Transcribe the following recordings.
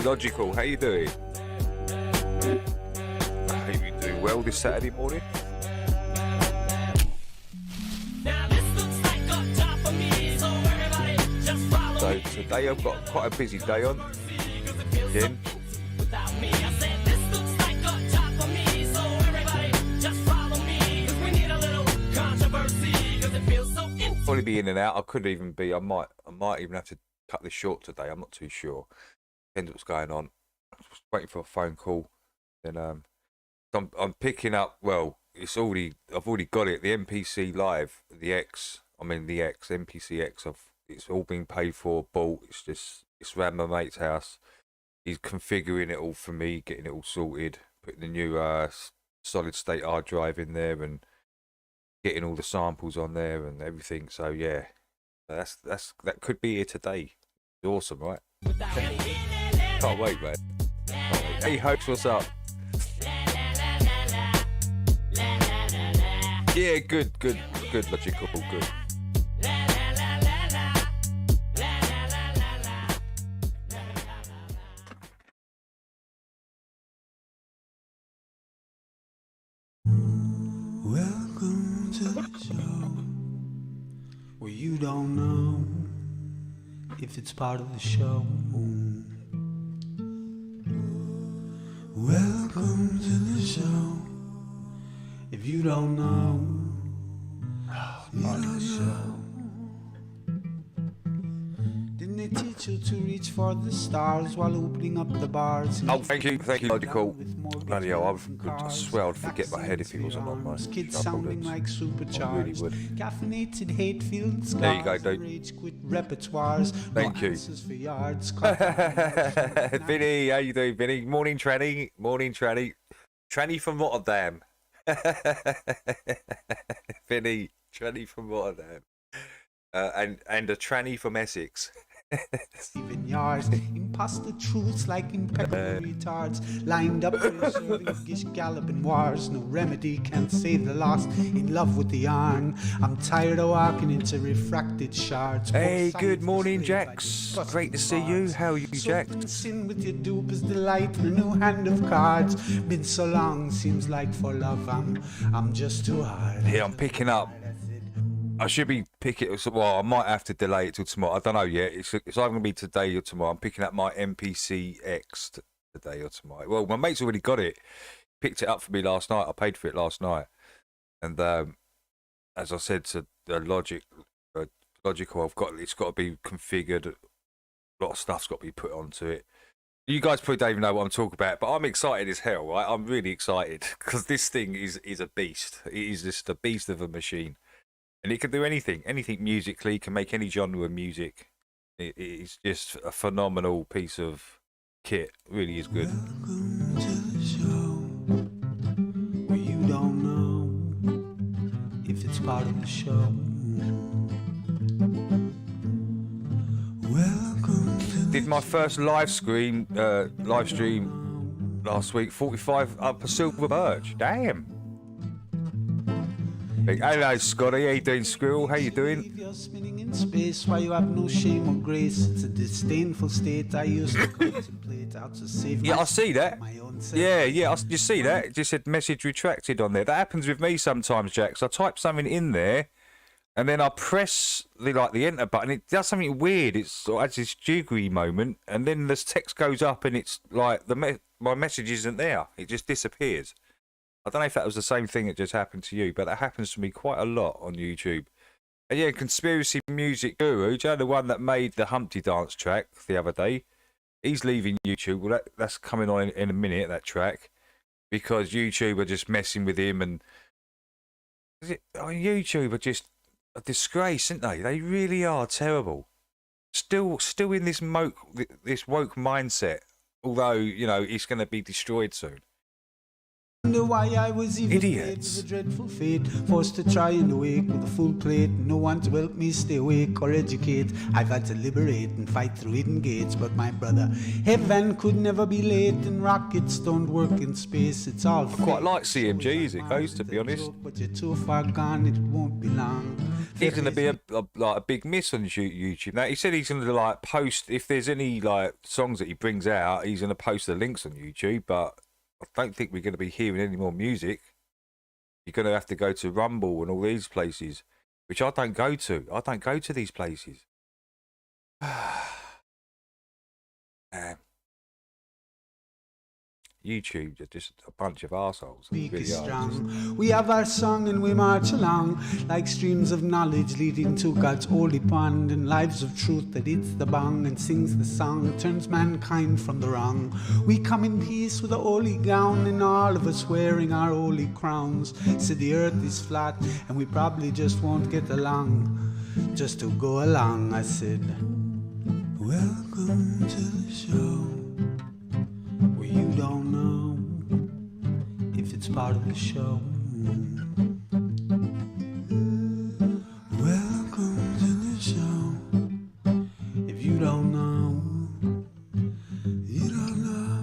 Logical, how you doing? I hope you're doing well this Saturday morning. So today I've got quite a busy day on. Again. Probably be in and out. I could even be. I might even have to cut this short today. I'm not too sure. Depends what's going on. I'm just waiting for a phone call. Then I'm picking up. Well, I've already got it. The MPC Live, the MPC X. It's all been paid for, bought. It's around my mate's house. He's configuring it all for me, getting it all sorted, putting the new solid state hard drive in there, and getting all the samples on there and everything. So yeah, that could be here today. It's awesome, right? Can't wait, man. Hey, Hoax, what's up? Yeah, good, Logical, good. Welcome to the show where you don't know if it's part of the show. Welcome to the show if you don't know. Part of the show. Didn't they teach you to reach for the stars while opening up the bars? Oh, thank you, Logical. Bloody hell, I swear I'd forget my head if he wasn't on my kids sounding like supercharged. I really would. Caffeinated hate-filled scars. There you go, dude. Rage quit repertoires. Thank you. For yards. Vinny, how you doing, Vinny? Morning, Tranny. Morning, Tranny. Tranny from Rotterdam. Vinny, Tranny from Rotterdam. And a Tranny from Essex. Even yards, imposter truths like impeccable retards, lined up for the serving gish galloping wars. No remedy can save the lost, in love with the yarn. I'm tired of walking into refracted shards. Hey, good morning, Jax. Great to see you. How are you, Jax? Sin with your dupe is delight in a new hand of cards. Been so long, seems like for love I'm just too hard. Here, I'm picking up. I should be picking. Well, I might have to delay it till tomorrow. I don't know yet. It's either going to be today or tomorrow. I'm picking up my MPC X today or tomorrow. Well, my mate's already got it. Picked it up for me last night. I paid for it last night. And as I said to Logical, it's got to be configured. A lot of stuff's got to be put onto it. You guys probably don't even know what I'm talking about, but I'm excited as hell, right? I'm really excited because this thing is a beast. It is just a beast of a machine. And it can do anything musically, can make any genre of music. It's just a phenomenal piece of kit. It really is good. Welcome to the show where you don't know if it's part of the show. Welcome to Did my first live stream last week, 45 up a silver birch. Damn. Hello, Scotty. How you doing, Squirrel? How you doing? You're spinning in space while you have no shame or grace. It's a disdainful state I used to contemplate how to save. Yeah, I see that. My own self. Yeah, you see that? It just said message retracted on there. That happens with me sometimes, Jax. I type something in there, and then I press the enter button. It does something weird. It's has this jiggery moment, and then this text goes up, and it's like my message isn't there. It just disappears. I don't know if that was the same thing that just happened to you, but that happens to me quite a lot on YouTube. And yeah, Conspiracy Music Guru, Joe, the one that made the Humpty Dance track the other day, he's leaving YouTube. Well, that's coming on in a minute, that track, because YouTube are just messing with him. And YouTube are just a disgrace, aren't they? They really are terrible. Still in this woke mindset, although, it's going to be destroyed soon. Wonder why I was even Idiots. made with a dreadful fate, forced to try and awake with a full plate, no one to help me stay awake or educate. I've had to liberate and fight through hidden gates, but my brother, heaven could never be late, and rockets don't work in space. It's all I quite like CMG as it goes, to be honest. But you're too far gone, it won't be long. He's going to be a big miss on YouTube. Now he said he's going to like post if there's any like songs that he brings out, he's going to post the links on YouTube. But I don't think we're going to be hearing any more music. You're going to have to go to Rumble and all these places, which I don't go to. I don't go to these places. YouTube are just a bunch of arseholes. Weak is strong. We have our song and we march along like streams of knowledge leading to God's holy pond, and lives of truth that hits the bong and sings the song, turns mankind from the wrong. We come in peace with a holy gown and all of us wearing our holy crowns. Said the earth is flat and we probably just won't get along. Just to go along, I said, welcome to the show. You don't know if it's part of the show. Welcome to the show. If you don't know, you don't know.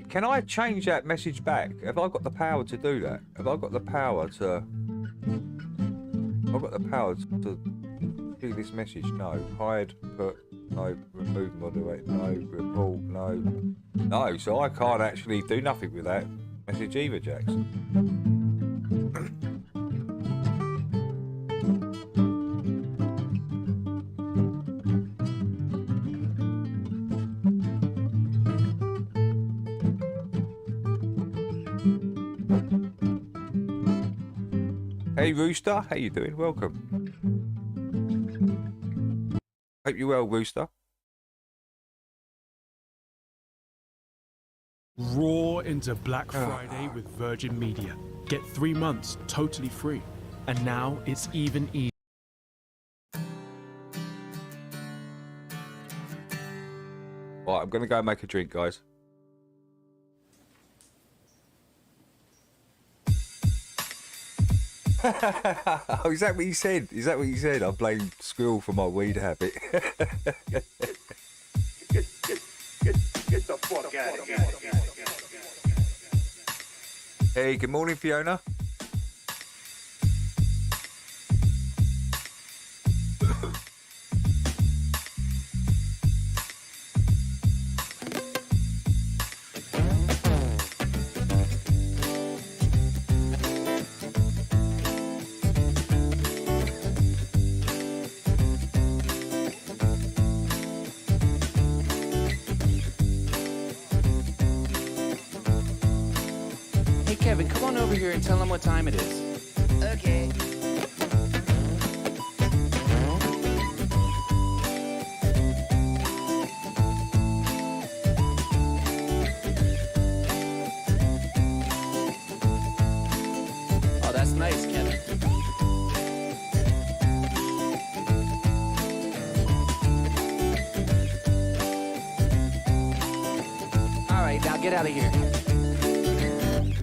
Can I change that message back? Have I got the power to do that? Have I got the power to... I've got the power to do this message? No. Hide, put, no. Remove, moderate, no. Report, no. No, so I can't actually do nothing with that message either, Jax. Hey Rooster, how you doing? Welcome. Hope you're well, Rooster. Roar into Black Friday with Virgin Media. Get 3 months totally free. And now it's even easier. Right, I'm going to go and make a drink, guys. Oh, is that what you said? Is that what you said? I blame Squirrel for my weed habit. Get the fuck out of here. Hey, good morning, Fiona. Kevin, come on over here and tell him what time it is. Okay. Oh, that's nice, Kevin. All right, now get out of here.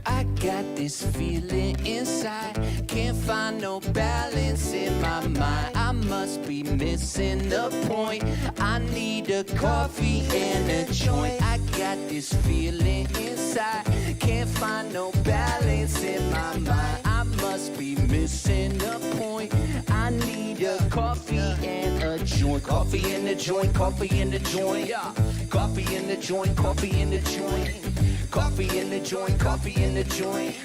I got this feeling inside, can't find no balance in my mind. I must be missing the point. I need a coffee and a joint. I got this feeling inside, can't find no balance in my mind. I must be missing the point. I need a coffee and a joint. Coffee in the joint, coffee in the joint. Yeah. Coffee in the joint, coffee in the joint. Coffee in the joint, coffee in the joint.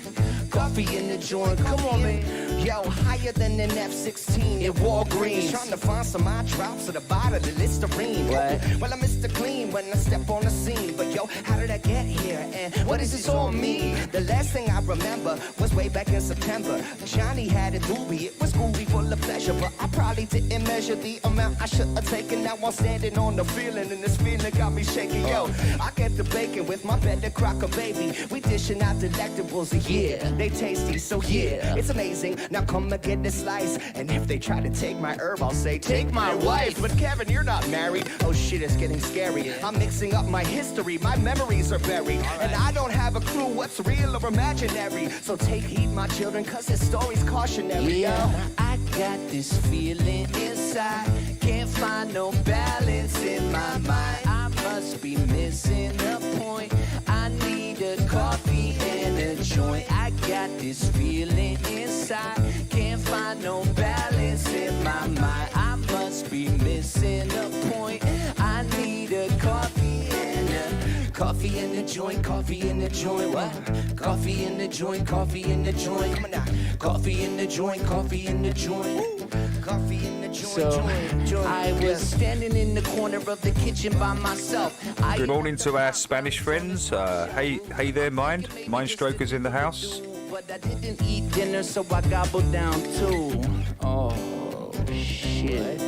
Coffee in the joint, come on, man. Yo, higher than an F-16 in Walgreens. Trying to find some eye drops at the bottom of the Listerine. What? Well, I'm Mr. Clean when I step on the scene. But yo, how did I get here? And what does this all mean? The last thing I remember was way back in September. Johnny had a doobie. It was groovy, full of pleasure. But I probably didn't measure the amount I should have taken. Now I'm standing on the feeling, and this feeling got me shaking. Yo, I get the bacon with my better crocker, baby. We dishing out delectables, yeah. They tasty, so yeah, it's amazing. Now come and get this slice. And if they try to take my herb, I'll say, take my wife. But Kevin, you're not married. Oh shit, it's getting scary. I'm mixing up my history. My memories are buried. And I don't have a clue what's real or imaginary. So take heed, my children, cause this story's cautionary. Yeah, I got this feeling inside. Can't find no balance in my mind. I must be missing the point. I need a coffee and a joint. I got this feeling inside. Can't find no balance in my mind. I must be missing the point. I need a coffee and a coffee in the joint, coffee in the joint. What? Coffee in the joint, coffee in the joint. Come on now. Coffee in the joint, coffee in the joint. Coffee in the joint, joint. I was standing in the corner of the kitchen by myself. Good morning to our Spanish friends. Hey there, Mind Strokers in the house. But I didn't eat dinner, so I gobbled down too. Oh, shit.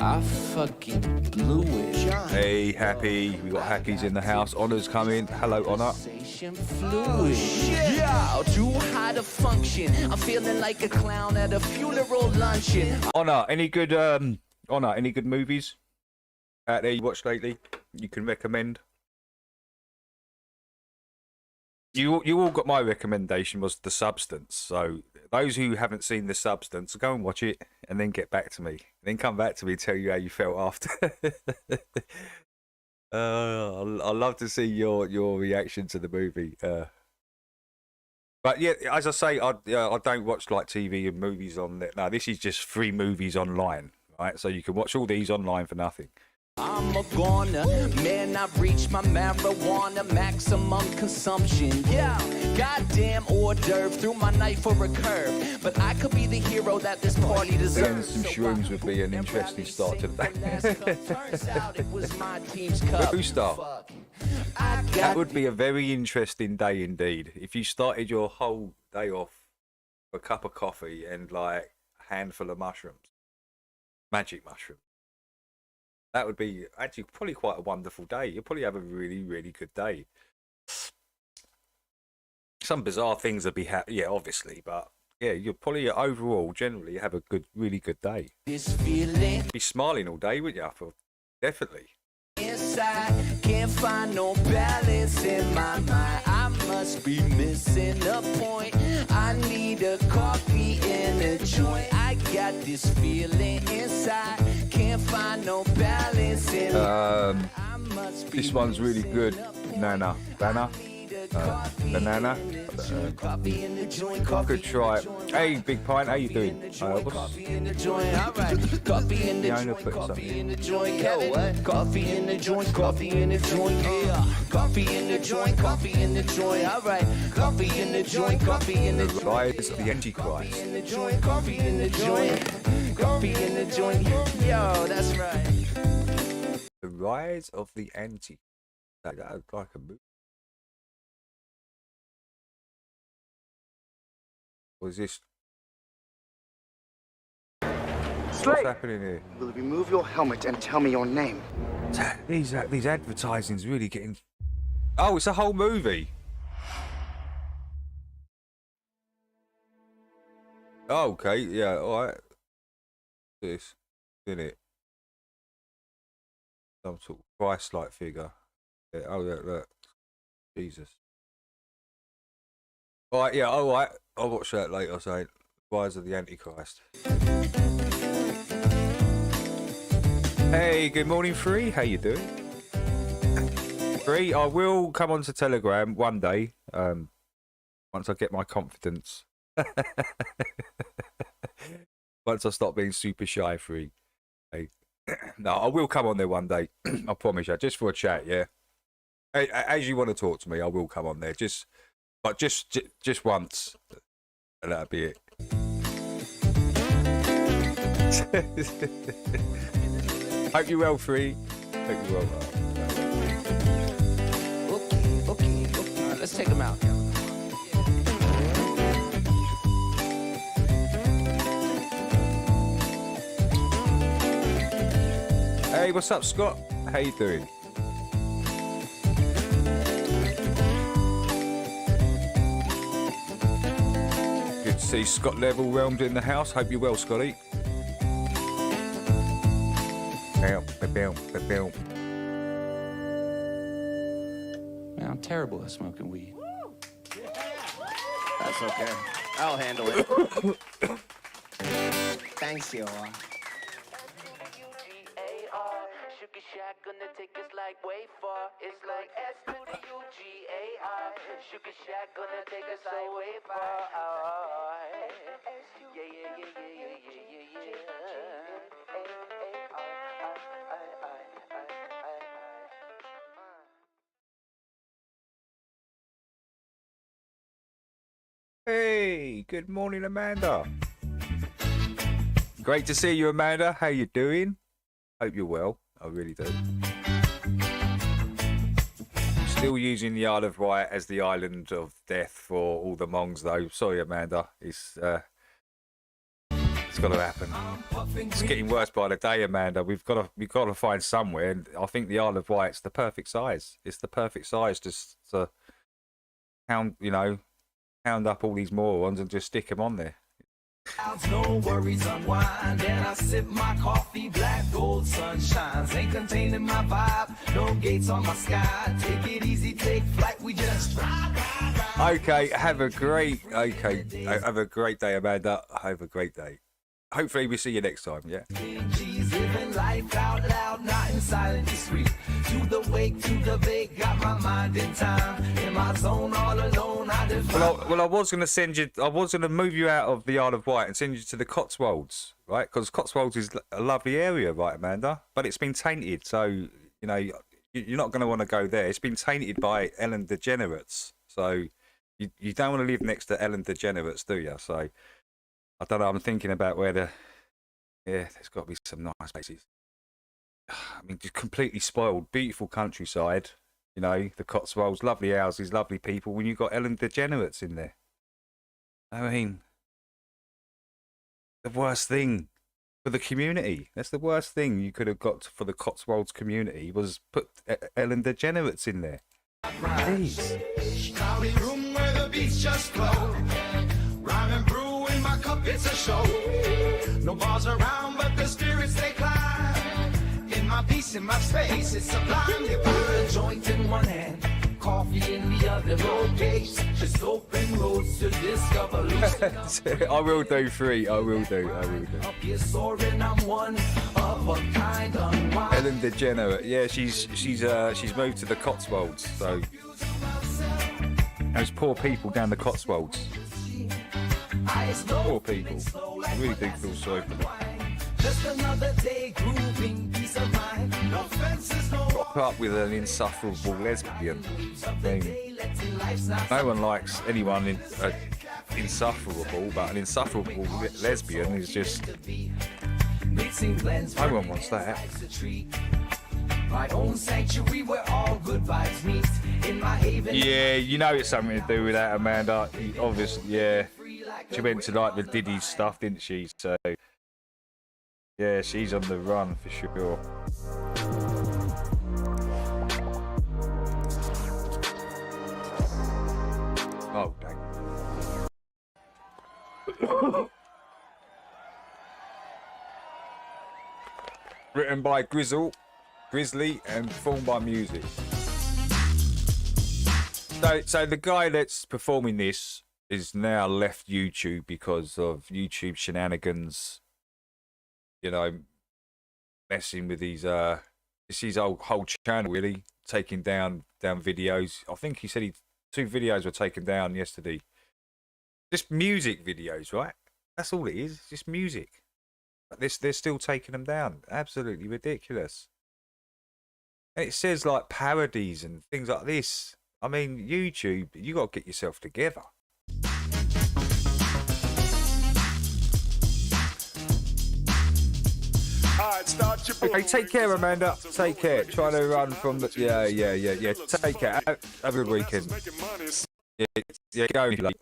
I fucking blew it. Hey, Happy. We got Happies in the house. Honor's coming. Hello, Honor. Fluid. Yeah, too high to function. I'm feeling like a clown at a funeral luncheon. Honor, any good movies out there you watched lately you can recommend? You all got my recommendation was The Substance. So those who haven't seen The Substance, go and watch it and then get back to me. Then come back to me and tell you how you felt after. I'd love to see your reaction to the movie. But yeah, as I say, I don't watch like TV and movies on it. No, this is just free movies online, right? So you can watch all these online for nothing. I'm a goner, man, I've reached my marijuana maximum consumption. Yeah, goddamn hors d'oeuvre, threw my knife for a curve. But I could be the hero that this party deserves. Some shrooms would be an interesting start to the day. Who star? That would be a very interesting day indeed. If you started your whole day off with a cup of coffee and like a handful of mushrooms, magic mushrooms. That would be actually probably quite a wonderful day. You'll probably have a really, really good day. Some bizarre things would be yeah, obviously, but yeah, you'll probably overall generally have a really good day. This feeling be smiling all day, wouldn't you? Definitely. Inside, can't find no balance in my mind. I must be missing a point. I need a coffee and a joint. I got this feeling inside. Can't find no balance in my mind. This one's really good. Banana. I could try it. Hey, Big Pint, how you doing? Coffee in the joint, alright. Coffee in the joint, coffee in the joint. Yo, what? Coffee in the joint, coffee in the joint. Yeah. Coffee in the joint, coffee in the joint. Alright. Coffee in the joint, coffee in the joint. Rise of the Antichrist. Coffee in the joint, coffee in the joint. Coffee in the joint. Yo, that's right. The Rise of the Antichrist. That's like a movie. What is this? What's happening here? Will you remove your helmet and tell me your name? These advertising's really getting... Oh, it's a whole movie. Oh, okay, yeah, all right. This, isn't it? Some sort of Christ-like figure. Yeah, oh, look. Jesus. All right, yeah, all right. I'll watch that later, so Rise of the Antichrist. Hey, good morning, Free. How you doing? Free, I will come onto Telegram one day, once I get my confidence. Once I stop being super shy, Free. Hey. No, I will come on there one day. I promise you, just for a chat, yeah? As you want to talk to me, I will come on there. Just But just once, and that'll be it. Hope you're well, Free. Hope you're well. Okay. All right, let's take them out. Hey, what's up, Scott? How you doing? Good to see Scott Level Realmed in the house. Hope you're well, Scotty. Man, I'm terrible at smoking weed. That's okay. I'll handle it. Thanks, you. Sugar Shack gonna take us like way far. It's like S to the UGAI. Sugar Shack gonna take us like way far. Hey, good morning, Amanda. Great to see you, Amanda. How you doing? Hope you're well. I really do. Still using the Isle of Wight as the island of death for all the Mongs, though. Sorry, Amanda. It's got to happen. It's getting worse by the day, Amanda. We've got to find somewhere, and I think the Isle of Wight's the perfect size. It's the perfect size to hound up all these morons and just stick them on there. No worries, unwind, and I sip my coffee, black gold sunshines, ain't containing my vibe, no gates on my sky, take it easy, take flight, we just ride. Okay, have a great day, Amanda. Have a great day. Hopefully we see you next time, yeah? G's living life out loud, not in silent discreet. To the wake, to the bake, got my mind in time. In my zone all alone, I Well, I was going to move you out of the Isle of Wight and send you to the Cotswolds, right? Because Cotswolds is a lovely area, right, Amanda? But it's been tainted, so, you know, you're not going to want to go there. It's been tainted by Ellen DeGenerates, so you don't want to live next to Ellen DeGenerates, do you? So, I don't know, I'm thinking about there's got to be some nice places. I mean, just completely spoiled, beautiful countryside, you know, the Cotswolds, lovely houses, lovely people, when you've got Ellen DeGenerates in there. I mean, the worst thing for the community, that's the worst thing you could have got for the Cotswolds community, was put Ellen DeGenerates in there. Please. Crowded room where the beats just flow. Rhyme and brew in my cup, it's a show. No bars around, but the spirits they climb. In my peace, in my space, it's sublime. You got a joint in one hand, coffee in the other. No gates, just open roads to discover. I will do 3. I will do. Up here soaring, I'm one of a kind. Unwind. Ellen DeGenerate, yeah, she's moved to the Cotswolds, so those poor people down the Cotswolds. Poor people. I really do feel sorry for them. Just another day grooving, peace of mind. No fences, no Got put up with an insufferable lesbian. I mean, no one likes anyone insufferable, but an insufferable lesbian is just... No one wants that. My own sanctuary where all good vibes meet. In my haven. Yeah, you know it's something to do with that, Amanda. Obviously, yeah. She went to like the Diddy stuff, didn't she? So, yeah, she's on the run for sure. Oh, dang. Written by Grizzly, and performed by Music. So the guy that's performing this is now left YouTube because of YouTube shenanigans. You know, messing with these it's his whole channel really, taking down videos. I think he said 2 videos were taken down yesterday. Just music videos, right? That's all it is. It's just music. But they're still taking them down. Absolutely ridiculous. And it says like parodies and things like this. I mean, YouTube, you got to get yourself together. Okay, take care, Amanda. Take care. Try to run from the. Yeah. Take care. Have a good weekend. Yeah, go late.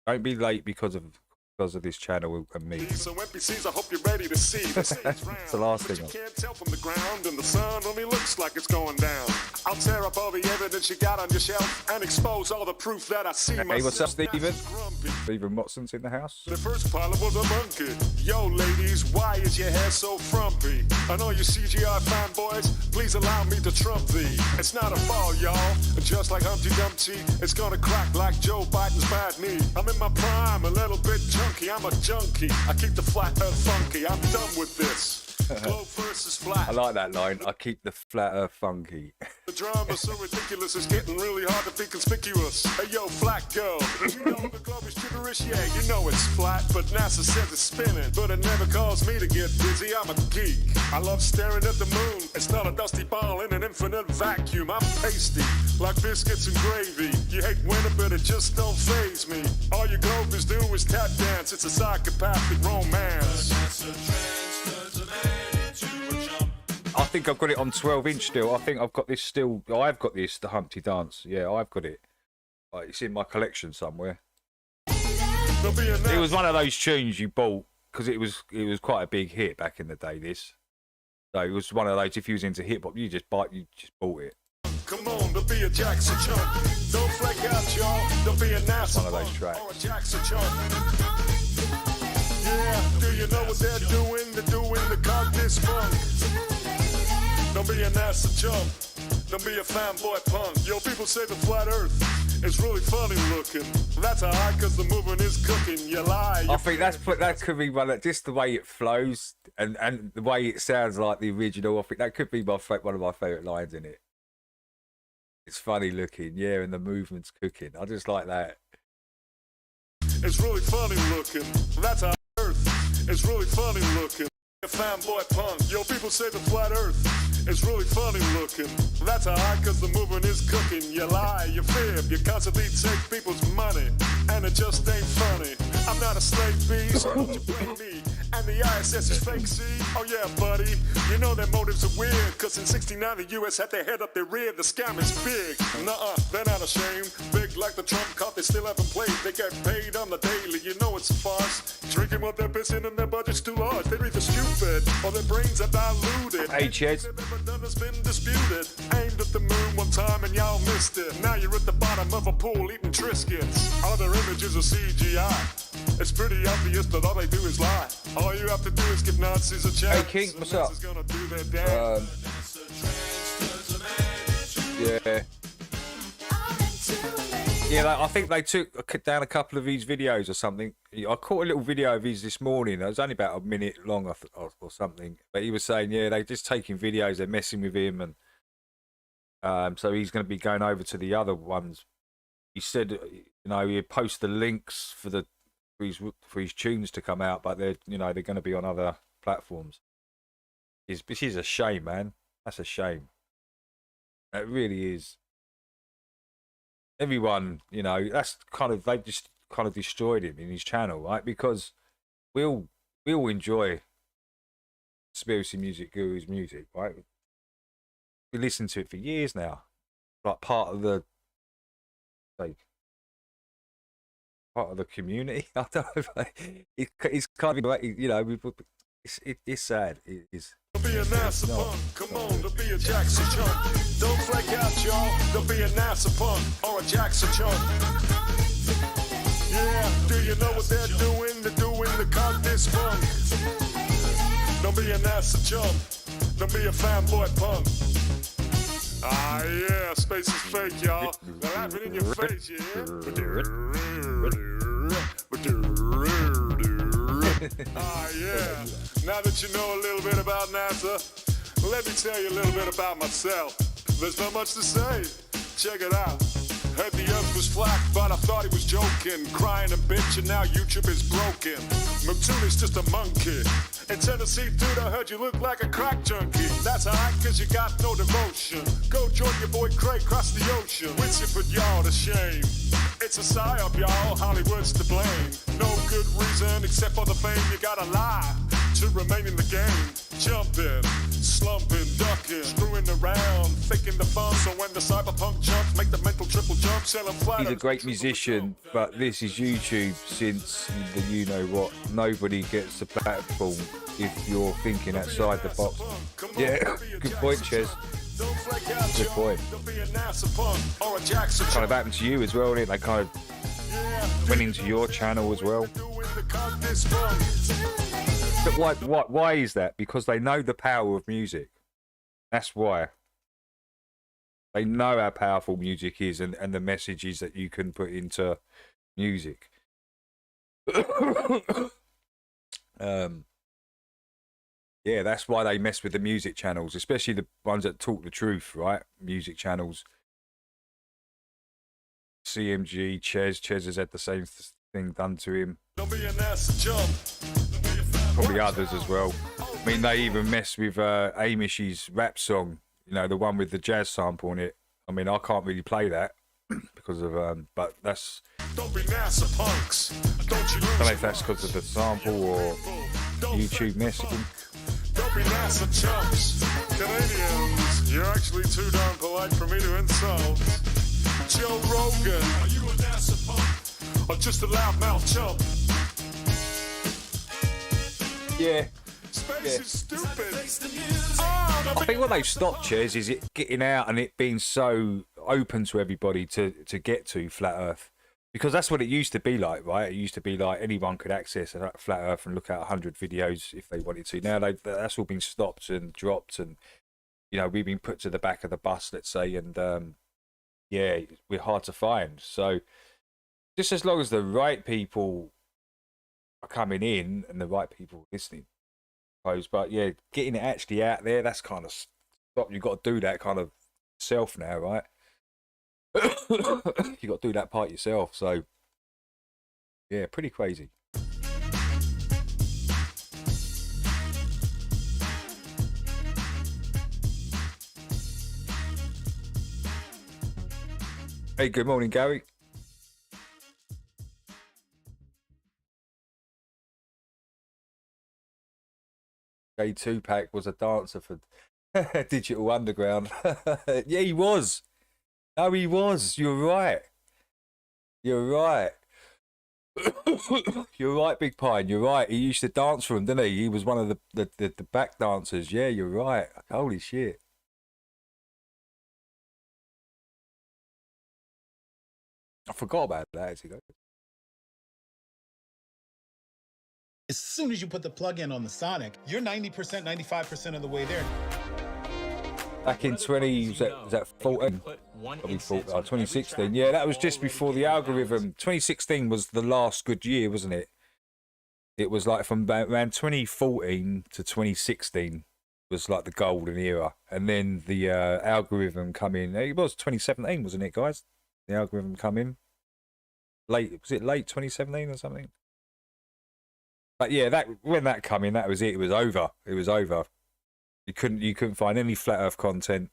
Don't be late because of this channel and me. So NPCs, I hope you're ready to see. It's the last thing. You can't tell from the ground, and the sun only looks like it's going down. I'll tear up all the evidence you got on your shelf and expose all the proof that I see. Hey, what's up, Stephen? Stephen Watson's in the house. The first pilot was a monkey. Yo, ladies, why is your hair so frumpy? And all you CGI fanboys, please allow me to trump thee. It's not a fall, y'all. Just like Humpty Dumpty, it's gonna crack like Joe Biden's bad knee. I'm in my prime, a little bit chunky. I'm a junkie. I keep the flat earth funky. I'm done with this. Globe versus flat. I like that line. I keep the flat earth funky. The drama's so ridiculous, it's getting really hard to be conspicuous. Hey yo, flat girl, you know the globe is gibberish, yeah, you know it's flat, but NASA says it's spinning. But it never caused me to get busy, I'm a geek. I love staring at the moon, it's not a dusty ball in an infinite vacuum. I'm pasty, like biscuits and gravy. You hate winter, but it just don't faze me. All your globers do is tap dance, it's a psychopathic romance. I think I've got it on 12-inch still. I think I've got this still. I've got this, the Humpty Dance. Yeah, I've got it. It's in my collection somewhere. It was one of those tunes you bought because it was quite a big hit back in the day. This, so it was one of those. If you was into hip hop, you just bought it. Come on, don't be a Jackson chump. Don't flake out, y'all. Don't be a NASA one of those tracks. Or a Jackson chump. Yeah, do you know what they're doing? They're doing the contest funk. Don't be a NASA chump. Don't be a fanboy punk. Yo, people say the flat earth is really funny looking. That's alright, cause the movement is cooking. You lie. I think that could be one of, just the way it flows and the way it sounds like the original. I think that could be one of my favourite lines in it. It's funny looking, yeah, and the movement's cooking. I just like that. It's really funny looking. That's our earth. It's really funny looking. A fanboy punk. Yo, people say the flat earth is really funny looking. That's alright, cause the movement is cooking. You lie, you fib, you constantly take people's money, and it just ain't funny. I'm not a slave bee, so don't you blame me. And the ISS is fake, see? Oh yeah, buddy, you know their motives are weird, cause in 69 the US had their head up their rear. The scam is big. Nuh-uh, they're not ashamed. Big like the Trump cop, they still haven't played. They get paid on the daily, you know it's a farce. Drinking what they're pissing and their budget's too large. They're either stupid or their brains are diluted. Hey, Chet. Has been disputed. Aimed at the moon one time and y'all missed it. Now you're at the bottom of a pool eating Triscuits. Other images are CGI. It's pretty obvious that all they do is lie. All you have to do is give Nazis a chance. Hey, King, what's up? Gonna do their dance. Yeah. Yeah, I think they took down a couple of these videos or something. I caught a little video of his this morning. It was only about a minute long or something. But he was saying, yeah, they're just taking videos. They're messing with him. And so he's going to be going over to the other ones. He said, you know, he'd post the links for his tunes to come out. But they're going to be on other platforms. This is a shame, man. That's a shame. It really is. Everyone, that's they just kind of destroyed him in his channel, right? Because we all enjoy Conspiracy Music Guru's music, right? We listen to it for years now, like part of the community. I don't know. It's kind of it's sad. It is. Don't be a NASA punk, come on, don't be a Jackson chump. Don't flake out, y'all, don't be a NASA punk or a Jackson chump. Yeah, do you know what they're doing? They're doing the contest funk. Don't be a NASA chump, don't be a fanboy punk. Ah yeah, space is fake, y'all. They're laughing in your face, Ah yeah, now that you know a little bit about NASA, let me tell you a little bit about myself. There's not much to say, check it out. Heard the earth was flat, but I thought he was joking. Crying and bitching, now YouTube is broken. McTooney's just a monkey. In Tennessee, dude, I heard you look like a crack junkie. That's alright, cause you got no devotion. Go join your boy Craig, cross the ocean. Which you put y'all to shame. It's a psyop, y'all, Hollywood's to blame. No good reason except for the fame. You gotta lie to remain in the game. Jumping, slumping, ducking, screwing around, faking the fun. So when the cyberpunk jumps, make the mental triple jump, selling flat. He's a great musician, but this is YouTube since the you know what. Nobody gets the platform if you're thinking outside the box. Yeah, good point, Ches. Good point. Kind of happened to you as well, didn't it? They kind of went into your channel as well. But why is that? Because they know the power of music. That's why. They know how powerful music is and the messages that you can put into music. Yeah, that's why they mess with the music channels, especially the ones that talk the truth, right? Music channels. CMG, Ches has had the same thing done to him. Probably others as well. I mean, they even mess with Amish's rap song, you know, the one with the jazz sample on it. I mean, I can't really play that because of, but that's, I don't know if that's because of the sample or YouTube messaging. Don't be NASA chumps. Canadians, you're actually too darn polite for me to insult. Joe Rogan, are you a NASA punk? Or just a loudmouth chump? Yeah. Space is stupid. I think what they've stopped, Ches, is it getting out and it being so open to everybody to get to Flat Earth. Because that's what it used to be like, right? It used to be like anyone could access a Flat Earth and look at 100 videos if they wanted to. Now that's all been stopped and dropped, and you know, we've been put to the back of the bus, let's say, and yeah, we're hard to find. So just as long as the right people are coming in and the right people listening, I suppose. But yeah, getting it actually out there, that's kind of stop. You've got to do that kind of self now, right? You got to do that part yourself. So yeah, pretty crazy. Hey, good morning, Gary. Tupac was a dancer for Digital Underground. Yeah, he was. No, he was. You're right. You're right. You're right, Big Pine. You're right. He used to dance for him, didn't he? He was one of the back dancers. Yeah, you're right. Holy shit. I forgot about that. As soon as you put the plug in on the Sonic, you're 90%, 95% of the way there. Back in 2014, 2016. Yeah, that was just before the algorithm. 2016 was the last good year, wasn't it? It was like from around 2014 to 2016 was like the golden era, and then the algorithm come in. It was 2017, wasn't it, guys? The algorithm come in late. Was it late 2017 or something? But yeah, that when that come in, that was it. It was over. It was over. You couldn't find any Flat Earth content,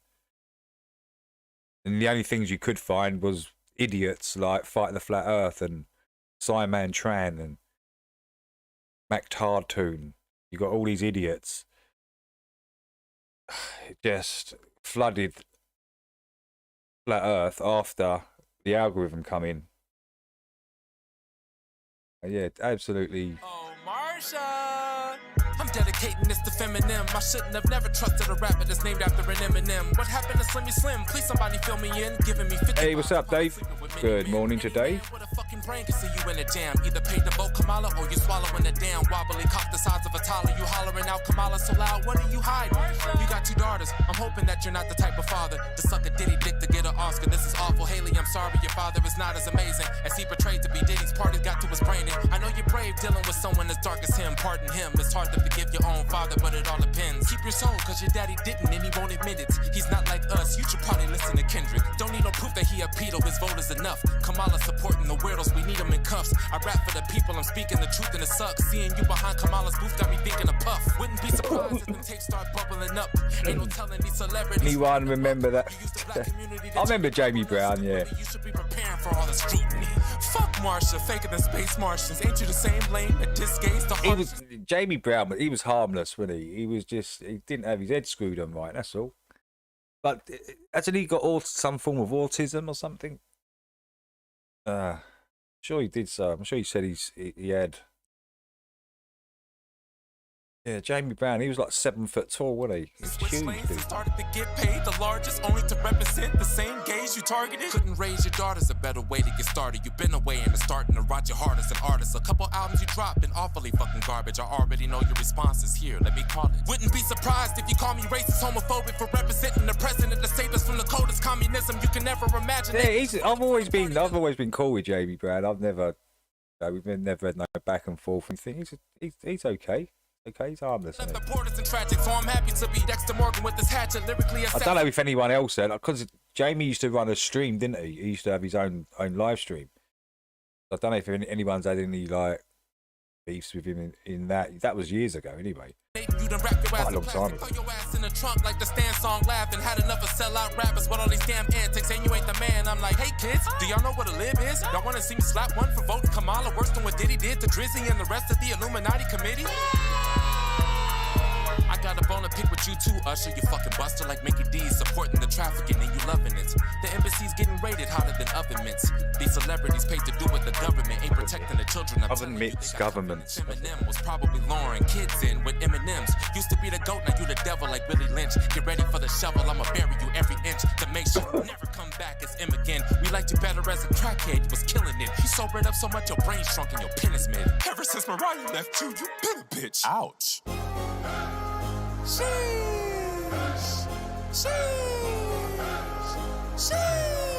and the only things you could find was idiots like Fighting the Flat Earth and Simon Tran and Mac Tardtoon. You got all these idiots. It just flooded Flat Earth after the algorithm come in. Yeah, absolutely. Oh, Marsha! I'm dedicating this to Feminem. I shouldn't have never trusted a rapper that's named after an Eminem. What happened to Slimmy Slim? Please somebody fill me in, giving me 50. Hey, what's up, Dave? Good morning to Dave. With a fucking brain can see you in a jam. Either paid the boat Kamala or you swallowing a damn wobbly cock the size of a toddler. You hollering out Kamala so loud, what are you hiding? You got 2 daughters. I'm hoping that you're not the type of father to suck a Diddy dick to get an Oscar. This is awful. Haley, I'm sorry your father is not as amazing as he portrayed to be. Diddy's party got to his brain. I know get brave dealing with someone as dark as him. Pardon him, it's hard to forgive your own father, but it all depends. Keep your soul, cause your daddy didn't and he won't admit it. He's not like us, you should probably listen to Kendrick. Don't need no proof that he a pedo, his vote is enough. Kamala supporting the weirdos, we need him in cuffs. I rap for the people, I'm speaking the truth and it sucks. Seeing you behind Kamala's booth got me thinking of Puff. Wouldn't be surprised if them tapes start bubbling up. Ain't no telling these celebrities. Anyone remember that? I remember Jamie Brown, yeah. You should be preparing for all the scrutiny. Fuck Marsha, faker than space Martians. Ain't you the same lane that disgates the He was Jamie Brown, but he was harmless, wasn't he? He was just, he didn't have his head screwed on right, that's all. But hasn't he got some form of autism or something? Sure he did so. I'm sure he said he had. Yeah, Jamie Brown, he was like 7 foot tall, wasn't he? He was huge, dude. Started to get paid the largest, only to represent the same gays you targeted. Couldn't raise your daughters, a better way to get started. You've been away and it's starting to rot your heart as an artist. A couple albums you dropped been awfully fucking garbage. I already know your responses here, let me call it. Wouldn't be surprised if you call me racist, homophobic for representing the president that saved us from the coldest communism you can never imagine. Yeah, I've always been cool with Jamie Brown. We've never had no back and forth and things. He's okay. Okay, he's harmless. Isn't he? Tragic, so I'm happy to be Dexter Morgan with this hatchet, lyrically. I don't know if anyone else said, because Jamie used to run a stream, didn't he? He used to have his own live stream. I don't know if anyone's had any like beefs with him in that. That was years ago, anyway. Quite a long time ago. Your ass in the trunk like the Stan song laughing. Had enough of sellout rappers with all these damn antics. And you ain't the man. I'm like, hey kids, do y'all know what a lib is? Y'all wanna see me slap one for voting Kamala worse than what Diddy did to Drizzy and the rest of the Illuminati committee? I got a bone to pick with you too, Usher. You fucking buster like Mickey D's, supporting the trafficking and you loving it. The embassy's getting raided hotter than oven mitts. These celebrities paid to do what the government ain't protecting the children. Oven mitts, governments. Eminem was probably luring kids in with M&Ms. Used to be the goat, now you the devil like Willie Lynch. Get ready for the shovel, I'ma bury you every inch to make sure you never come back as M again. We liked you better as a crackhead, you was killing it. You sobered up so much your brain shrunk and your pen is mid. Ever since Mariah left you, you been a bitch. Ouch. Sheesh. Sheesh. Sheesh.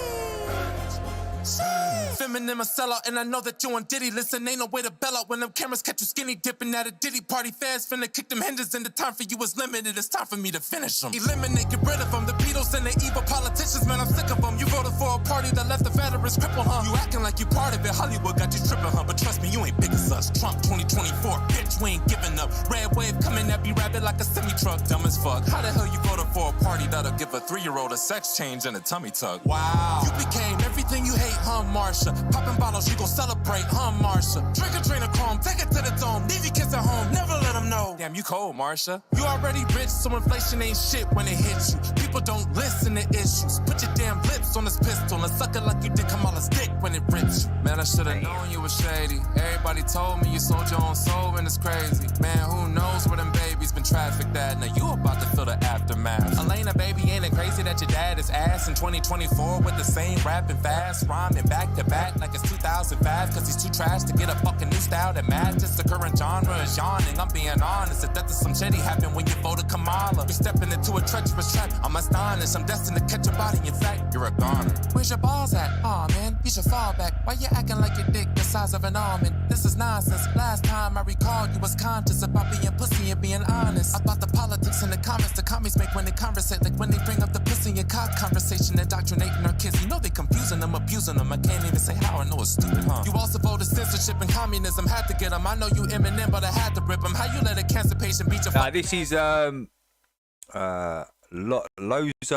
Sheesh. Feminine a sellout, and I know that you on Diddy. Listen, ain't no way to bail out when them cameras catch you skinny dipping at a Diddy party fast. Finna kick them hinges, and the time for you is limited. It's time for me to finish them. Eliminate, get rid of them. The pedos and the evil politicians, man, I'm sick of them. You voted for a party that left the veterans crippled, huh? You acting like you part of it. Hollywood got you tripping, huh? But trust me, you ain't big as us. Trump 2024, bitch, we ain't giving up. Red wave coming at me rabid like a semi-truck. Dumb as fuck. How the hell you voted for a party that'll give a 3-year-old a sex change and a tummy tuck? Wow. You became everything you hate, huh, Marsha? Popping bottles, you gon' celebrate, huh, Marsha? Drink a train of chrome, take it to the dome. Leave your kids at home, never let them know. Damn, you cold, Marsha. You already rich, so inflation ain't shit when it hits you. People don't listen to issues. Put your damn lips on this pistol and suck it like you did Kamala's dick when it rips you. Man, I should've known you were shady. Everybody told me you sold your own soul and it's crazy. Man, who knows where them babies been trafficked at? Now you about to feel the aftermath. Elena, baby, ain't it crazy that your dad is ass in 2024 with the same rapping fast, rhyming back to back like it's 2005, cause he's too trash to get a fucking new style that matches the current genre is yawning. I'm being honest, the death of some shitty happened when you voted Kamala. You're stepping into a treacherous trap, I'm astonished. I'm destined to catch a body, in fact, you're a goner. Where's your balls at? Aw, man, you should fall back. Why you acting like your dick the size of an almond? This is nonsense. Last time I recall, you was conscious about being pussy and being honest. About the politics and the comments the commies make when they conversate, like when they bring up the pussy and cock conversation, indoctrinating our kids. You know they confusing them, abusing them. I can't even say how, I know it's stupid, huh? You also voted censorship and communism, had to get them. I know you Eminem, but I had to rip them. How you let a cancer patient beat your this is Loza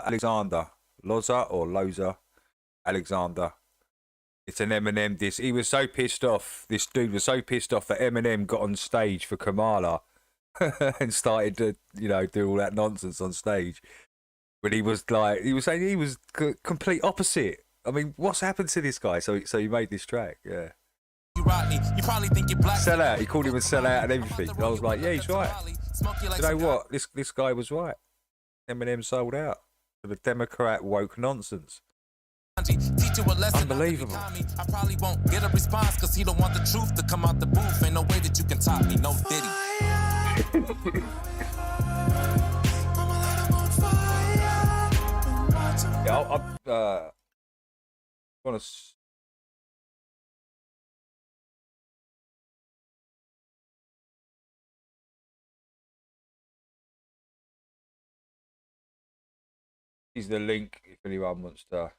Alexander. Loza Alexander. It's an Eminem diss. He was so pissed off. This dude was so pissed off that Eminem got on stage for Kamala and started to, do all that nonsense on stage. But he was saying he was complete opposite. I mean, what's happened to this guy? So he made this track, yeah. You probably think you're black. Sell out. He called him a sellout and everything. And I was like, yeah, he's right. You know what? This guy was right. Eminem sold out for the Democrat woke nonsense. Unbelievable. I probably won't get a response because he don't want the truth to come out the booth. Ain't no way that you can top me, no Diddy. Yeah, I'm gonna Here's the link if anyone wants to.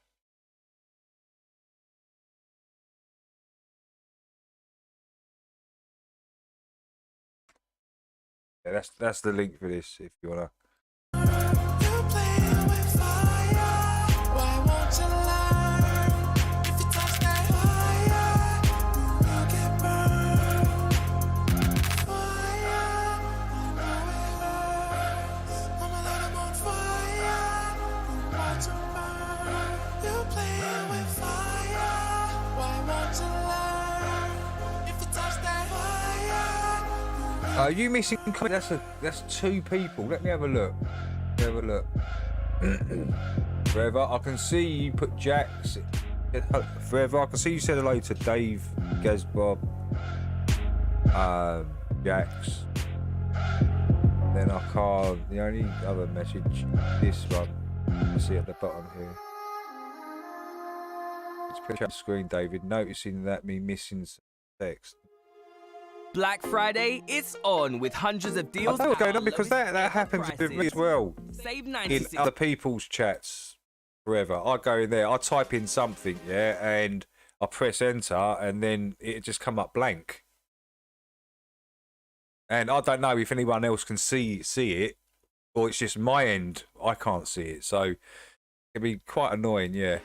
Yeah, that's the link for this if you wanna. Are you missing? That's 2 people. Let me have a look. Forever, I can see you put Jax. Forever, I can see you said hello to Dave, Gazbob, Jax. Then I can't. The only other message, this one, you see at the bottom here. Let's put it on the screen, David. Noticing that me missing some text. Black Friday, it's on with hundreds of deals. I know what's going on because that happens a bit as well. Save In 96. other people's chats forever. I go in there, I type in something, yeah, and I press enter, and then it just come up blank. And I don't know if anyone else can see it, or it's just my end. I can't see it, so it'd be quite annoying, yeah.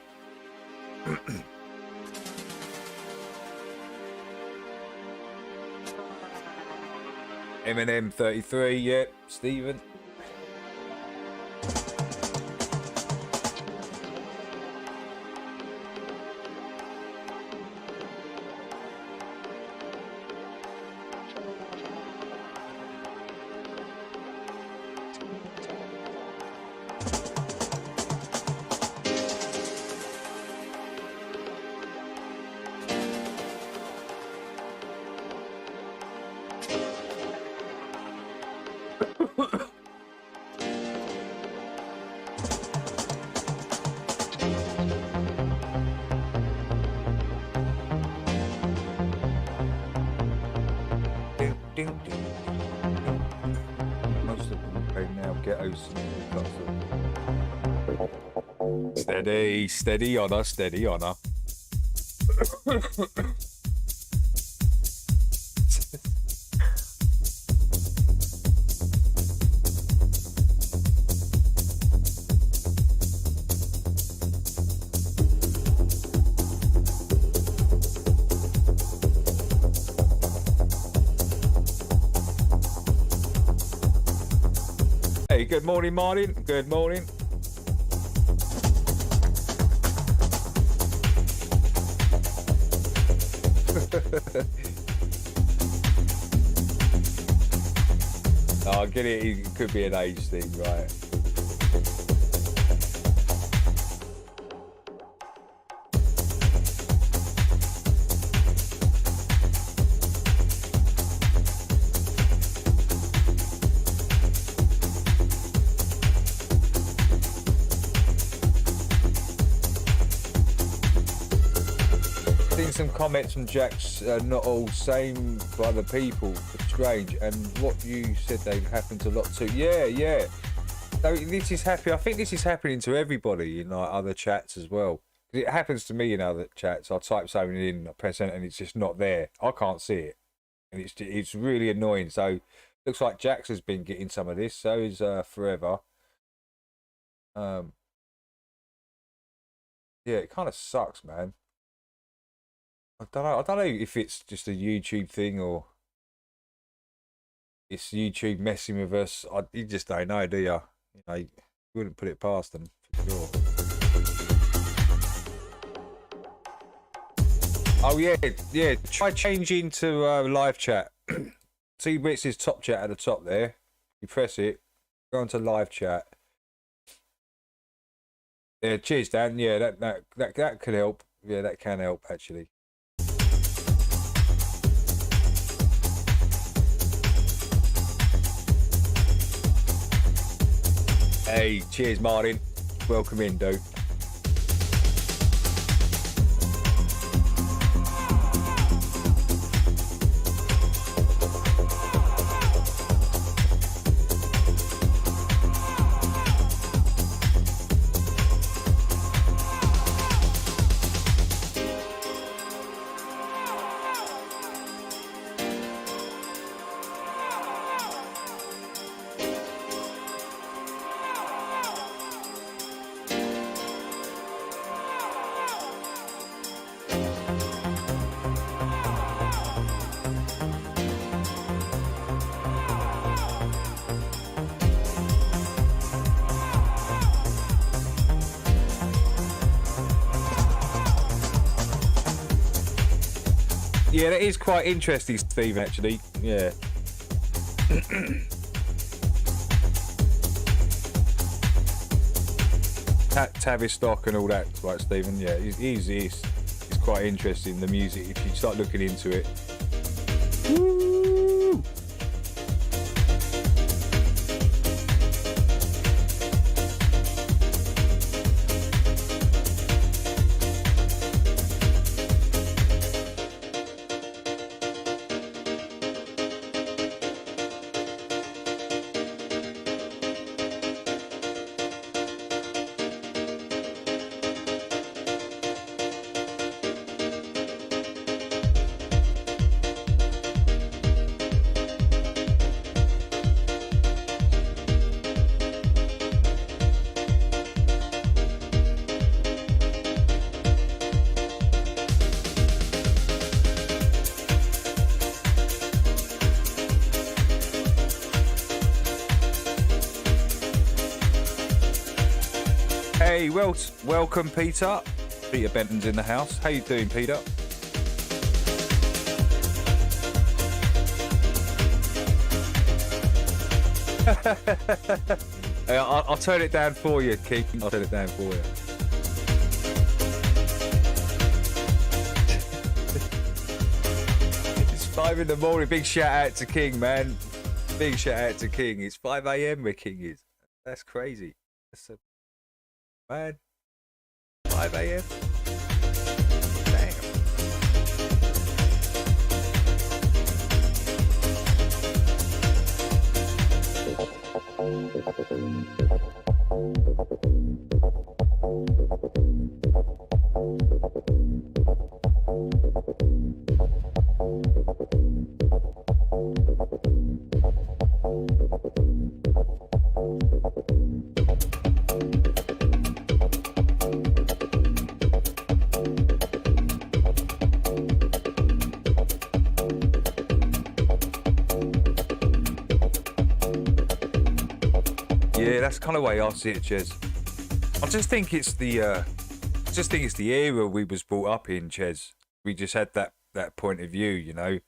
Eminem 33, yeah, Stephen. Most of them okay now, ghettos. Steady on us, steady on her. Hey, good morning, Martin. Good morning. Oh, I get it. It could be an age thing, right? Some comments from Jack's not all same for other people, but strange, and what you said they happened a lot too. Yeah. So this is happy. I think this is happening to everybody in like other chats as well. It happens to me in other chats. I type something in, I press enter, and it's just not there. I can't see it, and it's really annoying. So looks like Jax has been getting some of this. So is Forever. Yeah, it kind of sucks, man. I don't know if it's just a YouTube thing or it's YouTube messing with us. You just don't know, do you? You know, you wouldn't put it past them for sure. Oh yeah. Try changing to live chat. See where it says top chat at the top there. You press it, go on to live chat. Yeah, cheers, Dan. Yeah, that could help. Yeah, that can help actually. Hey, cheers, Martin. Welcome in, dude. Yeah, that is quite interesting, Steve, actually. Yeah. Tavistock and all that, right, Stephen? Yeah, he's quite interesting, the music, if you start looking into it. Woo! Hey, welcome, Peter. Peter Benton's in the house. How you doing, Peter? I'll turn it down for you, King. I'll turn it down for you. It's 5 in the morning. Big shout out to King, man. Big shout out to King. It's 5 a.m. where King is. That's crazy. That's a man. 5 a.m. Damn. Yeah, that's kind of the way I see it, Ches. I just think it's the era we was brought up in, Ches. We just had that point of view, you know.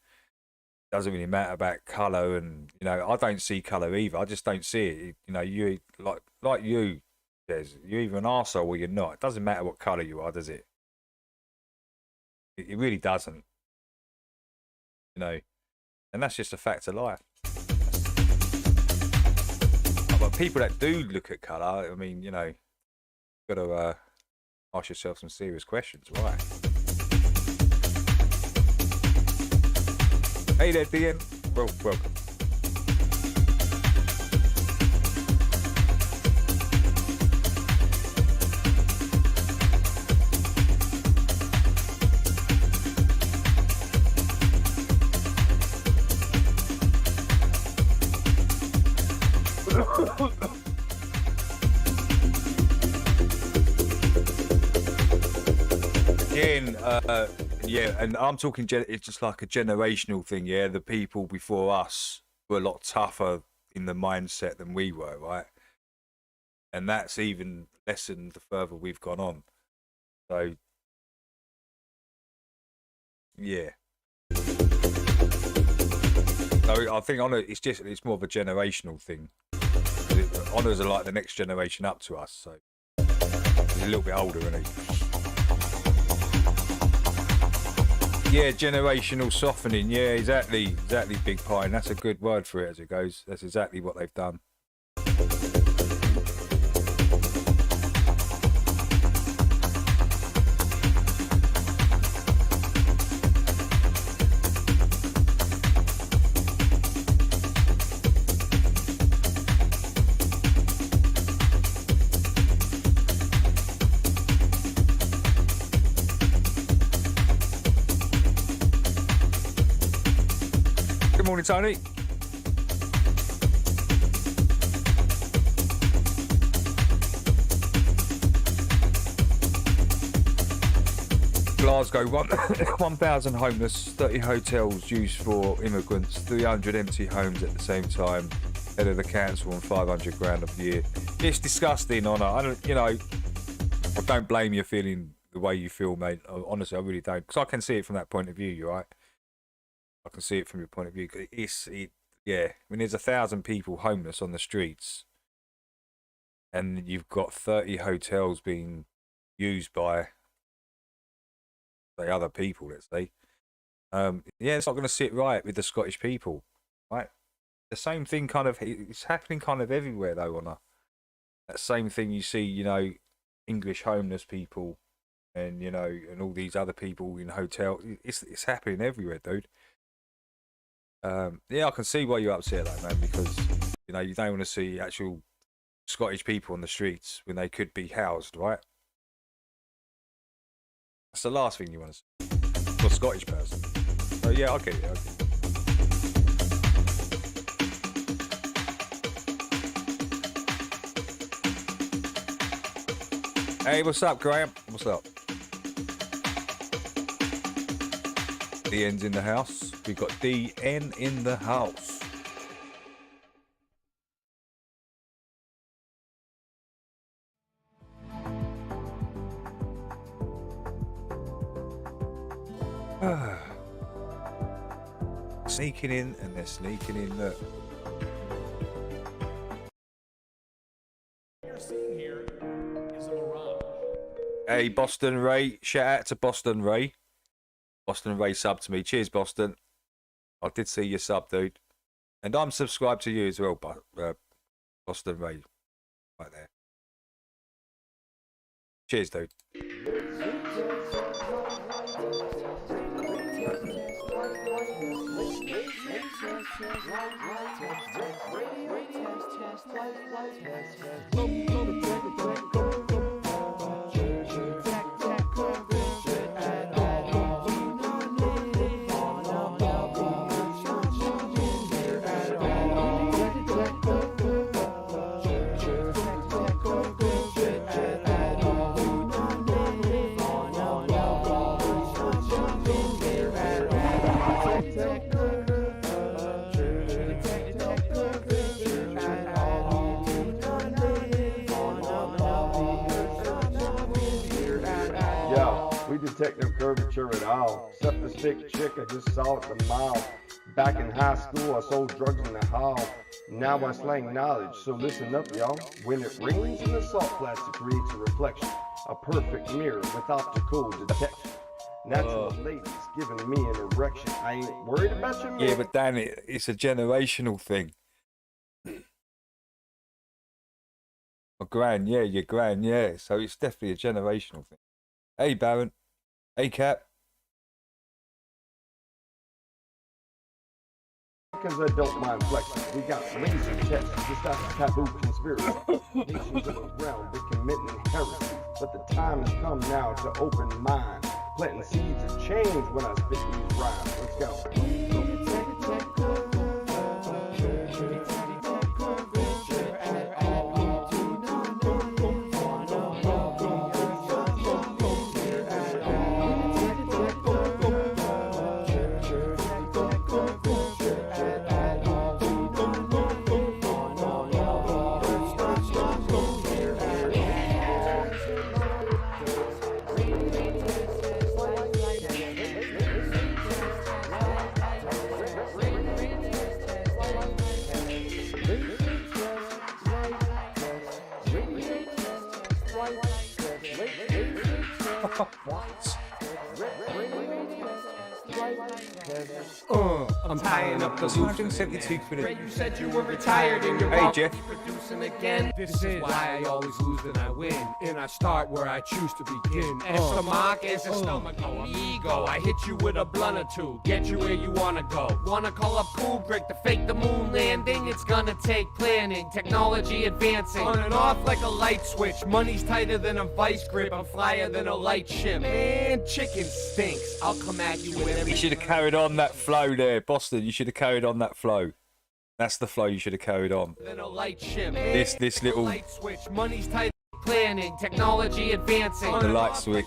Doesn't really matter about colour, and you know, I don't see colour either. I just don't see it. You know, you like you, Ches. You're either an arsehole or you're not. It doesn't matter what colour you are, does it? It really doesn't. You know, and that's just a fact of life. But people that do look at colour, I mean, you know, you've got to ask yourself some serious questions. Why? Hey there, Dean. Well, welcome. Again, yeah, and I'm talking, it's just like a generational thing, yeah? The people before us were a lot tougher in the mindset than we were, right? And that's even lessened the further we've gone on. So, yeah. So I think it's more of a generational thing. Honours are like the next generation up to us, so he's a little bit older, isn't he? Yeah, generational softening. Yeah, exactly, Big Pine. That's a good word for it as it goes. That's exactly what they've done. Morning, Tony. Glasgow, 1,000 homeless, 30 hotels used for immigrants, 300 empty homes at the same time. Head of the council on 500 grand a year. It's disgusting, Honor. I don't blame you feeling the way you feel, mate. Honestly, I really don't, because I can see it from that point of view. You're right. I can see it from your point of view. Yeah, when there's 1,000 people homeless on the streets, and you've got 30 hotels being used by, say, other people, let's say. Yeah, it's not going to sit right with the Scottish people, right? The same thing kind of, it's happening kind of everywhere though, on that same thing you see, you know, English homeless people and, you know, and all these other people in hotel. It's happening everywhere, dude. Yeah, I can see why you're upset though, man, because, you know, you don't want to see actual Scottish people on the streets when they could be housed, right? That's the last thing you want to see for a Scottish person. So yeah, I get it. Hey, what's up, Graham? What's up? DN's in the house. We've got DN in the house. Sneaking in, and they're sneaking in. Look. You're seeing here is a mirage. Hey, Boston Ray. Shout out to Boston Ray. Boston Ray subbed to me. Cheers, Boston. I did see your sub, dude. And I'm subscribed to you as well, Boston Ray. Right there. Cheers, dude. Detective curvature at all. Except the stick chick I just saw at the mall. Back in high school, I sold drugs in the hall. Now I slang knowledge, so listen up, y'all. When it rains in the salt plastic creates a reflection, a perfect mirror with optical detection. Natural ladies giving me an erection. I ain't worried about your man. Yeah, but Dan, it's a generational thing. A grand, yeah, your grand, yeah. So it's definitely a generational thing. Hey, Baron. Hey, Cap. Because I don't mind flexing. We got laser tests just after taboo conspiracy. Nations of the realm, they committing heresy. But the time has come now to open mind. Planting seeds of change when I spit these rhymes. Let's go. I'm tying up the loose. 272 quid. You said you were retired and you're Hey, Jeff. producing again. This is why I always lose and I win. And I start where I choose to begin. As the mark, as a stomach, ego. I hit you with a blunt or two. Get you where you wanna go. Wanna call up Kubrick to fake the moon landing? It's gonna take planning. Technology advancing. On and off like a light switch. Money's tighter than a vice grip. I'm flyer than a light ship. Man, chicken stinks. I'll come at you with everything. You should have carried on that flow there, Boston. You should have carried on that flow. That's the flow you should have carried on. Than a light ship. This little light switch. Money's tight. planning, technology advancing. The light switch,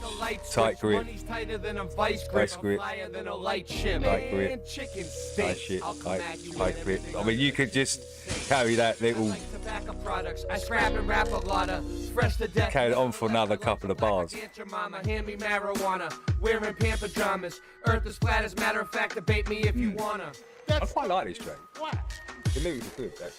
tight grip, money's tighter than a vice grip, vice grip, flyer than a light ship, tight grip, and chicken tight steak. shit, I'll come tight, at you tight with grip. everything I mean, you could just carry that little, tobacco products. I scrap and wrap a lot of fresh to death. carry it on for another couple of bars. Aunt your mama, hand me marijuana, wearing pant pajamas. Earth is flat, as a matter of fact, debate me if you wanna. I quite like this track. The lyrics are good, though.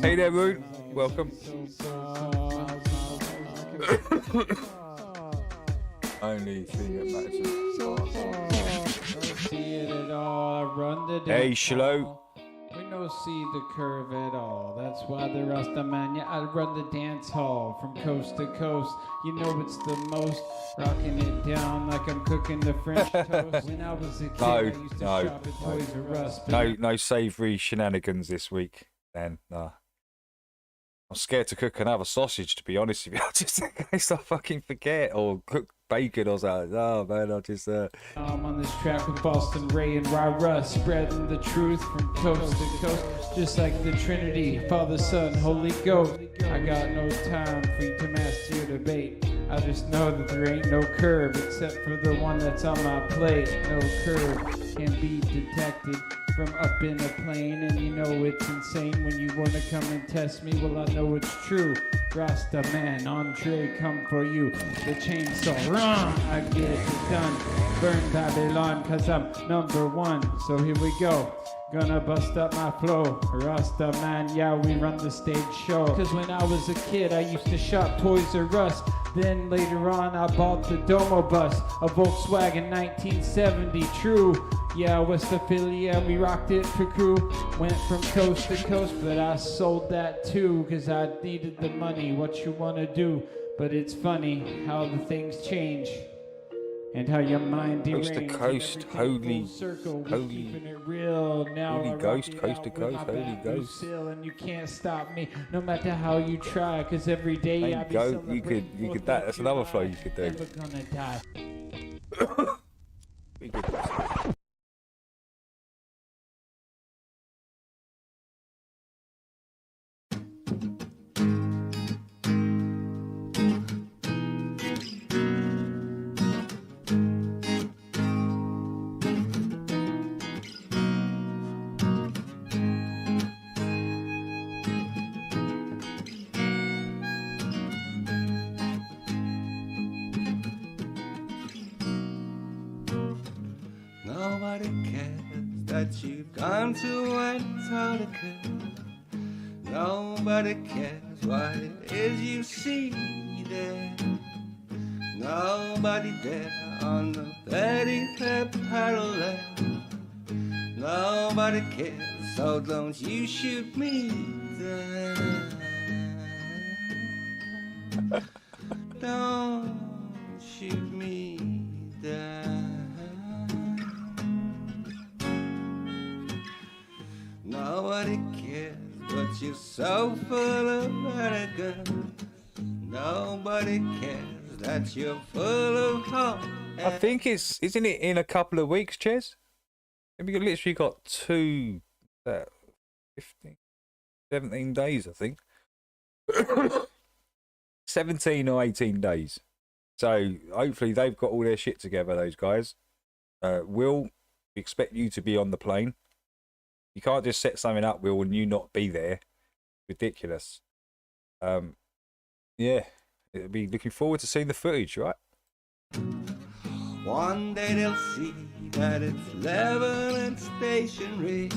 Hey there, Rude. Welcome. Only thing that matters. Hey, Shlo. We no see the curve at all. That's why the Rasta man, yeah, I run the dance hall from coast to coast. You know it's the most, rocking it down like I'm cooking the French toast. When I was a kid, I used to shop at Toys R Us. No savoury shenanigans this week, then. Nah. I'm scared to cook another sausage, to be honest with you. Just in case I fucking forget or cook bacon or something. Oh man, I just. I'm on this track with Boston Ray and Rara, spreading the truth from coast to coast, just like the Trinity, Father, Son, Holy Ghost. I got no time for you to master your debate. I just know that there ain't no curve except for the one that's on my plate. No curve can be detected from up in a plane, and you know it's insane when you wanna come and test me. Well, I know it's true. Rasta man, Andre, come for you. The chainsaw, run, I get it done. Burn Babylon, cause I'm number one. So here we go. Gonna bust up my flow. Rasta man, yeah, we run the stage show. Cause when I was a kid, I used to shop Toys R Us. Then later on, I bought the Domo bus, a Volkswagen 1970, true. Yeah, West Philly, yeah, we rocked it for crew. Went from coast to coast, but I sold that too, cause I needed the money. What you wanna do? But it's funny how the things change. And how your mind coast to coast, holy, holy, it real. Now holy ghost, coast to coast, holy ghost. And you can't stop me, no matter how you try, cause every day I be go. You could that's another flow you could do. Never gonna die. We could. Nobody cares that you've gone to Antarctica. Nobody cares what it is you see there. Nobody there on the Betty Pep parallel. Nobody cares, so don't you shoot me down. Don't shoot me down. Nobody cares, but you're so full of arrogance. Nobody cares that you're full of hope. I think isn't it in a couple of weeks, Ches? Maybe you literally got 15, 17 days, I think. 17 or 18 days. So hopefully they've got all their shit together, those guys. Will, we expect you to be on the plane. You can't just set something up, Will, and you not be there. Ridiculous. Yeah, it'll be looking forward to seeing the footage, right? One day they'll see that it's level and stationary.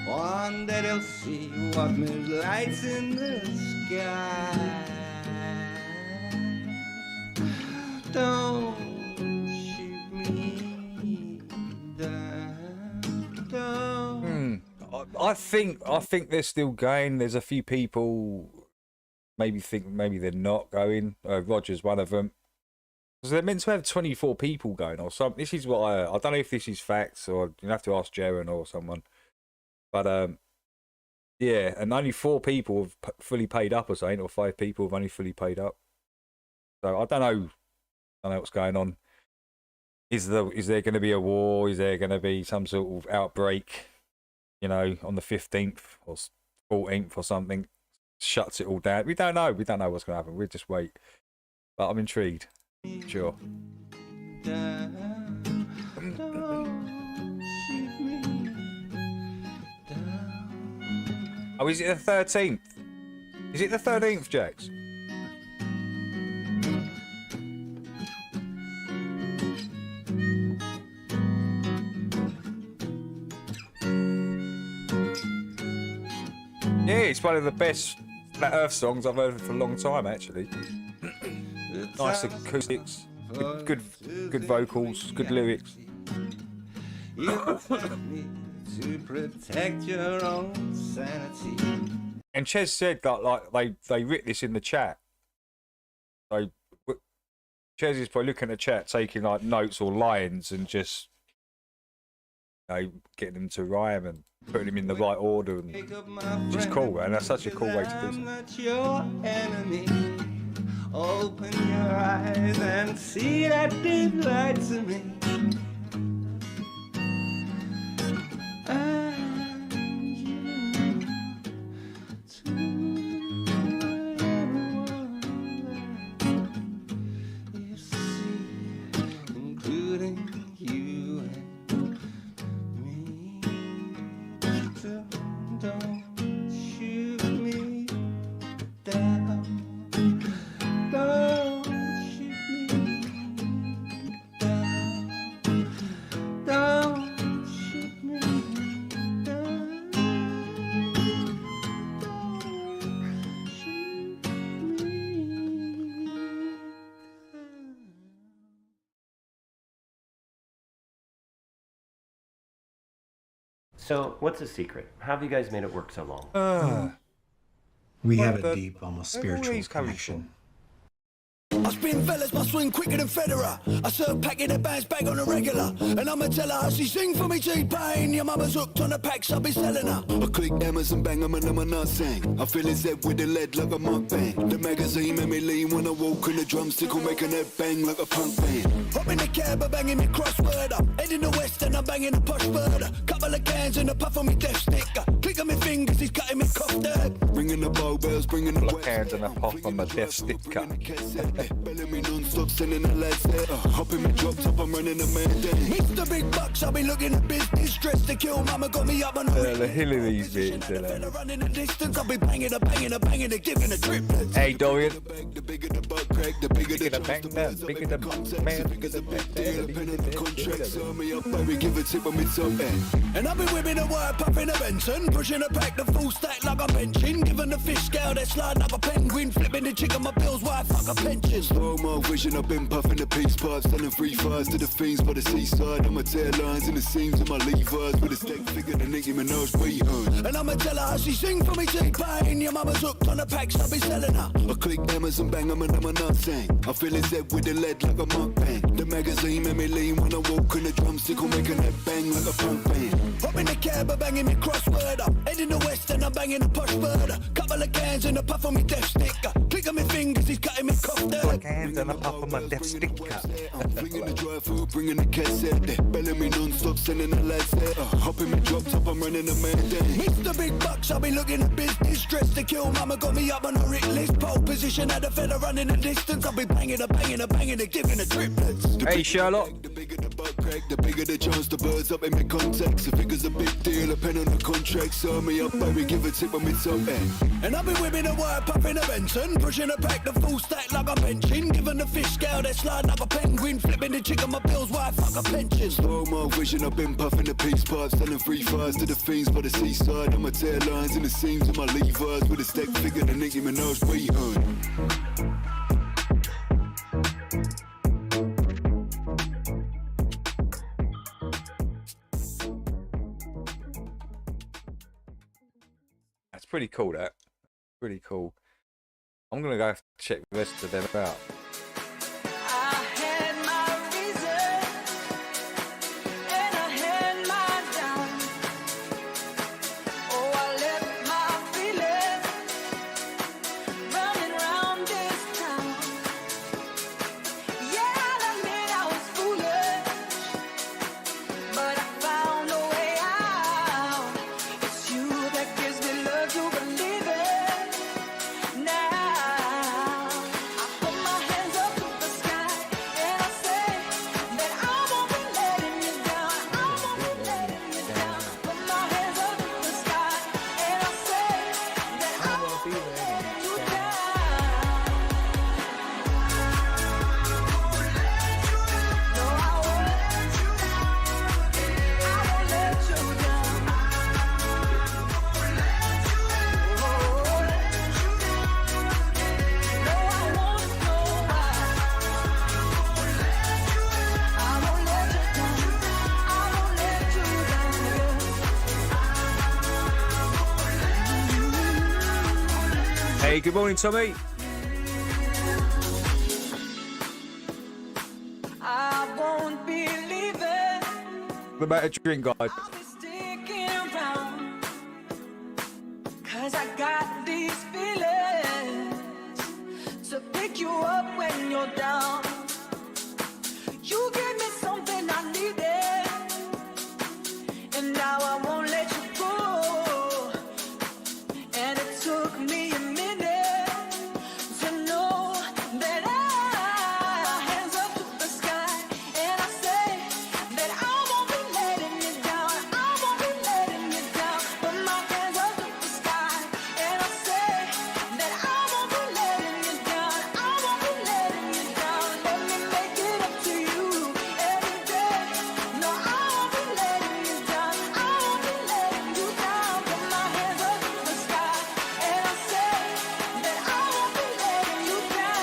One day they'll see what moves lights in the sky. Don't shoot me down. Don't. I think they're still going. There's a few people maybe they're not going. Roger's one of them. Because they're meant to have 24 people going or something. This is what I don't know if this is facts or you have to ask Jaron or someone. But yeah, and only 4 people have fully paid up or something, or 5 people have only fully paid up. So I don't know what's going on. Is there going to be a war? Is there going to be some sort of outbreak? You know, on the 15th or 14th or something, shuts it all down. We don't know. We don't know what's going to happen. We'll just wait. But I'm intrigued. Sure. Oh, is it the 13th? Is it the 13th, Jax? Yeah, it's one of the best Flat Earth songs I've heard for a long time, actually. Nice acoustics, good vocals, good lyrics. You to protect your own sanity. And Ches said that like they writ this in the chat. So Ches is probably looking at the chat, taking like notes or lines, and just getting them to rhyme and putting them in the right order, and just cool. And that's such a cool way to do I'm not your enemy. Open your eyes and see that deep light to me. So, what's the secret? How have you guys made it work so long? We have a deep, almost spiritual connection. I spin fellas, my swing quicker than Federer. I serve packing a band's bag on a regular. And I'ma tell her how she sing for me T-Pain. Your mama's hooked on the packs, I'll be selling her. I click M's and bang 'em and I'm not sing. I feel his head with the lead like a mukbang. The magazine made me lean when I walk in the drumstick will make a head bang like a punk band. Hop in the cab, I'm banging me crossword up. Head in the west and I'm banging a posh bird. Couple of cans and a puff on me death stick. Click on me fingers, he's cutting me cough dirt. Ringing the bow bells, bringing the cans and a puff on my death stick. Belling me non-stop, sending the lads there. Hopping me drop top, I'm running a man day. Mr. Big Bucks, I'll be looking at business. Dressed to kill, mama got me up on the hill of these bits. Running the distance, I'll be banging, giving a triplets. Hey, Dorian. The bigger the butt crack, the bigger the bang, the bigger the man, bigger the contract. Serve me up, baby, give a tip when we top end. And I'll be whipping a wire, popping a Benson. Pushing a pack, the full stack like I'm benching. Giving the fish scale, that slide like a penguin. Flipping the chick on my bills, why fuck a pension. Slow mo vision, I've been puffing the peace pipe, selling free fires to the fiends by the seaside. I'm a tail lines in the seams of my Levi's with a stick figure, the Nicki Minaj we heard. And I'ma tell her how she sing for me T-Pain. Your mama's hooked on the packs, I'll be selling her. I click M's and bang 'em and I'm not saying. I feel his head with the lead like a mukbang. The magazine made me lean when I walk in the drumstick will make a head bang like a punk band. Hop in the cab, I'm banging me crossword up. Head in the west and I'm banging a posh bird. Couple of cans and a puff on me death stick. Click on me fingers, he's cutting me cough dirt. Hands and a puff on my death stick. I'm flinging the dry food, bringing the cassette. Belling me non-stop, sending the lads there. Hopping me drop top, I'm running a man day. Mr. Big Bucks, I'll be looking at business. Dressed to kill, mama got me up on a writ list. Pole position, had a fella running the distance. I'll be banging, giving a triplets. Hey, Sherlock. The bigger the butt crack, the bigger the chance the birds up in me contacts. The figure's a big deal, a pen on the contract. Serve me up, baby, give a tip when we top end. And I'll be whipping a wire, popping a Benson. Pushing a pack, the full stack like I'm benching. Giving the fish scale, that slide like a penguin. Flipping the chick on my bills, why fuck a pension. Slow mo vision, I've been puffing the peace pipe, selling free fires to the fiends by the seaside. I'm a tail lines in the seams of my Levi's with a stick figure, the Nicki Minaj we heard. pretty cool. That pretty cool. I'm gonna go have to check the rest of them out. Hey, good morning, Tommy. I won't be leaving. What about a drink, guys? I'll be sticking around. 'Cause I got these feelings to pick you up when you're down. You gave me something I needed, and now I won't let you go. And it took me a minute to know that hands up to the sky, and I say that I won't be letting you down. I won't be letting you down. Put my hands up to the sky, and I say that I won't be letting you down. I won't be letting you down. Let me make it up to you every day. No, I won't be letting you down. I won't be letting you down. Put my hands up to the sky, and I say that I won't be letting you down.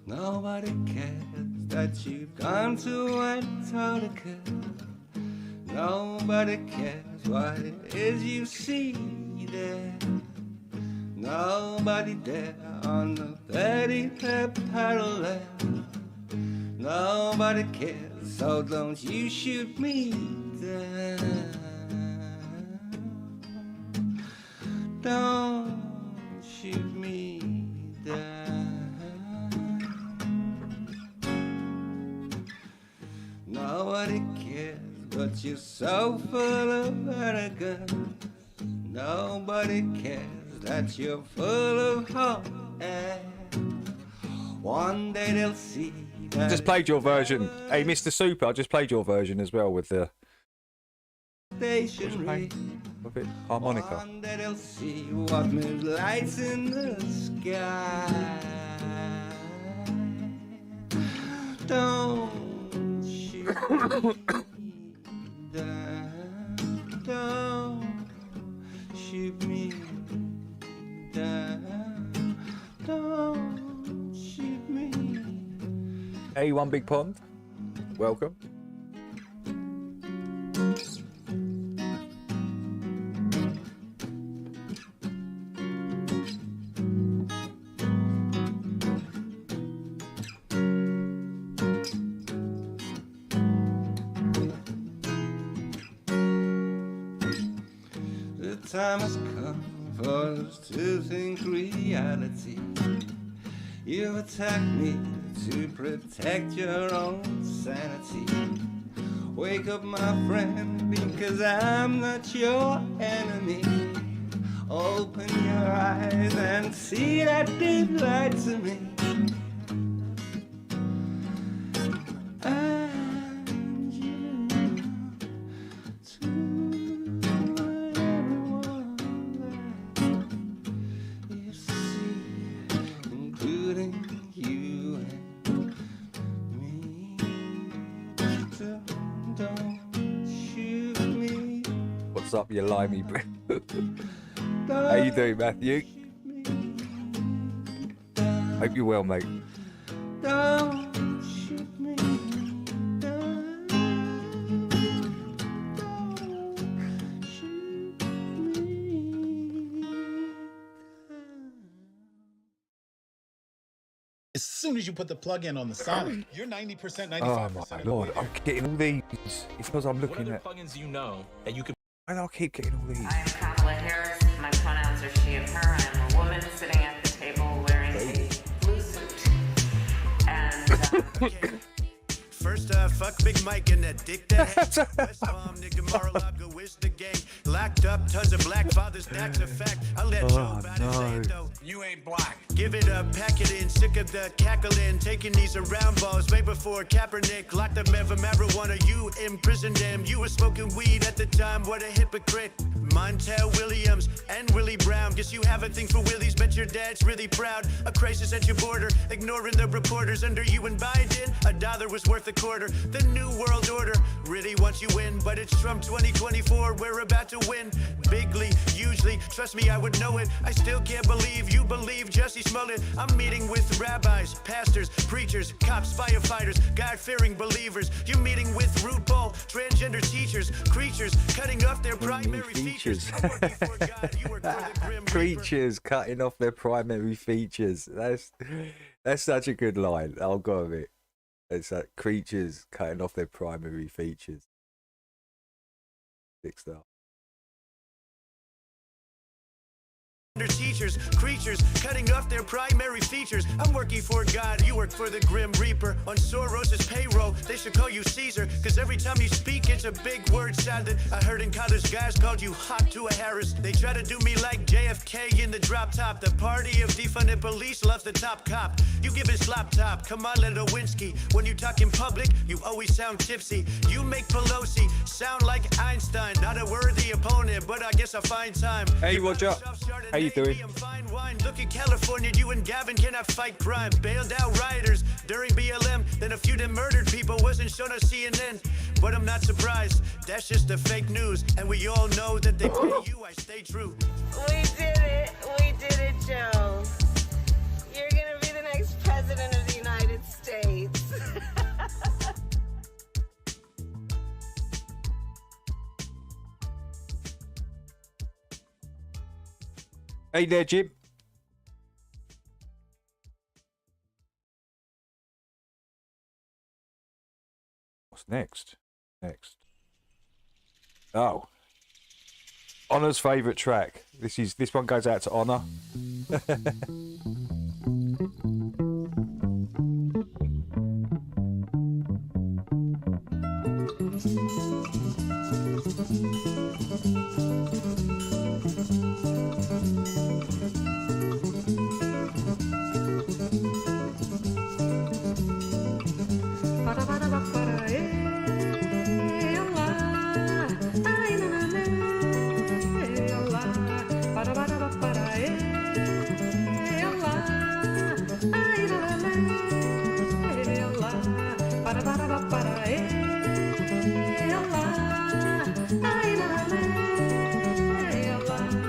Nobody cares that you've gone to Antarctica. Nobody cares what it is you see there. Nobody there on the Betty Pep paddle there. Nobody cares, so don't you shoot me down. Don't shoot me down. Nobody cares, but you're so full of arrogance. Nobody cares that you're full of hope. And one day they'll see that. Just played your version. Hey, Mr. Super, I just played your version as well with the stationary. With it harmonica. One day they'll see what moves lights in the sky. Don't shoot me down. Don't shoot me down. Don't shoot me. Hey, One Big Pond. Welcome. time has come for us to think reality. You attack me to protect your own sanity. Wake up, my friend, because I'm not your enemy. Open your eyes and see that deep light to me. And you to everyone that you see, including you and me. Don't shoot me. What's up, you limey bro? How you doing, Matthew? Hope you're well, mate. Don't shoot me. Don't shoot me. As soon as you put the plug in on the Sonic, you're 90%, 95%. Oh my lord, I'm getting all these. It's because I'm looking at. plugins you know that you can. And I'll keep getting all these. I am Kamala Harris. My pronouns are she and her. I am a woman sitting at the table wearing a blue suit. And First, fuck Big Mike and that dick that hates. West Palm, nigga, Mar-a-Lago is the gang. Locked up, tons of black fathers, that's a fact. I'll let you about it, say it though. You ain't black. Give it up, pack it in, sick of the cackling. Taking these around balls way before Kaepernick. Locked up ever marijuana, you imprisoned them. You were smoking weed at the time, what a hypocrite. Montel Williams and Willie Brown. Guess you have a thing for Willies, bet your dad's really proud. A crisis at your border, ignoring the reporters. Under you and Biden, $1 was worth a quarter. The new world order really wants you in, but it's Trump 2024, we're about to win. Bigly, hugely, trust me, I would know it. I still can't believe you believe Jussie Smollett. I'm meeting with rabbis, pastors, preachers, cops, firefighters, God-fearing believers. You're meeting with root ball, transgender teachers, creatures cutting off their primary features. I'm working for God, you work for the Grim Reaper. Creatures cutting off their primary features. That's such a good line. I'll go with it. It's like creatures cutting off their primary features. Fixed up. Teachers, creatures cutting off their primary features. I'm working for God, you work for the Grim Reaper. On Soros's payroll, they should call you Caesar, cause every time you speak it's a big word salad. I heard in college guys called you hot to a Harris. They try to do me like JFK in the drop top. The party of defunded police loves the top cop. You give it slop top, come on Lewinsky. When you talk in public, you always sound tipsy. You make Pelosi sound like Einstein. Not a worthy opponent, but I guess I'll find time. Hey, what's up? How you doing? Fine wine. Look at California, you and Gavin cannot fight crime. Bailed out rioters during BLM, then a few that murdered people wasn't shown on CNN. But I'm not surprised, that's just the fake news. And we all know that they pay you, I stay true. we did it, Joe. You're gonna be the next president of the United States. Hey there, Jim. What's next? Oh. Honor's favourite track. This one goes out to Honor.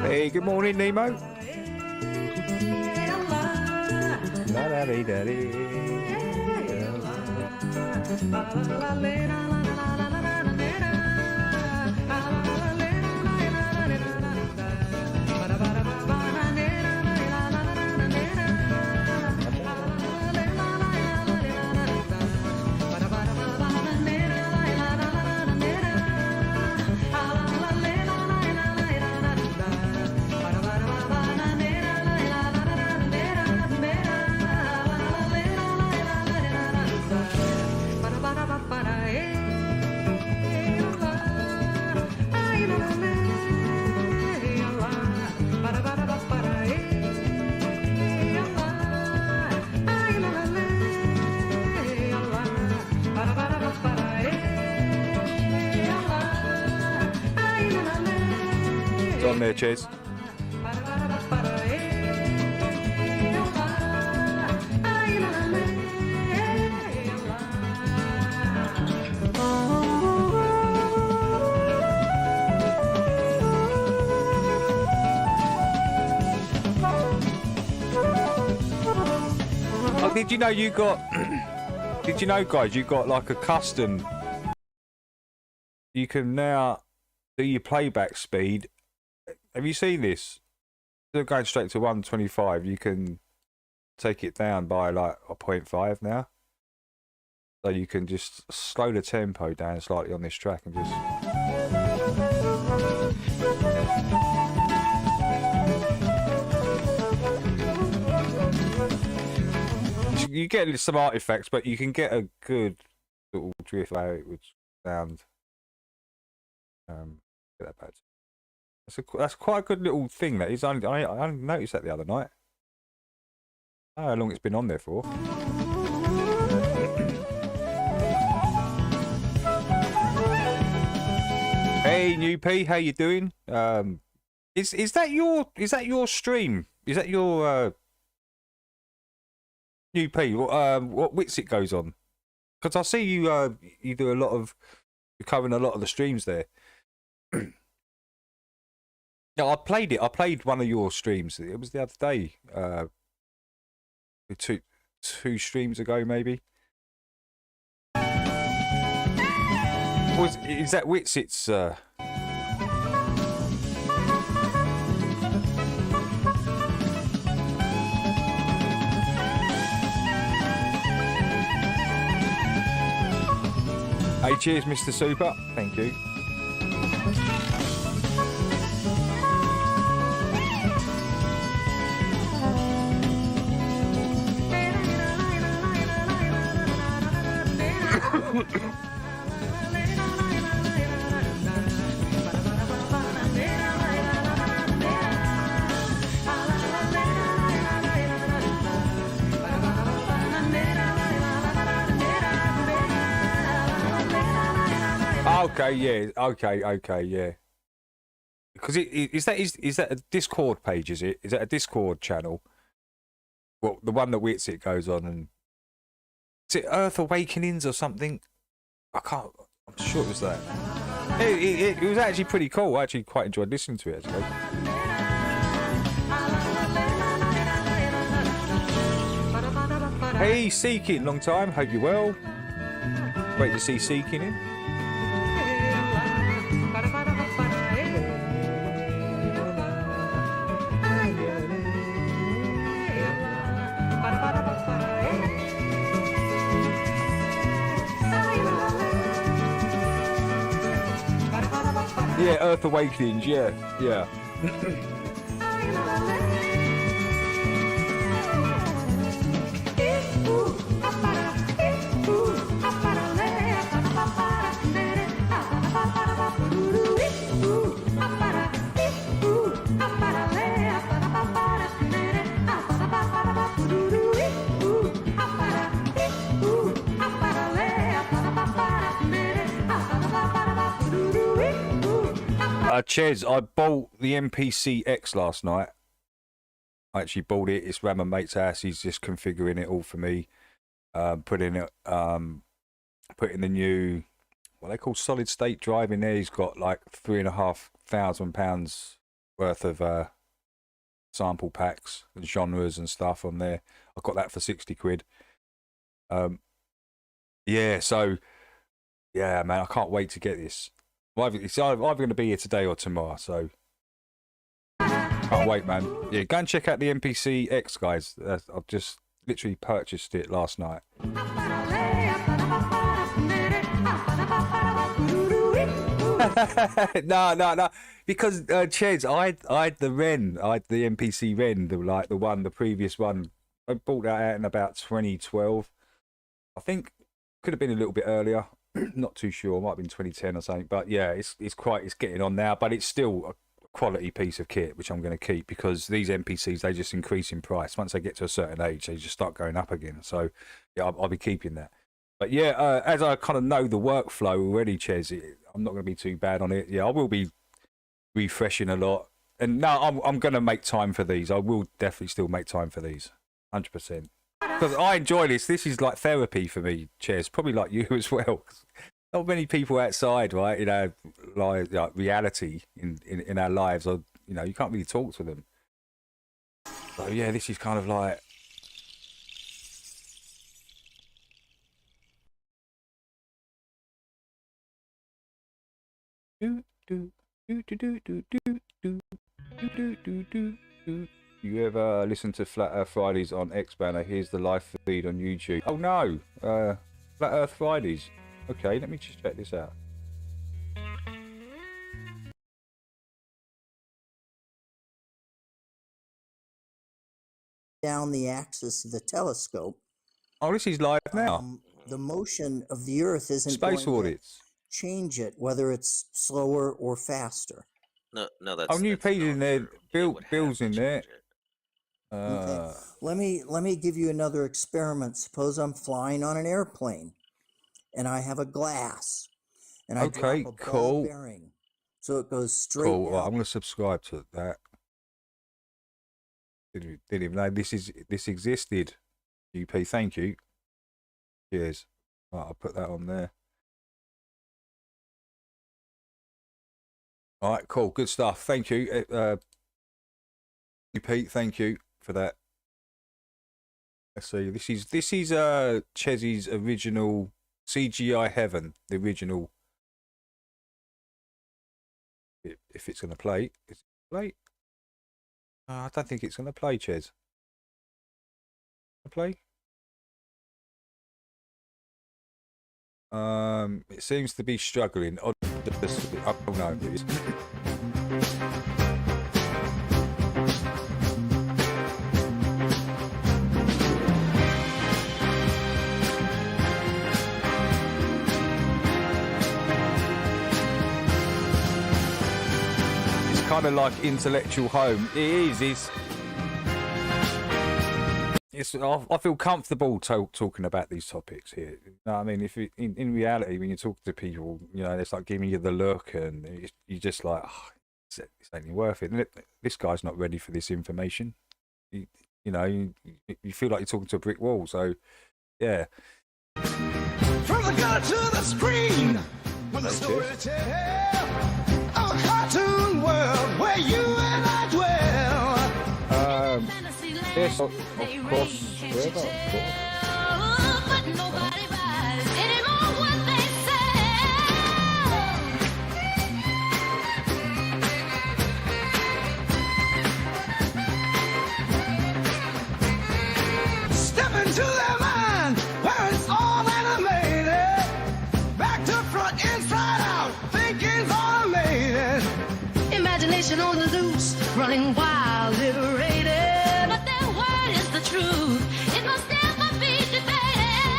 Hey, good morning, Nemo. on there, Ches. Oh, did you know you got? Did you know, guys, you got like a custom? You can now do your playback speed. Have you seen this? Instead of going straight to 125, you can take it down by like a 0.5 now. So you can just slow the tempo down slightly on this track and just. You get some artifacts, but you can get a good little drift how it would sound. Get that back. That's quite a good little thing. That is. I only noticed that the other night. I don't know how long it's been on there for. Hey, New P, how you doing? Is that your stream? Is that your New P? What wits it goes on? Because I see you you do a lot of, you're covering a lot of the streams there. No, I played it. I played one of your streams. It was the other day. Two streams ago, maybe. Is that Witsit's? Hey, cheers, Mr. Super. Thank you. Okay, yeah. Okay, yeah. Because is that a Discord page? Is it? Is that a Discord channel? Well, the one that Witsit goes on, and is it Earth Awakenings or something? I can't. I'm sure it was that. It was actually pretty cool. I actually quite enjoyed listening to it. Actually. Hey, Seeking, long time. Hope you're well. Great to see Seeking in. Yeah, Earth Awakenings, yeah. Ches, I bought the MPC X last night. I actually bought it. It's around my mate's house. He's just configuring it all for me. Putting the new, what they call solid state drive in there. He's got like £3,500 worth of sample packs and genres and stuff on there. I got that for 60 quid. Yeah, so yeah, man, I can't wait to get this. It's either going to be here today or tomorrow, so can't wait, man. Yeah, go and check out the MPC X, guys. I've just literally purchased it last night. No, because Cheds, I had the Ren, I had the MPC Ren, the previous one. I bought that out in about 2012. I think could have been a little bit earlier. Not too sure. Might have been 2010 or something. But yeah, it's getting on now. But it's still a quality piece of kit, which I'm going to keep, because these NPCs, they just increase in price. Once they get to a certain age, they just start going up again. So yeah, I'll be keeping that. But yeah, as I kind of know the workflow already, Ches, I'm not going to be too bad on it. Yeah, I will be refreshing a lot. And no, I'm going to make time for these. I will definitely still make time for these, 100%. Because I enjoy this. This is like therapy for me, Ches. Probably like you as well. Not many people outside, right? You know, like reality in our lives. Or you know, you can't really talk to them. So yeah, this is kind of like. You ever listen to Flat Earth Fridays on X-Banner? Here's the live feed on YouTube. Oh no, Flat Earth Fridays. Okay, let me just check this out. Down the axis of the telescope. Oh, this is live now. The motion of the Earth isn't Space going audits. to change it, whether it's slower or faster. No, that's. Oh, new P's in there. Bill's in there. Okay. Let me give you another experiment. Suppose I'm flying on an airplane, and I have a glass, and I drop a ball bearing, so it goes straight. Cool. Well, down. I'm going to subscribe to that. Didn't even know this existed. UP, thank you. Cheers. Right, I'll put that on there. All right, cool, good stuff. Thank you, Pete. Thank you for that. Let's see. This is Chezzy's original CGI Heaven, the original. If it's going to play, is it play? I don't think it's going to play, Chez. Play. It seems to be struggling. Oh no, it is. It's kind of like intellectual home. It is. I feel comfortable talking about these topics here. You know what I mean? If in reality, when you talk to people, you know, it's like giving you the look, and you're just like, oh, it's ain't worth it. And this guy's not ready for this information. You feel like you're talking to a brick wall. So, yeah. From the gun to the screen, with a story to tell of a cartoon world where you and I dwell. Yes, of course. But nobody buys anymore what they sell. Step into their mind where it's all animated. Back to front, inside out, thinking's automated. Imagination on the loose, running wild, liberated. The truth, it must never be debated.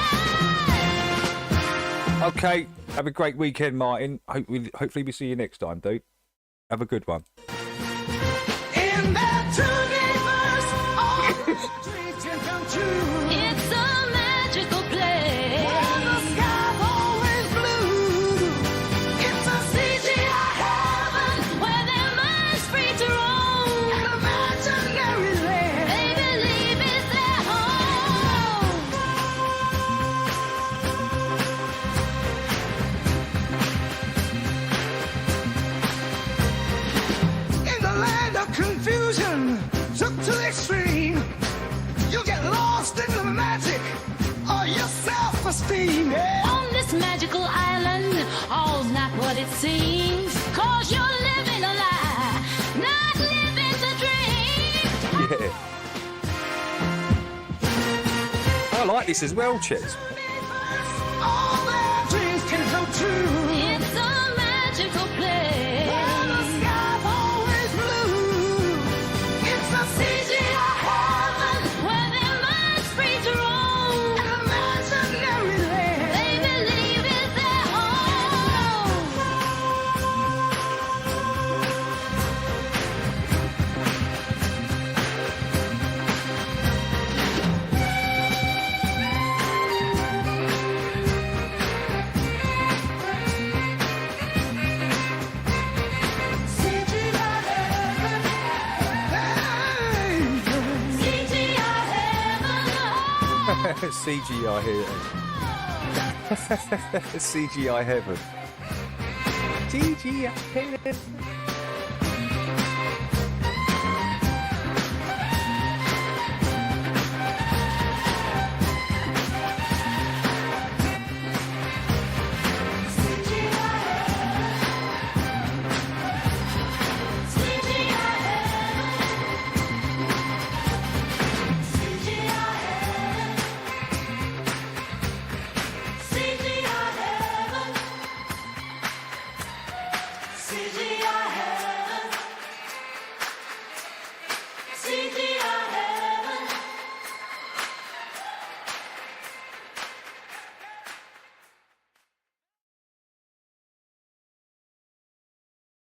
Okay, have a great weekend, Martin. Hopefully we see you next time, dude. Have a good one. In that universe, all dreams can come true. It's a magical place where the sky's always blue. It's a CGI heaven where their minds free to roam. An imaginary land. They believe it's their home. In the land of confusion, took to the extreme, you get lost in the magic of your self-esteem. Yeah. On this magical island, all's not what it seems. 'Cause you're living a lie, not living the dream. Yeah. I like this as well, Chez. All their dreams can come true. It's a magical place where the sky's always blue. It's a CGI heaven where their minds free to roam. An imaginary land. They believe it's their home. CGI here. CGI heaven. CGI heaven.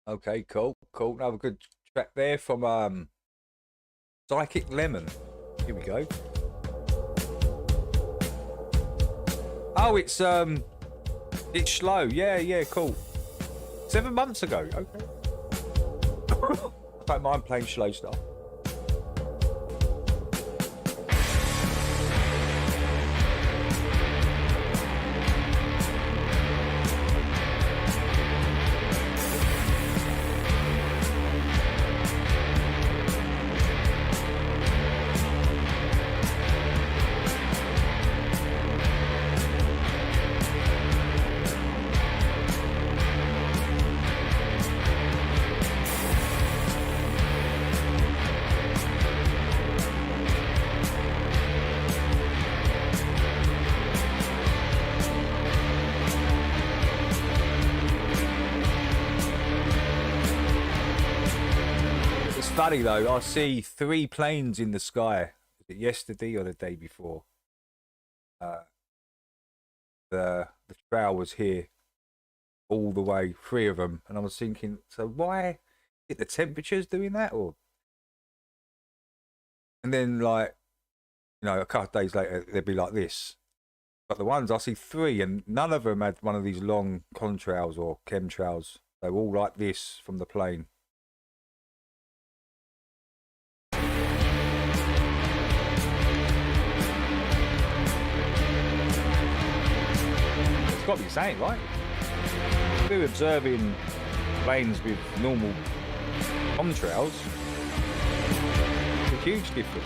Okay, cool. Another good track there from Psychic Lemon. Here we go. Oh, it's slow. Yeah, cool. 7 months ago. Okay. I don't mind playing slow stuff. Funny though, I see 3 planes in the sky. Was it yesterday or the day before? The trail was here all the way, 3 of them, and I was thinking, so why is the temperatures doing that? Or and then a couple of days later they'd be like this. But the ones I see 3, and none of them had one of these long contrails or chemtrails. They were all like this from the plane. Got to be saying, right? We're observing planes with normal contrails. It's a huge difference.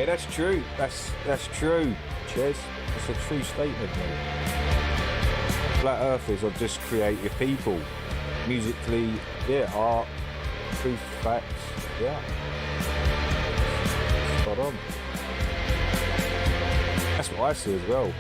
That's true. That's true, Ches. It's a true statement, mate. Flat Earthers are just creative people. Musically, yeah, art, truth, facts, yeah. Spot on. That's what I see as well.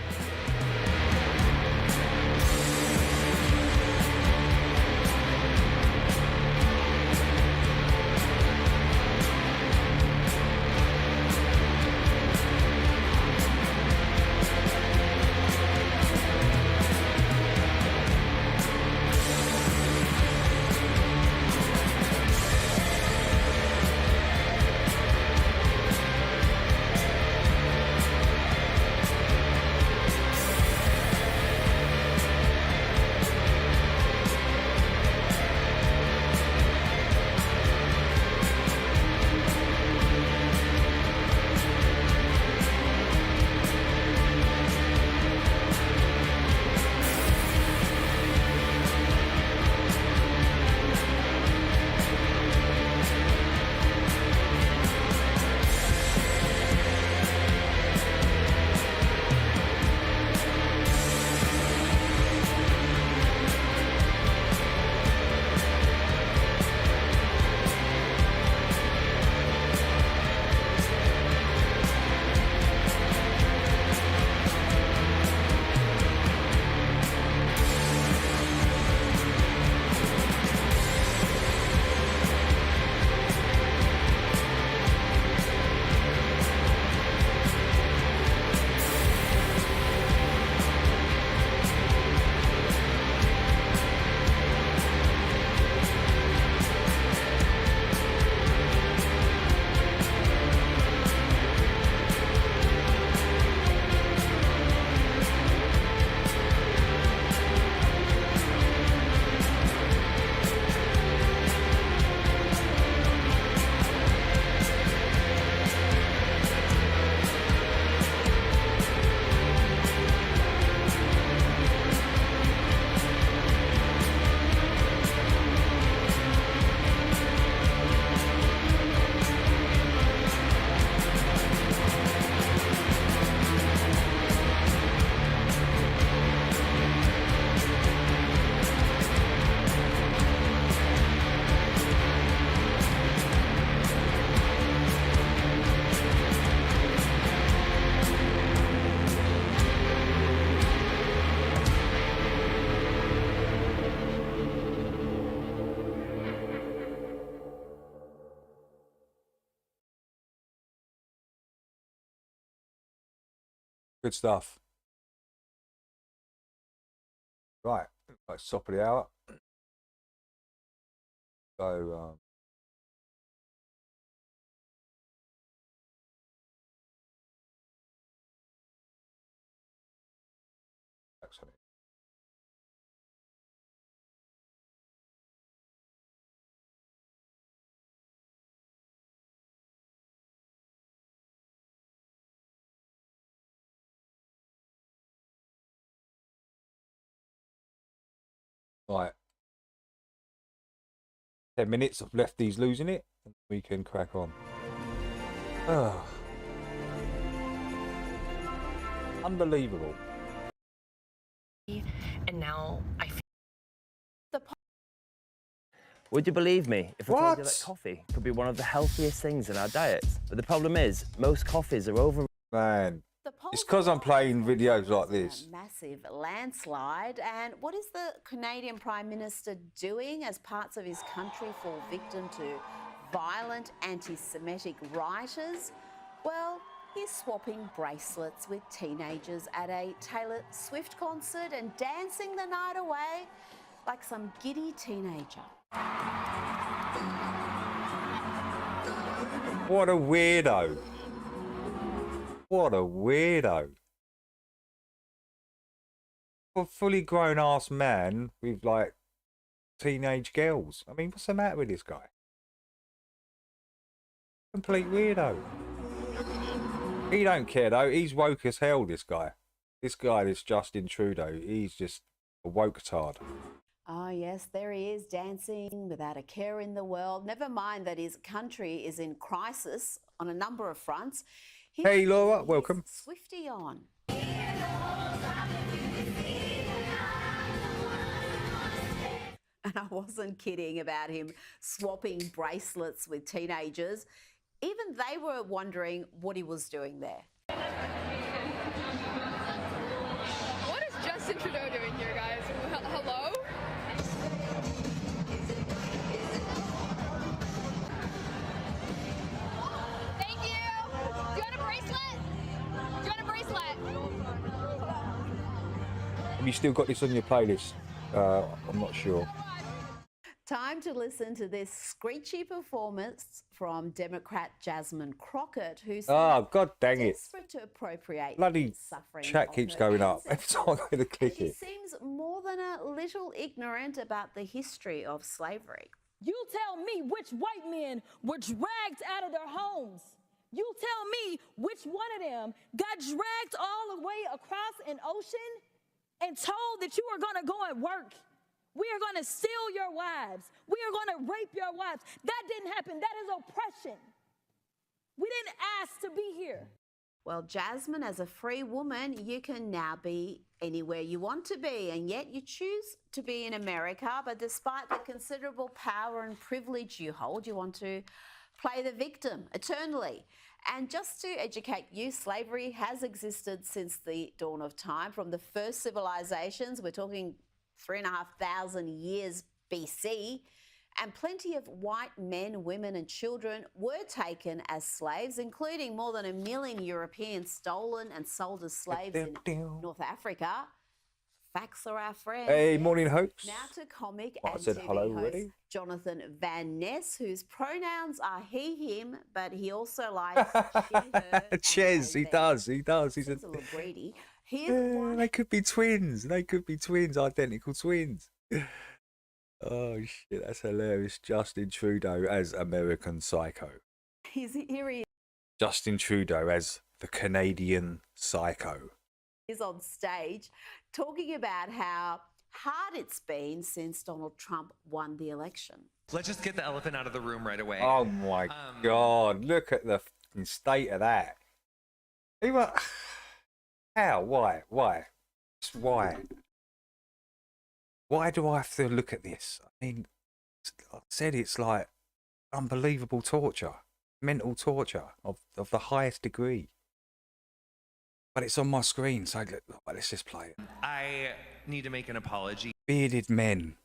Good stuff. Right, top of the hour. So, excellent. Right. 10 minutes of lefties losing it, and we can crack on. Oh. Unbelievable. And now I feel Would you believe me if I told you that What? coffee could be one of the healthiest things in our diets? But the problem is, most coffees are over. Man, it's because I'm playing videos like this. Massive landslide. And what is the Canadian Prime Minister doing as parts of his country fall victim to violent anti-Semitic rioters? Well, he's swapping bracelets with teenagers at a Taylor Swift concert and dancing the night away like some giddy teenager. What a weirdo. What a weirdo. A fully grown ass man with like teenage girls. I mean, what's the matter with this guy? Complete weirdo. He don't care though. He's woke as hell, this guy. This guy, this Justin Trudeau, he's just a woke-tard. Oh, yes, there he is, dancing without a care in the world. Never mind that his country is in crisis on a number of fronts. Hey, Laura, welcome. Swifty on. And I wasn't kidding about him swapping bracelets with teenagers. Even they were wondering what he was doing there. What is Justin Trudeau doing here, guys? Hello? Thank you. Do you want a bracelet? Do you want a bracelet? Have you still got this on your playlist? I'm not sure. Time to listen to this screechy performance from Democrat Jasmine Crockett, who's Oh, god dang it. desperate to appropriate Bloody the suffering chat of keeps her going up. Every ancestors. time I go to click She it. seems more than a little ignorant about the history of slavery. You tell me which white men were dragged out of their homes. You tell me which one of them got dragged all the way across an ocean and told that you are going to go and work. We are going to steal your wives. We are going to rape your wives. That didn't happen. That is oppression. We didn't ask to be here. Well, Jasmine, as a free woman, you can now be anywhere you want to be, and yet you choose to be in America. But despite the considerable power and privilege you hold, you want to play the victim eternally. And just to educate you, slavery has existed since the dawn of time. From the first civilizations, we're talking 3,500 years BC, and plenty of white men, women and children were taken as slaves, including more than 1 million Europeans stolen and sold as slaves in North Africa. Facts are our friends. Hey, morning, Hopes. Now to comic Well, I and said TV hello host already. Jonathan Van Ness, whose pronouns are he, him, but he also likes she, her. Ches, he does. He's a Seems a little greedy. They could be twins. They could be twins, identical twins. Oh shit, that's hilarious. Justin Trudeau as American Psycho. Here he Justin Trudeau as the Canadian Psycho. is on stage talking about how hard it's been since Donald Trump won the election. Let's just get the elephant out of the room right away. Oh my god, look at the fucking state of that. How? Why? Just why? Why do I have to look at this? I mean, like I said, it's like unbelievable torture, mental torture of the highest degree. But it's on my screen, so let's just play it. I need to make an apology. Bearded men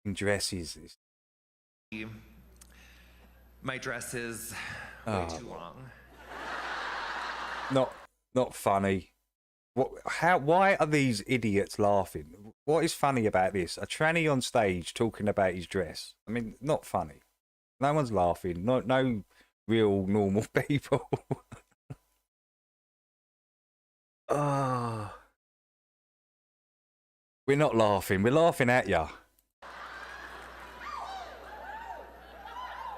in dresses. My dress is way too long. Not funny. What? How? Why are these idiots laughing? What is funny about this? A tranny on stage talking about his dress. I mean, not funny. No one's laughing. No real normal people. Ah, we're not laughing. We're laughing at ya.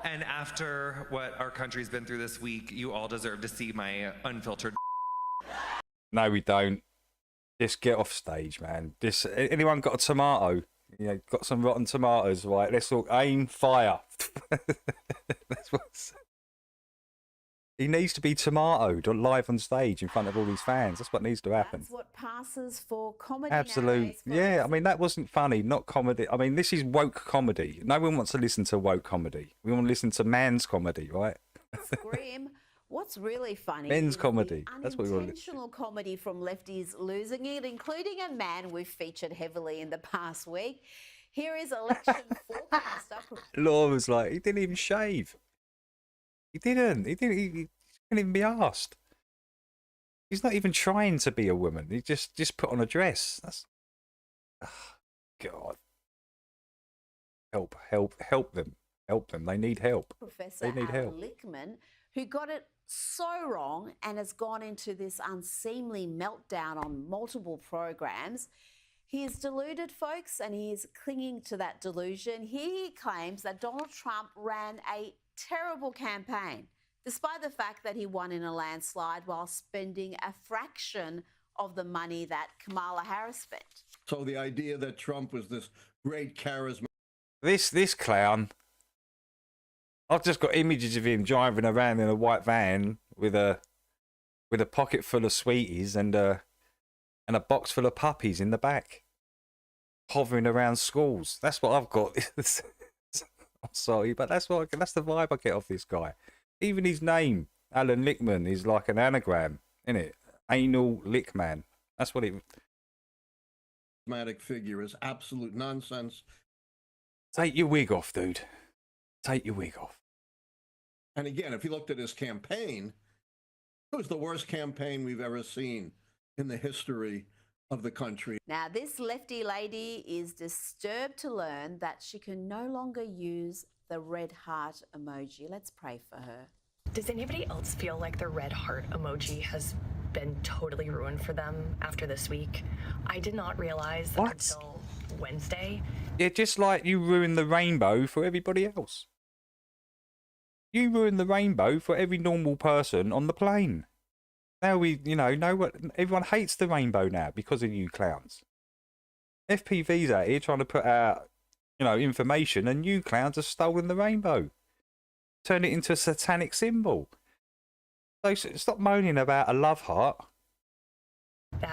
And after what our country's been through this week, you all deserve to see my unfiltered. No, we don't. Just get off stage, man. Just anyone got a tomato? You know, got some rotten tomatoes, right? Let's all aim fire. That's what's... He needs to be tomatoed live on stage in front of all these fans. That's what needs to happen. That's what passes for comedy. Absolute. Yeah, I mean, that wasn't funny, not comedy. I mean, this is woke comedy. No one wants to listen to woke comedy. We want to listen to man's comedy, right? Grim. What's really funny Men's is comedy. The That's what we want. unintentional comedy from lefties losing it, including a man we've featured heavily in the past week. Here is election forecaster. Law was like, he didn't even shave. He didn't. He didn't. He couldn't even be asked. He's not even trying to be a woman. He just put on a dress. That's. Oh, God. Help them. Help them. They need help. Professor They need help. Lickman, who got it so wrong and has gone into this unseemly meltdown on multiple programs. He is deluded, folks, and he is clinging to that delusion. He claims that Donald Trump ran a terrible campaign, despite the fact that he won in a landslide while spending a fraction of the money that Kamala Harris spent. So the idea that Trump was this great charisma. This clown. I've just got images of him driving around in a white van with a pocket full of sweeties and a box full of puppies in the back, hovering around schools. That's what I've got. I'm sorry, but that's the vibe I get off this guy. Even his name, Alan Lickman, is like an anagram, isn't it? Anal Lickman. That's what it. Figure is absolute nonsense. Take your wig off, dude. Take your wig off. And again, if you looked at his campaign, it was the worst campaign we've ever seen in the history of the country. Now, this lefty lady is disturbed to learn that she can no longer use the red heart emoji. Let's pray for her. Does anybody else feel like the red heart emoji has been totally ruined for them after this week? I did not realize until Wednesday. Yeah, just like you ruined the rainbow for everybody else. You ruined the rainbow for every normal person on the plane. Now know what everyone hates the rainbow now because of you clowns. FPV's out here trying to put out, information, and you clowns have stolen the rainbow. Turn it into a satanic symbol. So stop moaning about a love heart.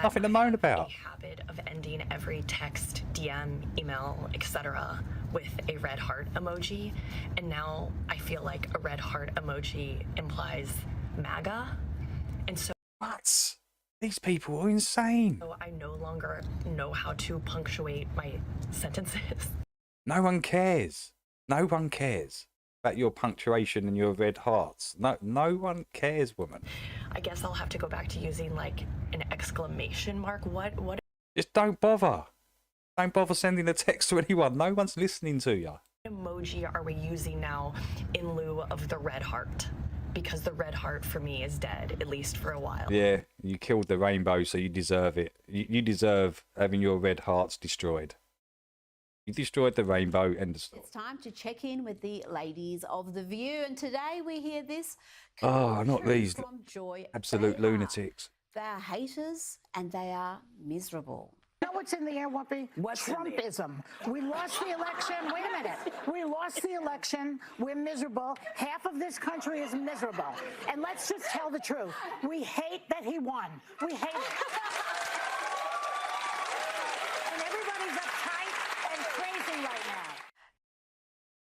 Nothing to moan about. A habit of ending every text, DM, email, etc. with a red heart emoji, and now I feel like a red heart emoji implies MAGA, and so what? These people are insane. So I no longer know how to punctuate my sentences. No one cares. No one cares about your punctuation and your red hearts. No one cares, woman. I guess I'll have to go back to using like an exclamation mark. What? Just don't bother. Don't bother sending a text to anyone. No one's listening to you. What emoji are we using now in lieu of the red heart? Because the red heart for me is dead, at least for a while. Yeah, you killed the rainbow, so you deserve it. You deserve having your red hearts destroyed. You destroyed the rainbow, end of story. It's time to check in with the ladies of The View, and today we hear this. Oh, not these from Joy. absolute lunatics. They are haters and they are miserable. You know what's in the air, Whoopi? Trumpism. We lost the election. Wait a minute. We lost the election. We're miserable. Half of this country is miserable. And let's just tell the truth. We hate that he won. We hate it. And everybody's uptight and crazy right now.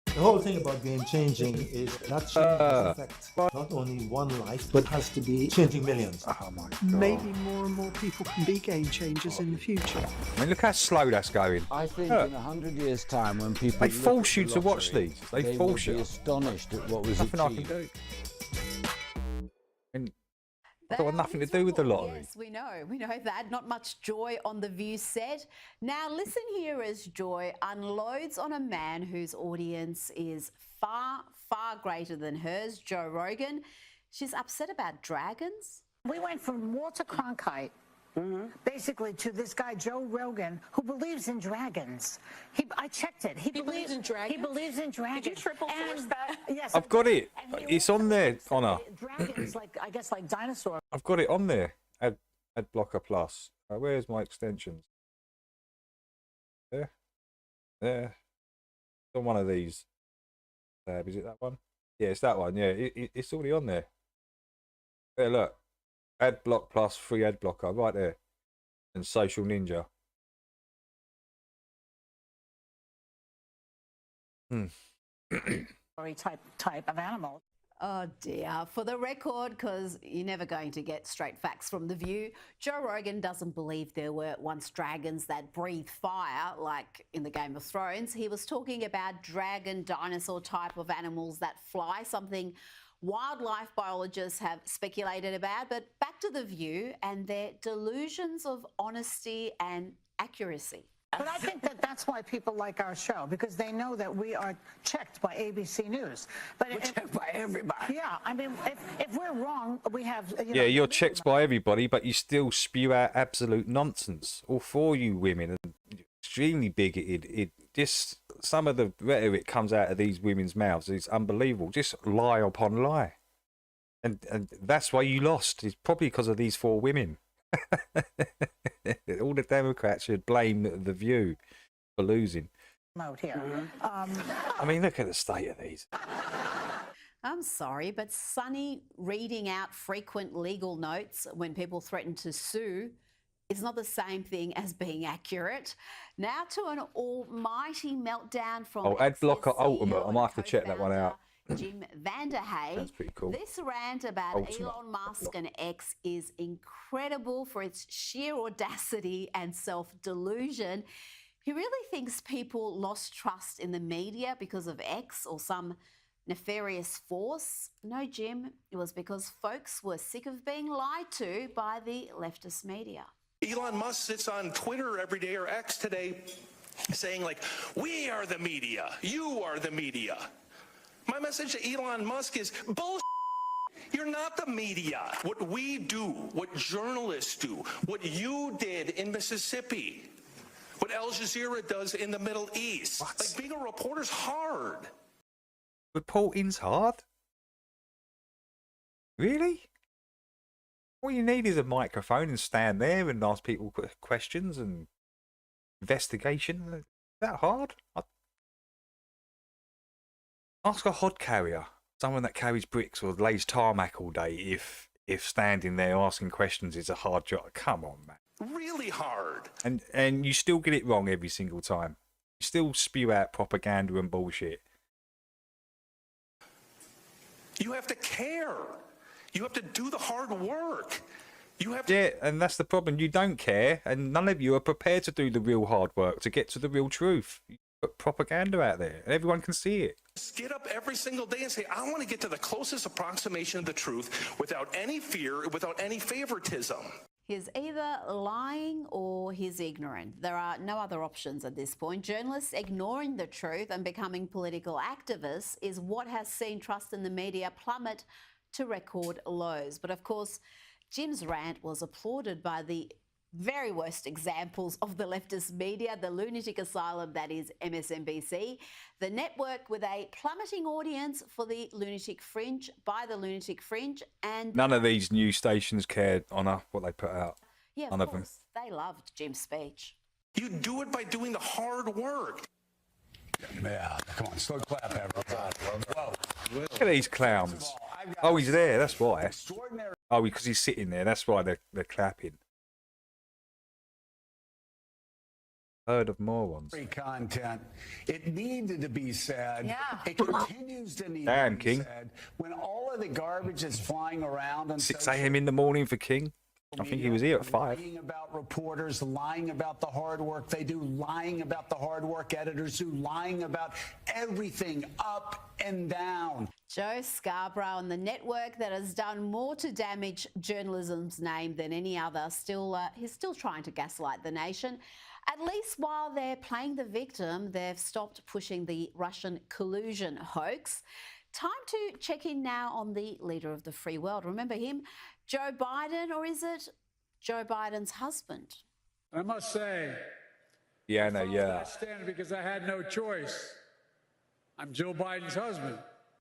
The whole thing about game changing is that change affects not only one life, but has to be changing millions. Oh my God. Maybe more and more people can be game changers in the future. I mean, look how slow that's going. I think in 100 years' time, when people they force you to watch these. They force you. Be astonished at what was nothing achieved. I can do. It's got nothing to do with the lottery. Yes, we know that. Not much joy on the View set. Now listen here as Joy unloads on a man whose audience is far, far greater than hers, Joe Rogan. She's upset about dragons. We went from Walter Cronkite, basically, to this guy, Joe Rogan, who believes in dragons. I checked it. He believes in dragons? He believes in dragons. Did you triple force that? Yes. I've got it. It's on there, Honor. Dragons, I guess like dinosaurs. I've got it on there. Ad Blocker Plus. Where's my extensions? There. There. It's on one of these. Is it that one? Yeah, it's that one. Yeah, it's already on there. There, look. Ad Block Plus, free ad blocker, right there. And Social Ninja. type of animal. Oh dear. For the record, because you're never going to get straight facts from The View, Joe Rogan doesn't believe there were once dragons that breathe fire, like in the Game of Thrones. He was talking about dragon, dinosaur type of animals that fly, something wildlife biologists have speculated about. But back to The View and their delusions of honesty and accuracy. But I think that's why people like our show, because they know that we are checked by ABC News. But we're checked by everybody. Yeah, I mean, if we're wrong, we have... You're checked by everybody, but you still spew out absolute nonsense. All for you women are extremely bigoted. Just some of the rhetoric comes out of these women's mouths is unbelievable. Just lie upon lie. And that's why you lost. It's probably because of these 4 women. All the Democrats should blame The View for losing. Out here. I mean, look at the state of these. I'm sorry, but Sonny reading out frequent legal notes when people threaten to sue is not the same thing as being accurate. Now to an almighty meltdown from Ad Blocker Ultimate. I might have to check that one out. Jim Vanderhay. That's pretty cool. This rant about Elon Musk and X is incredible for its sheer audacity and self-delusion. He really thinks people lost trust in the media because of X or some nefarious force. No, Jim, it was because folks were sick of being lied to by the leftist media. Elon Musk sits on Twitter every day, or X today, saying like, we are the media, you are the media. My message to Elon Musk is bullshit. You're not the media. What we do, what journalists do, what you did in Mississippi, what Al Jazeera does in the Middle East. What? Like, being a reporter's hard. Reporting's hard? Really? All you need is a microphone and stand there and ask people questions and investigation. Is that hard? Ask a hod carrier, someone that carries bricks or lays tarmac all day, if standing there asking questions is a hard job. Come on, man. Really hard. And you still get it wrong every single time. You still spew out propaganda and bullshit. You have to care. You have to do the hard work. You have to... Yeah, and that's the problem. You don't care, and none of you are prepared to do the real hard work to get to the real truth. You put propaganda out there, and everyone can see it. Get up every single day and say, I want to get to the closest approximation of the truth without any fear, without any favoritism. He's either lying or he's ignorant. There are no other options at this point. Journalists ignoring the truth and becoming political activists is what has seen trust in the media plummet to record lows. But of course, Jim's rant was applauded by the very worst examples of the leftist media, the lunatic asylum that is MSNBC, the network with a plummeting audience for the lunatic fringe, by the lunatic fringe, and... None of these news stations cared on what they put out. Yeah, None of them. They loved Jim's speech. You do it by doing the hard work. Yeah, come on, slow clap, everybody. Whoa. Look at these clowns. Oh, he's there, that's why. Oh, because he's sitting there, that's why they're clapping. Herd of morons. Content. It needed to be said. Yeah. It continues to need Damn, to be King. said. When all of the garbage is flying around on 6 a.m. in the morning for King. I think he was here at 5. Lying about reporters, lying about the hard work they do, lying about the hard work editors do, lying about everything up and down. Joe Scarborough on the network that has done more to damage journalism's name than any other. He's still trying to gaslight the nation. At least while they're playing the victim, they've stopped pushing the Russian collusion hoax. Time to check in now on the leader of the free world. Remember him? Joe Biden, or is it Joe Biden's husband? I must say, Yeah, no, yeah. I stand because I had no choice. I'm Joe Biden's husband.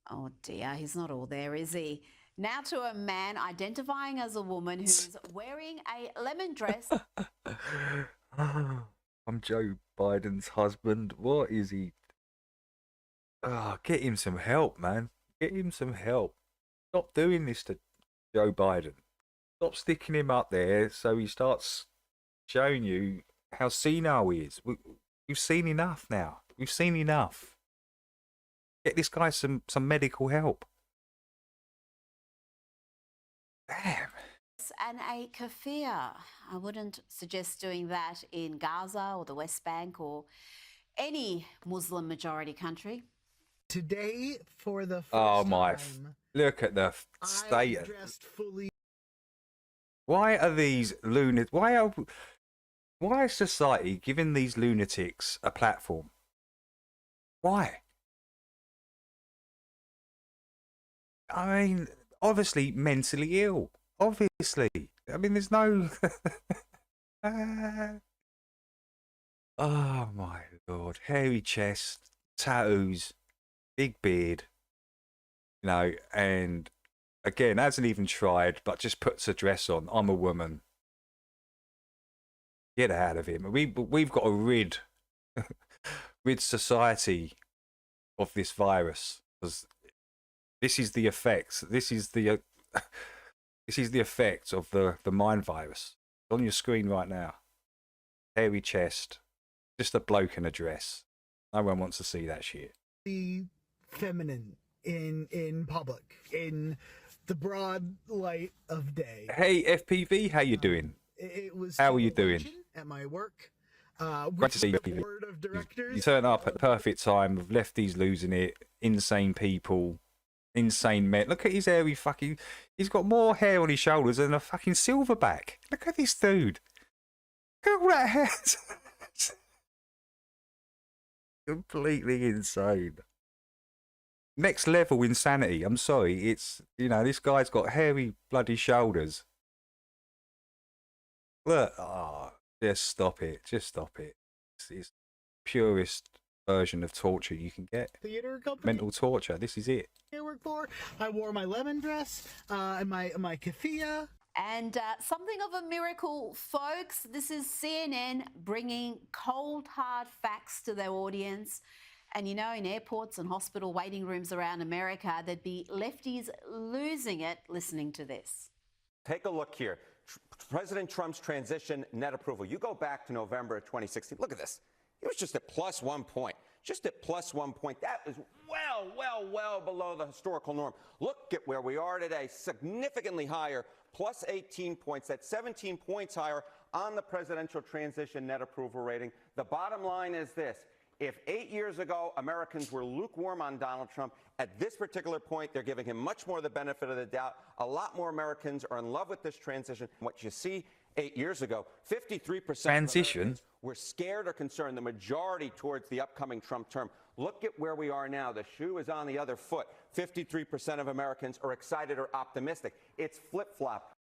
Oh dear, he's not all there, is he? Now to a man identifying as a woman who's wearing a lemon dress. I'm Joe Biden's husband. What is he? Oh, get him some help, man. Get him some help. Stop doing this to Joe Biden. Stop sticking him up there so he starts showing you how senile he is. We've seen enough now. We've seen enough. Get this guy some medical help. Damn. And a kafir. I wouldn't suggest doing that in Gaza or the West Bank or any Muslim majority country. Today, for the first time, look at the state. I dressed fully. Why are these lunatics? Why is society giving these lunatics a platform? Why? I mean, obviously mentally ill. Obviously. I mean, there's no... Oh, my Lord. Hairy chest, tattoos, big beard, you know, and again, hasn't even tried, but just puts a dress on. I'm a woman. Get out of him. We've got to rid society of this virus, because this is the effects. This is the effect of the mind virus. It's on your screen right now. Hairy chest, just a bloke in a dress. No one wants to see that shit. Be feminine in public, in the broad light of day. Hey FPV, how you doing? It was how are you doing? At my work. Great to see you, FPV. You turn up at the perfect time. With lefties losing it, insane people, insane men. Look at his hairy fucking. He's got more hair on his shoulders than a fucking silverback. Look at this dude. Look at all that hair. Completely insane. Next level insanity. I'm sorry. It's, you know, this guy's got hairy bloody shoulders. Look. Oh, just stop it. Just stop it. It's purest version of torture you can get. Theater company. Mental torture. This is it. I work for. I wore my lemon dress and my keffiyeh. And something of a miracle, folks. This is CNN bringing cold, hard facts to their audience. And you know, in airports and hospital waiting rooms around America, there'd be lefties losing it listening to this. Take a look here. President Trump's transition net approval. You go back to November of 2016. Look at this. It was just at plus 1 point. Just at plus 1 point. That was well below the historical norm. Look at where we are today. Significantly higher. Plus 18 points. That's 17 points higher on the presidential transition net approval rating. The bottom line is this. If 8 years ago Americans were lukewarm on Donald Trump, at this particular point, they're giving him much more the benefit of the doubt. A lot more Americans are in love with this transition. What you see 8 years ago, 53% transition were scared or concerned, the majority towards the upcoming Trump term. Look at where we are now. The shoe is on the other foot. 53% of Americans are excited or optimistic. It's flip-flop.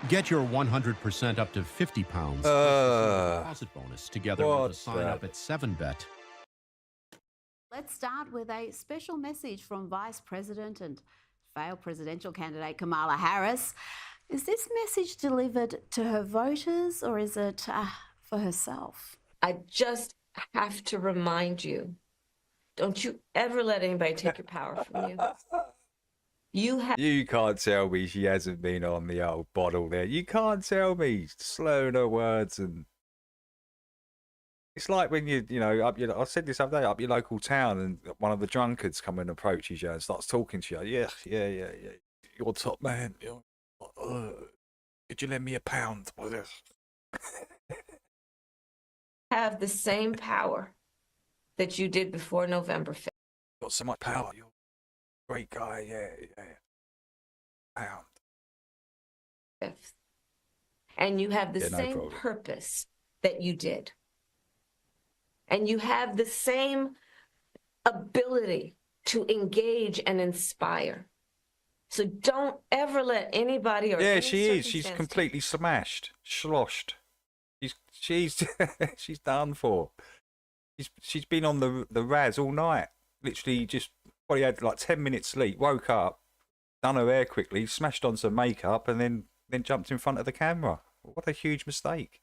Get your 100% up to 50 pounds deposit bonus together with a sign up at 7bet. Let's start with a special message from Vice President and failed presidential candidate Kamala Harris. Is this message delivered to her voters or is it for herself? I just have to remind you, don't you ever let anybody take your power from you. You can't tell me she hasn't been on the old bottle there. You can't tell me. Slurring her words, and it's like when you know, I said this other day, up your local town, and one of the drunkards come and approaches you and starts talking to you. Yeah. You're top man. Could you lend me £1? What is this? Have the same power that you did before November 5th. Got so much power. You're a great guy. Yeah. Pound. And you have the Yeah, no same problem. purpose that you did. And you have the same ability to engage and inspire. So don't ever let anybody or Yeah, any she is. She's circumstance- completely smashed, sloshed. She's she's done for. She's been on the Raz all night. Literally, just probably had like 10 minutes sleep. Woke up, done her hair quickly, smashed on some makeup, and then jumped in front of the camera. What a huge mistake.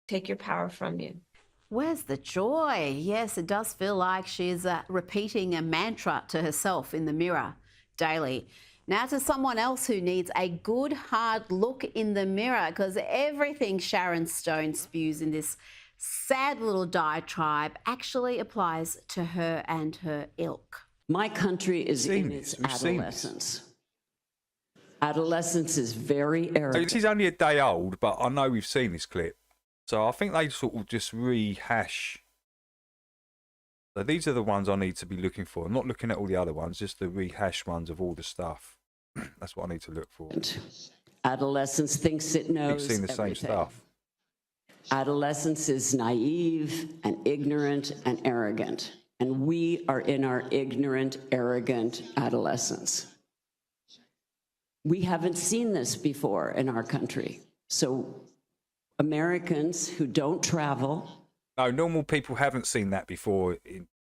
Take your power from you. Where's the joy? Yes, it does feel like she's repeating a mantra to herself in the mirror daily. Now to someone else who needs a good, hard look in the mirror, because everything Sharon Stone spews in this sad little diatribe actually applies to her and her ilk. My country is in its adolescence. Adolescence is very So arrogant. this is only a day old, but I know we've seen this clip. So I think they sort of just rehash. So these are the ones I need to be looking for. I'm not looking at all the other ones, just the rehash ones of all the stuff. That's what I need to look for. Adolescence thinks it knows Keep seeing the same everything. stuff. Adolescence is naive and ignorant and arrogant. And we are in our ignorant, arrogant adolescence. We haven't seen this before in our country. So Americans who don't travel. No, normal people haven't seen that before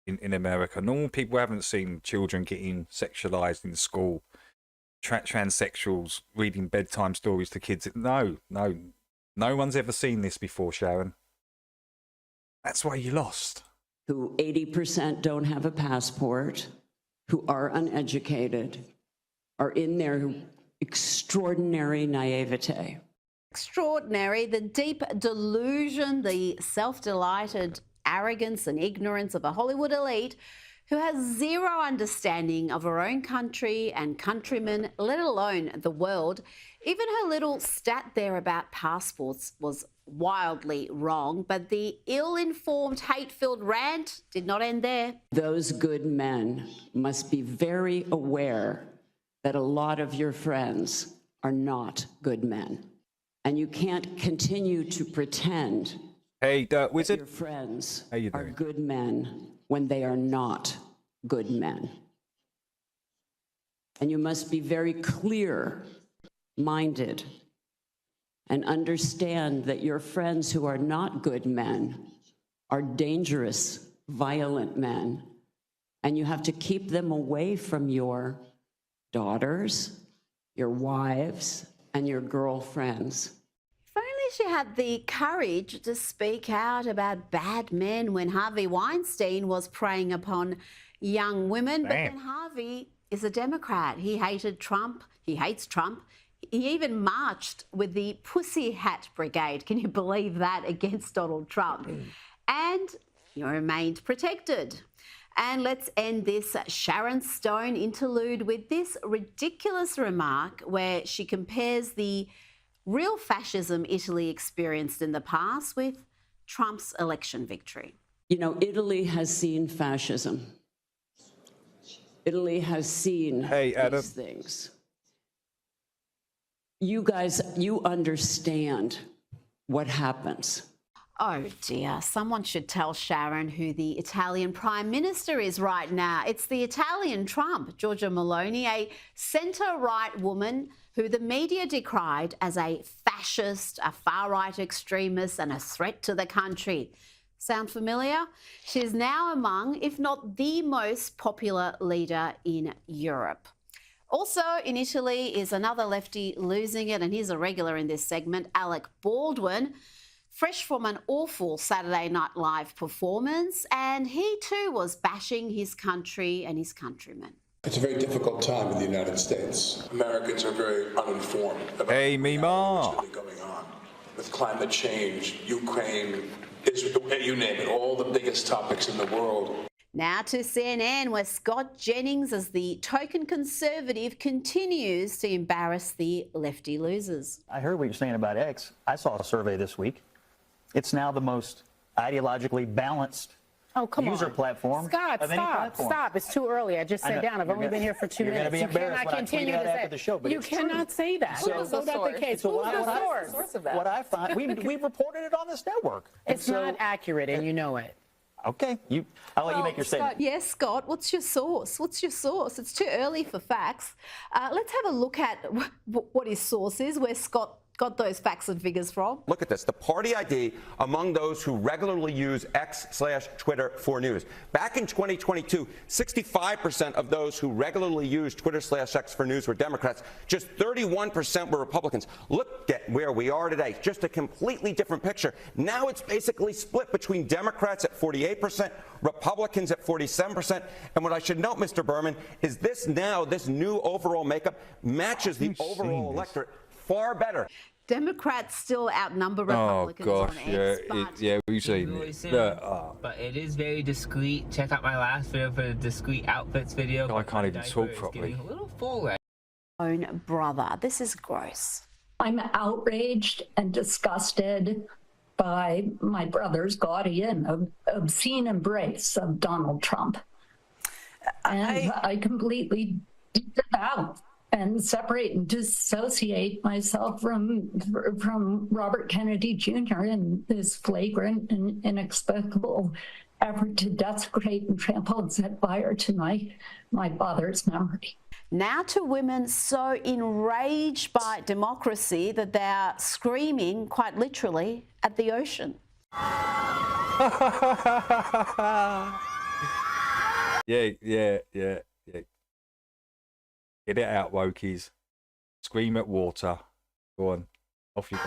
in America. Normal people haven't seen children getting sexualized in school. Transsexuals reading bedtime stories to kids. No one's ever seen this before, Sharon. That's why you lost. Who 80% don't have a passport, who are uneducated, are in their extraordinary naivete. Extraordinary, the deep delusion, the self-delighted arrogance and ignorance of a Hollywood elite who has zero understanding of her own country and countrymen, let alone the world. Even her little stat there about passports was wildly wrong, but the ill-informed, hate-filled rant did not end there. Those good men must be very aware that a lot of your friends are not good men. And you can't continue to pretend that Wizard. your friends How you are doing? good men when they are not good men. And you must be very clear-minded and understand that your friends who are not good men are dangerous, violent men. And you have to keep them away from your daughters, your wives, and your girlfriends. If only she had the courage to speak out about bad men when Harvey Weinstein was preying upon young women. But then Harvey is a Democrat. He hated Trump. He hates Trump. He even marched with the Pussy Hat Brigade. Can you believe that? Against Donald Trump. And he remained protected. And let's end this Sharon Stone interlude with this ridiculous remark where she compares the real fascism Italy experienced in the past with Trump's election victory. You know, Italy has seen fascism. Italy has seen these things. You guys, you understand what happens. Oh dear, someone should tell Sharon who the Italian Prime Minister is right now. It's the Italian Trump, Giorgia Meloni, a centre-right woman who the media decried as a fascist, a far-right extremist and a threat to the country. Sound familiar? She's now among, if not the most popular leader in Europe. Also in Italy is another lefty losing it, and he's a regular in this segment, Alec Baldwin, fresh from an awful Saturday Night Live performance, and he too was bashing his country and his countrymen. It's a very difficult time in the United States. Americans are very uninformed about what's really going on with climate change, Ukraine, Israel, you name it, all the biggest topics in the world. Now to CNN, where Scott Jennings, as the token conservative, continues to embarrass the lefty losers. I heard what you're saying about X. I saw a survey this week. It's now the most ideologically balanced user platform. Scott, of any platform. stop. It's too early. I just sat down. I've only been here for 2 you're minutes. Gonna be You embarrassed cannot when I continue tweet to out say after the show, but you it's cannot true. say that. So, Who's not the case? so Who's the source? what I find, we reported it on this network. It's not accurate, and you know it. Okay, I'll let you make your statement. Scott, yes, Scott, what's your source? What's your source? It's too early for facts. Let's have a look at what his source is, where Scott got those facts and figures from. Look at this, the party ID among those who regularly use X/Twitter for news. Back in 2022, 65% of those who regularly use Twitter/X for news were Democrats. Just 31% were Republicans. Look at where we are today, just a completely different picture. Now it's basically split between Democrats at 48%, Republicans at 47%. And what I should note, Mr. Berman, is this new overall makeup matches the overall electorate far better. Democrats still outnumber Republicans on X, but we've seen it. But it is very discreet. Check out my last video for the discreet outfits video. I can't even talk properly. A little full right. own brother. This is gross. I'm outraged and disgusted by my brother's gaudy and obscene embrace of Donald Trump. And I completely disavow and separate and dissociate myself from Robert Kennedy Jr. in this flagrant and inexplicable effort to desecrate and trample and set fire to my father's memory. Now to women so enraged by democracy that they're screaming, quite literally, at the ocean. Yeah. Get it out, wokies. Scream at water. Go on. Off you go.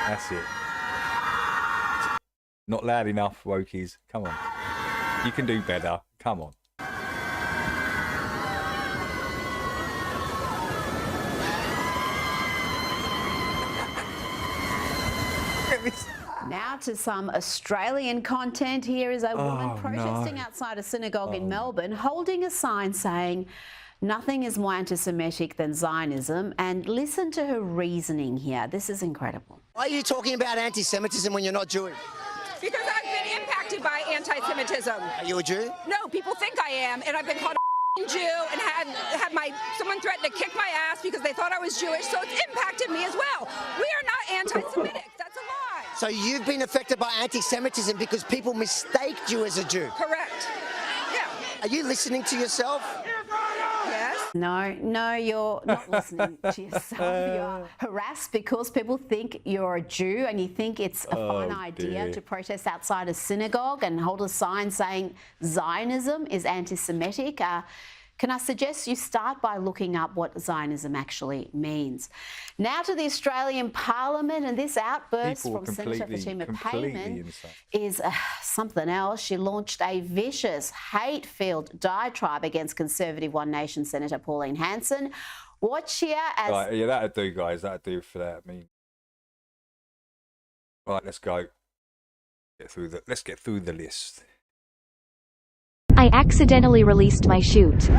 That's it. Not loud enough, wokies. Come on. You can do better. Come on. Now to some Australian content. Here is a woman protesting outside a synagogue in Melbourne, holding a sign saying, "Nothing is more anti-Semitic than Zionism," and listen to her reasoning here. This is incredible. Why are you talking about anti-Semitism when you're not Jewish? Because I've been impacted by anti-Semitism. Are you a Jew? No, people think I am, and I've been called a Jew and had someone threatened to kick my ass because they thought I was Jewish, so it's impacted me as well. We are not anti-Semitic. That's a lie. So you've been affected by anti-Semitism because people mistaked you as a Jew? Correct. Yeah. Are you listening to yourself? Yes. No, you're not listening to yourself. You're harassed because people think you're a Jew and you think it's a fine idea to protest outside a synagogue and hold a sign saying Zionism is anti-Semitic. Can I suggest you start by looking up what Zionism actually means? Now to the Australian Parliament, and this outburst from Senator Fatima Payman is something else. She launched a vicious, hate-filled diatribe against Conservative One Nation Senator Pauline Hanson. Watch here as... Right, yeah, that'd do, guys. That'd do for that. I mean... Right, let's go. Let's get through the list. I accidentally released my chute.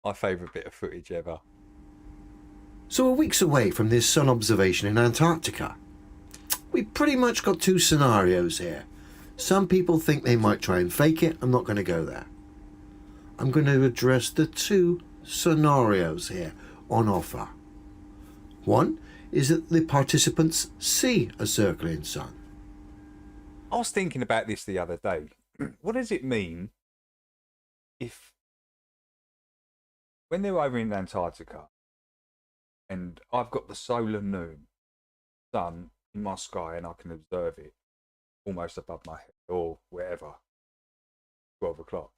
My favourite bit of footage ever. So we're weeks away from this sun observation in Antarctica. We've pretty much got two scenarios here. Some people think they might try and fake it. I'm not going to go there. I'm going to address the two scenarios here on offer. One is that the participants see a circling sun. I was thinking about this the other day. What does it mean if, when they're over in Antarctica and I've got the solar sun in my sky and I can observe it almost above my head or wherever, 12 o'clock.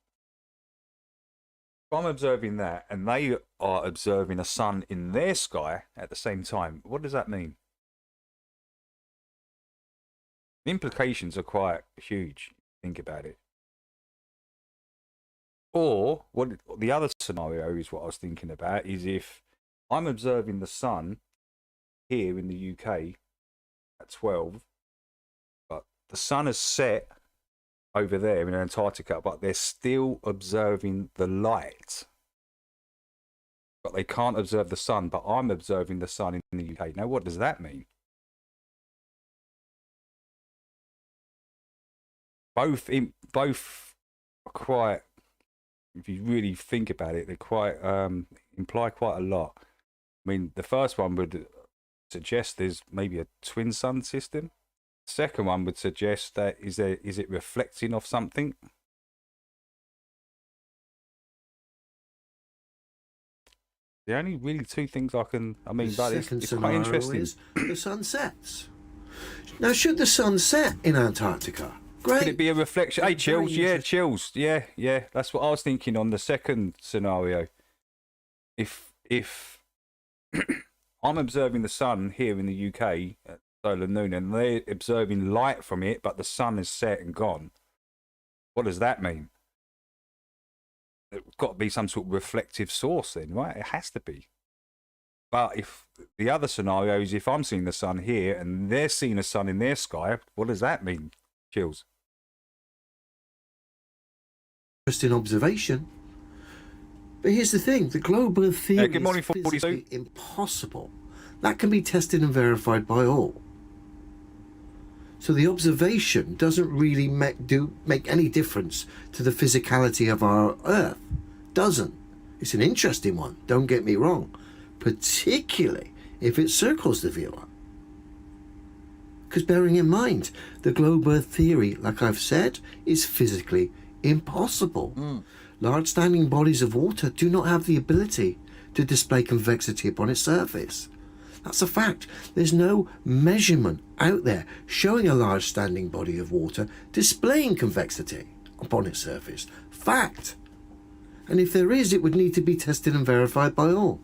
If I'm observing that and they are observing a sun in their sky at the same time, what does that mean? The implications are quite huge, think about it. Or what the other scenario is what I was thinking about is if I'm observing the sun here in the UK at 12, but the sun has set over there in Antarctica, but they're still observing the light. But they can't observe the sun, but I'm observing the sun in the UK. Now, what does that mean? Both are quite, if you really think about it, they quite imply quite a lot. I mean, the first one would suggest there's maybe a twin sun system. The second one would suggest that is it reflecting off something? The only really two things but it's quite interesting. Is the sun sets. Now, should the sun set in Antarctica? Great. Could it be a reflection? Hey, Chills, yeah, Chills, yeah. That's what I was thinking on the second scenario. If I'm observing the sun here in the UK at solar noon, and they're observing light from it, but the sun is set and gone, what does that mean? It's got to be some sort of reflective source then, right? It has to be. But if the other scenario is if I'm seeing the sun here and they're seeing the sun in their sky, what does that mean, Chills? Interesting observation. But here's the thing, the globe Earth theory good morning, is physically impossible. That can be tested and verified by all. So the observation doesn't really make any difference to the physicality of our Earth. Doesn't. It's an interesting one, don't get me wrong. Particularly if it circles the viewer. Because bearing in mind, the globe Earth theory, like I've said, is physically impossible. Large standing bodies of water do not have the ability to display convexity upon its surface. That's a fact. There's no measurement out there showing a large standing body of water displaying convexity upon its surface. Fact. And if there is, it would need to be tested and verified by all.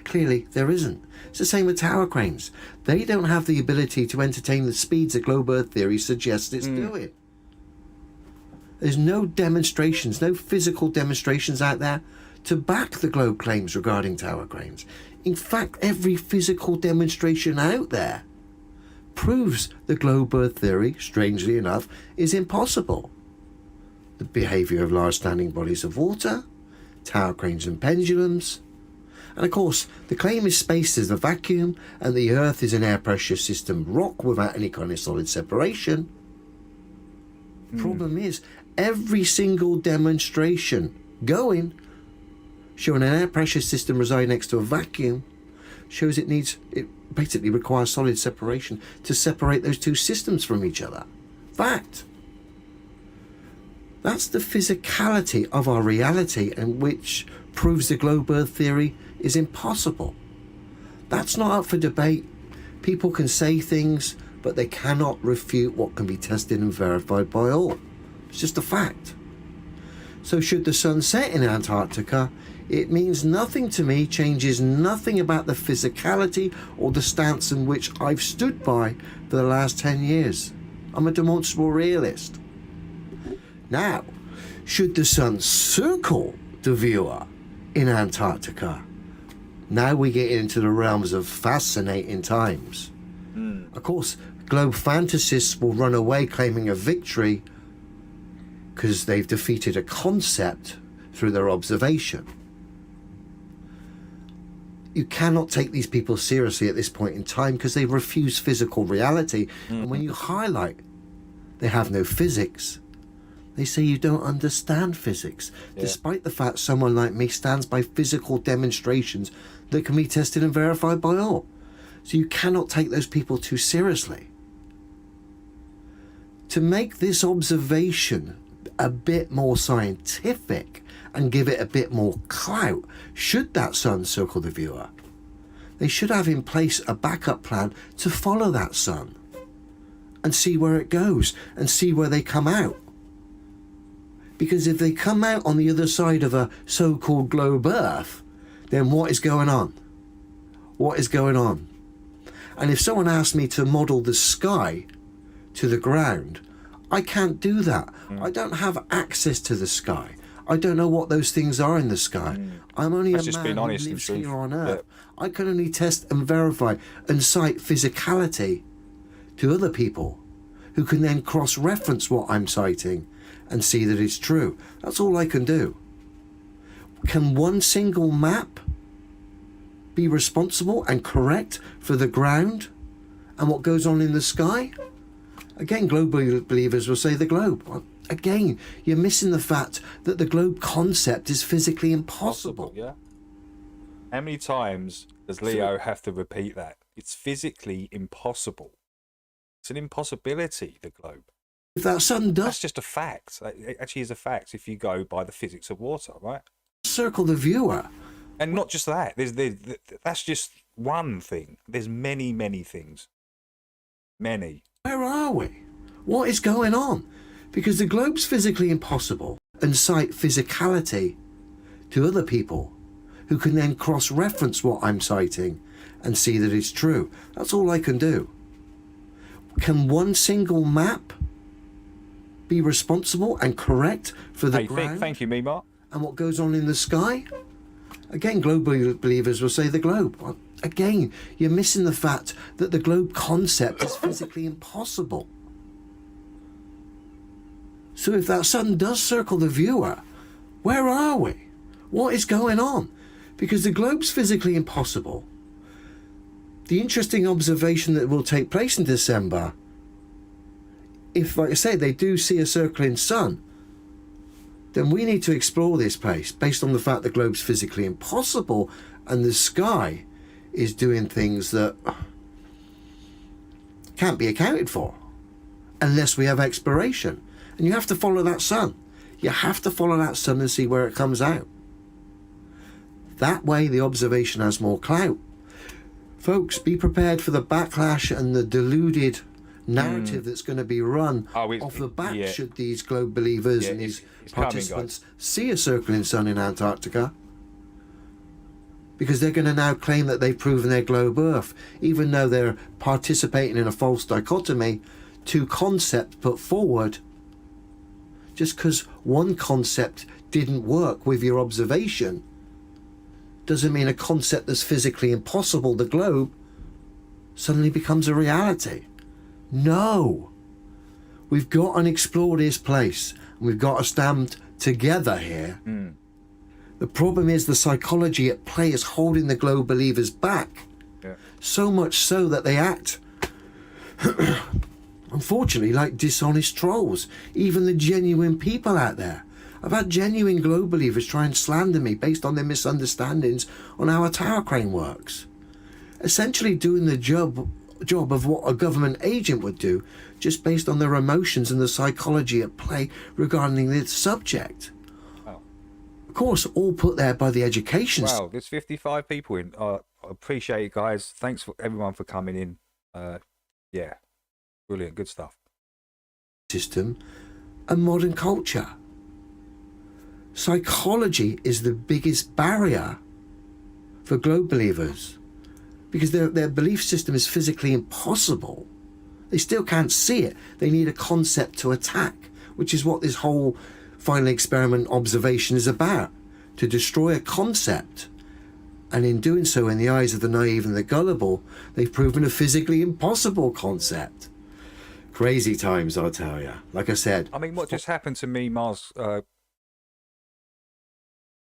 Clearly, there isn't. It's the same with tower cranes. They don't have the ability to entertain the speeds that globe Earth theory suggests it's doing. There's no demonstrations, no physical demonstrations out there to back the globe claims regarding tower cranes. In fact, every physical demonstration out there proves the globe Earth theory, strangely enough, is impossible. The behaviour of large standing bodies of water, tower cranes and pendulums, and of course, the claim is space is a vacuum and the Earth is an air pressure system rock without any kind of solid separation. The problem is, every single demonstration going showing an air pressure system residing next to a vacuum shows it basically requires solid separation to separate those two systems from each other. Fact. That's the physicality of our reality, and which proves the globe Earth theory is impossible. That's not up for debate. People can say things, but they cannot refute what can be tested and verified by all. It's just a fact. So should the sun set in Antarctica, it means nothing to me, changes nothing about the physicality or the stance in which I've stood by for the last 10 years. I'm a demonstrable realist. Now, should the sun circle the viewer in Antarctica, now we get into the realms of fascinating times. Of course, globe fantasists will run away claiming a victory because they've defeated a concept through their observation. You cannot take these people seriously at this point in time because they refuse physical reality. And when you highlight they have no physics, they say you don't understand physics, despite the fact someone like me stands by physical demonstrations that can be tested and verified by all. So you cannot take those people too seriously. To make this observation a bit more scientific and give it a bit more clout, should that sun circle the viewer, they should have in place a backup plan to follow that sun and see where it goes and see where they come out. Because if they come out on the other side of a so-called globe Earth, then what is going on? What is going on? And if someone asked me to model the sky to the ground, I can't do that. I don't have access to the sky. I don't know what those things are in the sky. I'm only That's a just man being who honest and lives truth. here on Earth. I can only test and verify and cite physicality to other people who can then cross-reference what I'm citing and see that it's true. That's all I can do. Can one single map be responsible and correct for the ground and what goes on in the sky? Again, globe believers will say the globe. Again, you're missing the fact that the globe concept is physically impossible. Yeah. How many times does Leo have to repeat that? It's physically impossible. It's an impossibility, the globe. If that sun does... That's just a fact. It actually is a fact if you go by the physics of water, right? Circle the viewer. And not just that. That's just one thing. There's many, many things. Many. Where are we? What is going on? Because the globe's physically impossible and cite physicality to other people who can then cross-reference what I'm citing and see that it's true. That's all I can do. Can one single map be responsible and correct for the ground? Thank you, Mima. And what goes on in the sky? Again, globe believers will say the globe. Again, you're missing the fact that the globe concept is physically impossible. So if that sun does circle the viewer, where are we? What is going on? Because the globe's physically impossible. The interesting observation that will take place in December, if, like I say, they do see a circling sun, then we need to explore this place based on the fact the globe's physically impossible and the sky is doing things that can't be accounted for unless we have exploration. And you have to follow that sun. You have to follow that sun and see where it comes out. That way the observation has more clout. Folks, be prepared for the backlash and the deluded narrative that's going to be run off the back should these globe believers and these participants see a circling sun in Antarctica. Because they're going to now claim that they've proven their globe Earth, even though they're participating in a false dichotomy, two concepts put forward. Just because one concept didn't work with your observation doesn't mean a concept that's physically impossible, the globe, suddenly becomes a reality. No. We've got to explore this place, and we've got to stand together here. The problem is the psychology at play is holding the globe believers back. So much so that they act, unfortunately, like dishonest trolls. Even the genuine people out there. I've had genuine globe believers try and slander me based on their misunderstandings on how a tower crane works. Essentially doing the job of what a government agent would do, just based on their emotions and the psychology at play regarding this subject. Of course, all put there by the education. Wow, there's 55 people in. I appreciate it, guys. Thanks for everyone for coming in. Yeah, brilliant, good stuff. System and modern culture. Psychology is the biggest barrier for globe believers because their belief system is physically impossible. They still can't see it. They need a concept to attack, which is what this whole final experiment observation is about, to destroy a concept. And in doing so, in the eyes of the naive and the gullible, they've proven a physically impossible concept. Crazy times, I'll tell you. Like I said. I mean, what just happened to me, Mars?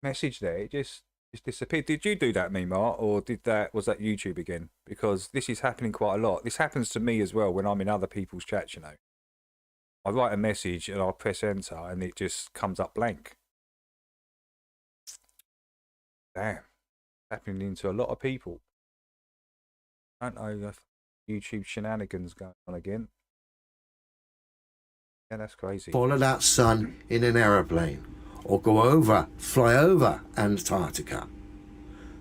Message there, it just disappeared. Did you do that, Mimar, or was that YouTube again? Because this is happening quite a lot. This happens to me as well when I'm in other people's chats, you know. I write a message and I'll press enter and it just comes up blank. Damn. Happening to a lot of people. I don't know if YouTube shenanigans going on again. Yeah, that's crazy. Follow that sun in an aeroplane. Or fly over Antarctica.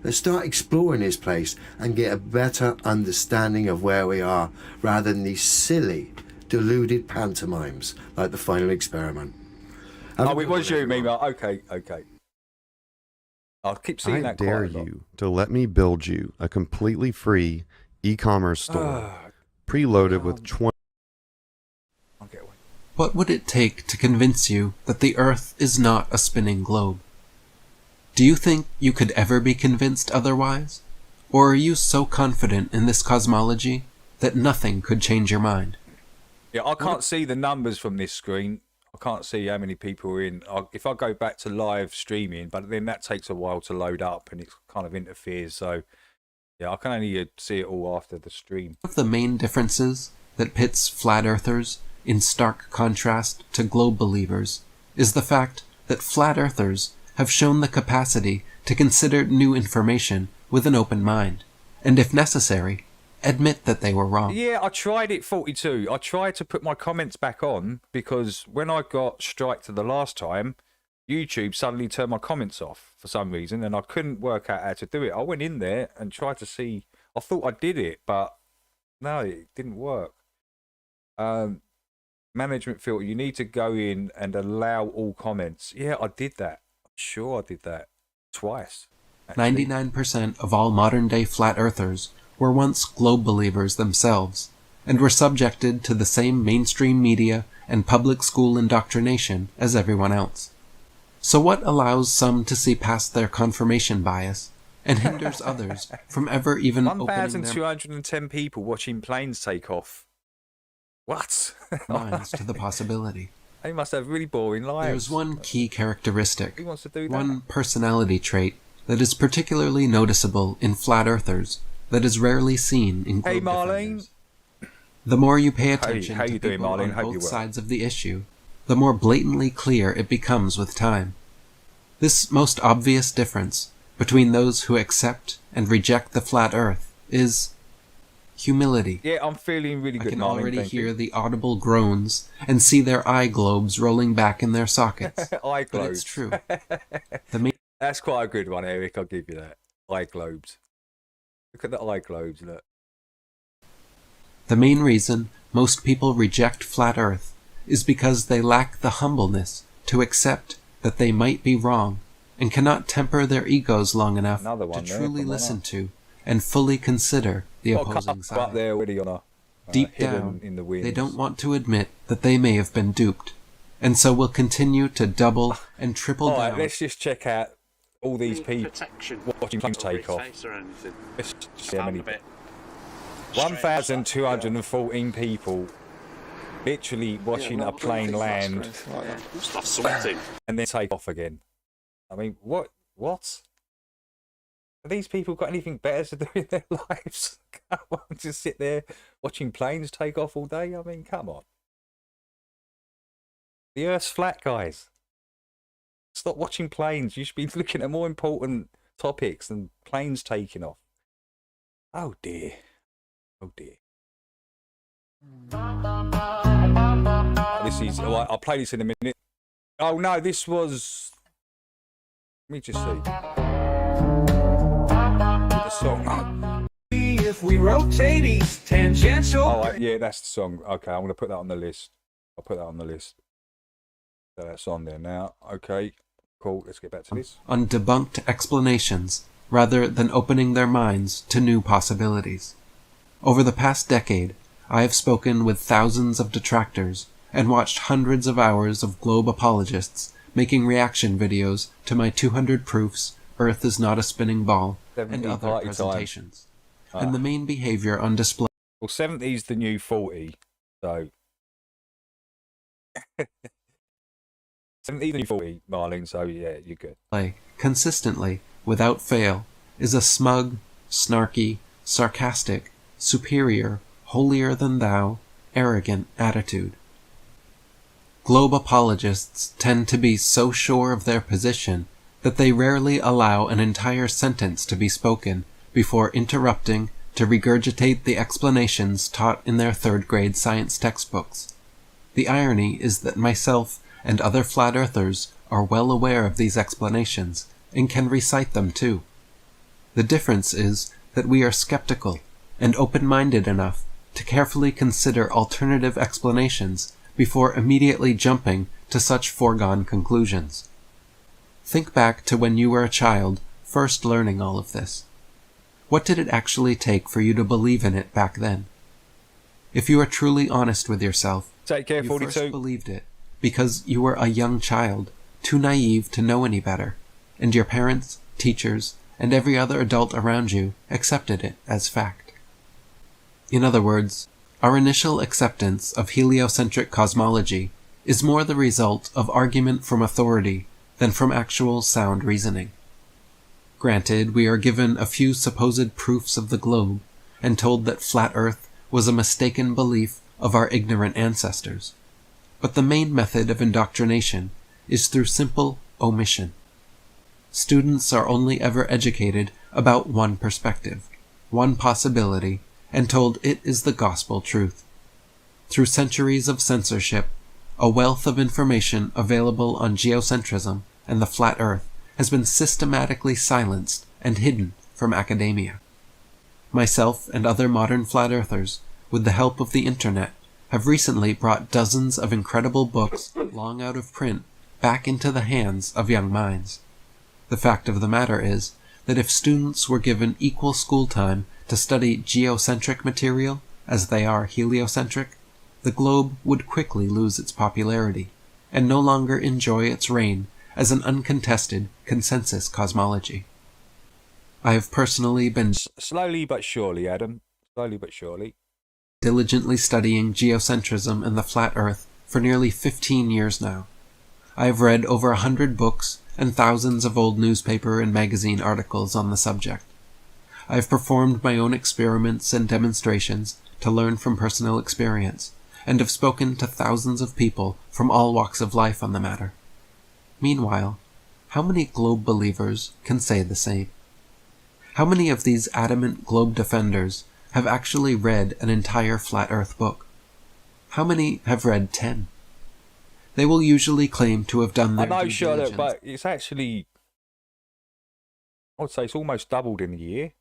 Let's start exploring this place and get a better understanding of where we are rather than these silly, deluded pantomimes like the final experiment. It was you, Mima. Okay. I'll keep seeing that. I dare you to let me build you a completely free e-commerce store preloaded with 20. I'll get one. What would it take to convince you that the Earth is not a spinning globe? Do you think you could ever be convinced otherwise? Or are you so confident in this cosmology that nothing could change your mind? Yeah, I can't see the numbers from this screen. I can't see how many people are in. If I go back to live streaming, but then that takes a while to load up and it kind of interferes. So, yeah, I can only see it all after the stream. One of the main differences that pits flat earthers in stark contrast to globe believers is the fact that flat earthers have shown the capacity to consider new information with an open mind, and if necessary, admit that they were wrong. Yeah, I tried it, 42. I tried to put my comments back on because when I got striked the last time, YouTube suddenly turned my comments off for some reason, and I couldn't work out how to do it. I went in there and tried to see. I thought I did it, but no, it didn't work. Management filter, you need to go in and allow all comments. Yeah, I did that. I'm sure I did that twice. 99% of all modern-day flat earthers were once globe believers themselves, and were subjected to the same mainstream media and public school indoctrination as everyone else. So what allows some to see past their confirmation bias and hinders others from ever even opening their 1,210 people watching planes take off. What? minds to the possibility? They must have really boring lives. There's one key characteristic, Who wants to do that? one personality trait that is particularly noticeable in flat earthers that is rarely seen in globe Hey, Marlene. defenders. The more you pay attention how to you doing, people Marlene? on Hope both you're well. sides of the issue, the more blatantly clear it becomes with time. This most obvious difference between those who accept and reject the flat earth is humility. Yeah, I'm feeling really good, I can Marlene, already thank hear you. the audible groans and see their eye globes rolling back in their sockets. Eye globes. But it's true. The main That's quite a good one, Eric. I'll give you that. Eye globes. Look at the eye globes, look. The main reason most people reject flat earth is because they lack the humbleness to accept that they might be wrong and cannot temper their egos long enough Another one to there, truly come on listen up. to and fully consider the Got a opposing couple side. up there already on a Deep hidden down, in the wings. they don't want to admit that they may have been duped, and so will continue to double and triple All right, down. let's just check out all these people watching planes take off. Let's see how many. 1,214 people literally watching a plane land and then take off again. I mean, what? Have these people got anything better to do in their lives? Come on, just sit there watching planes take off all day? I mean, come on. The Earth's flat, guys. Stop watching planes. You should be looking at more important topics than planes taking off. Oh dear. Oh dear. This is. Oh, I'll play this in a minute. Oh no, this was. Let me just see. The song. If we rotate east tangential. Oh yeah, that's the song. Okay, I'm gonna put that on the list. I'll put that on the list. So that's on there now. Okay, cool. Let's get back to this. On debunked explanations rather than opening their minds to new possibilities. Over the past decade, I have spoken with thousands of detractors and watched hundreds of hours of globe apologists making reaction videos to my 200 proofs Earth is not a spinning ball and other party presentations. time. And the main behavior on display. Well, 70 is the new 40, so 70 is the new 40, Marlene. So yeah, you're good. Consistently, without fail, is a smug, snarky, sarcastic, superior, holier-than-thou, arrogant attitude. Globe apologists tend to be so sure of their position that they rarely allow an entire sentence to be spoken before interrupting to regurgitate the explanations taught in their third-grade science textbooks. The irony is that myself and other flat earthers are well aware of these explanations and can recite them too. The difference is that we are skeptical and open-minded enough to carefully consider alternative explanations before immediately jumping to such foregone conclusions. Think back to when you were a child first learning all of this. What did it actually take for you to believe in it back then? If you are truly honest with yourself, Take care, You 42. first believed it because you were a young child, too naive to know any better, and your parents, teachers, and every other adult around you accepted it as fact. In other words, our initial acceptance of heliocentric cosmology is more the result of argument from authority than from actual sound reasoning. Granted, we are given a few supposed proofs of the globe and told that flat Earth was a mistaken belief of our ignorant ancestors, but the main method of indoctrination is through simple omission. Students are only ever educated about one perspective, one possibility, and told it is the gospel truth. Through centuries of censorship, a wealth of information available on geocentrism and the flat Earth has been systematically silenced and hidden from academia. Myself and other modern flat earthers, with the help of the internet, have recently brought dozens of incredible books long out of print back into the hands of young minds. The fact of the matter is that if students were given equal school time to study geocentric material as they are heliocentric, the globe would quickly lose its popularity and no longer enjoy its reign as an uncontested consensus cosmology. I have personally been slowly but surely, Adam, slowly but surely, diligently studying geocentrism and the flat Earth for nearly 15 years now. I have read over 100 books and thousands of old newspaper and magazine articles on the subject. I have performed my own experiments and demonstrations to learn from personal experience, and have spoken to thousands of people from all walks of life on the matter. Meanwhile, how many globe believers can say the same? How many of these adamant globe defenders have actually read an entire flat Earth book? How many have read 10? They will usually claim to have done their I know, due Charlotte, diligence. but it's actually, I would say it's almost doubled in a year.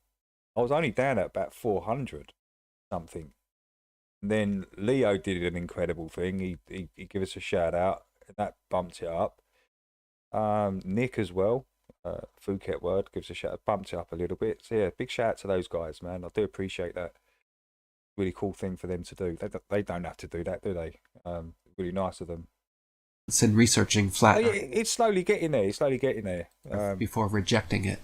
I was only down at about 400 something. And then Leo did an incredible thing. He gave us a shout out, and that bumped it up. Nick as well, Phuket Word, gives a shout, bumped it up a little bit. So yeah, big shout out to those guys, man. I do appreciate that. Really cool thing for them to do. They don't have to do that, do they? Really nice of them. In researching flat Earth. It's slowly getting there. It's slowly getting there. Before rejecting it.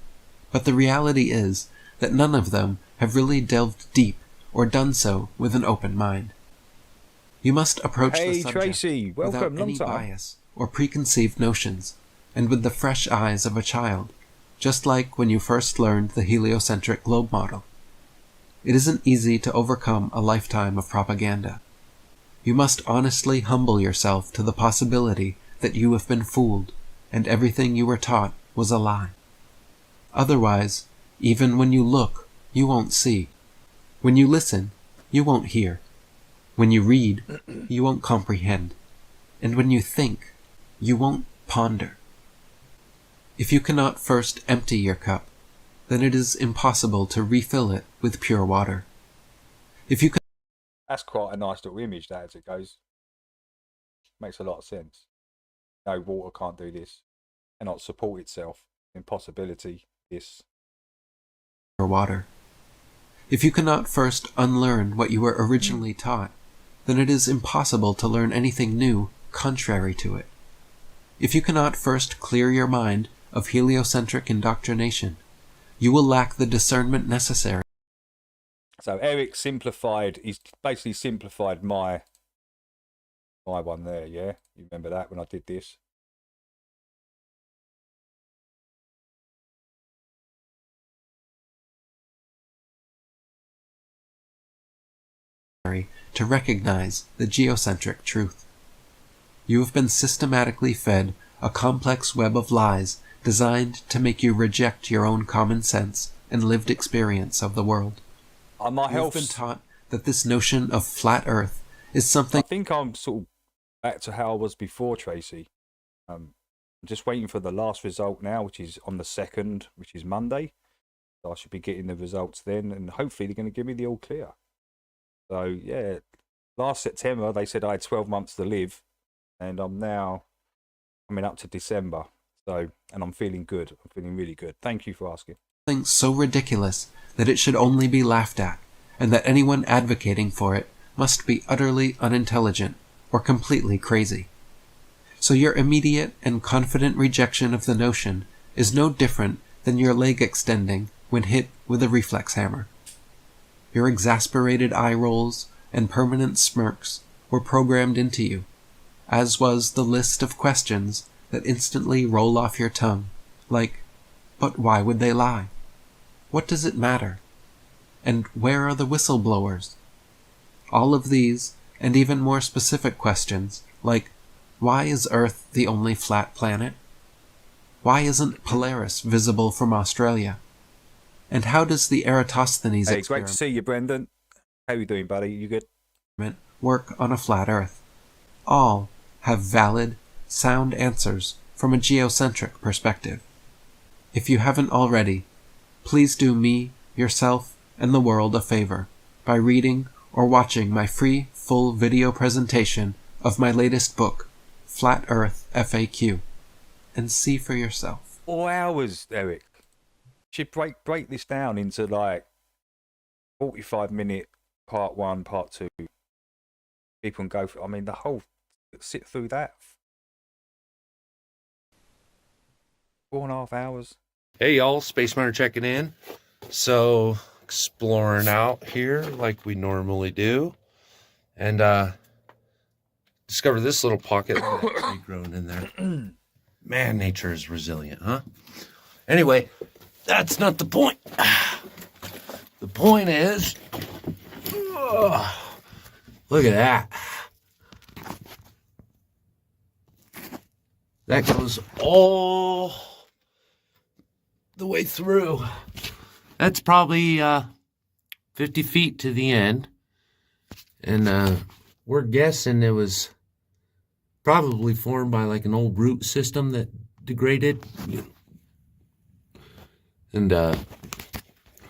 But the reality is that none of them have really delved deep or done so with an open mind. You must approach the subject Tracy, welcome, without any long time. bias or preconceived notions, and with the fresh eyes of a child, just like when you first learned the heliocentric globe model. It isn't easy to overcome a lifetime of propaganda. You must honestly humble yourself to the possibility that you have been fooled, and everything you were taught was a lie. Otherwise, even when you look, you won't see. When you listen, you won't hear. When you read, you won't comprehend. And when you think, you won't ponder. If you cannot first empty your cup, then it is impossible to refill it with pure water. If you can... That's quite a nice little image, that, as it goes. Makes a lot of sense. No, water can't do this. Cannot support itself. Impossibility, this. Water. If you cannot first unlearn what you were originally taught, then it is impossible to learn anything new contrary to it. If you cannot first clear your mind of heliocentric indoctrination, you will lack the discernment necessary. So Eric simplified, he's basically simplified my one there, yeah? You remember that when I did this? To recognize the geocentric truth. You have been systematically fed a complex web of lies designed to make you reject your own common sense and lived experience of the world. My You have been taught that this notion of flat Earth is something... I think I'm sort of back to how I was before, Tracy. I'm just waiting for the last result now, which is on the 2nd, which is Monday. So I should be getting the results then, and hopefully they're going to give me the all clear. So, yeah, last September they said I had 12 months to live, and I'm now coming up to December. So, and I'm feeling good. I'm feeling really good. Thank you for asking. Something so ridiculous that it should only be laughed at, and that anyone advocating for it must be utterly unintelligent, or completely crazy. So your immediate and confident rejection of the notion is no different than your leg extending when hit with a reflex hammer. Your exasperated eye rolls and permanent smirks were programmed into you, as was the list of questions that instantly roll off your tongue, like, but why would they lie? What does it matter? And where are the whistleblowers? All of these, and even more specific questions, like, why is Earth the only flat planet? Why isn't Polaris visible from Australia? And how does the Eratosthenes Hey, great to see you, Brendan. How you doing, buddy? You good? Work on a flat Earth? All have valid, sound answers from a geocentric perspective. If you haven't already, please do me, yourself, and the world a favor by reading or watching my free, full video presentation of my latest book, Flat Earth FAQ, and see for yourself. 4 hours, Eric. Should break this down into like 45-minute part 1, part 2. People can go for, I mean, the whole, sit through that. 4.5 hours. Hey y'all, Space Miner checking in. So, exploring out here like we normally do. And discovered this little pocket that's grown in there. Man, nature is resilient, huh? Anyway, that's not the point. The point is, look at that. That goes all the way through. That's probably 50 feet to the end. And we're guessing it was probably formed by like an old root system that degraded. And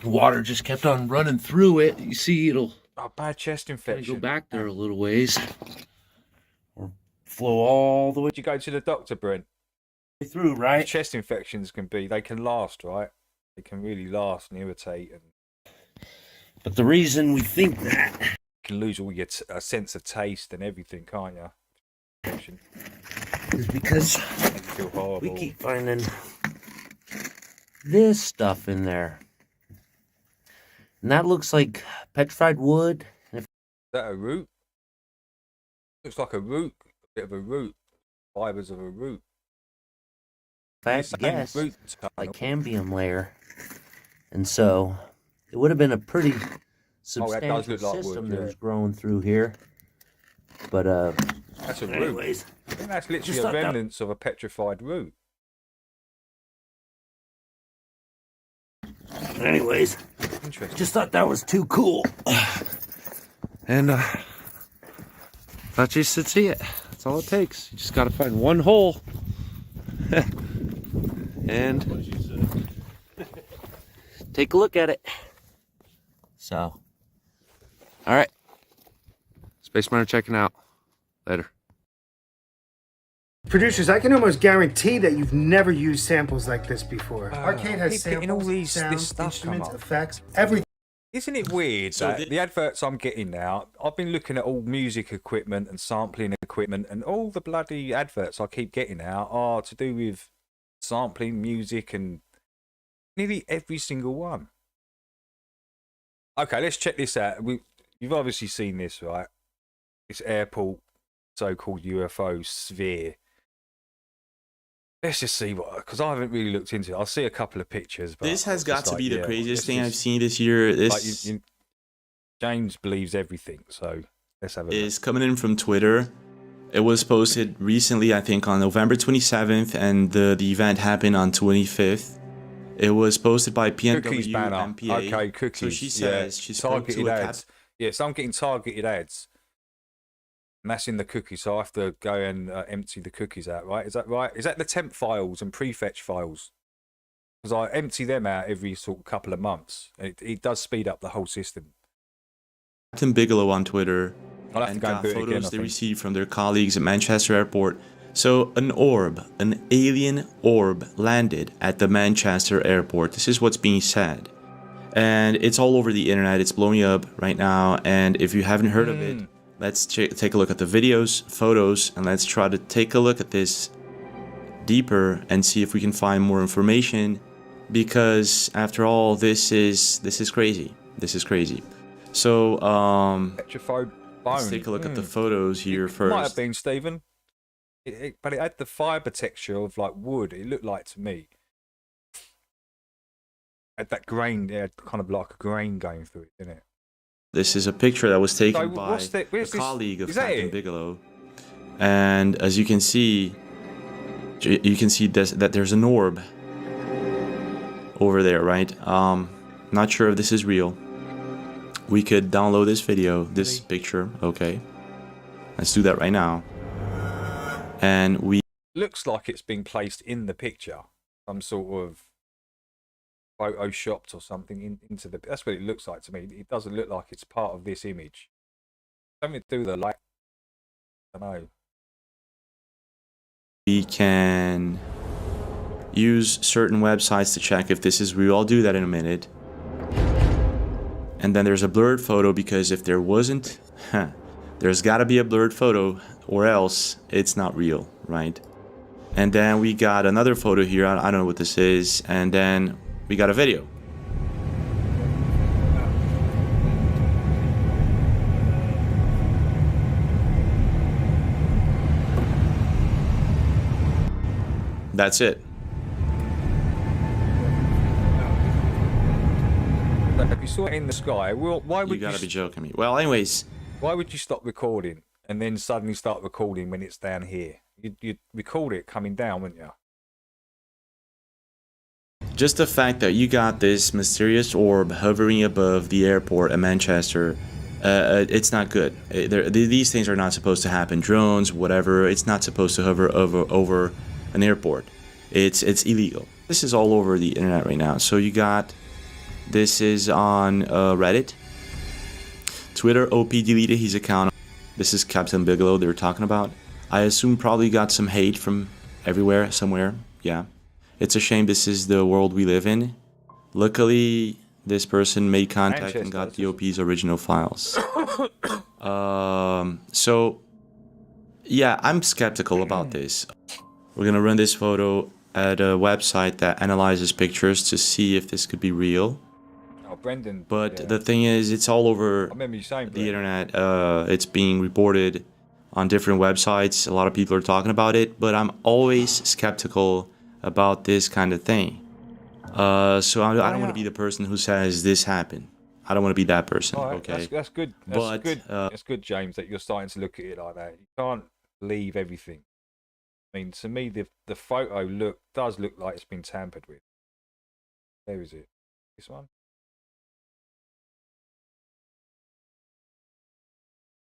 water just kept on running through it. You see, it'll bad chest infection. Go back there a little ways, or flow all the way. Did you go to the doctor, Brent? Through, right? Chest infections they can last, right? They can really last and irritate. But the reason we think that, you can lose all your sense of taste and everything, can't you? Is because feel horrible. We keep finding this stuff in there. And that looks like petrified wood. Is that a root? Looks like a root. A bit of a root. Fibers of a root. Fast guess, like cambium layer. And so it would have been a pretty substantial system that was growing through here. But that's a root. Anyways, I think that's literally a remnants of a petrified root. Anyways, just thought that was too cool. And thought you should see it. That's all it takes. You just got to find one hole. And take a look at it. So, all right. Space Miner checking out. Later. Producers, I can almost guarantee that you've never used samples like this before. Arcade has samples, all these sounds, stuff instruments, come up. effects, everything. Isn't it weird that the adverts I'm getting now, I've been looking at all music equipment and sampling equipment, and all the bloody adverts I keep getting now are to do with sampling music, and nearly every single one. Okay, let's check this out. You've obviously seen this, right? This airport so-called UFO sphere. Let's just see what, because I haven't really looked into it. I'll see a couple of pictures. But this has got to be the craziest thing I've I've seen this year. This like James believes everything, so let's have a is coming in from Twitter. It was posted recently, I think, on November 27th, and the event happened on 25th. It was posted by PNW Cookies banner. MPA. Okay, cookies. So she says she's targeted ads. Yes, I'm getting targeted ads. And that's in the cookies, so I have to go and empty the cookies out, right? Is that right? Is that the temp files and prefetch files? Because I empty them out every sort of couple of months. It does speed up the whole system. Captain Bigelow on Twitter I'll have to and go and got do it photos again, I they think. received from their colleagues at Manchester Airport. So an alien orb landed at the Manchester Airport. This is what's being said. And it's all over the internet. It's blowing up right now. And if you haven't heard of it, Let's take a look at the videos, photos, and let's try to take a look at this deeper and see if we can find more information, because after all, this is crazy. This is crazy. So Petrified bone. let's take a look at the photos here first. Might have been, Stephen. But it had the fibre texture of like wood. It looked like to me. Had that grain, it had kind of like a grain going through it, didn't it? This is a picture that was taken So by a this? colleague of Is that Captain it? Bigelow, and as you can see, that there's an orb over there, right? Not sure if this is real. We could download this video, this picture. Okay, let's do that right now. And we Looks like it's been placed in the picture. Some sort of photoshopped or something into the. That's what it looks like to me. It doesn't look like it's part of this image. Something to do with the light. I don't know. we can use certain websites to check if this is real. I'll do that in a minute. And then there's a blurred photo, because if there wasn't, there's got to be a blurred photo, or else it's not real, right? And then we got another photo here. I don't know what this is. And then we got a video. That's it. If you saw it in the sky, well, why would You gotta be joking me. Well, anyways, why would you stop recording and then suddenly start recording when it's down here? You'd record it coming down, wouldn't you? just the fact that you got this mysterious orb hovering above the airport at Manchester, it's not good. These things are not supposed to happen. Drones, whatever, it's not supposed to hover over an airport. It's illegal. This is all over the internet right now. So you got, this is on Reddit. Twitter, OP deleted his account. This is Captain Bigelow they were talking about. I assume probably got some hate from everywhere, somewhere. Yeah. It's a shame this is the world we live in. Luckily, this person made contact and got the OP's original files. So, yeah, I'm skeptical about this. We're gonna run this photo at a website that analyzes pictures to see if this could be real. Oh, Brendan. But yeah. the thing is, it's all over I remember you saying, the internet. It's being reported on different websites. A lot of people are talking about it, but I'm always skeptical about this kind of thing. So I don't want to be the person who says this happened. I don't want to be that person. Oh, okay, that's good. That's good. That's good, James, that you're starting to look at it like that. You can't leave everything. I mean, to me, the photo does look like it's been tampered with. Where is it? This one?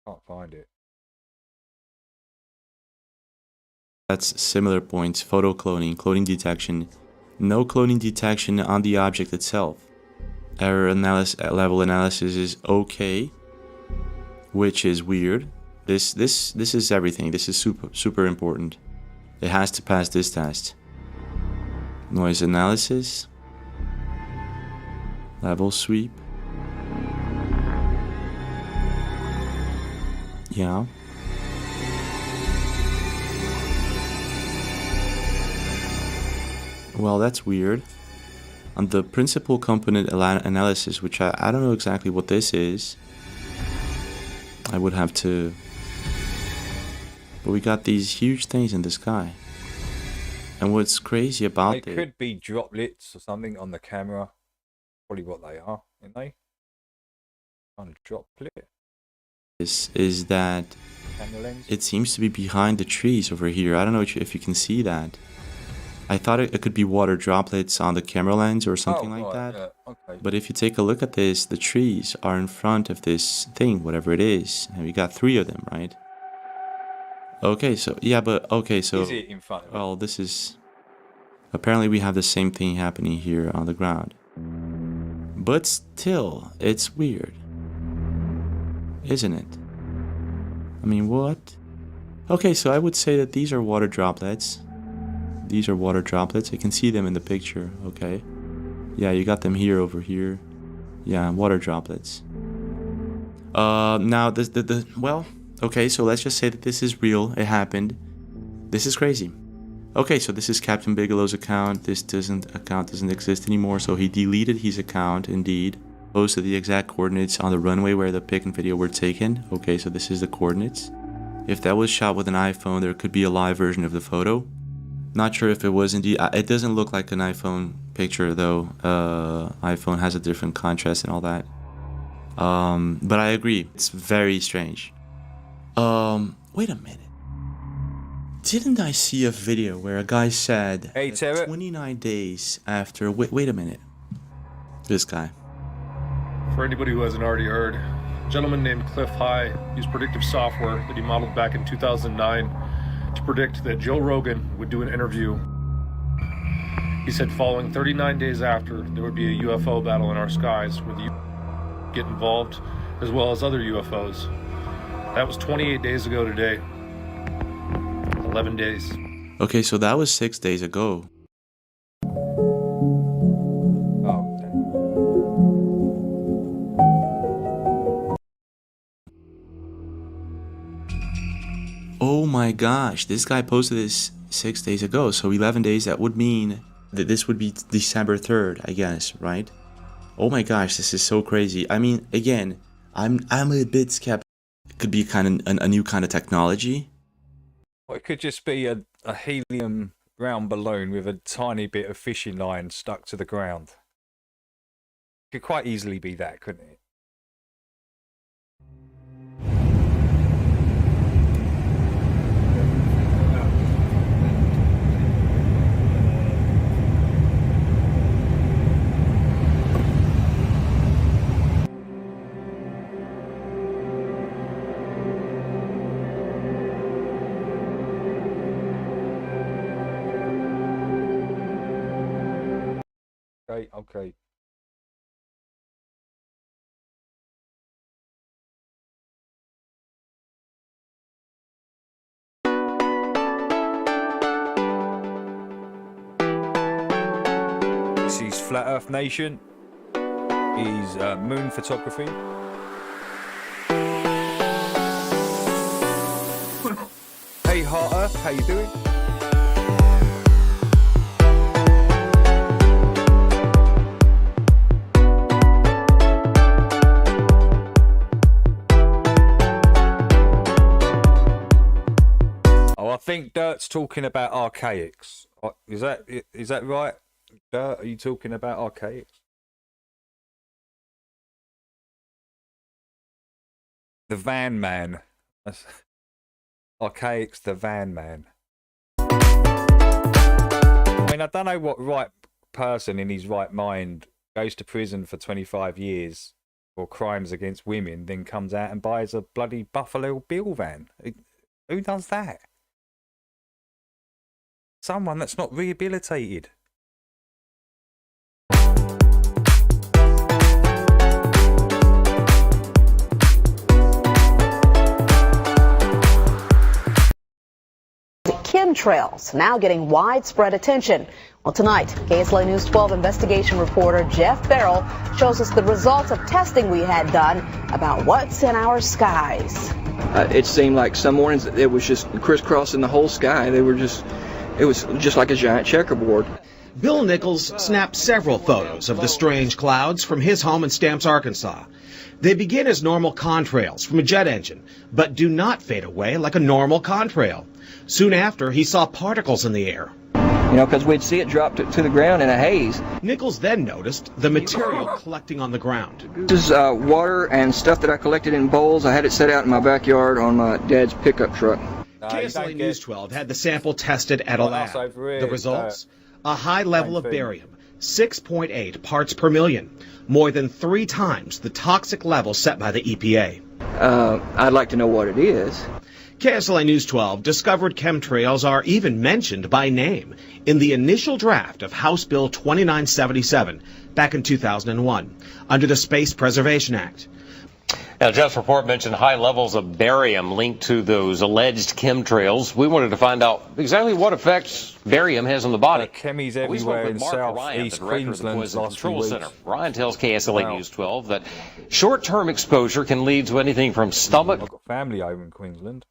Can't find it. that's similar points. Photo cloning, cloning detection. No cloning detection on the object itself. Error level analysis is okay, which is weird. This is everything. This is super important. It has to pass this test. Noise analysis. Level sweep. Yeah. Well, that's weird. On the principal component analysis, which I don't know exactly what this is. I would have to... But we got these huge things in the sky. And what's crazy about it... could be droplets or something on the camera. Probably what they are, aren't they? On a droplet. This is that it seems to be behind the trees over here. I don't know if you can see that. I thought it could be water droplets on the camera lens or something like that. Yeah, okay. But if you take a look at this, the trees are in front of this thing, whatever it is. And we got 3 of them, right? Okay, so, yeah, but, okay, so... Is it in front of it? Well, this is... Apparently we have the same thing happening here on the ground. But still, it's weird. Isn't it? I mean, what? Okay, so I would say that these are water droplets. These are water droplets. I can see them in the picture, okay? Yeah, you got them here, over here. Yeah, water droplets. Now, well, Okay, so let's just say that this is real. It happened. This is crazy. Okay, so this is Captain Bigelow's account. This account doesn't exist anymore, so he deleted his account, indeed. Posted the exact coordinates on the runway where the pic and video were taken. Okay, so this is the coordinates. If that was shot with an iPhone, there could be a live version of the photo. Not sure if it was indeed. It doesn't look like an iPhone picture, though. iPhone has a different contrast and all that. But I agree. It's very strange. Wait a minute. Didn't I see a video where a guy said 29 days after... Wait a minute. This guy. For anybody who hasn't already heard, a gentleman named Cliff High used predictive software that he modeled back in 2009 to predict that Joe Rogan would do an interview. He said following 39 days after, there would be a UFO battle in our skies where the get involved, as well as other UFOs. That was 28 days ago today. 11 days. Okay, so that was 6 days ago. Oh my gosh, this guy posted this 6 days ago, so 11 days, that would mean that this would be December 3rd, I guess, right? Oh my gosh, this is so crazy. I mean, again, I'm a bit skeptical. It could be kind of a new kind of technology. Or it could just be a helium round balloon with a tiny bit of fishing line stuck to the ground. It could quite easily be that, couldn't it? Okay. This is Flat Earth Nation. Is moon photography. Hey Heart Earth, how you doing? I think Dirt's talking about archaics. Is that right? Dirt, are you talking about archaics? The Van Man. Archaics, the Van Man. I mean, I don't know what right person in his right mind goes to prison for 25 years for crimes against women, then comes out and buys a bloody Buffalo Bill van. Who does that? Someone that's not rehabilitated. Chemtrails now getting widespread attention. Well, tonight, KSLA News 12 investigation reporter Jeff Farrell shows us the results of testing we had done about what's in our skies. It seemed like some mornings it was just crisscrossing the whole sky. It was just like a giant checkerboard. Bill Nichols snapped several photos of the strange clouds from his home in Stamps, Arkansas. They begin as normal contrails from a jet engine, but do not fade away like a normal contrail. Soon after, he saw particles in the air. You know, because we'd see it drop to the ground in a haze. Nichols then noticed the material collecting on the ground. This is water and stuff that I collected in bowls. I had it set out in my backyard on my dad's pickup truck. KSLA News 12 had the sample tested at a lab. The results? A high level of barium, 6.8 parts per million, more than 3 times the toxic level set by the EPA. I'd like to know what it is. KSLA News 12 discovered chemtrails are even mentioned by name in the initial draft of House Bill 2977 back in 2001 under the Space Preservation Act. Now, Jeff's report mentioned high levels of barium linked to those alleged chemtrails. We wanted to find out exactly what effects barium has on the body. Chemies We spoke everywhere with in Mark South Ryan, East the director of the Queensland Poison last few Control weeks. Center. Ryan tells KSLA Wow. News 12 that short-term exposure can lead to anything from stomach I've got family over in Queensland.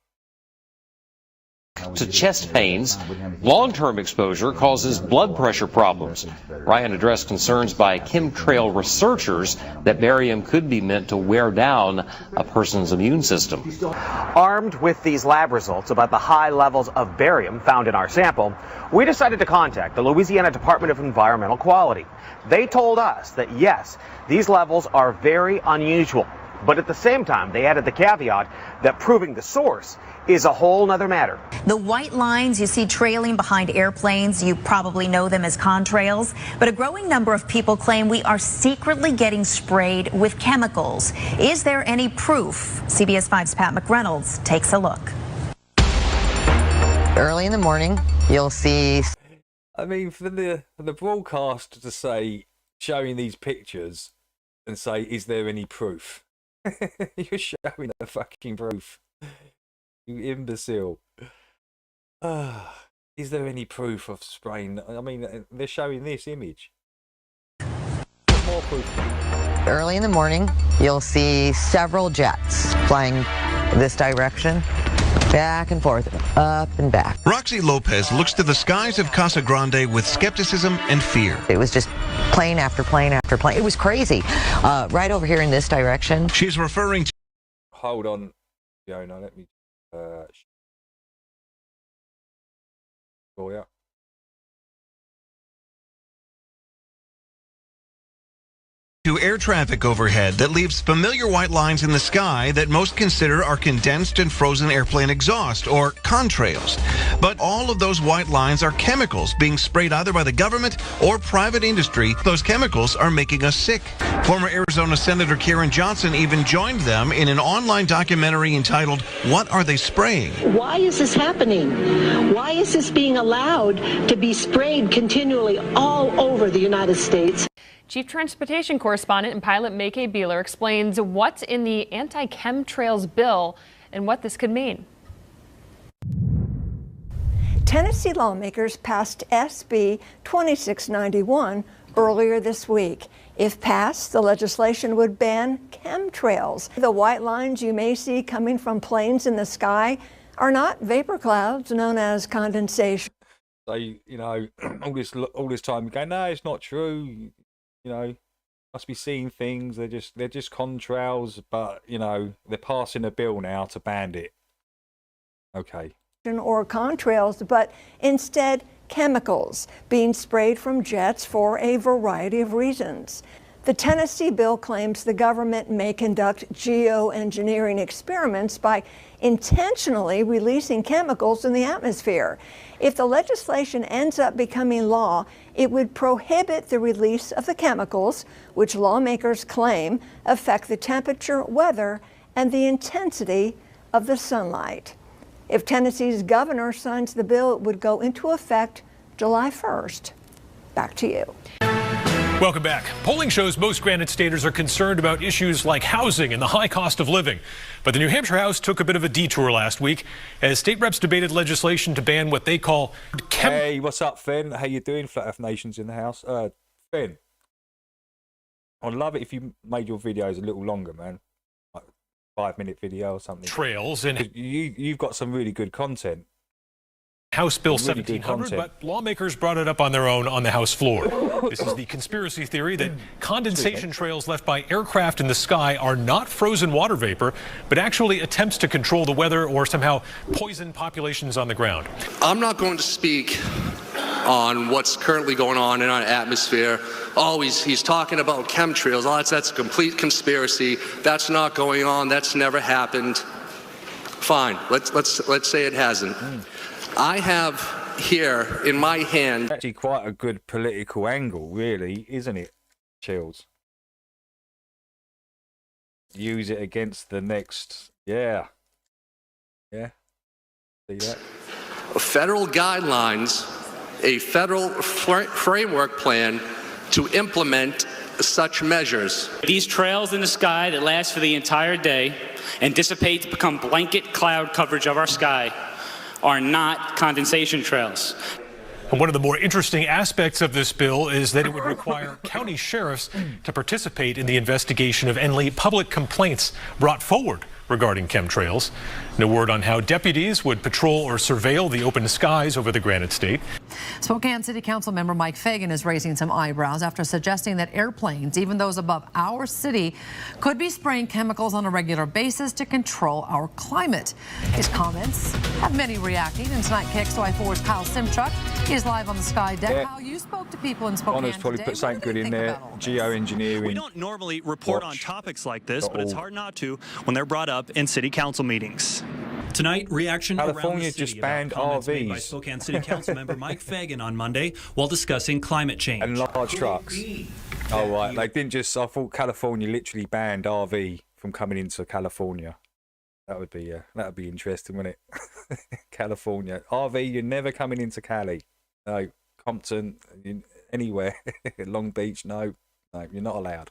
to chest pains. Long-term exposure causes blood pressure problems. Ryan addressed concerns by chemtrail researchers that barium could be meant to wear down a person's immune system. Armed with these lab results about the high levels of barium found in our sample, we decided to contact the Louisiana Department of Environmental Quality. They told us that yes, these levels are very unusual, but at the same time, they added the caveat that proving the source is a whole nother matter. The white lines you see trailing behind airplanes, you probably know them as contrails, but a growing number of people claim we are secretly getting sprayed with chemicals. Is there any proof? CBS 5's Pat McReynolds takes a look. Early in the morning, you'll see... I mean, for the broadcast to say, showing these pictures and say, is there any proof? You're showing the fucking proof. You imbecile. Is there any proof of spraying? I mean, they're showing this image. More proof. Early in the morning, you'll see several jets flying this direction, back and forth, up and back. Roxy Lopez looks to the skies of Casa Grande with skepticism and fear. It was just plane after plane after plane. It was crazy. Right over here in this direction. She's referring to... Hold on, Fiona, let me... Oh, yeah. to air traffic overhead that leaves familiar white lines in the sky that most consider are condensed and frozen airplane exhaust, or contrails. But all of those white lines are chemicals being sprayed either by the government or private industry. Those chemicals are making us sick. Former Arizona Senator Karen Johnson even joined them in an online documentary entitled, "What Are They Spraying?" Why is this happening? Why is this being allowed to be sprayed continually all over the United States? Chief Transportation Correspondent and pilot Maykay Beeler explains what's in the anti-chemtrails bill and what this could mean. Tennessee lawmakers passed SB 2691 earlier this week. If passed, the legislation would ban chemtrails. The white lines you may see coming from planes in the sky are not vapor clouds known as condensation. So, you know, all this time you go, no, it's not true. You know, must be seeing things. They're just contrails, but you know, they're passing a bill now to ban it. Okay. Or contrails, but instead chemicals being sprayed from jets for a variety of reasons. The Tennessee bill claims the government may conduct geoengineering experiments by intentionally releasing chemicals in the atmosphere. If the legislation ends up becoming law, it would prohibit the release of the chemicals, which lawmakers claim affect the temperature, weather, and the intensity of the sunlight. If Tennessee's governor signs the bill, it would go into effect July 1st. Back to you. Welcome back. Polling shows most Granite Staters are concerned about issues like housing and the high cost of living. But the New Hampshire House took a bit of a detour last week as state reps debated legislation to ban what they call Hey, what's up, Finn? How you doing? Flat Earth Nation's in the house. Finn, I'd love it if you made your videos a little longer, man. Like 5-minute video or something. Trails and you've got some really good content. House Bill 1700, but lawmakers brought it up on their own on the House floor. This is the conspiracy theory that condensation trails left by aircraft in the sky are not frozen water vapor, but actually attempts to control the weather or somehow poison populations on the ground. I'm not going to speak on what's currently going on in our atmosphere. He's talking about chemtrails. That's a complete conspiracy. That's not going on. That's never happened. Fine. Let's say it hasn't. I have here in my hand... Actually quite a good political angle, really, isn't it, Chills? Use it against the next... Yeah. See that? Federal guidelines, a federal framework plan to implement such measures. These trails in the sky that last for the entire day and dissipate to become blanket cloud coverage of our sky are not condensation trails. And one of the more interesting aspects of this bill is that it would require county sheriffs to participate in the investigation of any public complaints brought forward regarding chemtrails. No word on how deputies would patrol or surveil the open skies over the Granite State. Spokane City Council member Mike Fagan is raising some eyebrows after suggesting that airplanes, even those above our city, could be spraying chemicals on a regular basis to control our climate. His comments have many reacting, and tonight KXLY4's Kyle Simchuk is live on the Sky Deck. Yeah. Kyle, you spoke to people in Spokane Honors probably today. put something good in there. Geoengineering. We don't normally report on topics like this, but it's hard not to when they're brought up in city council meetings. Tonight, reaction California around the city just banned about comments made by RVs. Spokane City Council member Mike Fagan on Monday while discussing climate change. And large trucks. Oh, right. They didn't just... I thought California literally banned RV from coming into California. That would be interesting, wouldn't it? California. RV, you're never coming into Cali. No. Compton, anywhere. Long Beach, no. No, you're not allowed.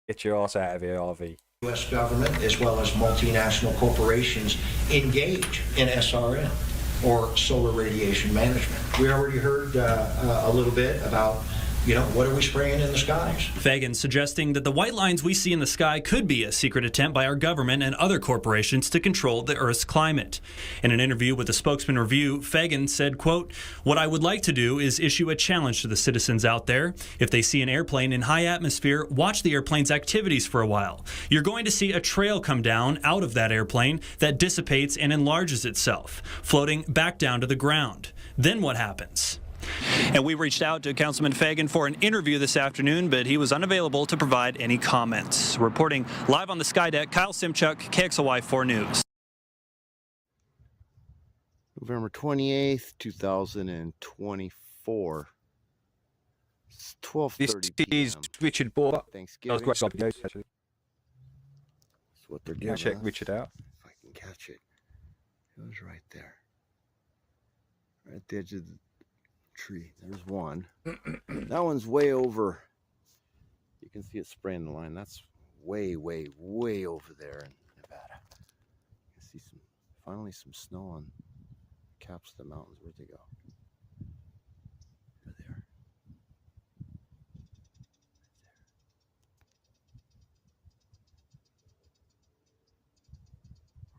Get your ass out of here, RV. U.S. government as well as multinational corporations engage in SRM or solar radiation management. We already heard a little bit about, what are we spraying in the skies? Fagan suggesting that the white lines we see in the sky could be a secret attempt by our government and other corporations to control the Earth's climate. In an interview with the Spokesman Review, Fagan said, quote, "What I would like to do is issue a challenge to the citizens out there. If they see an airplane in high atmosphere, watch the airplane's activities for a while. You're going to see a trail come down out of that airplane that dissipates and enlarges itself, floating back down to the ground. Then what happens?" And we reached out to Councilman Fagan for an interview this afternoon, but he was unavailable to provide any comments. Reporting live on the Sky Deck, Kyle Simchuk, KXLY4 News. November 28th, 2024. It's 12:30 This is Richard Border. Thanksgiving. That was great stuff, actually. That's what they're Yeah, giving check us. Richard out. If I can catch it. It was right there. Right at the edge of the tree. There's one. That one's way over. You can see it spraying the line. That's way, way, way over there in Nevada. You can see finally some snow on caps of the mountains. Where'd they go? They're there.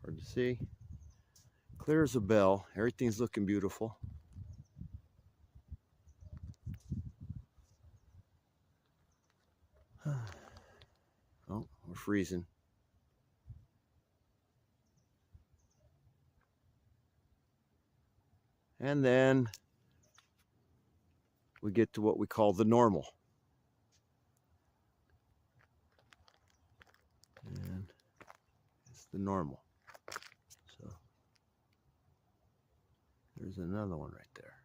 Hard to see. Clear as a bell. Everything's looking beautiful. Oh, we're freezing. And then we get to what we call the normal. And it's the normal. So there's another one right there.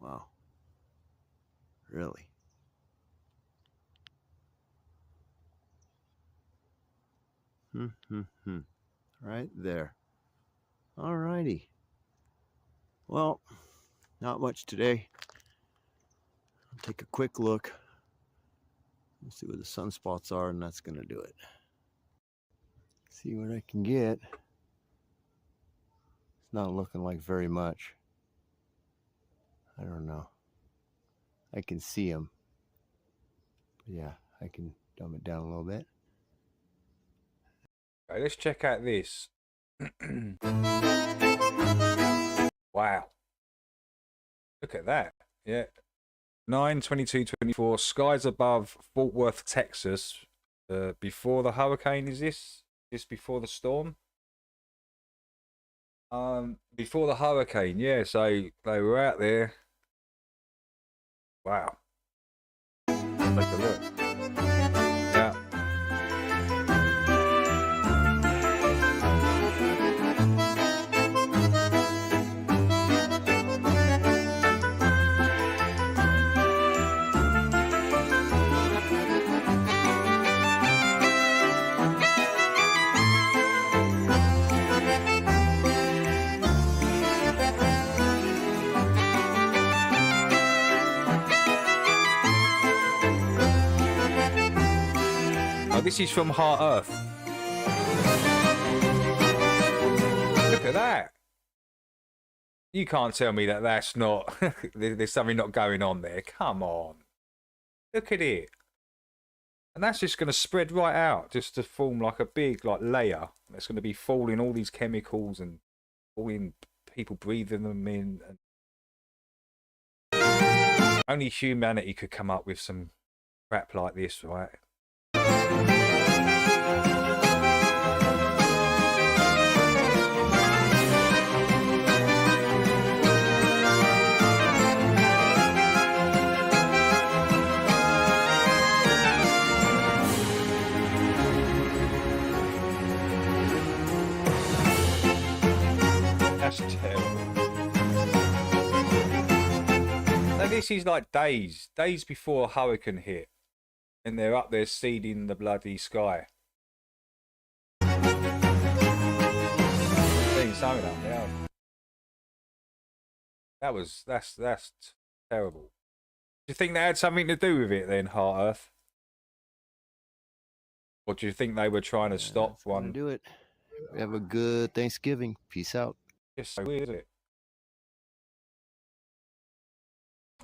Wow. Really? Right there. All righty. Well, not much today. I'll take a quick look. We'll see where the sunspots are, and that's going to do it. See what I can get. It's not looking like very much. I don't know. I can see them. Yeah, I can dumb it down a little bit. Okay, let's check out this. Wow. Look at that. Yeah. 9/22/24. Skies above Fort Worth, Texas. Before the hurricane, is this? Just before the storm? Before the hurricane, yeah. So they were out there. Wow. Take a look. Yeah. this is from Heart Earth. Look at that. You can't tell me that that's not... there's something not going on there. Come on. Look at it. And that's just going to spread right out, just to form like a big layer. That's going to be falling all these chemicals and falling people breathing them in. And only humanity could come up with some crap like this, right? That's terrible. Now this is like days before a hurricane hit, and they're up there seeding the bloody sky. Seeing something up there. That's terrible. Do you think that had something to do with it then, Heart Earth? Or do you think they were trying to stop one? Do it. Have a good Thanksgiving. Peace out. It's so weird, isn't it?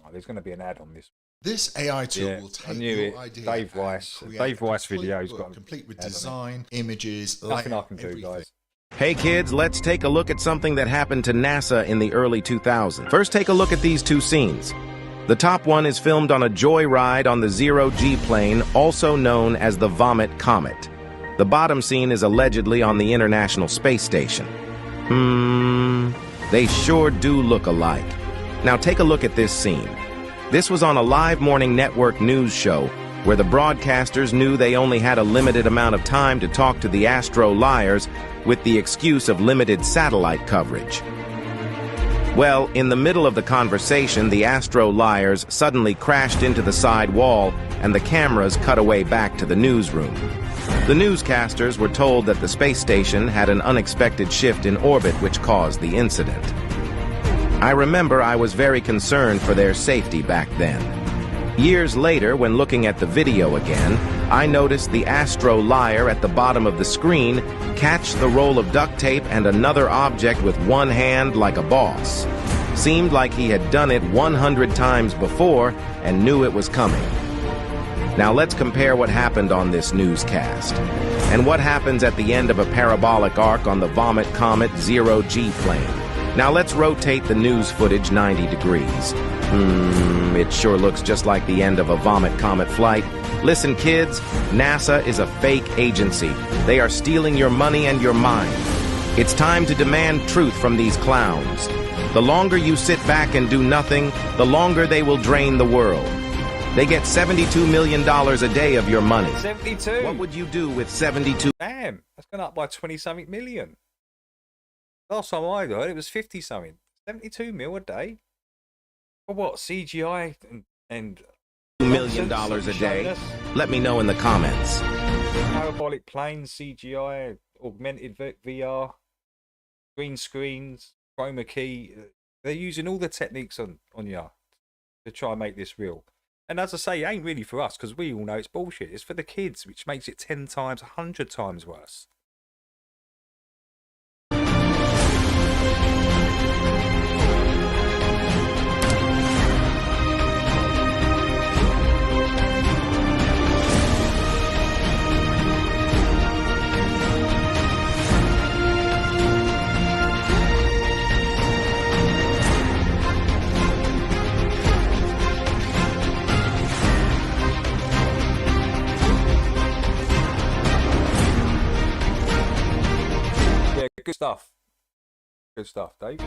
Oh, there's going to be an ad on this. This AI tool will take your idea. Dave Weiss video. He's got complete with design, images, nothing layout, I can do, everything. guys. Hey kids, let's take a look at something that happened to NASA in the early 2000s. First, take a look at these two scenes. The top one is filmed on a joyride on the Zero-G plane, also known as the Vomit Comet. The bottom scene is allegedly on the International Space Station. They sure do look alike. Now take a look at this scene. This was on a live morning network news show where the broadcasters knew they only had a limited amount of time to talk to the Astro Liars with the excuse of limited satellite coverage. Well, in the middle of the conversation, the Astro Liars suddenly crashed into the side wall and the cameras cut away back to the newsroom. The newscasters were told that the space station had an unexpected shift in orbit which caused the incident. I remember I was very concerned for their safety back then. Years later, when looking at the video again, I noticed the Astro Liar at the bottom of the screen catch the roll of duct tape and another object with one hand like a boss. Seemed like he had done it 100 times before and knew it was coming. Now let's compare what happened on this newscast and what happens at the end of a parabolic arc on the Vomit Comet Zero-G plane. Now let's rotate the news footage 90 degrees. It sure looks just like the end of a Vomit Comet flight. Listen, kids, NASA is a fake agency. They are stealing your money and your mind. It's time to demand truth from these clowns. The longer you sit back and do nothing, the longer they will drain the world. They get $72 million a day of your money. 72. What would you do with 72? Damn, that's gone up by 20-something million. Last time I heard it was 50-something. 72 mil a day? For what, CGI and $2 million a day? Let me know in the comments. Parabolic planes, CGI, augmented VR, green screens, chroma key. They're using all the techniques on you to try and make this real. And as I say, it ain't really for us because we all know it's bullshit. It's for the kids, which makes it 10 times, 100 times worse. Good stuff. Good stuff, Dave.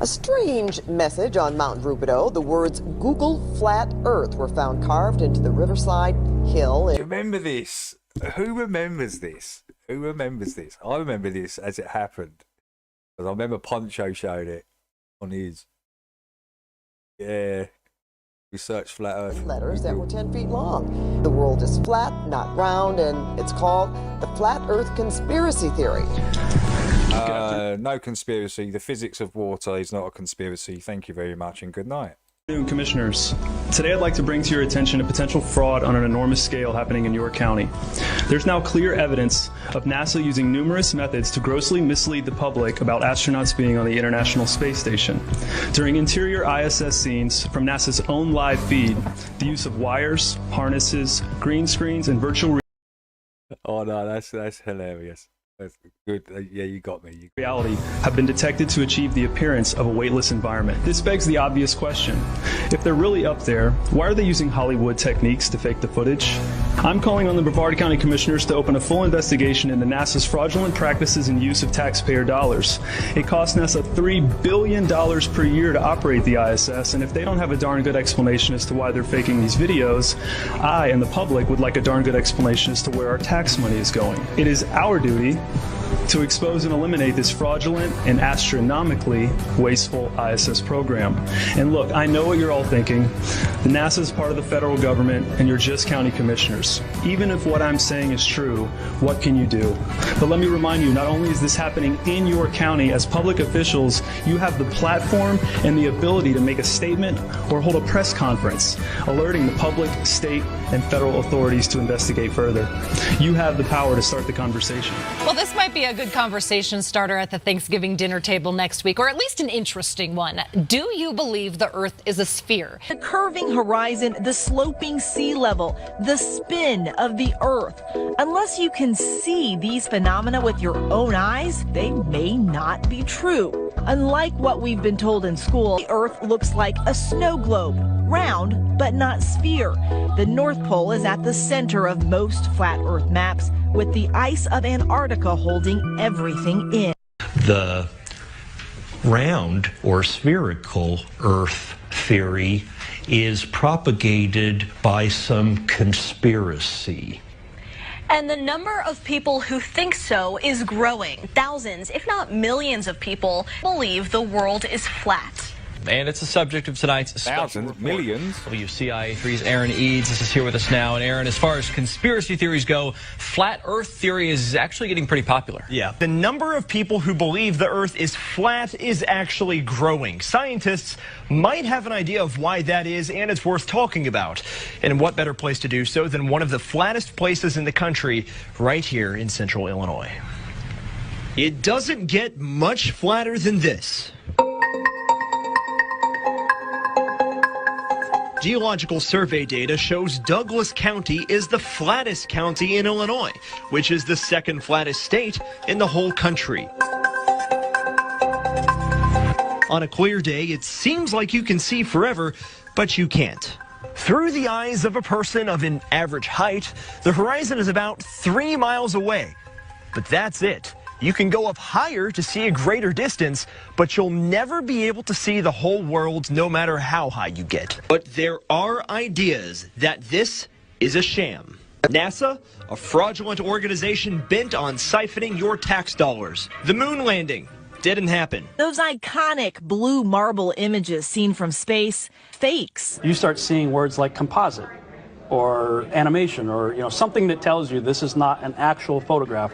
A strange message on Mount Rubidoux. The words Google Flat Earth were found carved into the Riverside Hill. Remember this? Who remembers this? Who remembers this? I remember this as it happened. Because I remember Poncho showed it on his. Yeah. Research flat Earth. Letters that were 10 feet long. The world is flat, not round, and it's called the Flat Earth Conspiracy Theory. No conspiracy. The physics of water is not a conspiracy. Thank you very much and good night. Good afternoon, Commissioners. Today I'd like to bring to your attention a potential fraud on an enormous scale happening in York County. There's now clear evidence of NASA using numerous methods to grossly mislead the public about astronauts being on the International Space Station. During interior ISS scenes from NASA's own live feed, the use of wires, harnesses, green screens, and virtual Oh no, that's hilarious. That's good. Yeah, you got me. reality have been detected to achieve the appearance of a weightless environment. This begs the obvious question. If they're really up there, why are they using Hollywood techniques to fake the footage? I'm calling on the Brevard County Commissioners to open a full investigation into NASA's fraudulent practices and use of taxpayer dollars. It costs NASA $3 billion per year to operate the ISS, and if they don't have a darn good explanation as to why they're faking these videos, I and the public would like a darn good explanation as to where our tax money is going. It is our duty to expose and eliminate this fraudulent and astronomically wasteful ISS program. And look, I know what you're all thinking. NASA is part of the federal government and you're just county commissioners. Even if what I'm saying is true, what can you do? But let me remind you, not only is this happening in your county, as public officials, you have the platform and the ability to make a statement or hold a press conference, alerting the public, state, and federal authorities to investigate further. You have the power to start the conversation. Well, this might be a good conversation starter at the Thanksgiving dinner table next week, or at least an interesting one. Do you believe the Earth is a sphere? The curving horizon, the sloping sea level, the spin of the Earth. Unless you can see these phenomena with your own eyes, they may not be true. Unlike what we've been told in school, the Earth looks like a snow globe, round but not sphere. The North Pole is at the center of most flat Earth maps, with the ice of Antarctica holding everything in. The round or spherical Earth theory is propagated by some conspiracy. And the number of people who think so is growing. Thousands, if not millions of people believe the world is flat. And it's the subject of tonight's thousands, millions. WCIA3's Aaron Eads is here with us now. And Aaron, as far as conspiracy theories go, flat Earth theory is actually getting pretty popular. Yeah, the number of people who believe the Earth is flat is actually growing. Scientists might have an idea of why that is, and it's worth talking about. And what better place to do so than one of the flattest places in the country, right here in central Illinois. It doesn't get much flatter than this. Geological survey data shows Douglas County is the flattest county in Illinois, which is the second flattest state in the whole country. On a clear day, it seems like you can see forever, but you can't. Through the eyes of a person of an average height, the horizon is about 3 miles away. But that's it. You can go up higher to see a greater distance, but you'll never be able to see the whole world no matter how high you get. But there are ideas that this is a sham. NASA, a fraudulent organization bent on siphoning your tax dollars. The moon landing didn't happen. Those iconic blue marble images seen from space, fakes. You start seeing words like composite or animation or something that tells you this is not an actual photograph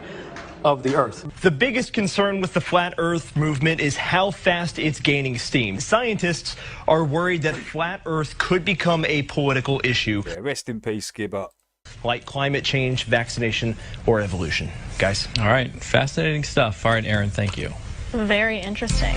of the Earth. The biggest concern with the flat Earth movement is how fast it's gaining steam. Scientists are worried that flat Earth could become a political issue. Yeah, rest in peace, Gibbert. Like climate change, vaccination, or evolution. Guys. All right, fascinating stuff. All right, Aaron, thank you. Very interesting.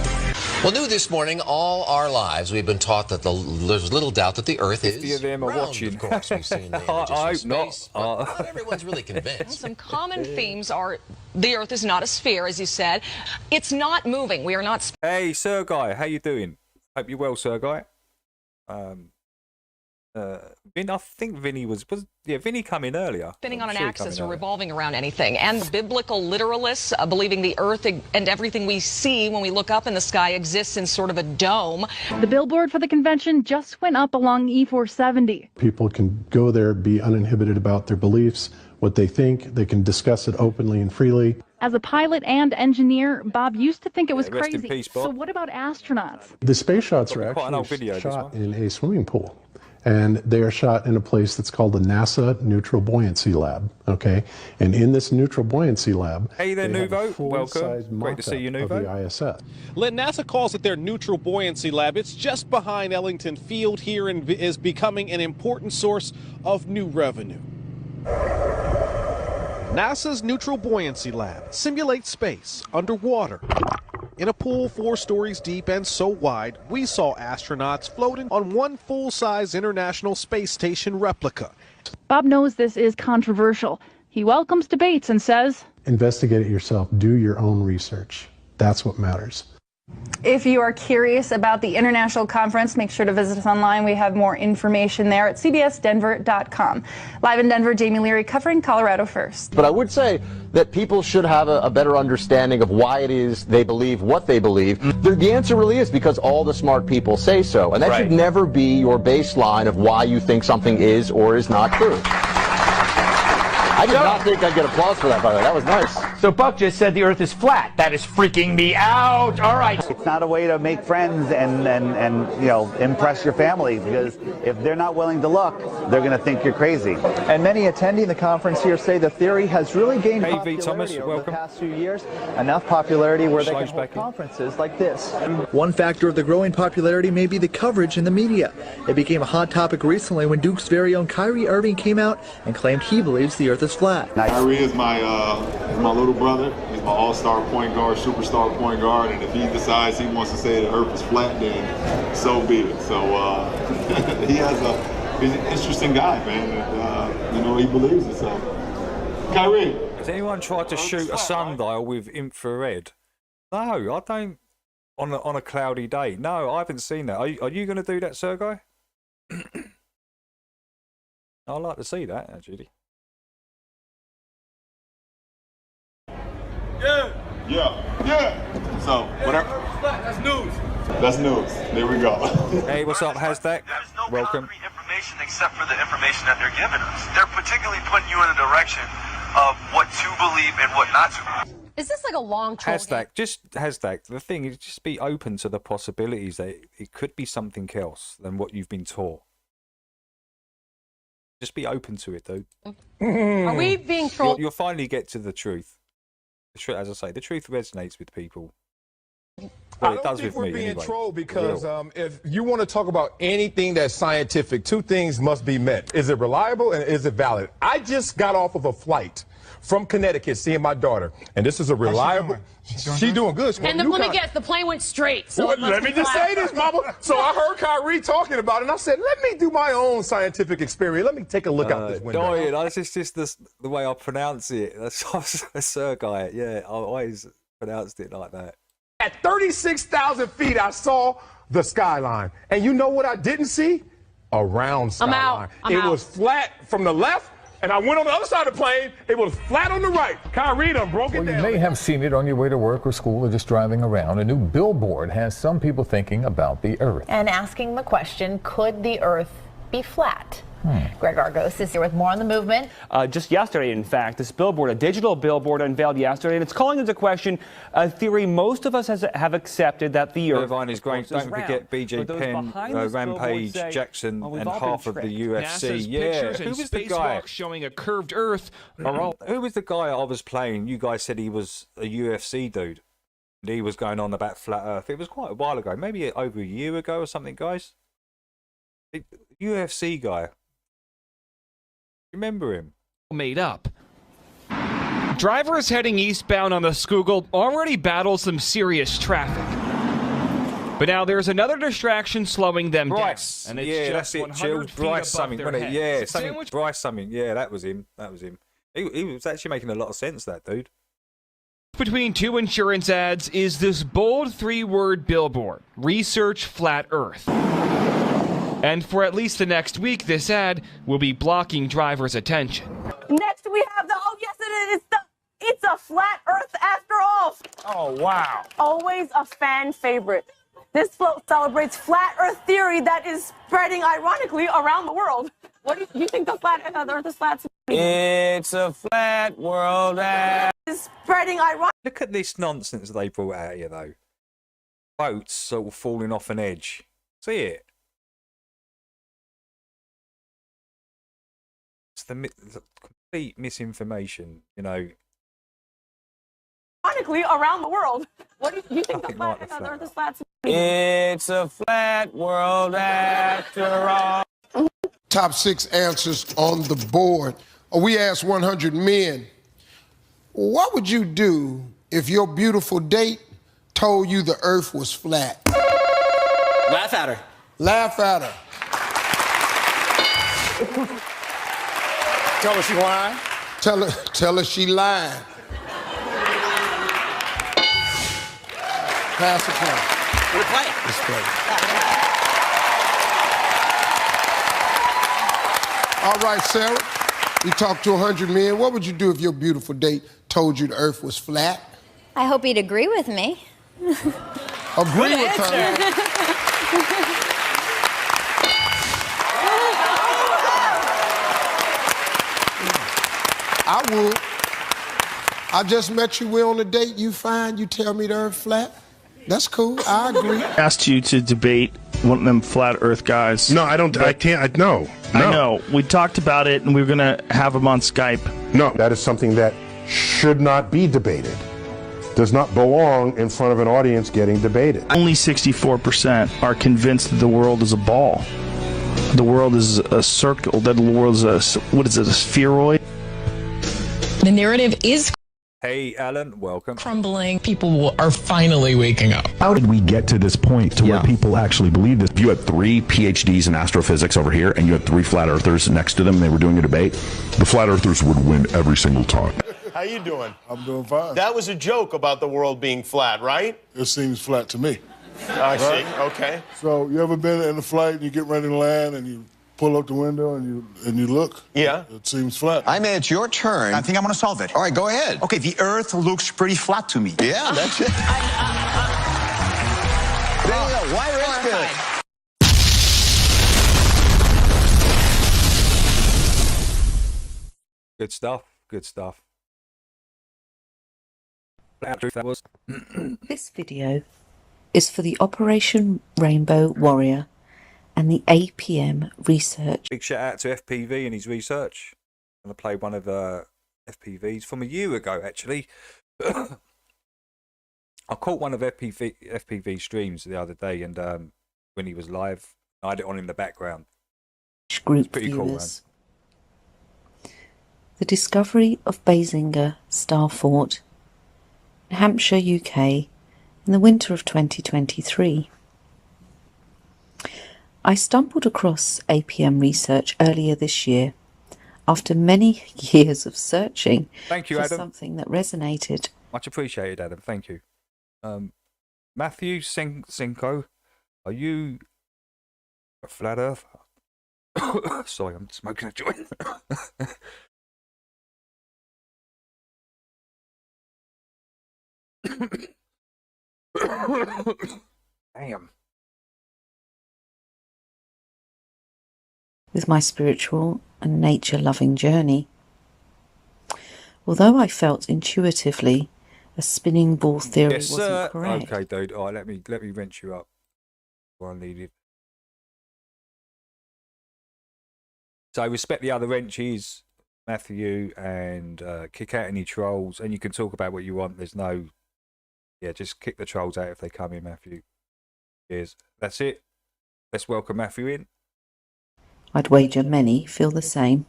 Well, new this morning, all our lives, we've been taught that there's little doubt that the Earth is round, of course. We've seen the images from space, but not everyone's really convinced. Some common themes are the Earth is not a sphere, as you said. It's not moving. We are not... Hey, Sir Guy, how you doing? Hope you're well, Sir Guy. I think Vinny Vinny come in earlier. Spinning on an axis or revolving around anything. And biblical literalists believing the Earth and everything we see when we look up in the sky exists in sort of a dome. The billboard for the convention just went up along E470. People can go there, be uninhibited about their beliefs, what they think. They can discuss it openly and freely. As a pilot and engineer, Bob used to think it was rest in crazy. peace, Bob. So what about astronauts? The space shots are quite an old actually video, shot in a swimming pool. And they are shot in a place that's called the NASA Neutral Buoyancy Lab, okay? And in this neutral buoyancy lab, hey there, they have a Nuvo. full-size Welcome. Great to see you, mock-up of Nuvo. the ISS. Len, NASA calls it their neutral buoyancy lab. It's just behind Ellington Field here and is becoming an important source of new revenue. NASA's neutral buoyancy lab simulates space underwater. In a pool 4 stories deep and so wide, we saw astronauts floating on one full-size International Space Station replica. Bob knows this is controversial. He welcomes debates and says, Investigate it yourself. Do your own research. That's what matters. If you are curious about the international conference, make sure to visit us online. We have more information there at cbsdenver.com. Live in Denver, Jamie Leary covering Colorado First. But I would say that people should have a better understanding of why it is they believe what they believe. The answer really is because all the smart people say so. And that should never be your baseline of why you think something is or is not true. I did not think I'd get applause for that, by the way. That was nice. So Buck just said the Earth is flat. That is freaking me out. All right. It's not a way to make friends and you know, impress your family, because if they're not willing to look, they're going to think you're crazy. And many attending the conference here say the theory has really gained popularity over the past few years. Enough popularity where they can hold conferences like this. One factor of the growing popularity may be the coverage in the media. It became a hot topic recently when Duke's very own Kyrie Irving came out and claimed he believes the Earth is flat. Kyrie is my little brother. He's my all-star point guard, superstar point guard, and if he decides he wants to say the Earth is flat, then so be it. So he's an interesting guy, man. And, you know, he believes it. So, Kyrie, has anyone tried to shoot a sundial with infrared? No, I don't. On a cloudy day, no, I haven't seen that. Are you going to do that, Sergey? I'd like to see that, actually. Yeah. So, whatever. That's news. That's news. There we go. Hey, what's up, Hashtag? There's no Welcome. concrete information except for the information that they're giving us. They're particularly putting you in a direction of what to believe and what not to believe. Is this like a long troll game? Hashtag. The thing is, just be open to the possibilities that it could be something else than what you've been taught. Just be open to it, dude. Are we being trolled? You'll finally get to the truth. As I say, the truth resonates with people. Well, it does with me. We're being anyway. trolled because if you want to talk about anything that's scientific, two things must be met. Is it reliable and is it valid? I just got off of a flight from Connecticut seeing my daughter, and this is a reliable. She's doing good. And let me guess, the plane went straight. So well, let me just say this, Mama. So I heard Kyrie talking about it, and I said, let me do my own scientific experiment. Let me take a look out this window. Dorian, that's just the way I pronounce it. That's Sergey. Yeah, I always pronounced it like that. At 36,000 feet, I saw the skyline. And you know what I didn't see? A round skyline. I'm out. Was flat from the left, and I went on the other side of the plane. It was flat on the right. Kyrie done broke it down. You may have seen it on your way to work or school or just driving around. A new billboard has some people thinking about the Earth. And asking the question, could the Earth be flat? Greg Argos is here with more on the movement. Just yesterday, in fact, this billboard, a digital billboard unveiled yesterday, and it's calling into question a theory most of us have accepted that the Earth is great. Don't forget BJ Penn, Rampage Jackson, and half of the UFC. Yeah, who was the guy showing a curved Earth? Who was the guy I was playing? You guys said he was a UFC dude. And he was going on about flat Earth. It was quite a while ago, maybe over a year ago or something, guys. UFC guy. Remember him? Made up. Drivers heading eastbound on the Schuylkill already battle some serious traffic. But now there's another distraction slowing them down. And it's that's it. Jill Bryce something, wasn't it? Yeah, something. Bryce something. Yeah, that was him. He was actually making a lot of sense, that dude. Between two insurance ads is this bold 3-word billboard: research flat Earth. And for at least the next week, this ad will be blocking drivers' attention. Next we have it's a flat Earth after all. Oh, wow. Always a fan favorite. This float celebrates flat Earth theory that is spreading ironically around the world. What do you think the Earth is flat? It's a flat world. Is spreading ironically. Look at this nonsense they brought out here, though. Boats sort of falling off an edge. See it? It's the complete misinformation, you know. Ironically, around the world. What do you think the Earth is flat? It's a flat world after all. Top 6 answers on the board. We asked 100 men, what would you do if your beautiful date told you the earth was flat? Laugh at her. Laugh at her. Tell her she lying. Tell her she lying. Pass the play. We're playing. Let's play. All right, Sarah. You talked to 100 men. What would you do if your beautiful date told you the earth was flat? I hope he'd agree with me. Agree with her. I would. I just met you. We're on a date. You fine. You tell me the earth flat. That's cool. I agree. Asked you to debate one of them flat Earth guys. No, I don't. I can't. No. I know. We talked about it, and we were gonna have him on Skype. No, that is something that should not be debated. Does not belong in front of an audience getting debated. Only 64% are convinced that the world is a ball. The world is a circle. That the world is a spheroid. The narrative is Hey, Alan, welcome. crumbling. People are finally waking up. How did we get to this point to where people actually believe this? You had 3 PhDs in astrophysics over here, and you had 3 flat earthers next to them, and they were doing a debate. The flat earthers would win every single time. How you doing? I'm doing fine. That was a joke about the world being flat, right? It seems flat to me. I see. Okay. So you ever been in a flight and you get ready to land and you pull up the window and you look? Yeah. It seems flat. I mean, it's your turn. I think I'm going to solve it. All right, go ahead. Okay, the Earth looks pretty flat to me. Yeah, that's it. There you go. Why risk it? Good stuff. Good stuff. That was. This video is for the Operation Rainbow Warrior and the APM research. Big shout out to FPV and his research. I'm going to play one of FPVs from a year ago, actually. I caught one of FPV streams the other day, and when he was live, I had it on in the background. Group pretty viewers. cool, man. The discovery of Basinger Star Fort in Hampshire, UK, in the winter of 2023. I stumbled across APM research earlier this year after many years of searching Thank you, for Adam. something that resonated. Much appreciated, Adam. Thank you. Matthew Senko, are you a flat earther? Sorry, I'm smoking a joint. Damn. With my spiritual and nature-loving journey. Although I felt intuitively a spinning ball theory Yes, wasn't sir. correct. Okay, dude. All right, let me wrench you up. What I needed. So respect the other wrenches, Matthew, and kick out any trolls. And you can talk about what you want. There's no, just kick the trolls out if they come in, Matthew. Cheers. That's it. Let's welcome Matthew in. I'd wager many feel the same.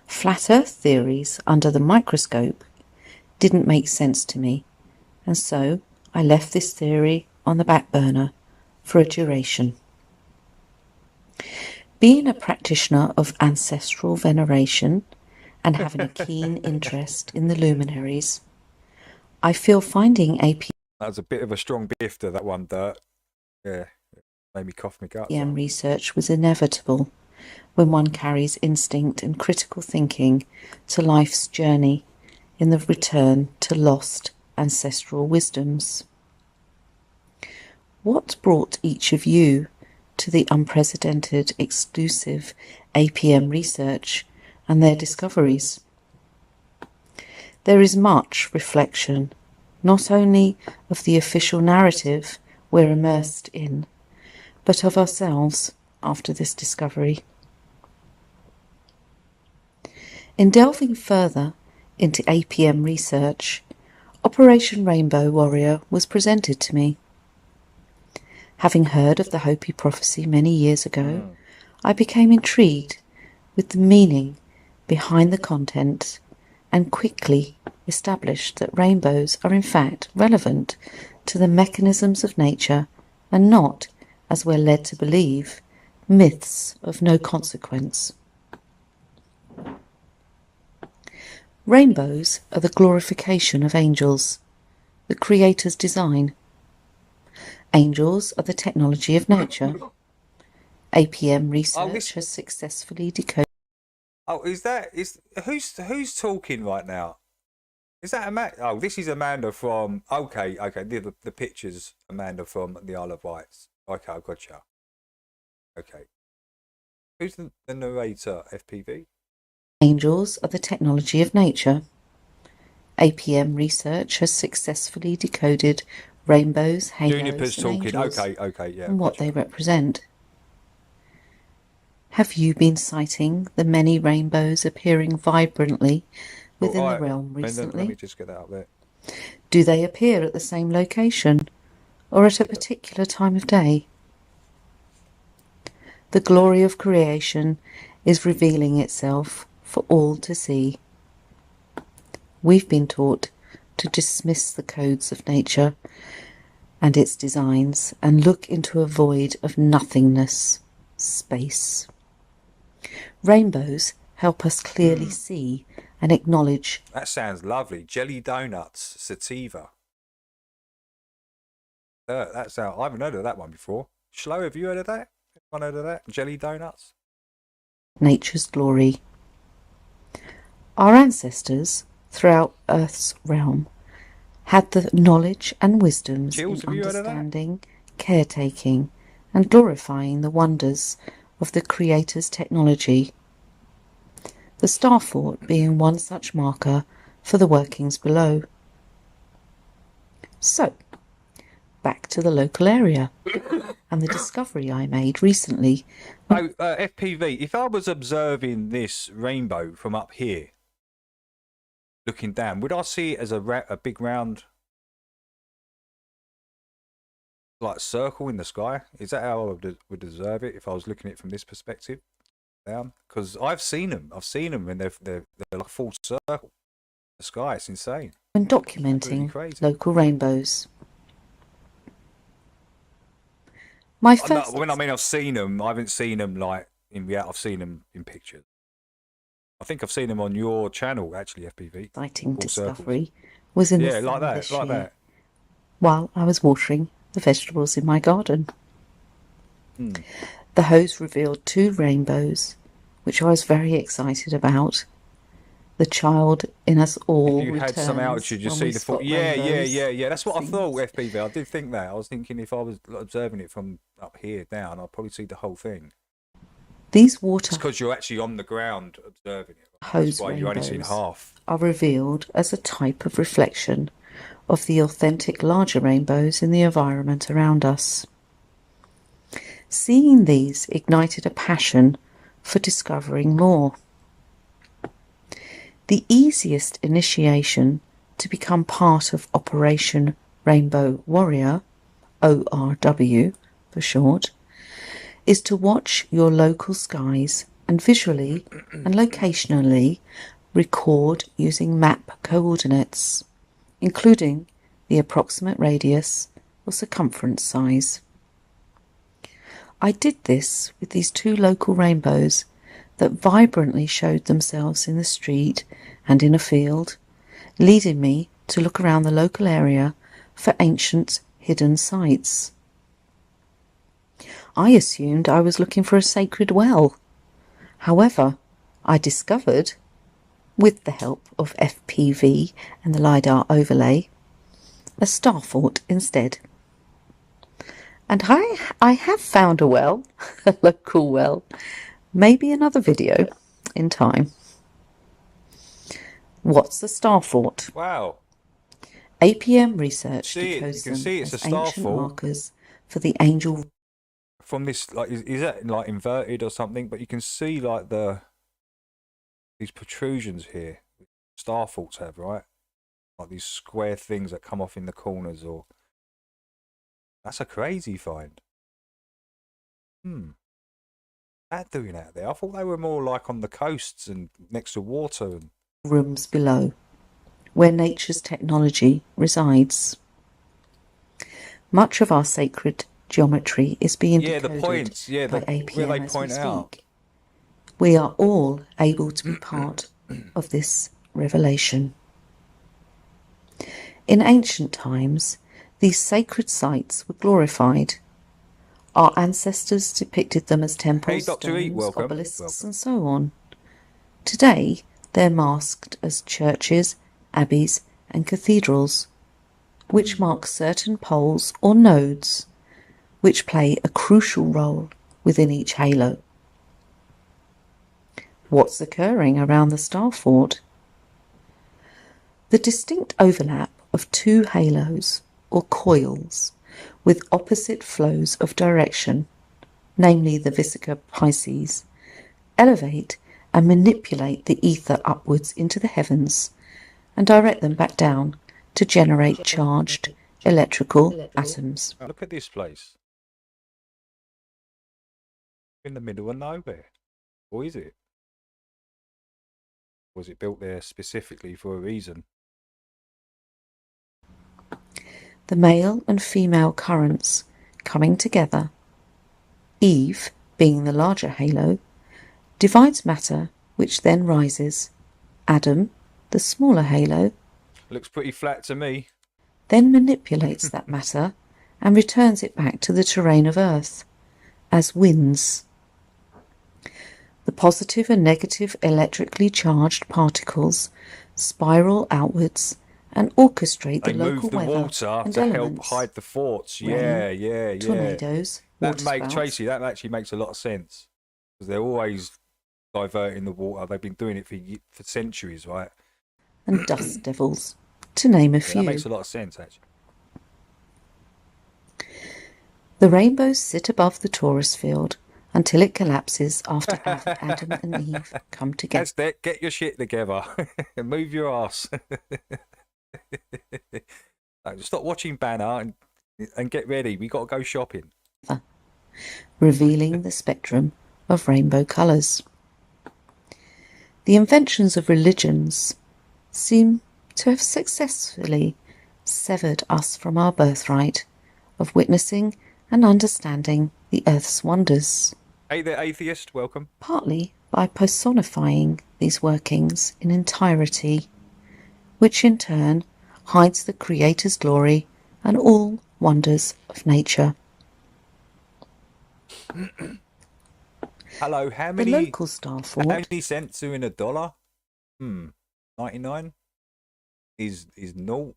Flat Earth theories under the microscope didn't make sense to me, and so I left this theory on the back burner for a duration. Being a practitioner of ancestral veneration and having a keen interest in the luminaries, I feel finding APM That was a bit of a strong bifter, that one, Dirt. Yeah, made me cough my guts. research was inevitable when one carries instinct and critical thinking to life's journey in the return to lost ancestral wisdoms. What brought each of you to the unprecedented, exclusive APM research and their discoveries? There is much reflection, not only of the official narrative we're immersed in, but of ourselves after this discovery. In delving further into APM research, Operation Rainbow Warrior was presented to me. Having heard of the Hopi prophecy many years ago, I became intrigued with the meaning behind the content and quickly established that rainbows are in fact relevant to the mechanisms of nature and not, as we're led to believe, myths of no consequence. Rainbows are the glorification of angels, the Creator's design. Angels are the technology of nature. APM research has successfully decoded. Oh, who's talking right now? Is that Amanda? Oh, this is Amanda from. Okay. The pictures, Amanda from the Isle of Wight. Okay, I gotcha. Okay. Who's the narrator? FPV. Angels are the technology of nature. APM research has successfully decoded rainbows, halos, Juniper's and talking. angels Okay, yeah. and what they represent. Have you been sighting the many rainbows appearing vibrantly within the realm recently? Let me just get that up there. Do they appear at the same location or at a particular time of day? The glory of creation is revealing itself for all to see. We've been taught to dismiss the codes of nature and its designs and look into a void of nothingness, space. Rainbows help us clearly see and acknowledge. That sounds lovely. Jelly donuts, sativa. That sounds. I haven't heard of that one before. Shlo, have you heard of that? Anyone heard of that? Jelly donuts. Nature's glory. Our ancestors throughout Earth's realm had the knowledge and wisdoms in understanding, caretaking, and glorifying the wonders of the Creator's technology. The star fort being one such marker for the workings below. So, back to the local area and the discovery I made recently. FPV, if I was observing this rainbow from up here, looking down, would I see it as a big round, like circle in the sky? Is that how I would observe it if I was looking at it from this perspective down? Because I've seen them and they're like a full circle in the sky. It's insane. When documenting local rainbows. My first. When I mean I've seen them, I haven't seen them like in reality. I've seen them in pictures. I think I've seen them on your channel, actually, FPV. Exciting discovery was in the sun like that, this like year, that. while I was watering the vegetables in my garden. The hose revealed 2 rainbows, which I was very excited about. The child in us all. You had some altitude, you see the full. Yeah. That's what I thought, FPV. I did think that. I was thinking if I was observing it from up here down, I'd probably see the whole thing. These water. It's because you're actually on the ground observing it. Hose That's why you're only seeing half. Are revealed as a type of reflection of the authentic larger rainbows in the environment around us. Seeing these ignited a passion for discovering more. The easiest initiation to become part of Operation Rainbow Warrior, ORW for short, is to watch your local skies and visually and locationally record using map coordinates, including the approximate radius or circumference size. I did this with these 2 local rainbows that vibrantly showed themselves in the street and in a field, leading me to look around the local area for ancient hidden sites. I assumed I was looking for a sacred well. However, I discovered, with the help of FPV and the LiDAR overlay, a star fort instead. And I have found a well, a local well, maybe another video in time. What's a star fort? Wow. APM research decodes you can see it's as a star ancient fort. markers for the angel. From this, like, is that like inverted or something? But you can see like the these protrusions here, starforts have, right? Like these square things that come off in the corners, or that's a crazy find. That doing out there? I thought they were more like on the coasts and next to water. And rooms below, where nature's technology resides. Much of our sacred geometry is being decoded the points, by APM where they as point we out. speak. We are all able to be part of this revelation. In ancient times, these sacred sites were glorified. Our ancestors depicted them as temples, stones, obelisks, and so on. Today, they're masked as churches, abbeys, and cathedrals, which mark certain poles or nodes which play a crucial role within each halo. What's occurring around the star fort? The distinct overlap of two halos, or coils, with opposite flows of direction, namely the Vesica Pisces, elevate and manipulate the ether upwards into the heavens and direct them back down to generate charged electrical atoms. Look at this place. In the middle of nowhere. Or is it? Was it built there specifically for a reason? The male and female currents coming together, Eve being the larger halo, divides matter which then rises. Adam, the smaller halo, Looks pretty flat to me. then manipulates that matter and returns it back to the terrain of Earth as winds. The positive and negative electrically charged particles spiral outwards and orchestrate They the move local the weather water and to help elements. hide the forts. Rain, Yeah. tornadoes, That waterspouts. Tracy, that actually makes a lot of sense. Because they're always diverting the water. They've been doing it for centuries, right? And dust devils, to name a Yeah, few. that makes a lot of sense, actually. The rainbows sit above the torus field until it collapses after Adam and Eve come together. That's that. Get your shit together. Move your ass. Stop watching Banner and get ready. We got to go shopping. Revealing the spectrum of rainbow colours. The inventions of religions seem to have successfully severed us from our birthright of witnessing and understanding the Earth's wonders. Hey there, atheist. Welcome. Partly by personifying these workings in entirety, which in turn hides the Creator's glory and all wonders of nature. Hello, how many? The local star fort. How many cents are in a dollar? 99 is no.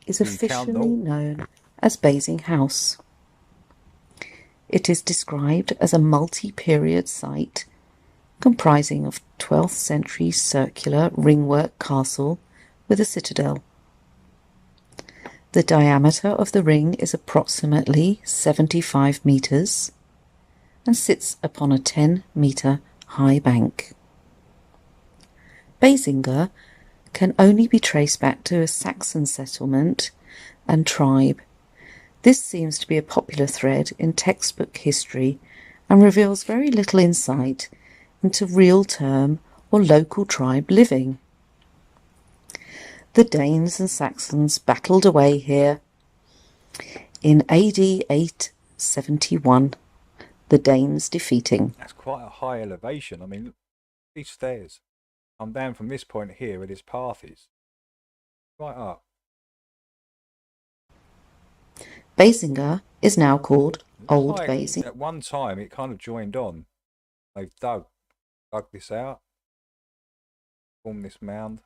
Is officially known as Basing House. It is described as a multi-period site comprising of 12th century circular ringwork castle with a citadel. The diameter of the ring is approximately 75 metres and sits upon a 10-metre high bank. Basinger can only be traced back to a Saxon settlement and tribe. This seems to be a popular thread in textbook history and reveals very little insight into real term or local tribe living. The Danes and Saxons battled away here. In AD 871, the Danes defeating. That's quite a high elevation. I mean, look, these stairs. I'm down from this point here where this path is. Right up. Basinger is now called Old Like, Basing. at one time, it kind of joined on. They've dug this out, formed this mound.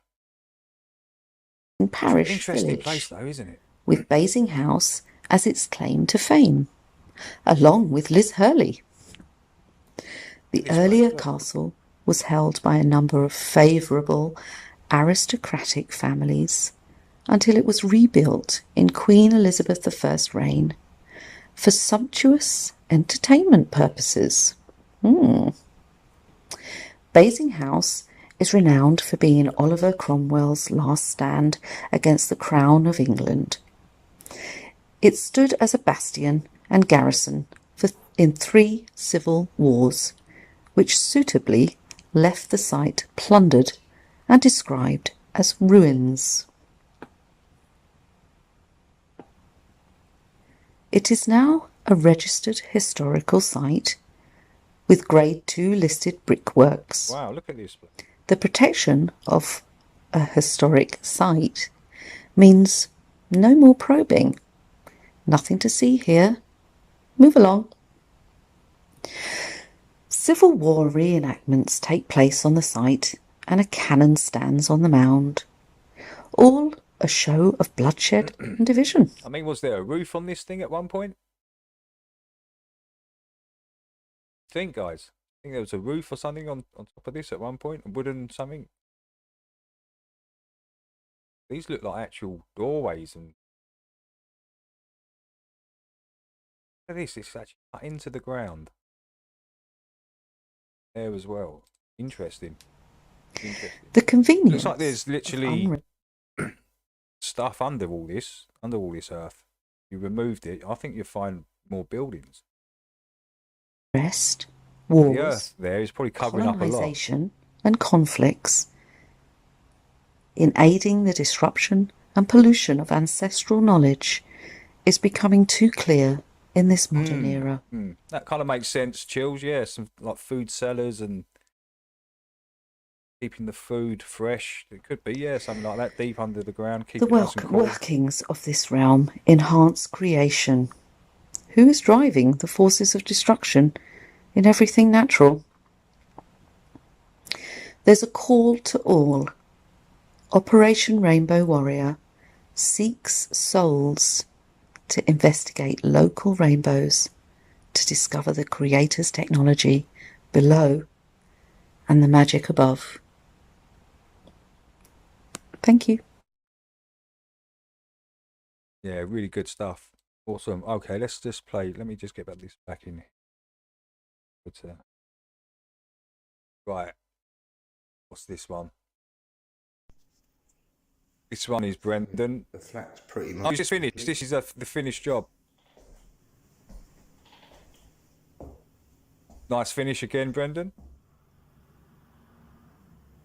Parish Interesting village, place, though, isn't it? with Basing House as its claim to fame, along with Liz Hurley. The earlier castle was held by a number of favourable aristocratic families until it was rebuilt in Queen Elizabeth I's reign for sumptuous entertainment purposes. Basing House is renowned for being Oliver Cromwell's last stand against the Crown of England. It stood as a bastion and garrison in 3 civil wars, which suitably left the site plundered and described as ruins. It is now a registered historical site with Grade 2 listed brickworks. Wow, look at this. The protection of a historic site means no more probing. Nothing to see here. Move along. Civil War reenactments take place on the site and a cannon stands on the mound. All a show of bloodshed and division. I mean, was there a roof on this thing at one point? Think, guys. I think there was a roof or something on top of this at one point, a wooden something. These look like actual doorways and. Look at this, it's actually cut into the ground. There as well. Interesting. The convenience. Looks like there's literally stuff under all this earth. You removed it, I think you'll find more buildings. Rest, The wars, earth there is probably covering up a lot. colonisation and conflicts in aiding the disruption and pollution of ancestral knowledge is becoming too clear in this modern era. That kind of makes sense, Chills. Yeah, some like food sellers and keeping the food fresh. It could be, yeah, something like that deep under the ground. The Keeping it nice and cool. workings of this realm enhance creation. Who is driving the forces of destruction in everything natural? There's a call to all. Operation Rainbow Warrior seeks souls to investigate local rainbows, to discover the Creator's technology below and the magic above. Thank you. Yeah, really good stuff. Awesome. Okay, let's just play. Let me just get this back in. Right. What's this one? This one is Brendan. The flat's pretty much. Oh, it's just finished. This is the finished job. Nice finish again, Brendan.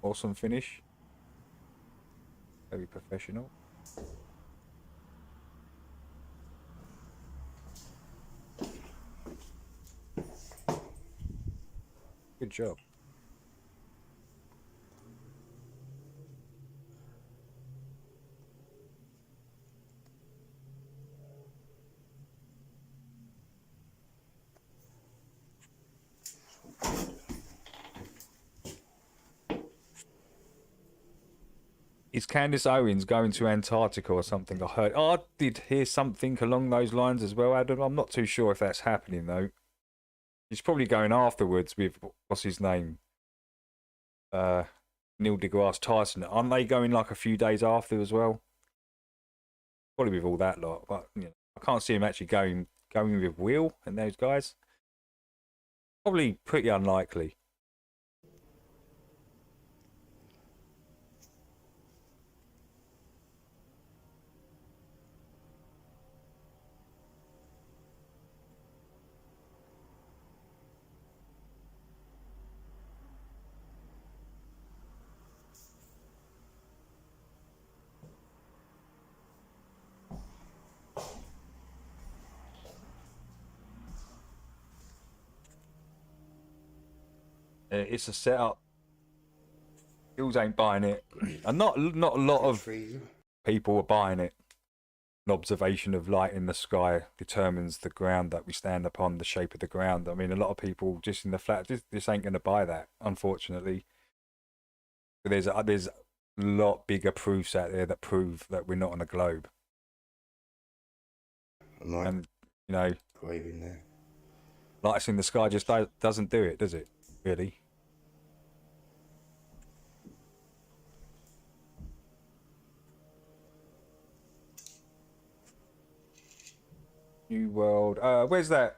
Awesome finish. Very professional. Good job. Is Candace Owens going to Antarctica or something? I heard. Oh, I did hear something along those lines as well, Adam. I'm not too sure if that's happening though. He's probably going afterwards with what's his name, Neil deGrasse Tyson. Aren't they going like a few days after as well? Probably with all that lot, but you know, I can't see him actually going with Will and those guys. Probably pretty unlikely. It's a setup. Hills ain't buying it, and not a lot of people are buying it. An observation of light in the sky determines the ground that we stand upon, the shape of the ground. I mean, a lot of people just in the flat just ain't going to buy that, unfortunately. But there's a lot bigger proofs out there that prove that we're not on a globe. And you know, lights in the sky just doesn't do it, does it? Really? New World. Where's that?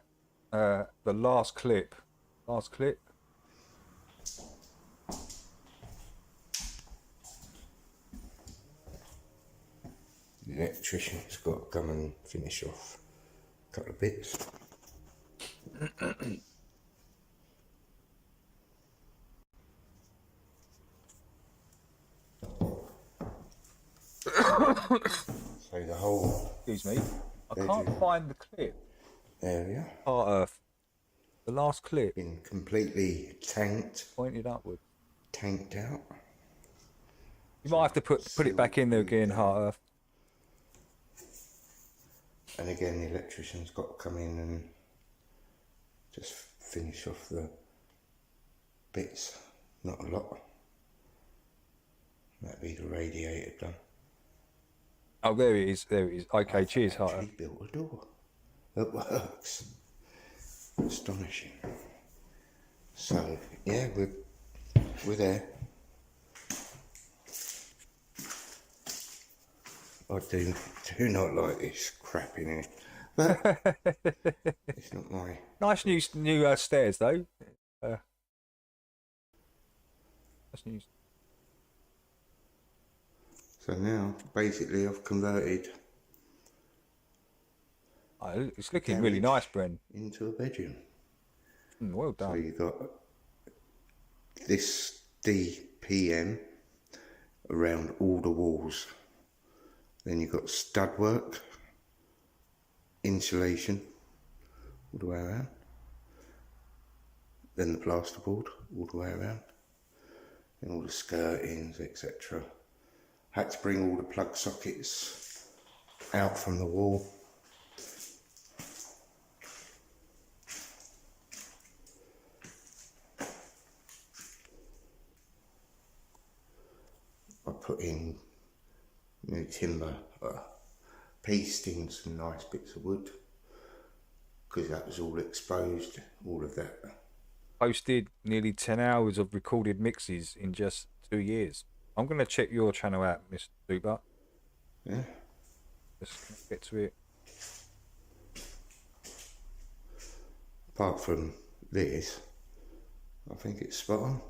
The last clip. Last clip. electrician's got to come and finish off a couple of bits. So the whole... Excuse me. I can't find the clip. Area. Earth. The last clip. Been completely tanked. Pointed upward. Tanked out. You might have to put it back in there again, Earth. And again, the electrician's got to come in and just finish off the bits. Not a lot. That'd be the radiator done. Oh, there it is. There it is. Okay, cheers, Earth. He built a door that works. Astonishing. So yeah, we're there. I do not like this crap in here, but it's not my... Nice new stairs though. That's news. So now, basically, I've converted. Oh, it's looking really nice, Bren. Into a bedroom. Well done. So you got this DPM around all the walls. Then you've got stud work, insulation all the way around. Then the plasterboard all the way around. And all the skirtings, etc. Had to bring all the plug sockets out from the wall. I put in new timber, pasted some nice bits of wood because that was all exposed, all of that. Posted nearly 10 hours of recorded mixes in just 2 years. I'm going to check your channel out, Mr. Duba. Yeah. Let's get to it. Apart from this, I think it's spot on.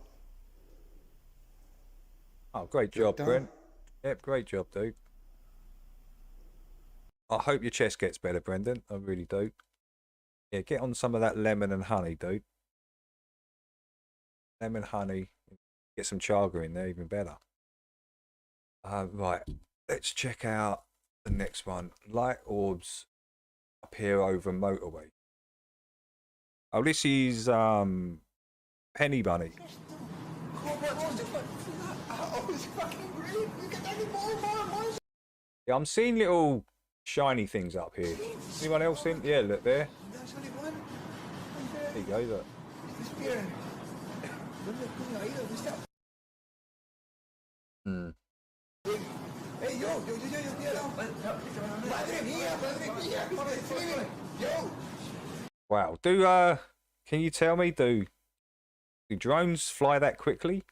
Oh, great job, Brent. Yep, great job, dude. I hope your chest gets better, Brendan. I really do. Yeah, get on some of that lemon and honey, dude. Lemon, honey. Get some chaga in there, even better. Right, let's check out the next one. Light orbs appear over motorway. Oh, this is Penny Bunny. Yeah, I'm seeing little shiny things up here. Anyone else in? Yeah, look there. There you go, look. Hmm. Wow. Can you tell me, do drones fly that quickly?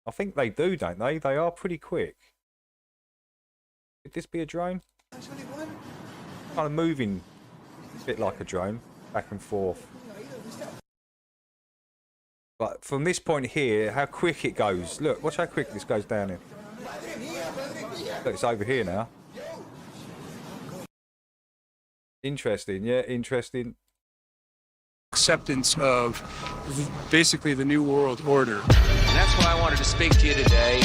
I think they do, don't they? They are pretty quick. Could this be a drone? Kind of moving a bit like a drone, back and forth. But from this point here, how quick it goes. Look, watch how quick this goes down here. Look, it's over here now. Interesting, yeah, interesting. Acceptance of basically the New World Order. And that's why I wanted to speak to you today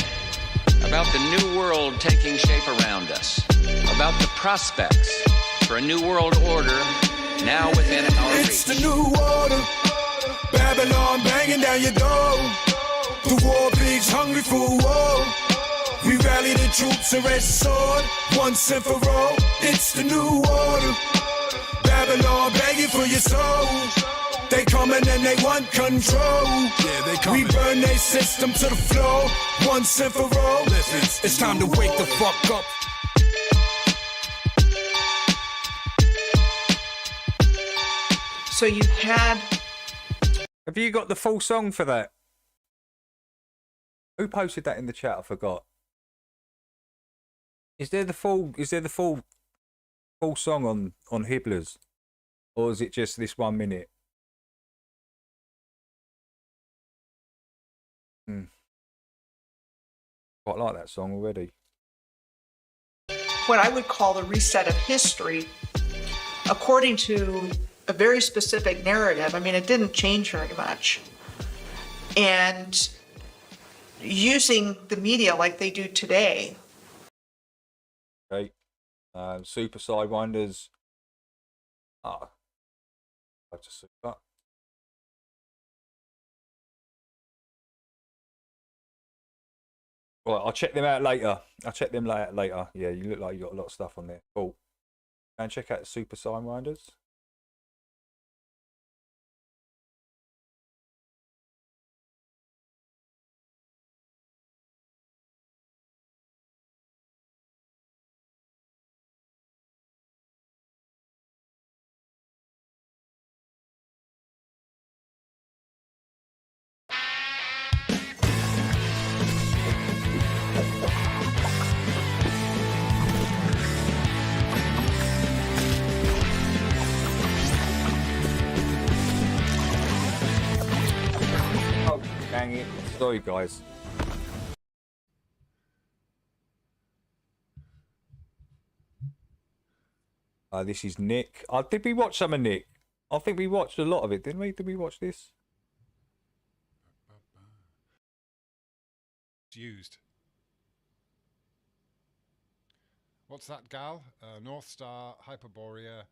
about the new world taking shape around us, about the prospects for a new world order now within our reach. It's the new order, Babylon banging down your door. The war pigs hungry for war. We rally the troops and raise the sword once and for all. It's the new order, Babylon begging for your soul. They coming and they want control. Yeah, they coming. We burn their system to the floor once and for all. Listen, it's time to wake the fuck up. So you had... Have you got the full song for that? Who posted that in the chat? I forgot. Is there the full song on Hibbler's? Or is it just this 1 minute? Quite like that song already. what I would call the reset of history according to a very specific narrative. I mean, it didn't change very much. And using the media like they do today. Okay. Super Sidewinders. Ah. I just see that. Right, I'll check them out later. I'll check them out later. Yeah, you look like you got a lot of stuff on there. Cool. And check out the Super Sidewinders. Oh, dang it. Sorry, guys. This is Nick. Did we watch some of Nick? I think we watched a lot of it, didn't we? Did we watch this? Used. What's that, Gal? North Star, Hyperborea,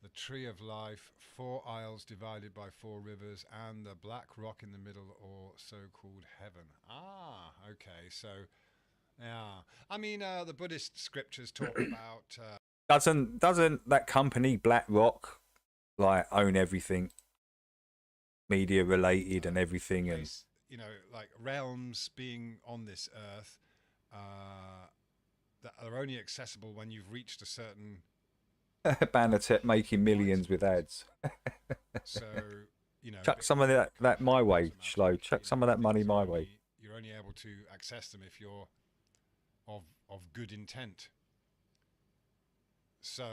the Tree of Life, 4 isles divided by 4 rivers, and the black rock in the middle, or so-called heaven. Ah, okay. So, yeah. I mean, the Buddhist scriptures talk about... Doesn't that company, BlackRock, like, own everything? Media related and everything, and... You know, like realms being on this earth that are only accessible when you've reached a certain... Banatech making millions with ads. So, you know... Chuck some of that my way, Schlo. Chuck some of that money my way. You're only able to access them if you're of good intent. So,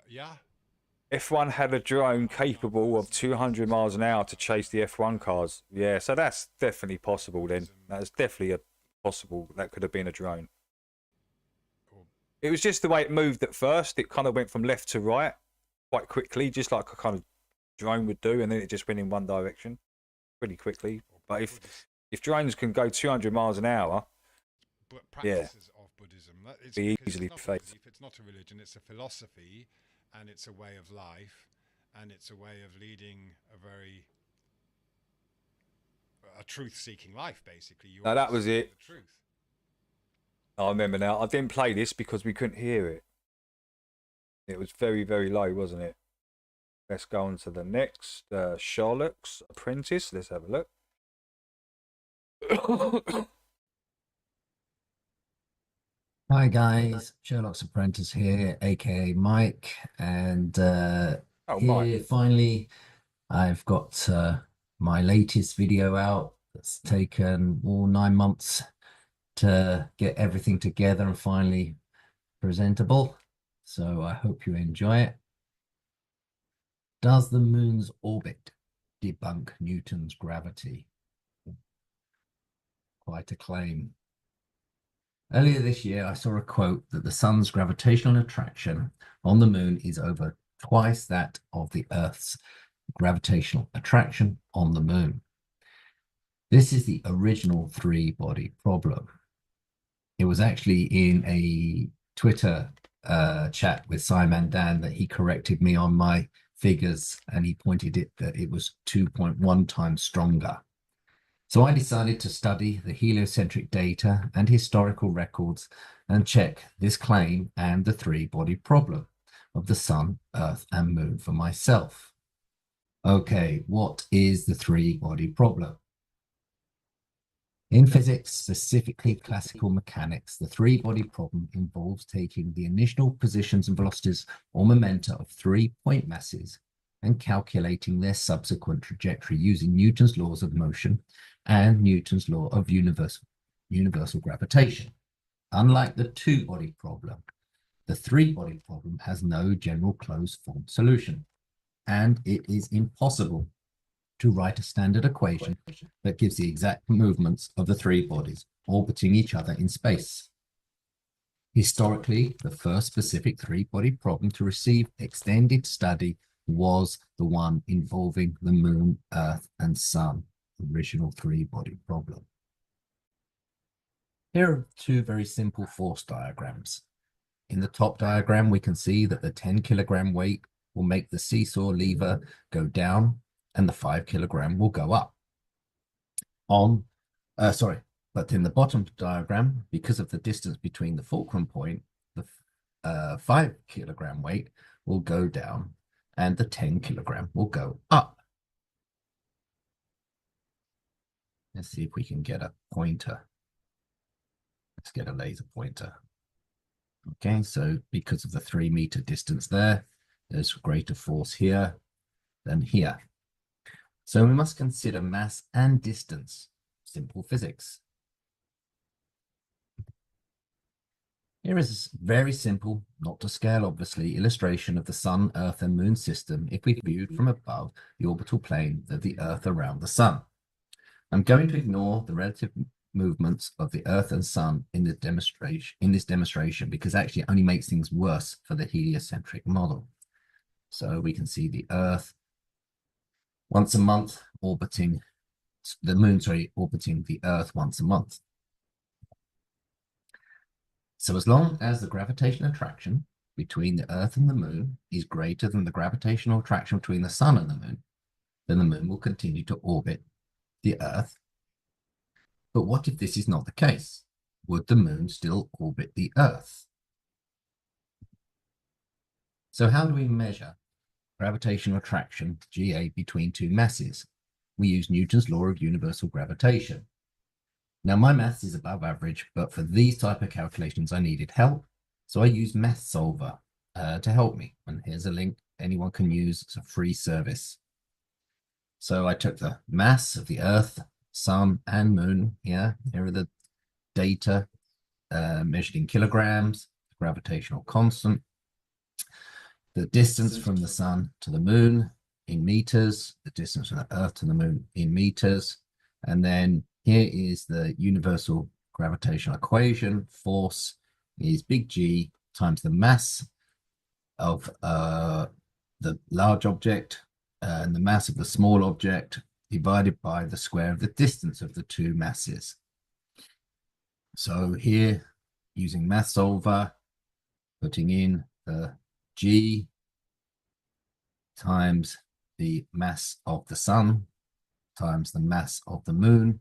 yeah. F1 had a drone capable of 200 miles an hour to chase the F1 cars. Yeah, so that's definitely possible then. That's definitely possible. That could have been a drone. It was just the way it moved at first. It kind of went from left to right quite quickly, just like a kind of drone would do, and then it just went in one direction pretty quickly. But if drones can go 200 miles an hour, yeah, of Buddhism, it's be easily faked. It's not a religion, it's a philosophy, and it's a way of life, and it's a way of leading a truth-seeking life, basically. No, that was it. The truth. I remember now. I didn't play this because we couldn't hear it. It was very, very low, wasn't it? Let's go on to the next. Sherlock's Apprentice. Let's have a look. Hi guys, Sherlock's Apprentice here, aka Mike, and here Mike. finally I've got my latest video out. It's taken all 9 months to get everything together and finally presentable, so I hope you enjoy it. Does the moon's orbit debunk Newton's gravity? Quite a claim. Earlier this year, I saw a quote that the sun's gravitational attraction on the moon is over twice that of the Earth's gravitational attraction on the moon. This is the original 3-body problem. It was actually in a Twitter chat with Simon Dan that he corrected me on my figures, and he pointed it that it was 2.1 times stronger. So I decided to study the heliocentric data and historical records and check this claim and the 3-body problem of the sun, Earth, and moon for myself. Okay, what is the 3-body problem? In physics, specifically classical mechanics, the 3-body problem involves taking the initial positions and velocities or momenta of 3 point masses and calculating their subsequent trajectory using Newton's laws of motion and Newton's law of universal gravitation. Unlike the 2-body problem, the 3-body problem has no general closed form solution, and it is impossible to write a standard equation that gives the exact movements of the 3 bodies orbiting each other in space. Historically, the first specific three-body problem to receive extended study was the one involving the Moon, Earth, and Sun, the original three-body problem. Here are two very simple force diagrams. In the top diagram, we can see that the 10-kilogram weight will make the seesaw lever go down and the 5-kilogram will go up. But in the bottom diagram, because of the distance between the fulcrum point, the 5-kilogram weight will go down and the 10-kilogram will go up. Let's see if we can get a pointer. Let's get a laser pointer. Okay, so because of the 3-meter distance there, there's greater force here than here. So we must consider mass and distance. Simple physics. Here is a very simple, not to scale obviously, illustration of the Sun, Earth and Moon system if we viewed from above the orbital plane of the Earth around the Sun. I'm going to ignore the relative movements of the Earth and Sun in this demonstration because actually it only makes things worse for the heliocentric model. So we can see the Earth once a month orbiting the Moon, orbiting the Earth once a month. So as long as the gravitational attraction between the Earth and the Moon is greater than the gravitational attraction between the Sun and the Moon, then the Moon will continue to orbit the Earth. But what if this is not the case? Would the Moon still orbit the Earth? So how do we measure gravitational attraction, GA, between two masses? We use Newton's law of universal gravitation. Now my maths is above average, but for these type of calculations I needed help. So I used Math Solver to help me. And here's a link anyone can use. It's a free service. So I took the mass of the Earth, Sun and Moon. Here are the data measured in kilograms, the gravitational constant, the distance from the Sun to the Moon in meters, the distance from the Earth to the Moon in meters, and then here is the universal gravitational equation. Force is big G times the mass of the large object and the mass of the small object divided by the square of the distance of the two masses. So here, using Math Solver, putting in the G times the mass of the Sun times the mass of the Moon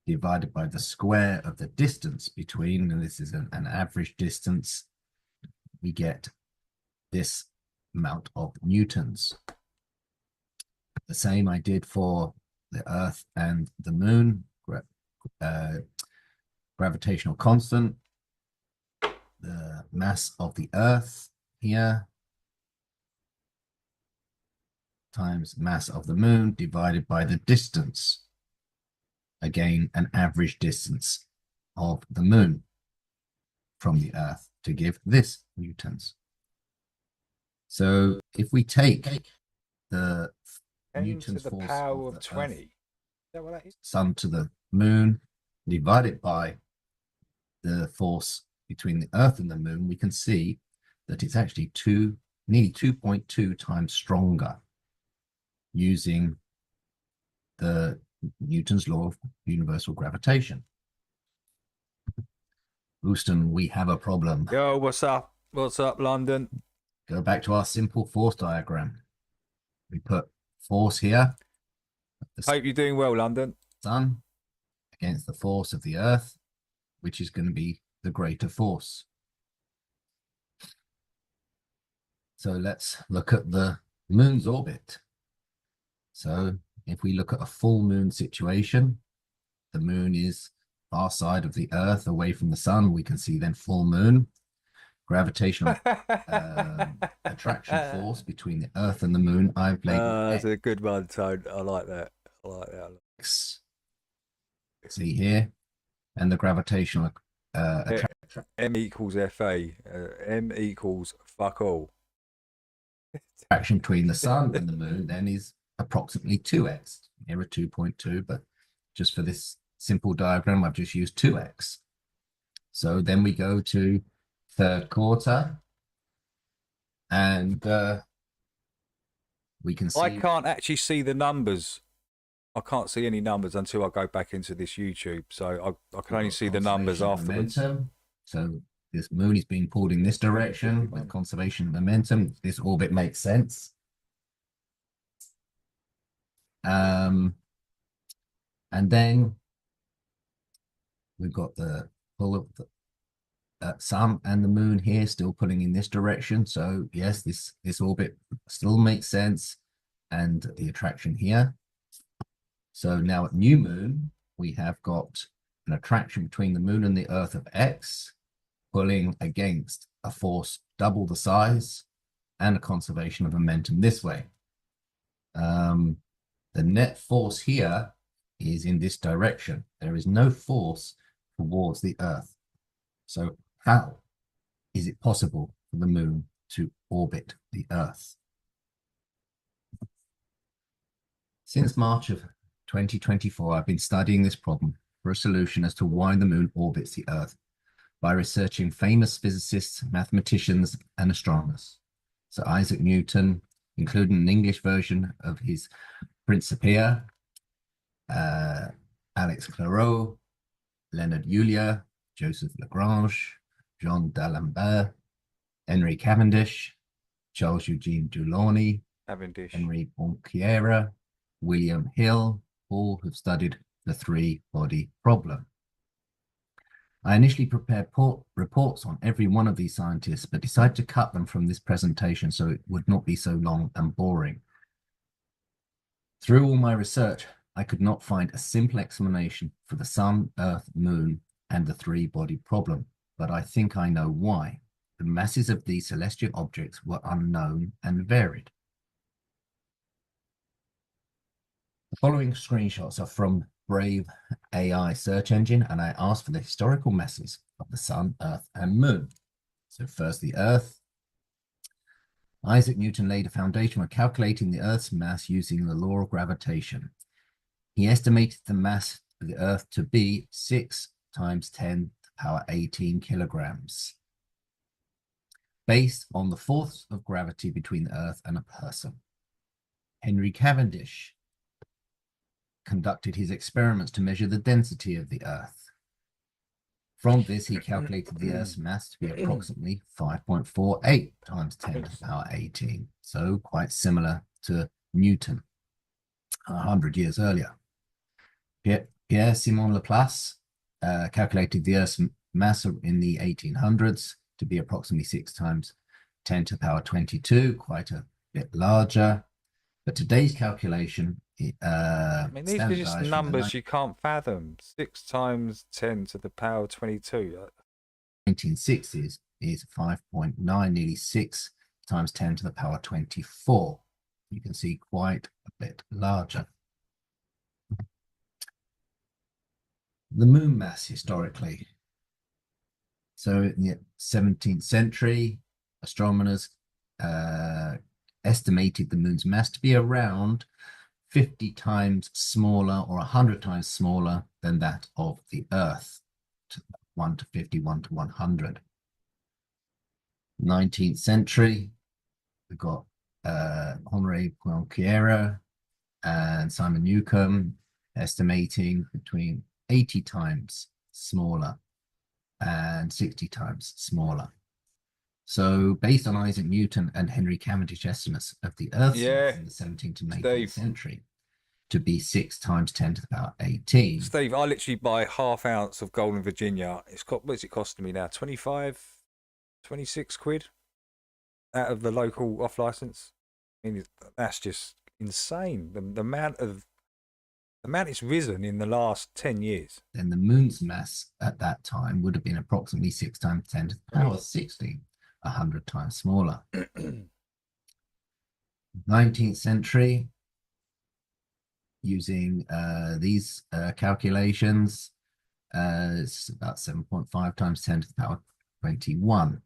divided by the square of the distance between, and this is an average distance, we get this amount of newtons. The same I did for the Earth and the Moon. Gravitational constant, the mass of the Earth here times mass of the Moon divided by the distance. Again, an average distance of the Moon from the Earth to give this newtons. So if we take the newtons to the force power of of the 20. Earth, Is that what that is? Sun to the Moon divided by the force between the Earth and the Moon, we can see that it's actually nearly 2.2 times stronger using the Newton's law of universal gravitation. Houston, we have a problem. Yo, what's up? What's up, London? Go back to our simple force diagram. We put force here. Hope you're doing well, London. Sun against the force of the Earth, which is going to be the greater force. So let's look at the Moon's orbit. So if we look at a full Moon situation, the Moon is far side of the Earth away from the Sun. We can see then full Moon. Gravitational attraction force between the Earth and the Moon. I've labeled That's a good one, Tone. I like that. I like that. X. See here, and the gravitational M equals FA. M equals fuck all. attraction between the Sun and the Moon then is approximately 2x. Here are 2.2, but just for this simple diagram, I've just used 2x. So then we go to third quarter. And we can see... I can't actually see the numbers. I can't see any numbers until I go back into this YouTube. So I can only see the numbers afterwards. Momentum. So this moon is being pulled in this direction with conservation of momentum. This orbit makes sense. And then we've got the pull of the sun and the moon here still pulling in this direction. So yes, this orbit still makes sense, and the attraction here. So now at new moon, we have got an attraction between the moon and the Earth of X, pulling against a force double the size and a conservation of momentum this way. The net force here is in this direction. There is no force towards the Earth. So how is it possible for the moon to orbit the Earth? Since March of 2024, I've been studying this problem for a solution as to why the moon orbits the Earth by researching famous physicists, mathematicians, and astronomers. So Isaac Newton, including an English version of his Principia, Alex Clairaut, Leonard Euler, Joseph Lagrange, Jean d'Alembert, Henry Cavendish, Charles Eugene Delaunay, Henry Poincaré, William Hill, all have studied the three-body problem. I initially prepared reports on every one of these scientists, but decided to cut them from this presentation so it would not be so long and boring. Through all my research, I could not find a simple explanation for the sun, earth, moon, and the three-body problem, but I think I know why. The masses of these celestial objects were unknown and varied. The following screenshots are from Brave AI search engine, and I asked for the historical masses of the sun, earth, and moon. So first the earth. Isaac Newton laid a foundation for calculating the earth's mass using the law of gravitation. He estimated the mass of the earth to be 6 × 10⁻18 kilograms, based on the force of gravity between the earth and a person. Henry Cavendish conducted his experiments to measure the density of the earth. From this, he calculated the earth's mass to be approximately 5.48 × 10⁻18, so quite similar to Newton 100 years earlier. Pierre-Simon Laplace calculated the earth's mass in the 1800s to be approximately 6 × 10⁻22, quite a bit larger. But today's calculation, these are just numbers you can't fathom. 6 × 10⁻22. 1960s is 5.9, nearly 6 × 10⁻24. You can see quite a bit larger. The moon mass historically. So in the 17th century, astronomers estimated the moon's mass to be around 50 times smaller or 100 times smaller than that of the Earth, 1 to 50, 1 to 100. 19th century, we've got Henri Poincaré and Simon Newcomb estimating between 80 times smaller and 60 times smaller. So based on Isaac Newton and Henry Cavendish estimates of the Earth's mass in the 17th and 18th century to be 6 × 10⁻18. Steve, I literally buy ½ ounce of Golden Virginia. It's got, what's it costing me now? 25, 26 quid out of the local off license. I mean, that's just insane. The amount it's risen in the last 10 years. Then the moon's mass at that time would have been approximately 6 × 10⁻16. 100 times smaller. 19th century, using these calculations, it's about 7.5 × 10⁻21.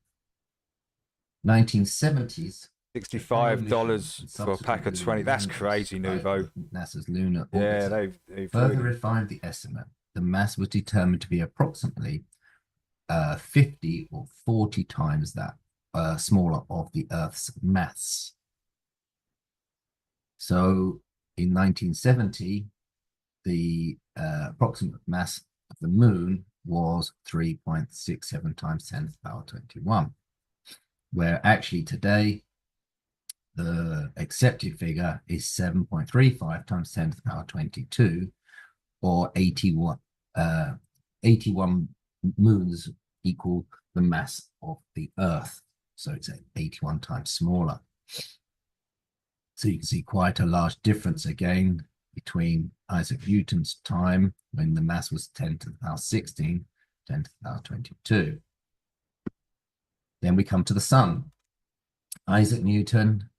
1970s, $65 for a pack of 20. That's crazy, Nouveau. NASA's lunar orbit. Yeah, they've further refined the estimate. The mass was determined to be approximately 50 or 40 times that smaller of the Earth's mass. So in 1970, the approximate mass of the moon was 3.67 times 10 to the power 21, where actually today the accepted figure is 7.35 times 10 to the power 22, or 81 moons equal the mass of the Earth. So it's 81 times smaller. So you can see quite a large difference again between Isaac Newton's time, when the mass was 10 to the power 16, 10 to the power 22. Then we come to the sun. Isaac Newton,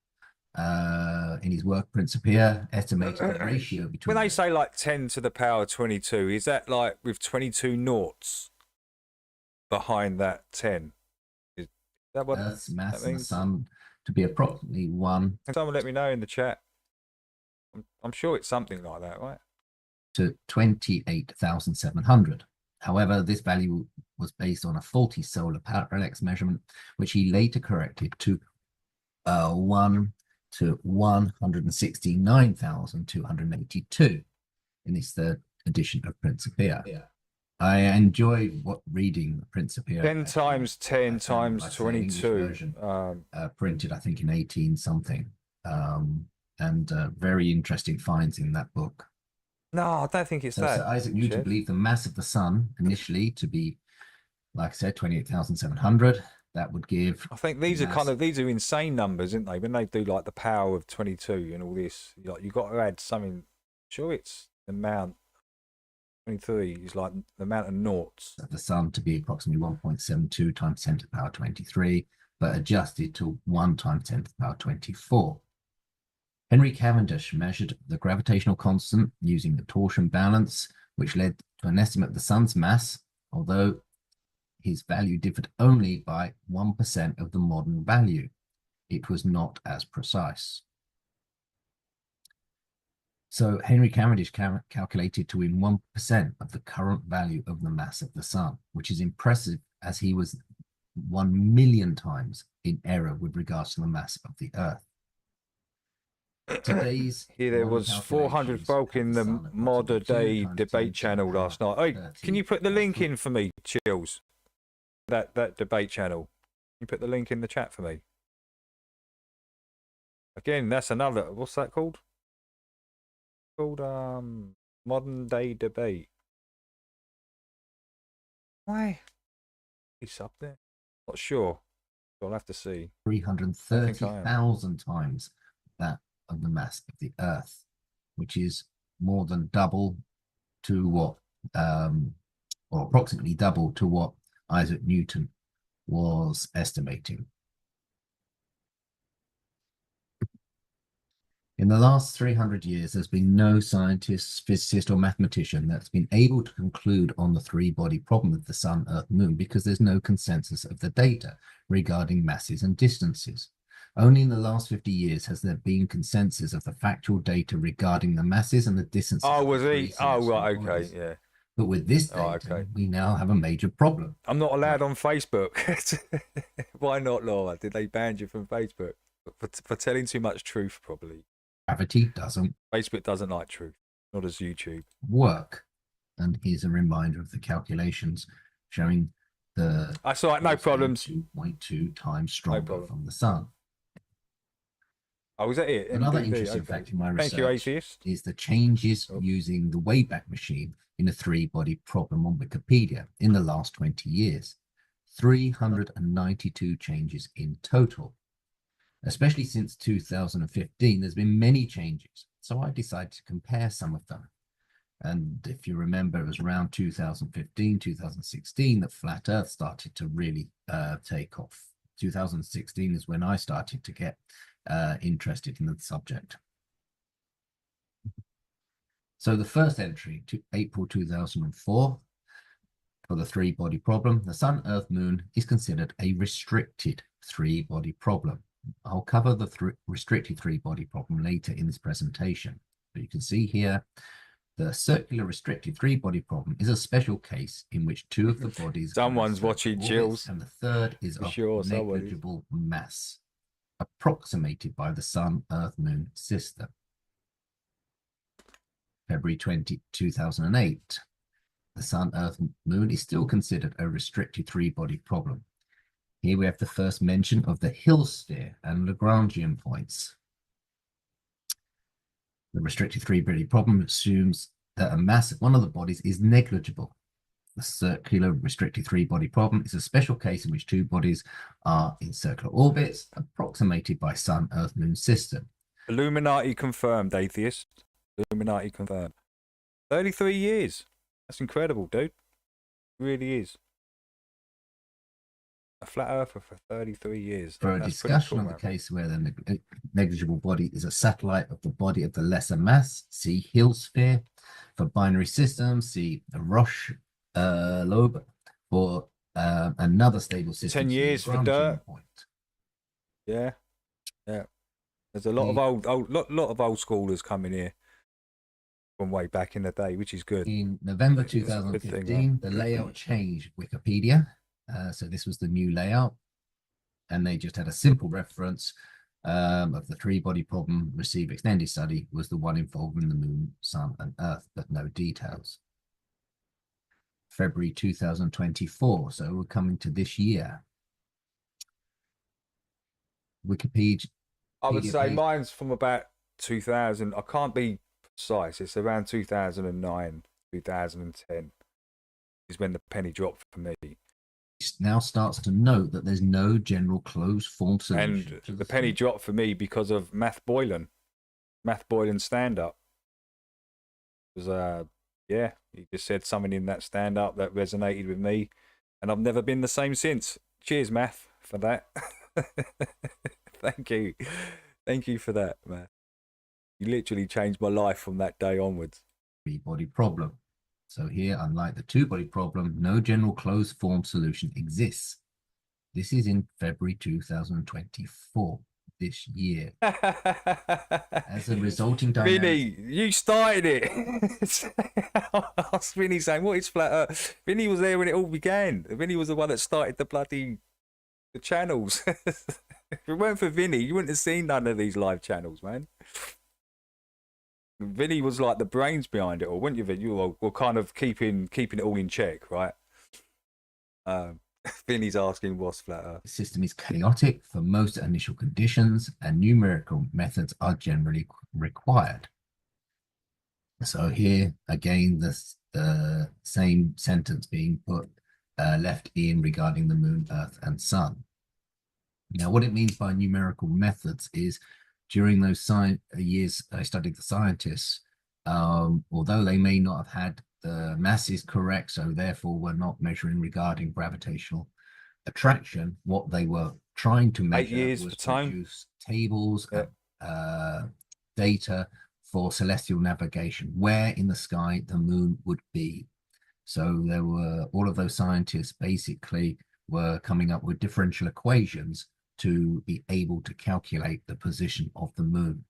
in his work Principia, estimated the ratio between... When they say like 10 to the power 22, is that like with 22 noughts behind that 10? Is that what Earth's mass that of the sun to be approximately 1... Can someone let me know in the chat? I'm sure it's something like that, right? ...to 28,700. However, this value was based on a faulty solar parallax measurement, which he later corrected to 1 to 169,282 in his third edition of Principia. I enjoy reading Principia. 10 times 10 times 22. Printed, I think, in 18 something. And very interesting finds in that book. No, I don't think it's that. So Isaac Newton believed the mass of the sun initially to be, like I said, 28,700. That would give... I think these are these are insane numbers, aren't they? When they do like the power of 22 and all this, like you've got to add something. Sure, it's the amount. 23 is like the amount of noughts. The sun to be approximately 1.72 times 10 to the power 23, but adjusted to 1 times 10 to the power 24. Henry Cavendish measured the gravitational constant using the torsion balance, which led to an estimate of the sun's mass, although his value differed only by 1% of the modern value. It was not as precise. So Henry Cavendish calculated to win 1% of the current value of the mass of the sun, which is impressive, as he was 1 million times in error with regards to the mass of the Earth. Today's here there was 400 folk in the modern day debate channel last night. Oh, can you put the link in for me, Chills? That debate channel. Can you put the link in the chat for me? Again, that's another. What's that called? Called modern day debate. Why? It's up there. Not sure. I'll have to see. 330,000 times that of the mass of the Earth, which is more than double to what, or approximately double to what Isaac Newton was estimating. In the last 300 years, there's been no scientist, physicist, or mathematician that's been able to conclude on the three-body problem of the Sun, Earth, Moon, because there's no consensus of the data regarding masses and distances. Only in the last 50 years has there been consensus of the factual data regarding the masses and the distances. Oh, was he? Oh, right, okay, yeah. But with this data, we now have a major problem. I'm not allowed on Facebook. Why not, Laura? Did they ban you from Facebook? For telling too much truth, probably. Gravity doesn't. Facebook doesn't like truth, not as YouTube. Work. And here's a reminder of the calculations showing the... That's all right, no problems. 2.2 times stronger from the sun. Oh, was that it? Another interesting fact in my research Thank you, Atheist. is the changes using the Wayback Machine in a three-body problem on Wikipedia in the last 20 years. 392 changes in total. Especially since 2015, there's been many changes. So I decided to compare some of them. And if you remember, it was around 2015, 2016 that Flat Earth started to really take off. 2016 is when I started to get interested in the subject. So the first entry to April 2004 for the three-body problem, the Sun, Earth, Moon is considered a restricted three-body problem. I'll cover the restricted three-body problem later in this presentation. But you can see here The circular restricted three-body problem is a special case in which two of the bodies Someone's watching Chills. and the third is For of sure, someone is. negligible mass, approximated by the Sun, Earth, Moon system. February 20, 2008. The Sun, Earth, Moon is still considered a restricted three-body problem. Here we have the first mention of the Hill sphere and Lagrangian points. The restricted three-body problem assumes that a mass of one of the bodies is negligible. The circular restricted three-body problem is a special case in which two bodies are in circular orbits, approximated by Sun, Earth, Moon system. Illuminati confirmed, atheist. Illuminati confirmed. 33 years. That's incredible, dude. It really is. A flat earther for 33 years. For a discussion on the case where the negligible body is a satellite of the body of the lesser mass, see Hill sphere. For binary systems, see Roche lobe. For another stable system, 10 years for dirt. Point. Yeah, yeah. There's a lot of old old schoolers coming here from way back in the day, which is good. In November 2015, the layout changed Wikipedia. So this was the new layout, and they just had a simple reference of the three-body problem. Receive extended study was the one involving the Moon, Sun, and Earth, but no details. February 2024, so we're coming to this year. Wikipedia. I would say mine's from about 2000. I can't be precise. It's around 2009, 2010 is when the penny dropped for me. Now starts to note that there's no general closed form solution. And the penny dropped for me because of Math Boylan stand-up. It was yeah, he just said something in that stand-up that resonated with me, and I've never been the same since. Cheers, Math, for that. Thank you for that, man. You literally changed my life from that day onwards. Three-body problem. So here, unlike the two-body problem, no general closed form solution exists. This is in February 2024, this year. As a resulting dynamic... Vinny, you started it. I was Vinny saying, what is flat Earth? Vinny was there when it all began. Vinny was the one that started the channels. If it weren't for Vinny, you wouldn't have seen none of these live channels, man. Vinny was like the brains behind it all, weren't you, Vinny? You were kind of keeping it all in check, right? Vinny's asking what's flat Earth. The system is chaotic for most initial conditions, and numerical methods are generally required. So here, again, the same sentence being put left in regarding the Moon, Earth, and Sun. Now, what it means by numerical methods is during those years I studied the scientists, although they may not have had the masses correct, so therefore were not measuring regarding gravitational attraction, what they were trying to measure was produce tables, data for celestial navigation, where in the sky the moon would be. So there were, all of those scientists basically were coming up with differential equations to be able to calculate the position of the moon.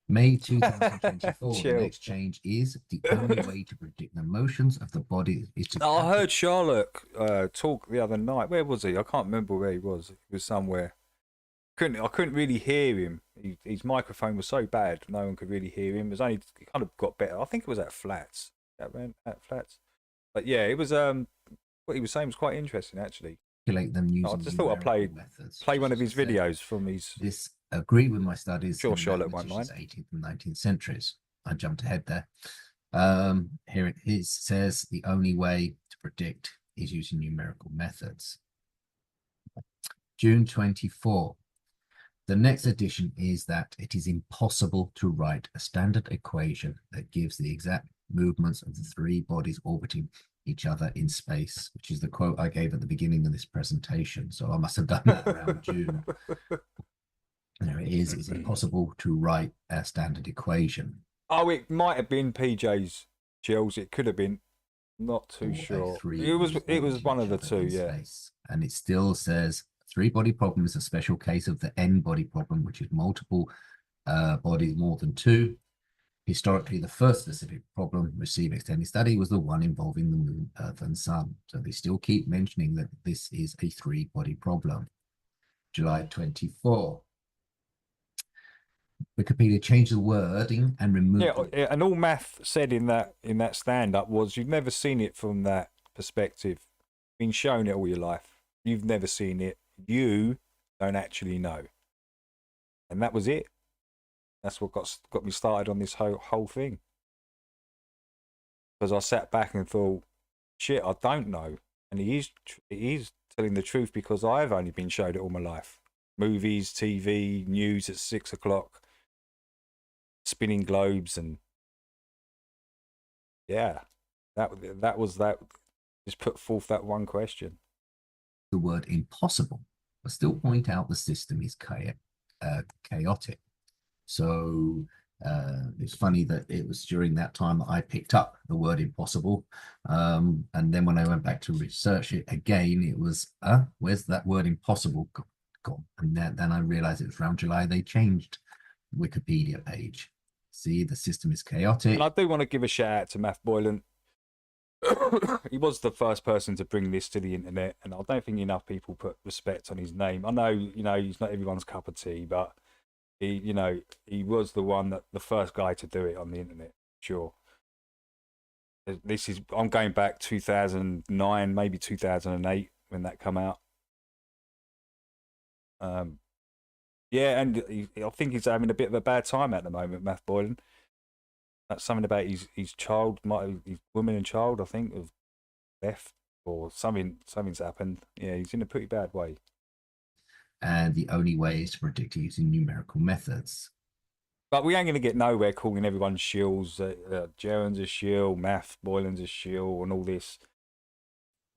May 2024, the next change is the only way to predict the motions of the body is to... I heard Charlotte talk the other night. Where was he? I can't remember where he was. He was somewhere. I couldn't really hear him. His microphone was so bad, no one could really hear him. It kind of got better. I think it was at Flats. At Flats. But yeah, it was what he was saying was quite interesting, actually. Them using I just thought I'd play one of his videos from his... This agree with my studies. Sure, Charlotte won't mind. 18th and 19th centuries. I jumped ahead there. Here it is, says the only way to predict is using numerical methods. June 24. The next addition is that it is impossible to write a standard equation that gives the exact movements of the three bodies orbiting each other in space, which is the quote I gave at the beginning of this presentation. So I must have done that around June. There it is. It's impossible to write a standard equation. Oh, it might have been PJ's, Chills. It could have been. Not too sure. It was one of the two, yeah. And it still says three-body problem is a special case of the n-body problem, which is multiple bodies more than two. Historically, the first specific problem received extended study was the one involving the moon, Earth, and sun. So they still keep mentioning that this is a three-body problem. July 24. Wikipedia changed the wording and removed Yeah, and all Math said in that stand-up was, you've never seen it from that perspective. Been shown it all your life. You've never seen it. You don't actually know. And that was it. That's what got me started on this whole thing. Because I sat back and thought, shit, I don't know. And he is telling the truth, because I've only been showed it all my life. Movies, TV, news at 6 o'clock, spinning globes, and yeah, that was that. Just put forth that one question. the word impossible, but still point out the system is chaotic. So it's funny that it was during that time that I picked up the word impossible. And then when I went back to research it again, it was, where's that word impossible gone? And then I realized it was around July they changed Wikipedia page. See, the system is chaotic. And I do want to give a shout out to Math Boylan. He was the first person to bring this to the internet, and I don't think enough people put respect on his name. I know, he's not everyone's cup of tea, but he was the one, that the first guy to do it on the internet. Sure. I'm going back 2009, maybe 2008 when that come out. Yeah, and I think he's having a bit of a bad time at the moment, Math Boylan. That's something about his child, his woman and child, I think, have left, or something's happened. Yeah, he's in a pretty bad way. And the only way is to predict it using numerical methods. But we ain't going to get nowhere calling everyone shills. Jaron's a shill, Math Boylan's a shill, and all this.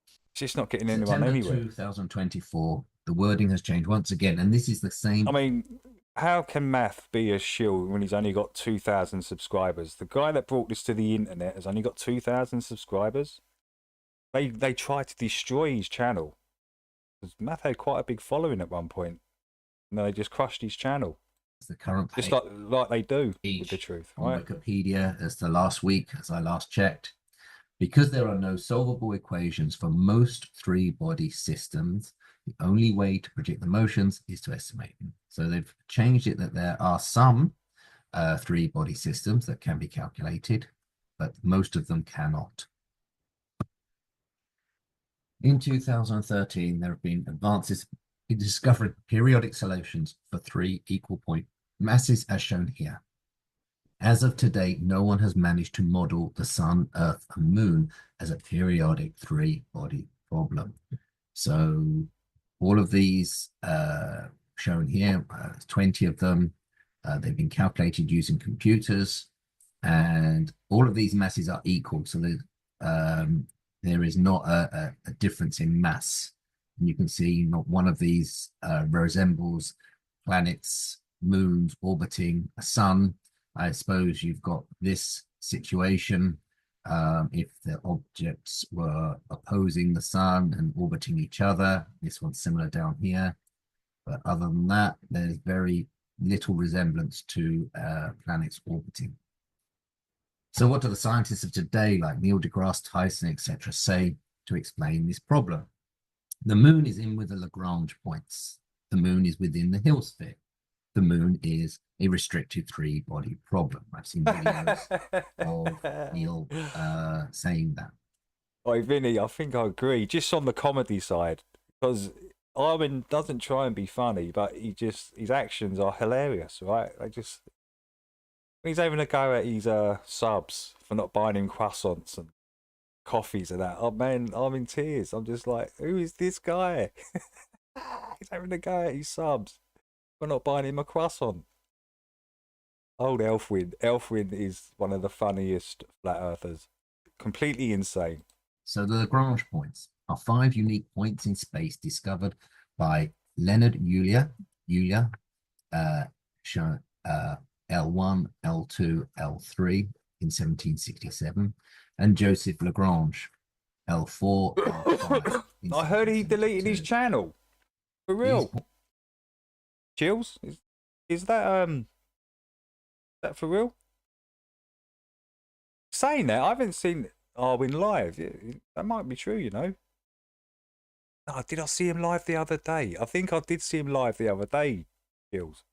It's just not getting anyone September anywhere. 2024, the wording has changed once again, and this is the same. I mean, how can Math be a shill when he's only got 2,000 subscribers? The guy that brought this to the internet has only got 2,000 subscribers. They tried to destroy his channel. Because Math had quite a big following at one point. And they just crushed his channel. The current just like they do with the truth. On right? Wikipedia as the last week, as I last checked, because there are no solvable equations for most three-body systems, the only way to predict the motions is to estimate them. So they've changed it that there are some three-body systems that can be calculated, but most of them cannot. In 2013, there have been advances in discovering periodic solutions for three equal point masses as shown here. As of today, no one has managed to model the Sun, Earth, and Moon as a periodic three-body problem. So all of these shown here, 20 of them, they've been calculated using computers, and all of these masses are equal. So there is not a difference in mass. And you can see not one of these resembles planets, moons orbiting a sun. I suppose you've got this situation if the objects were opposing the sun and orbiting each other. This one's similar down here. But other than that, there's very little resemblance to planets orbiting. So what do the scientists of today, like Neil deGrasse Tyson, etc., say to explain this problem? The moon is in with the Lagrange points. The moon is within the Hill sphere. The moon is a restricted three-body problem. I've seen videos of Neil saying that. Oi, Vinny, I think I agree. Just on the comedy side, because Armin doesn't try and be funny, but his actions are hilarious, right? He's having a go at his subs for not buying him croissants and coffees and that. Oh man, I'm in tears. I'm just like, who is this guy? He's having a go at his subs for not buying him a croissant. Old Elfwin. Elfwin is one of the funniest flat earthers. Completely insane. So the Lagrange points are 5 unique points in space discovered by Leonard Euler, L1, L2, L3 in 1767, and Joseph Lagrange, L4, L5. I heard he deleted his channel. For real. Chills? Is that for real? Saying that, I haven't seen Arwin live. That might be true, you know. Oh, did I see him live the other day? I think I did see him live the other day, Gills.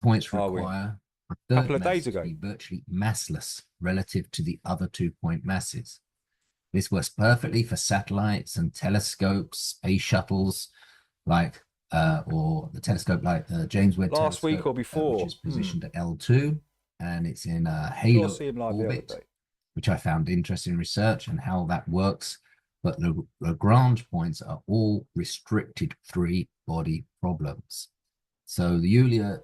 Points Arwin. require a A third couple of mass days to ago. be virtually massless relative to the other 2-point masses. This works perfectly for satellites and telescopes, space shuttles, like or the telescope like the James Webb Last telescope, week or before. which is positioned at L2, and it's in a Sure, halo see him live the other orbit, day. which I found interesting research and how that works. But the Lagrange points are all restricted 3-body problems. So the Euler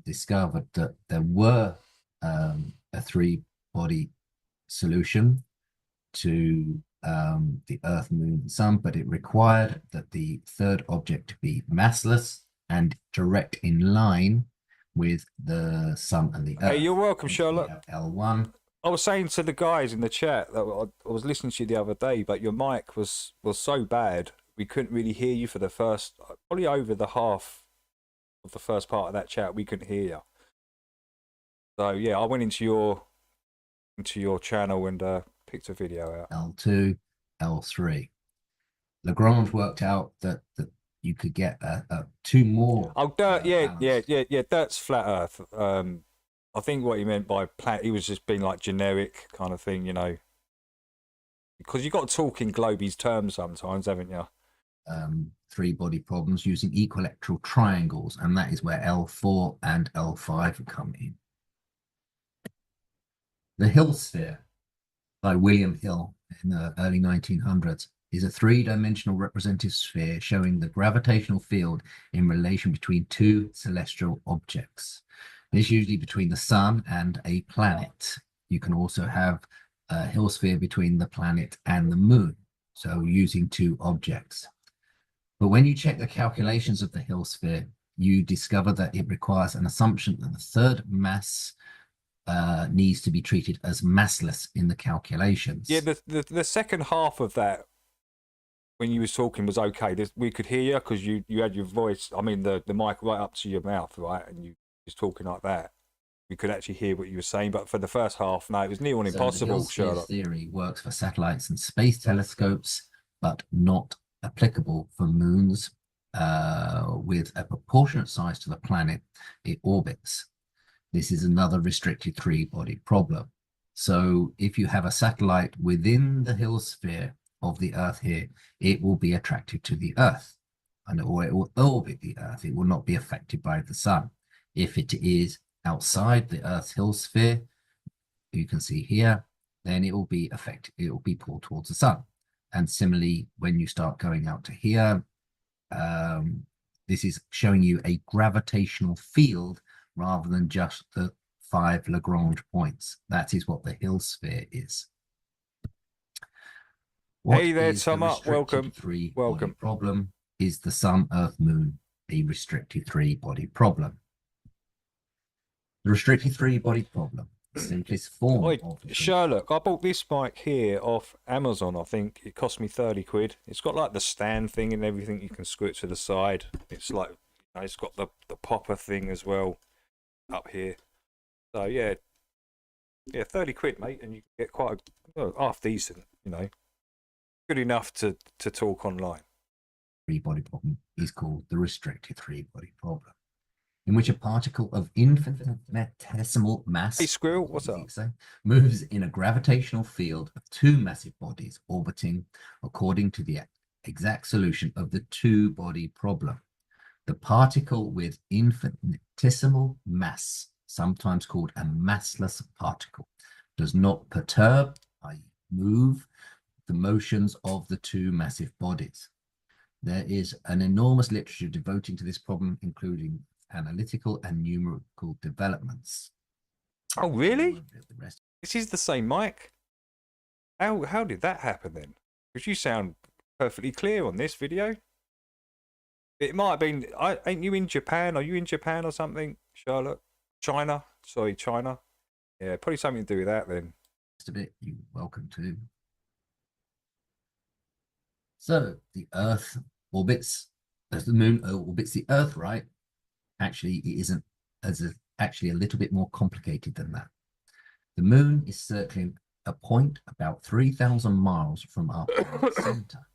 discovered that there were a 3-body solution to the Earth, Moon, and Sun, but it required that the third object to be massless and direct in line with the Sun and the Earth. Hey, you're welcome, Charlotte. L1. I was saying to the guys in the chat that I was listening to you the other day, but your mic was so bad we couldn't really hear you for the first, probably over the half of the first part of that chat. We couldn't hear you. So yeah, I went into your channel and picked a video out. L2, L3. Lagrange worked out that you could get 2 more. Oh, Dirt, yeah. Dirt's flat Earth. I think what he meant by planet, he was just being like generic kind of thing, you know. Because you got to talk in Globey's terms sometimes, haven't you? 3-body problems using equilateral triangles, and that is where L4 and L5 come in. The Hill sphere by William Hill in the early 1900s is a 3-dimensional representative sphere showing the gravitational field in relation between 2 celestial objects. This is usually between the sun and a planet. You can also have a Hill sphere between the planet and the moon, so using 2 objects. But when you check the calculations of the Hill sphere, you discover that it requires an assumption that the third mass needs to be treated as massless in the calculations. Yeah, the second half of that, when you was talking, was okay. We could hear you because you had your voice, I mean the mic right up to your mouth, right? And you was talking like that. We could actually hear what you were saying, but for the first half, no, it was near on impossible. The Hill sphere theory works for satellites and space telescopes, but not applicable for moons with a proportionate size to the planet it orbits. This is another restricted 3-body problem. So if you have a satellite within the Hill sphere of the Earth here, it will be attracted to the Earth, or it will orbit the Earth. It will not be affected by the sun. If it is outside the Earth's Hill sphere, you can see here, then it will be affected. It will be pulled towards the sun. And similarly, when you start going out to here, this is showing you a gravitational field rather than just the 5 Lagrange points. That is what the Hill sphere is. What hey there, is Summer. Welcome. Welcome. Problem is the Sun, Earth, Moon a restricted 3-body problem? The restricted 3-body problem, the simplest form of Sherlock, I bought this mic here off Amazon. I think it cost me 30 quid. It's got like the stand thing and everything. You can screw it to the side. It's like, you know, it's got the popper thing as well up here. So yeah, 30 quid, mate, and you get quite a half decent, you know, good enough to talk online. 3-body problem is called the restricted 3-body problem, in which a particle of infinitesimal mass, hey Squirrel, what's up, moves in a gravitational field of 2 massive bodies orbiting according to the exact solution of the 2-body problem. The particle with infinitesimal mass, sometimes called a massless particle, does not perturb, i.e. move, the motions of the 2 massive bodies. There is an enormous literature devoting to this problem, including analytical and numerical developments. Oh, really? This is the same mic? How did that happen then? Because you sound perfectly clear on this video. It might have been, ain't you in Japan? Are you in Japan or something, Charlotte? China? Sorry, China. Yeah, probably something to do with that then. Just a bit, you're welcome to. So, the Earth orbits, as the Moon orbits the Earth, right? Actually, it isn't, actually a little bit more complicated than that. The moon is circling a point about 3,000 miles from our center,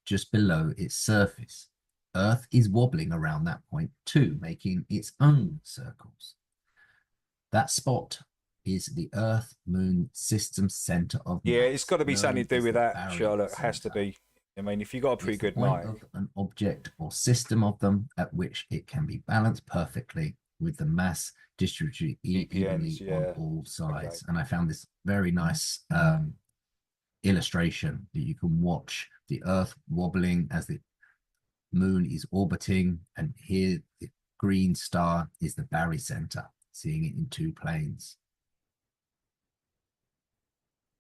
just below its surface. Earth is wobbling around that point too, making its own circles. That spot is the Earth-Moon system center of Yeah, mass, it's got to be something to do known as with the that, baryon Charlotte. Has to center. be. I mean, if you got a pretty It's the good point night. of an object or system of them at which it can be balanced perfectly with the mass distributed evenly yeah. on all sides. And I found this very nice illustration that you can watch the Earth wobbling as the moon is orbiting, and here the green star is the barycenter, seeing it in two planes.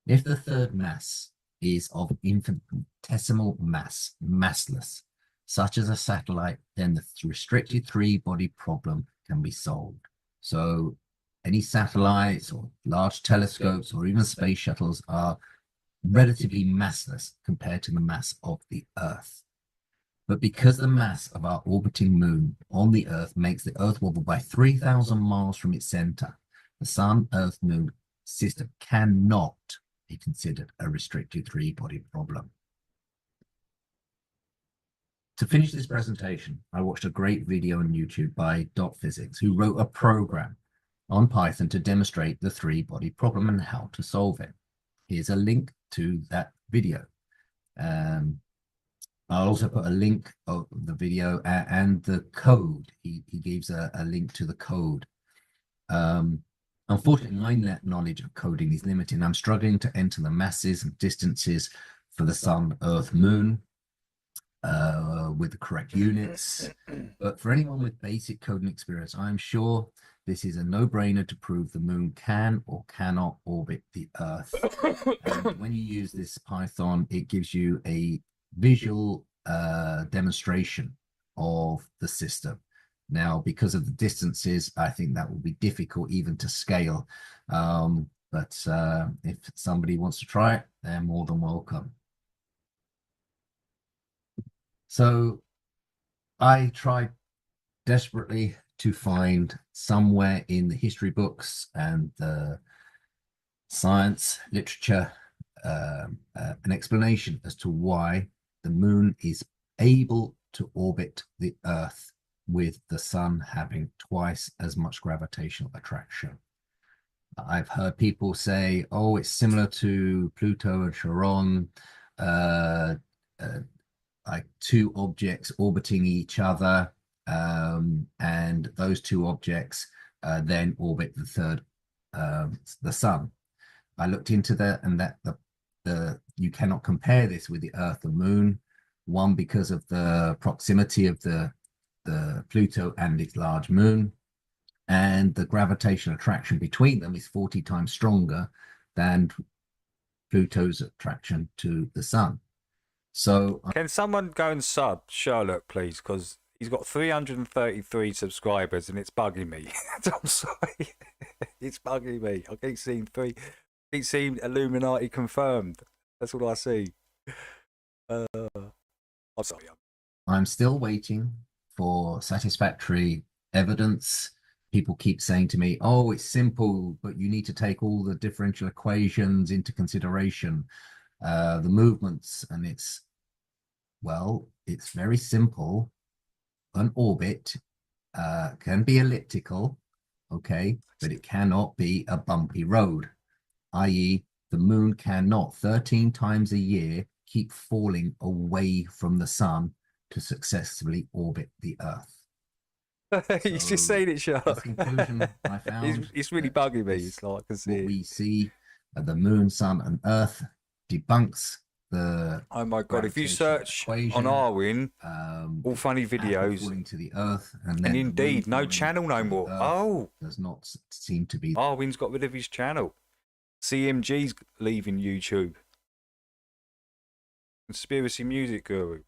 If the third mass is of infinitesimal mass, massless, such as a satellite, then the restricted three-body problem can be solved. So any satellites or large telescopes or even space shuttles are relatively massless compared to the mass of the Earth. But because the mass of our orbiting moon on the Earth makes the Earth wobble by 3,000 miles from its center, the Sun-Earth-Moon system cannot be considered a restricted three-body problem. To finish this presentation, I watched a great video on YouTube by Physics, who wrote a program on Python to demonstrate the three-body problem and how to solve it. Here's a link to that video. I'll also put a link of the video and the code. He gives a link to the code. Unfortunately, my knowledge of coding is limited, and I'm struggling to enter the masses and distances for the Sun, Earth, Moon with the correct units. But for anyone with basic coding experience, I'm sure this is a no-brainer to prove the moon can or cannot orbit the Earth. And when you use this Python, it gives you a visual demonstration of the system. Now, because of the distances, I think that will be difficult even to scale. But if somebody wants to try it, they're more than welcome. So I tried desperately to find somewhere in the history books and the science literature an explanation as to why the moon is able to orbit the Earth with the sun having twice as much gravitational attraction. I've heard people say, oh, it's similar to Pluto and Charon, like two objects orbiting each other, and those two objects then orbit the third, the sun. I looked into that, and that you cannot compare this with the Earth and Moon. One, because of the proximity of the Pluto and its large moon, and the gravitational attraction between them is 40 times stronger than Pluto's attraction to the sun. So can someone go and sub Charlotte, please? Because he's got 333 subscribers and it's bugging me. I'm sorry. It's bugging me. I keep seeing Illuminati confirmed. That's all I see. I'm sorry. I'm still waiting for satisfactory evidence. People keep saying to me, oh, it's simple, but you need to take all the differential equations into consideration, the movements, and it's very simple. An orbit can be elliptical, okay, but it cannot be a bumpy road, i.e. the moon cannot 13 times a year keep falling away from the sun to successfully orbit the Earth. He's just saying it, Charlotte. Conclusion I found it's really bugging me. It's like I can see what we see the moon, sun, and Earth debunks the. Oh my God! If you search on Arwin, all funny videos falling to the Earth, and indeed, no channel no more. Oh, does not seem to be. Arwin's got rid of his channel. CMG's leaving YouTube. Conspiracy Music Guru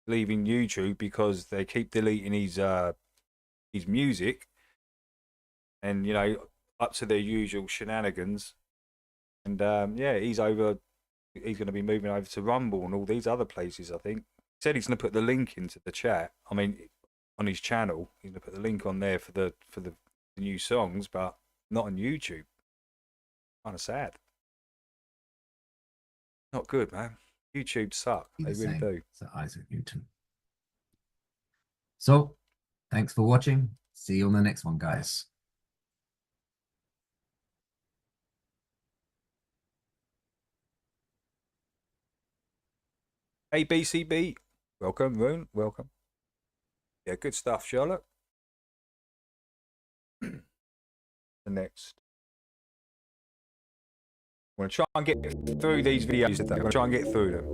leaving YouTube because they keep deleting his music, and up to their usual shenanigans. And yeah, he's going to be moving over to Rumble and all these other places. I think he said he's going to put the link into the chat. I mean, on his channel, he's going to put the link on there for the new songs, but not on YouTube. Kind of sad. Not good, man. YouTube suck. They really do. So Isaac Newton. So, thanks for watching. See you on the next one, guys. Hey, BCB. Welcome, Moon. Welcome. Yeah, good stuff, Charlotte. The next. I'm going to try and get through these videos today. I'm going to try and get through them.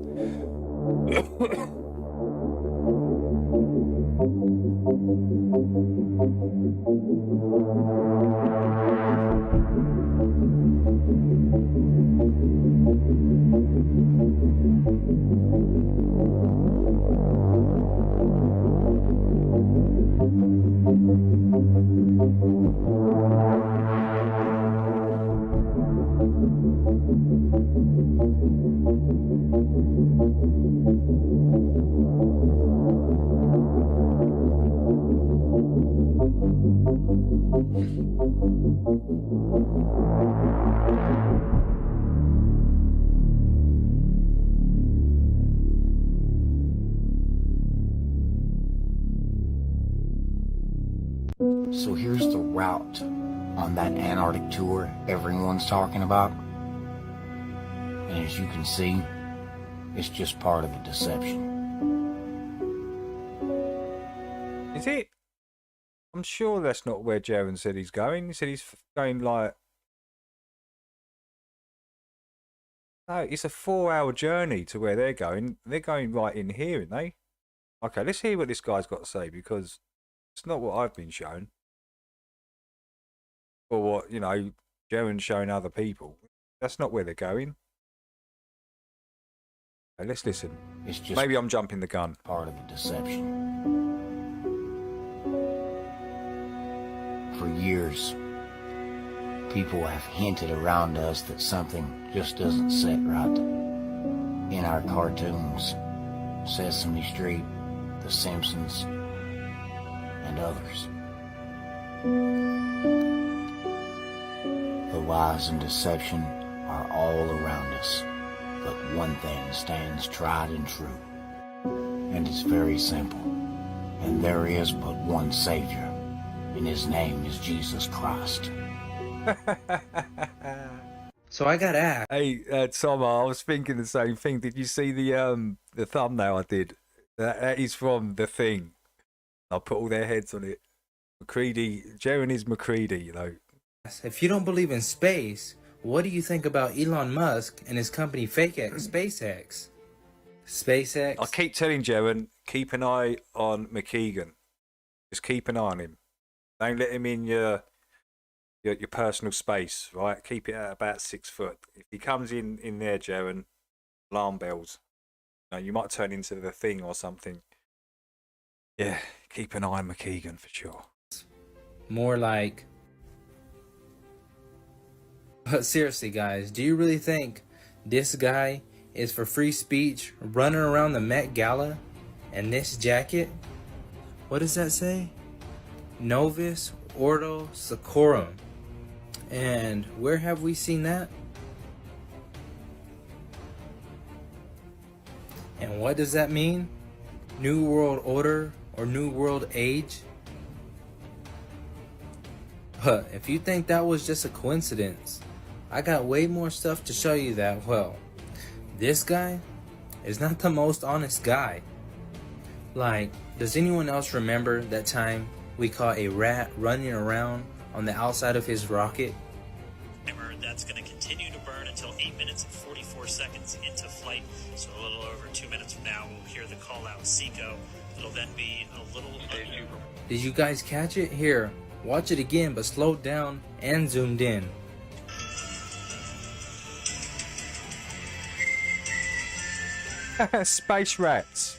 So here's the route on that Antarctic tour everyone's talking about. And as you can see, it's just part of the deception. Is it? I'm sure that's not where Jaron said he's going. He said he's going like... No, it's a 4-hour journey to where they're going. They're going right in here, aren't they? Okay, let's hear what this guy's got to say, because it's not what I've been shown. Or what, you know, Jaron's showing other people. That's not where they're going. Okay, let's listen. It's just maybe I'm jumping the gun. Part of the deception. For years, people have hinted around us that something just doesn't sit right. In our cartoons, Sesame Street, The Simpsons, and others. The lies and deception are all around us, but one thing stands tried and true, and it's very simple. And there is but one Savior, and his name is Jesus Christ. So I got asked. Hey, Tom, I was thinking the same thing. Did you see the thumbnail I did? That is from The Thing. I put all their heads on it. McCready, Jaron is McCready, you know. If you don't believe in space, what do you think about Elon Musk and his company SpaceX? SpaceX? I keep telling Jaron, keep an eye on McKeegan. Just keep an eye on him. Don't let him in your personal space, right? Keep it at about 6 foot. If he comes in there, Jaron, alarm bells. You know, you might turn into The Thing or something. Yeah, keep an eye on McKeegan for sure. More like... But seriously, guys, do you really think this guy is for free speech running around the Met Gala in this jacket? What does that say? Novus Ordo Seclorum. And where have we seen that? And what does that mean? New World Order or New World Age? But if you think that was just a coincidence, I got way more stuff to show you that, well, this guy is not the most honest guy. Like, does anyone else remember that time we caught a rat running around on the outside of his rocket? That's going to continue to burn until 8 minutes and 44 seconds into flight. So a little over 2 minutes from now, we'll hear the call out Seco. It'll then be a little... Did you guys catch it? Here, watch it again, but slowed down and zoomed in. Space rats.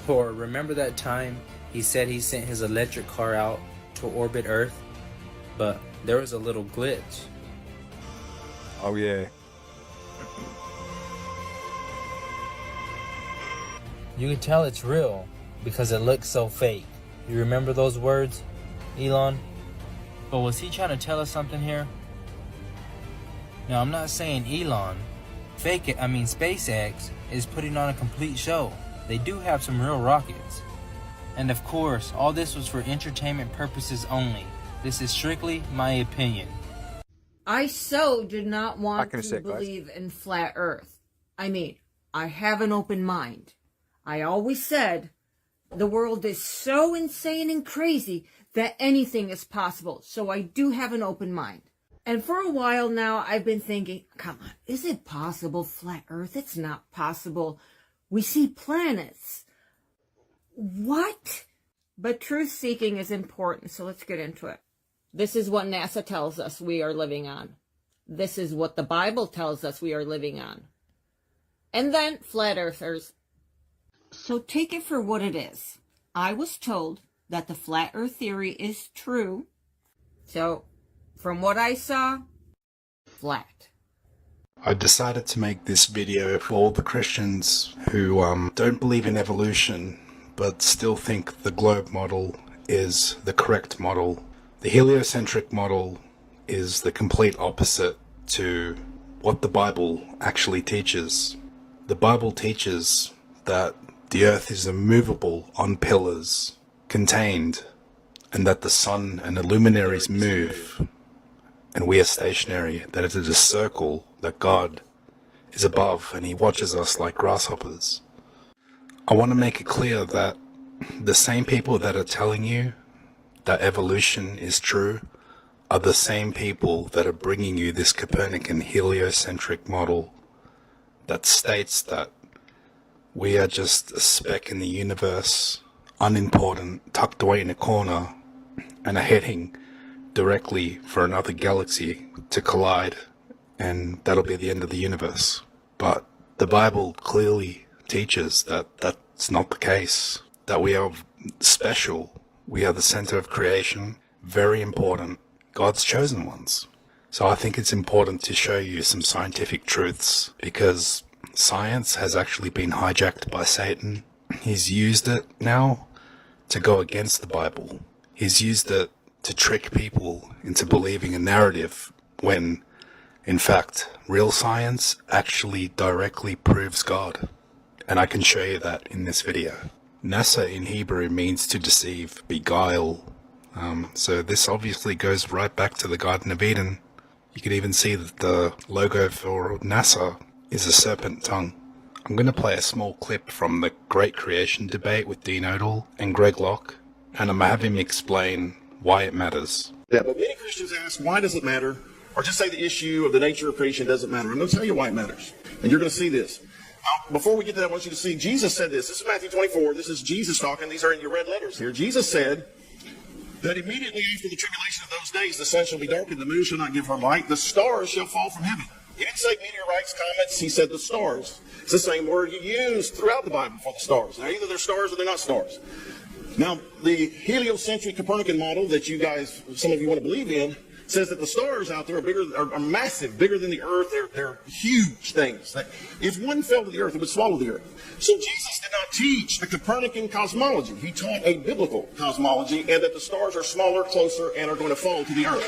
Or remember that time he said he sent his electric car out to orbit Earth, but there was a little glitch. Oh yeah. You can tell it's real because it looks so fake. You remember those words, Elon? But was he trying to tell us something here? Now, I'm not saying Elon. SpaceX is putting on a complete show. They do have some real rockets. And of course, all this was for entertainment purposes only. This is strictly my opinion. I so did not want to believe in flat Earth. I mean, I have an open mind. I always said the world is so insane and crazy that anything is possible. So I do have an open mind. And for a while now, I've been thinking, come on, is it possible, flat Earth? It's not possible. We see planets. What? But truth-seeking is important, so let's get into it. This is what NASA tells us we are living on. This is what the Bible tells us we are living on. And then flat earthers. So take it for what it is. I was told that the flat earth theory is true. So, from what I saw, flat. I decided to make this video for all the Christians who don't believe in evolution, but still think the globe model is the correct model. The heliocentric model is the complete opposite to what the Bible actually teaches. The Bible teaches that the earth is immovable on pillars, contained, and that the sun and the luminaries move, and we are stationary, that it is a circle, that God is above and he watches us like grasshoppers. I want to make it clear that the same people that are telling you that evolution is true are the same people that are bringing you this Copernican heliocentric model that states that we are just a speck in the universe, unimportant, tucked away in a corner, and are heading directly for another galaxy to collide, and that'll be the end of the universe. But the Bible clearly teaches that that's not the case, that we are special, we are the center of creation, very important, God's chosen ones. So I think it's important to show you some scientific truths, because science has actually been hijacked by Satan. He's used it now to go against the Bible. He's used it to trick people into believing a narrative when, in fact, real science actually directly proves God. And I can show you that in this video. NASA in Hebrew means to deceive, beguile. So this obviously goes right back to the Garden of Eden. You can even see that the logo for NASA is a serpent tongue. I'm going to play a small clip from the Great Creation Debate with Dean Odell and Greg Locke, and I'm going to have him explain why it matters. Yeah, but many Christians ask, why does it matter? Or just say the issue of the nature of creation doesn't matter. I'm going to tell you why it matters. And you're going to see this. Before we get to that, I want you to see, Jesus said this. This is Matthew 24. This is Jesus talking. These are in your red letters here. Jesus said that immediately after the tribulation of those days, the sun shall be darkened, the moon shall not give her light, the stars shall fall from heaven. He didn't say meteorites, comets. He said the stars. It's the same word he used throughout the Bible for the stars. Now, either they're stars or they're not stars. Now, the heliocentric Copernican model that you guys, some of you want to believe in, says that the stars out there are bigger, are massive, bigger than the Earth. They're huge things. That if one fell to the Earth, it would swallow the Earth. So Jesus did not teach the Copernican cosmology. He taught a biblical cosmology, and that the stars are smaller, closer, and are going to fall to the Earth.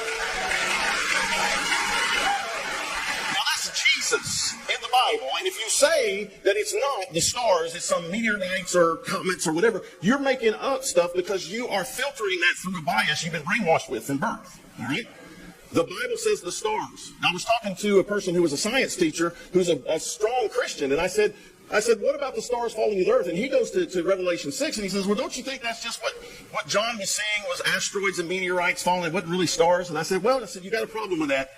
Now that's Jesus in the Bible, and if you say that it's not the stars, it's some meteorites or comets or whatever, you're making up stuff because you are filtering that through a bias you've been brainwashed with from birth. All right? The Bible says the stars. Now, I was talking to a person who was a science teacher who's a strong Christian, and I said, what about the stars falling to the earth? And he goes to Revelation 6, and he says, well, don't you think that's just what John was saying was asteroids and meteorites falling? It wasn't really stars. And I said, you got a problem with that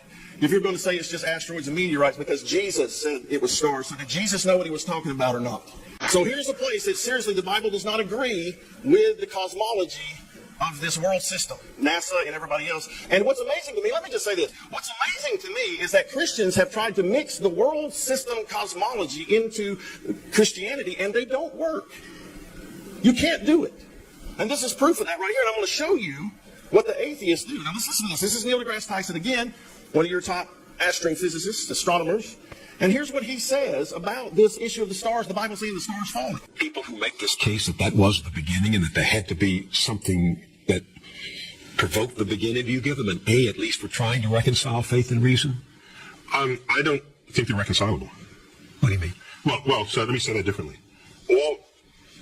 if you're going to say it's just asteroids and meteorites, because Jesus said it was stars. So did Jesus know what he was talking about or not? So here's a place that seriously the Bible does not agree with the cosmology of this world system, NASA and everybody else. And what's amazing to me, let me just say this. What's amazing to me is that Christians have tried to mix the world system cosmology into Christianity, and they don't work. You can't do it. And this is proof of that right here. And I'm going to show you what the atheists do. Now let's listen to this. This is Neil deGrasse Tyson again, one of your top astrophysicists, astronomers. And here's what he says about this issue of the stars. The Bible's saying the stars falling. People who make this case that was the beginning and that there had to be something that provoked the beginning, do you give them an A at least for trying to reconcile faith and reason? I don't think they're reconcilable. What do you mean? Well, so let me say that differently. All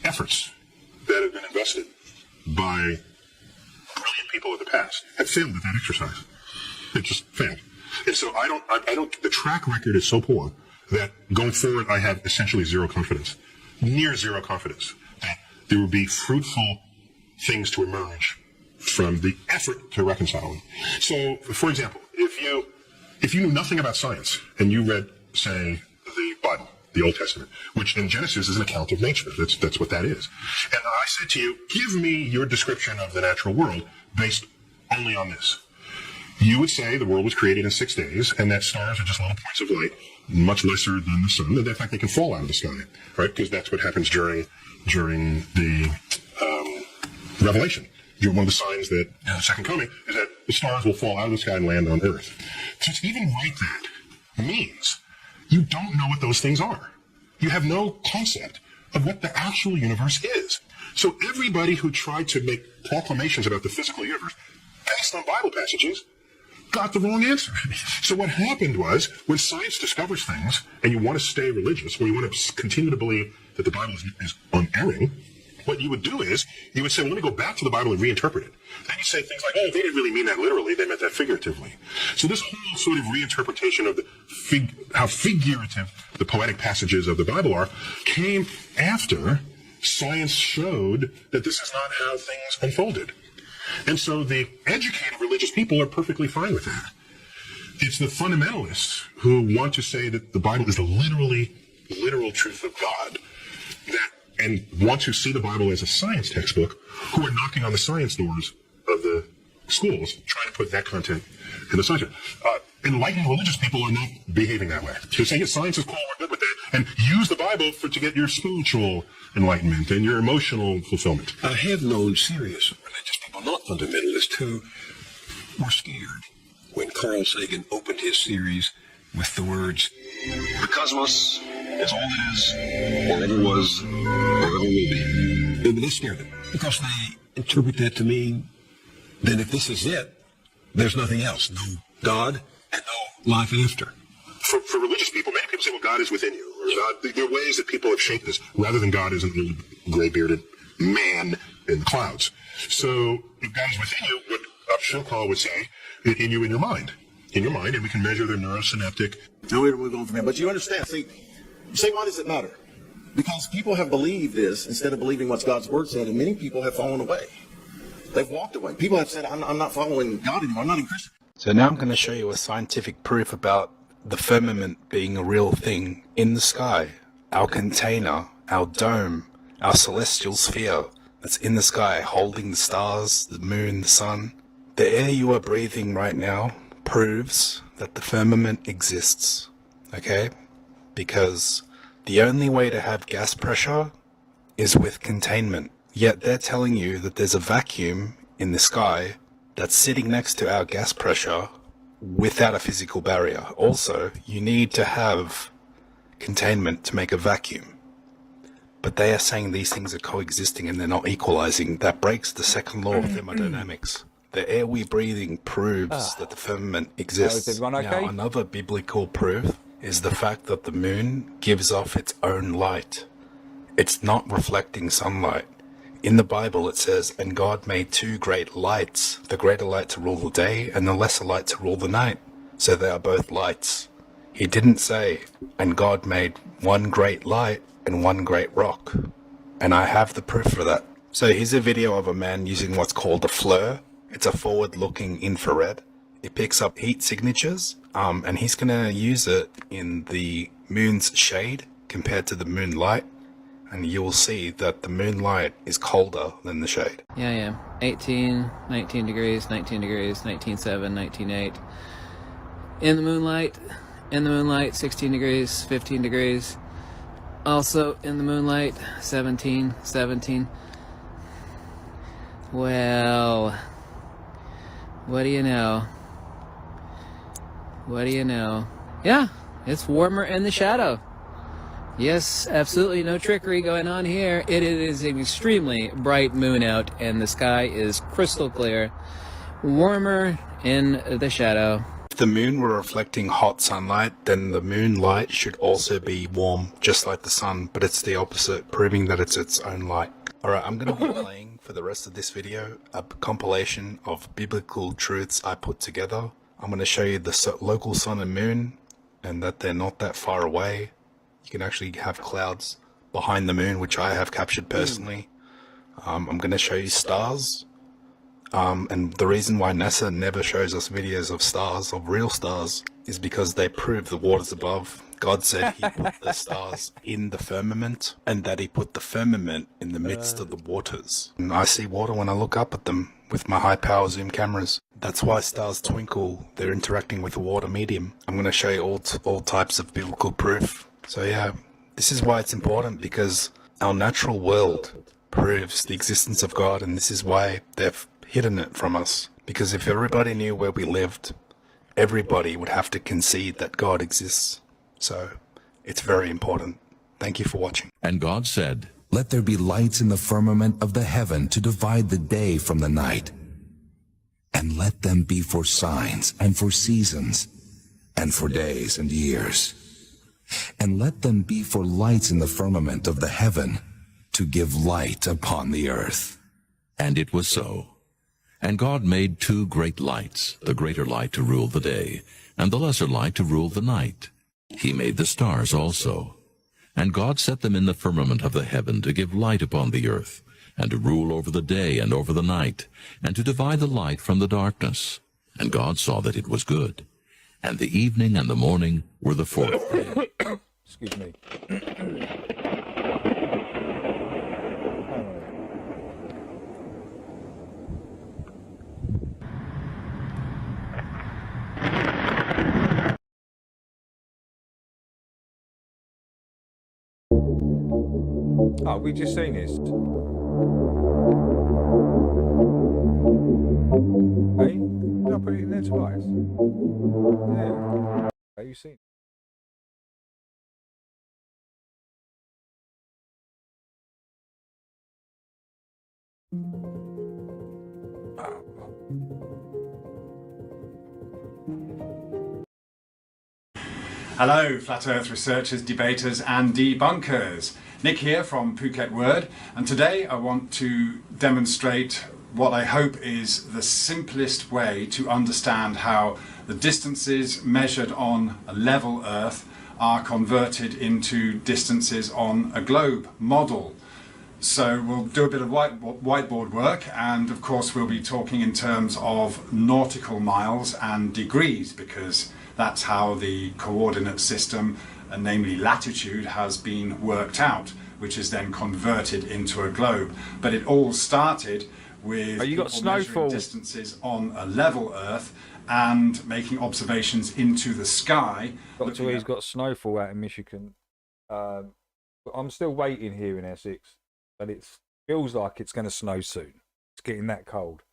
efforts that have been invested by brilliant people of the past have failed at that exercise. It just failed. And so the track record is so poor that going forward, I have essentially zero confidence, near zero confidence, that there will be fruitful things to emerge from the effort to reconcile them. So, for example, if you knew nothing about science and you read, say, the Bible, the Old Testament, which in Genesis is an account of nature. That's what that is. And I said to you, give me your description of the natural world based only on this. You would say the world was created in 6 days and that stars are just little points of light, much lesser than the sun, and in fact they can fall out of the sky, right? Because that's what happens during the Revelation. One of the signs that the second coming is that the stars will fall out of the sky and land on Earth. So to even write that means you don't know what those things are. You have no concept of what the actual universe is. So everybody who tried to make proclamations about the physical universe based on Bible passages got the wrong answer. So what happened was, when science discovers things and you want to stay religious, or you want to continue to believe that the Bible is unerring, what you would do is, you would say, well, let me go back to the Bible and reinterpret it. Then you say things like, oh, they didn't really mean that literally, they meant that figuratively. So this whole sort of reinterpretation of how figurative the poetic passages of the Bible are came after science showed that this is not how things unfolded. And so the educated religious people are perfectly fine with that. It's the fundamentalists who want to say that the Bible is the literal truth of God, and want to see the Bible as a science textbook, who are knocking on the science doors of the schools, trying to put that content in the science. Enlightened religious people are not behaving that way. They're saying, yes, science is cool, we're good with that, and use the Bible to get your spiritual enlightenment and your emotional fulfillment. I have known serious religious people, not fundamentalists, who were scared when Carl Sagan opened his series with the words, "The cosmos is all that is, or ever was, or ever will be." They scared them because they interpret that to mean that if this is it, there's nothing else. No God and no life after. For religious people, many people say, well, God is within you. Or God, there are ways that people have shaped this, rather than God is a little gray-bearded man in the clouds. So if God is within you, what Carl would say, in you, in your mind. In your mind, and we can measure their neurosynaptic. Now we're going from here. But you understand, see, why does it matter? Because people have believed this instead of believing what God's word said, and many people have fallen away. They've walked away. People have said, I'm not following God anymore. I'm not a Christian. So now I'm going to show you a scientific proof about the firmament being a real thing in the sky. Our container, our dome, our celestial sphere that's in the sky holding the stars, the moon, the sun. The air you are breathing right now proves that the firmament exists, okay? Because the only way to have gas pressure is with containment. Yet they're telling you that there's a vacuum in the sky that's sitting next to our gas pressure without a physical barrier. Also, you need to have containment to make a vacuum. But they are saying these things are coexisting and they're not equalizing. That breaks the second law of thermodynamics. The air we're breathing proves that the firmament exists. Is everyone okay? Now, another biblical proof is the fact that the moon gives off its own light. It's not reflecting sunlight. In the Bible it says, and God made two great lights, the greater light to rule the day and the lesser light to rule the night. So they are both lights. He didn't say, and God made one great light and one great rock. And I have the proof for that. So here's a video of a man using what's called a FLIR. It's a forward-looking infrared. It picks up heat signatures, and he's going to use it in the moon's shade compared to the moonlight. And you will see that the moonlight is colder than the shade. Yeah. 18, 19 degrees, 19 degrees, 19.7, 19.8. In the moonlight, 16 degrees, 15 degrees. Also in the moonlight, 17. Well, what do you know? Yeah, It's warmer in the shadow. Yes, absolutely no trickery going on here. It is an extremely bright moon out, and the sky is crystal clear. Warmer in the shadow. If the moon were reflecting hot sunlight, then the moonlight should also be warm, just like the sun, but it's the opposite, proving that it's its own light. Alright, I'm going to be playing for the rest of this video a compilation of biblical truths I put together. I'm going to show you the local sun and moon, and that they're not that far away. You can actually have clouds behind the moon, which I have captured personally. I'm going to show you stars. And the reason why NASA never shows us videos of stars, of real stars, is because they prove the waters above. God said he put the stars in the firmament, and that he put the firmament in the midst of the waters. And I see water when I look up at them with my high power zoom cameras. That's why stars twinkle. They're interacting with the water medium. I'm going to show you all types of biblical proof. So yeah, this is why it's important, because our natural world proves the existence of God, and this is why they've hidden it from us. Because if everybody knew where we lived, everybody would have to concede that God exists. So it's very important. Thank you for watching. And God said, "Let there be lights in the firmament of the heaven to divide the day from the night. And let them be for signs and for seasons and for days and years. And let them be for lights in the firmament of the heaven to give light upon the earth." And it was so. And God made 2 great lights, the greater light to rule the day, and the lesser light to rule the night. He made the stars also. And God set them in the firmament of the heaven to give light upon the earth, and to rule over the day and over the night, and to divide the light from the darkness. And God saw that it was good. And the evening and the morning were the 4th day. Excuse me. Oh, we just seen this. Hey, did I put it in there twice? Yeah. Have you seen? Hello, Flat Earth researchers, debaters and debunkers. Nick here from Phuket Word, and today I want to demonstrate what I hope is the simplest way to understand how the distances measured on a level Earth are converted into distances on a globe model. So we'll do a bit of whiteboard work, and of course we'll be talking in terms of nautical miles and degrees, because that's how the coordinate system, namely latitude, has been worked out, which is then converted into a globe. But it all started with people measuring distances on a level Earth and making observations into the sky. Got to where he's got snowfall out in Michigan. But I'm still waiting here in Essex, but it feels like it's going to snow soon. It's getting that cold.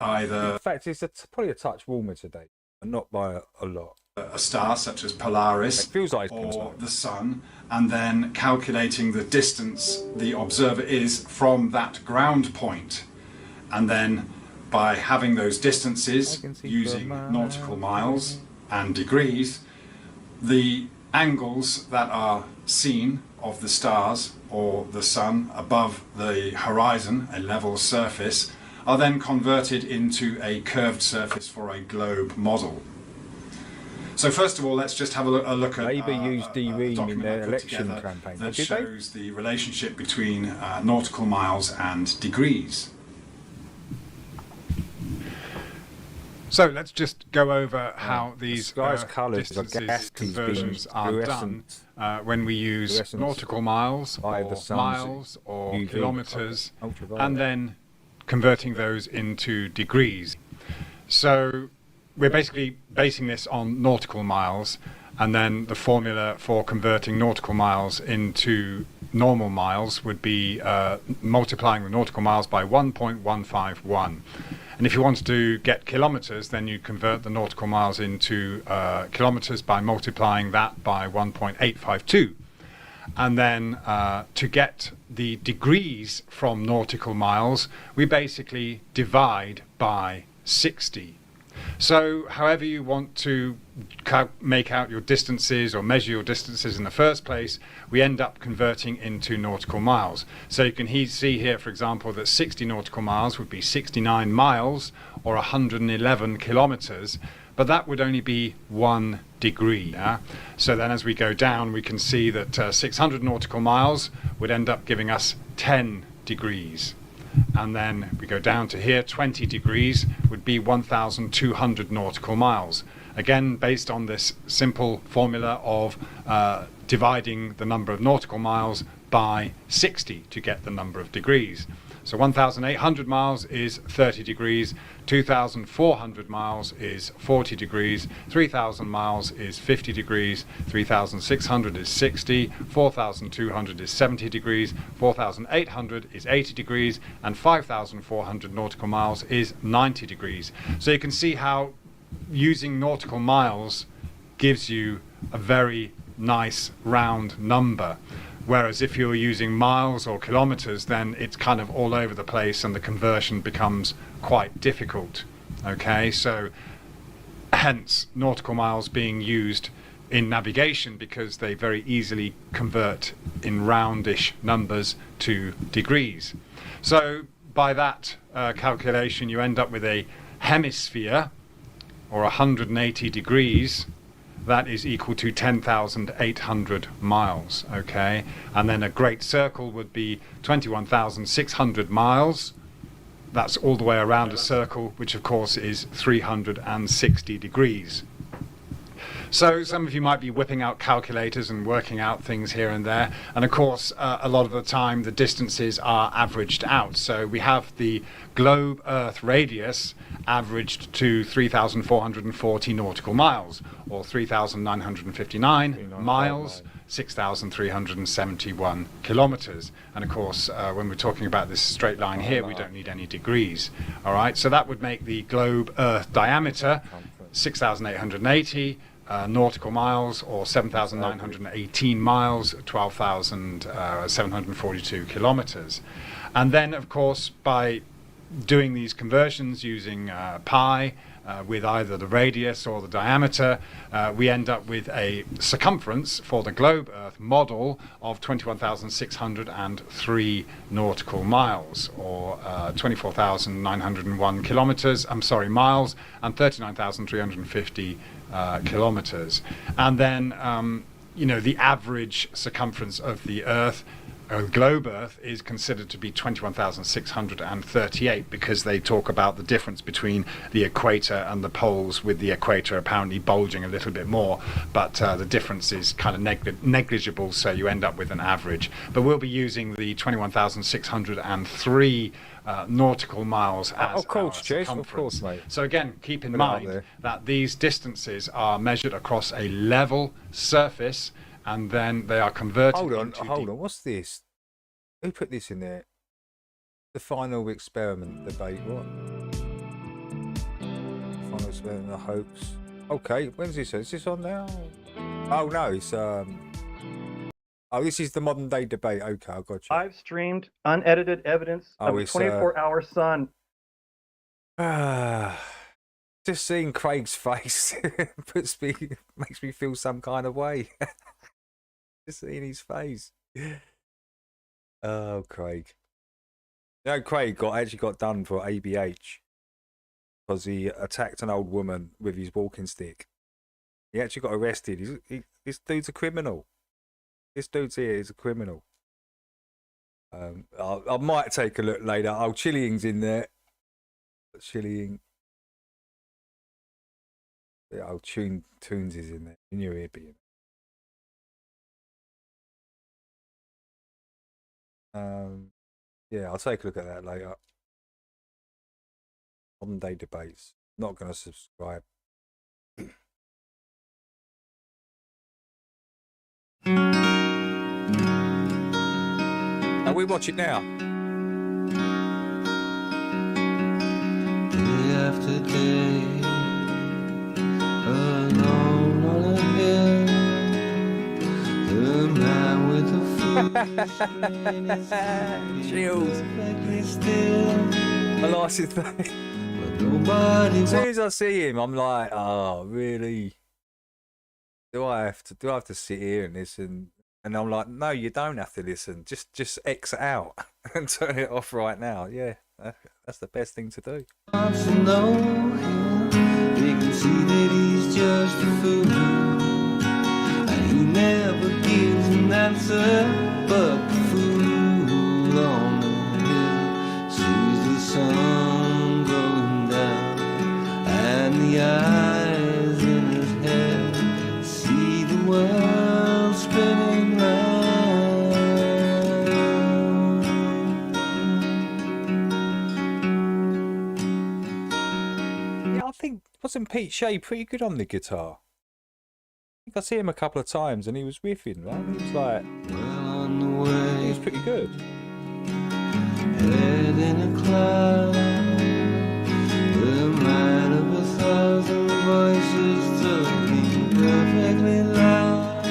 In fact, it's probably a touch warmer today, but not by a lot. A star such as Polaris, it feels like or the sun, and then calculating the distance the observer is from that ground point, and then by having those distances using nautical miles and degrees, the angles that are seen of the stars or the sun above the horizon, a level surface, are then converted into a curved surface for a globe model. So first of all, let's just have a look at Labour used D-Ream in their election campaign. That shows the relationship between nautical miles and degrees. So let's just go over how these distances conversions are done when we use nautical miles or miles or kilometers, and then converting those into degrees. So we're basically basing this on nautical miles, and then the formula for converting nautical miles into normal miles would be multiplying the nautical miles by 1.151. And if you wanted to get kilometers, then you convert the nautical miles into kilometers by multiplying that by 1.852. And then to get the degrees from nautical miles, we basically divide by 60. So however you want to make out your distances or measure your distances in the first place, we end up converting into nautical miles. So you can see here, for example, that 60 nautical miles would be 69 miles or 111 kilometers, but that would only be 1 degree. Yeah? So then as we go down, we can see that 600 nautical miles would end up giving us 10 degrees. And then we go down to here, 20 degrees would be 1,200 nautical miles. Again, based on this simple formula of dividing the number of nautical miles by 60 to get the number of degrees. So 1,800 miles is 30 degrees, 2,400 miles is 40 degrees, 3,000 miles is 50 degrees, 3,600 is 60, 4,200 is 70 degrees, 4,800 is 80 degrees, and 5,400 nautical miles is 90 degrees. So you can see how using nautical miles gives you a very nice round number. Whereas if you're using miles or kilometers, then it's kind of all over the place and the conversion becomes quite difficult. Okay, so hence nautical miles being used in navigation because they very easily convert in roundish numbers to degrees. So by that calculation, you end up with a hemisphere or 180 degrees. That is equal to 10,800 miles, okay? And then a great circle would be 21,600 miles. That's all the way around a circle, which of course is 360 degrees. So some of you might be whipping out calculators and working out things here and there. And of course, a lot of the time, the distances are averaged out. So we have the globe Earth radius averaged to 3,440 nautical miles, or 3,959 miles, 6,371 kilometers. And of course, when we're talking about this straight line here, we don't need any degrees. All right, so that would make the globe Earth diameter 6,880 nautical miles, or 7,918 miles, 12,742 kilometers. And then, of course, by doing these conversions using pi with either the radius or the diameter, we end up with a circumference for the globe Earth model of 21,603 nautical miles, or 24,901 kilometers, miles, and 39,350 kilometers. And then, the average circumference of the Earth, globe Earth, is considered to be 21,638 because they talk about the difference between the equator and the poles, with the equator apparently bulging a little bit more, but the difference is kind of negligible, so you end up with an average. But we'll be using the 21,603 nautical miles as of course, our Chase, circumference. of course, mate. So again, keep in Put it up mind there. that these distances are measured across a level surface, and then they are converted Hold on, into what's this? Who put this in there? The final experiment debate, what? Final experiment, the hoax. Okay, when's this? Is this on now? Oh no, it's oh, this is the modern day debate. Okay, I got you. I've streamed unedited evidence of a 24-hour sun. Just seeing Craig's face makes me feel some kind of way. Just seeing his face. Oh, Craig. Craig actually got done for ABH because he attacked an old woman with his walking stick. He actually got arrested. This dude's a criminal. This dude's here is a criminal. I might take a look later. Oh, Chilling's in there. Chilling. Yeah, oh, Tunes is in there. In your ear being. Yeah, I'll take a look at that later. Modern day debates. Not going to subscribe. Now we watch it now. after day, alone on a hill, the man with the Chills. I like his face. As soon as I see him, I'm like, oh, really? Do I have to sit here and listen? And I'm like, no, you don't have to listen. Just exit out and turn it off right now. Yeah, that's the best thing to do. Wants to know him. They can see that he's just a fool, and he never gives an answer. But the fool on the hill sees the sun going down, and the eyes in his head see the world spinning round. Yeah, I think wasn't Pete Shea pretty good on the guitar? I think I see him a couple of times and he was riffing, right? He was like, on the way, he was pretty good. Head in a cloud, the man of 1,000 voices talking perfectly loud,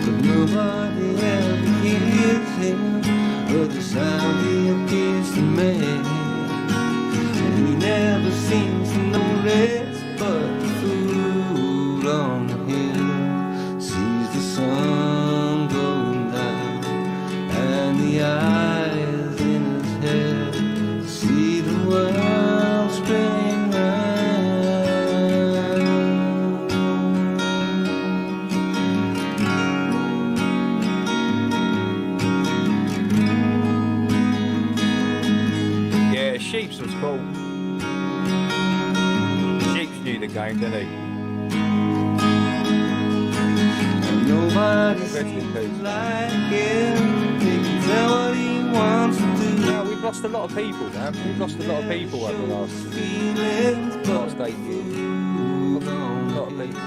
but nobody ever hears him, but the sound he appears to make, and he never seems to notice, but the fool on the hill sees the sun going down, and the eyes in his head see the world spinning round. Yeah, Sheeps was cool. Sheeps knew the game, didn't he? And nobody seems like him. He can tell what he wants to do. Yeah, we've lost a lot of people, man. We've lost a lot of people over the last 8 years. A lot of people.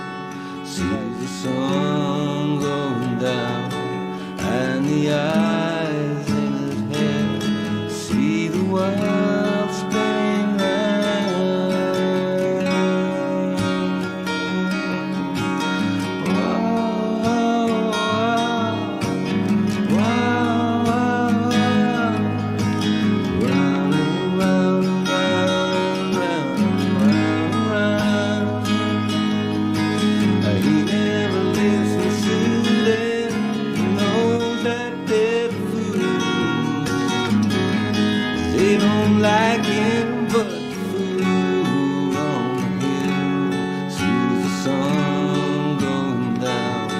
Sees the sun going down, and the eyes in his head see the world spinning round. Round and round and round and round and round. He never listens to them. He knows that they're fools. They don't like him, but the fool on the hill sees the sun going down,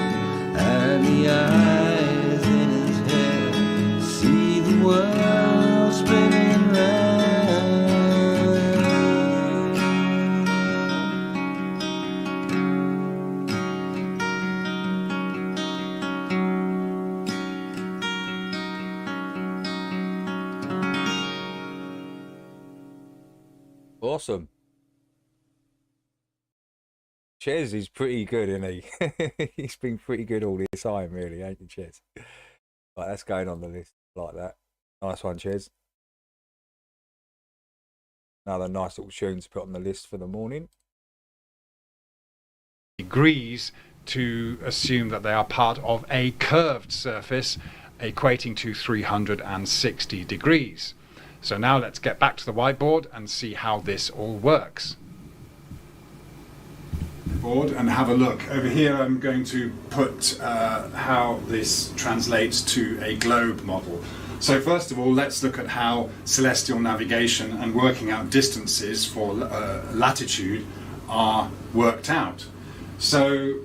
and the eyes in his head see the world spinning round. Awesome. Ches is pretty good, isn't he? He's been pretty good all this time, really, ain't he, Ches? Right, that's going on the list like that. Nice one, Ches. Another nice little tune to put on the list for the morning. Degrees to assume that they are part of a curved surface equating to 360 degrees. So now let's get back to the whiteboard and see how this all works. Board and have a look. Over here I'm going to put how this translates to a globe model. So first of all, let's look at how celestial navigation and working out distances for latitude are worked out. So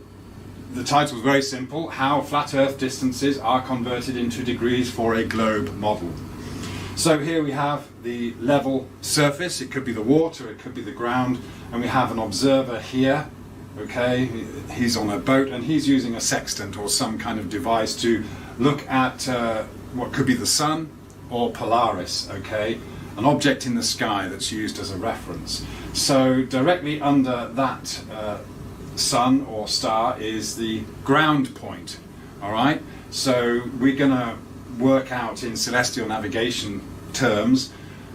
the title is very simple: how flat Earth distances are converted into degrees for a globe model. So here we have the level surface. It could be the water, it could be the ground, and we have an observer here. Okay, he's on a boat and he's using a sextant or some kind of device to look at what could be the sun or Polaris. Okay, an object in the sky that's used as a reference. So directly under that sun or star is the ground point. All right, so we're going to work out in celestial navigation terms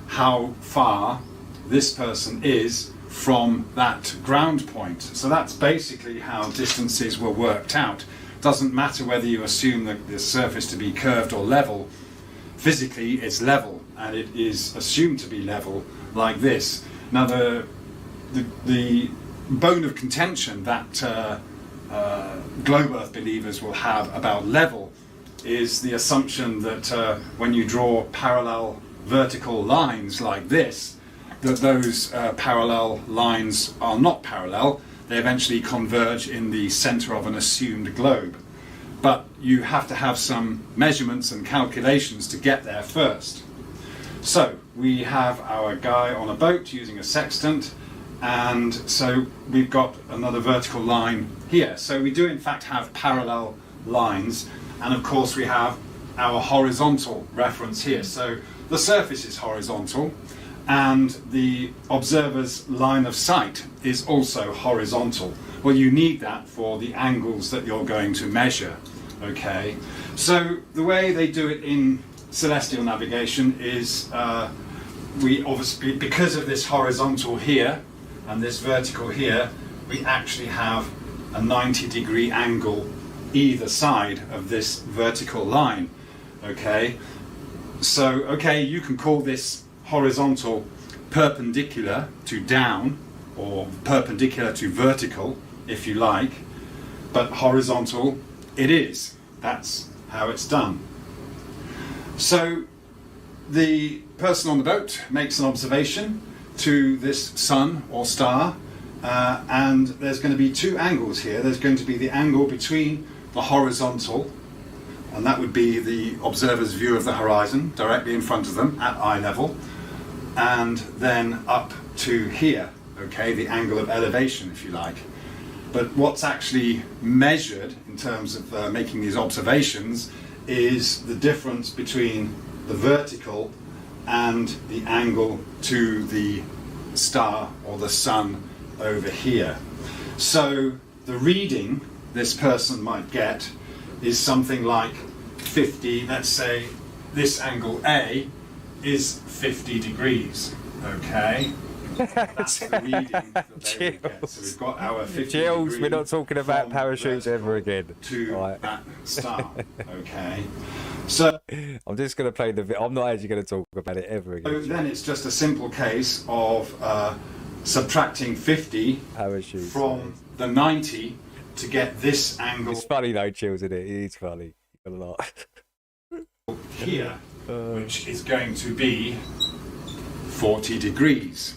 how far this person is from that ground point. So that's basically how distances were worked out. Doesn't matter whether you assume the surface to be curved or level. Physically, it's level, and it is assumed to be level like this. Now, the bone of contention that globe Earth believers will have about level is the assumption that when you draw parallel vertical lines like this, that those parallel lines are not parallel. They eventually converge in the center of an assumed globe. But you have to have some measurements and calculations to get there first. So we have our guy on a boat using a sextant, and so we've got another vertical line here. So we do in fact have parallel lines, and of course we have our horizontal reference here. So the surface is horizontal, and the observer's line of sight is also horizontal. Well, you need that for the angles that you're going to measure. Okay, so the way they do it in celestial navigation is we obviously, because of this horizontal here and this vertical here, we actually have a 90-degree angle either side of this vertical line. Okay, so okay, you can call this horizontal perpendicular to down, or perpendicular to vertical if you like, but horizontal it is. That's how it's done. So the person on the boat makes an observation to this sun or star, and there's going to be two angles here. There's going to be the angle between the horizontal, and that would be the observer's view of the horizon directly in front of them at eye level, and then up to here, okay, the angle of elevation if you like. But what's actually measured in terms of making these observations is the difference between the vertical and the angle to the star or the sun over here. So the reading this person might get is something like 50, let's say this angle A is 50 degrees, okay? That's the reading that they would get. So we've got our 50 Chills, we're not talking about parachutes ever again. To that star, okay? So I'm just going to play the I'm not actually going to talk about it ever again. So then it's just a simple case of subtracting 50 parachutes from the 90 to get this angle. It's funny though, Chills, isn't it? It is funny. A lot. Here, which is going to be 40 degrees.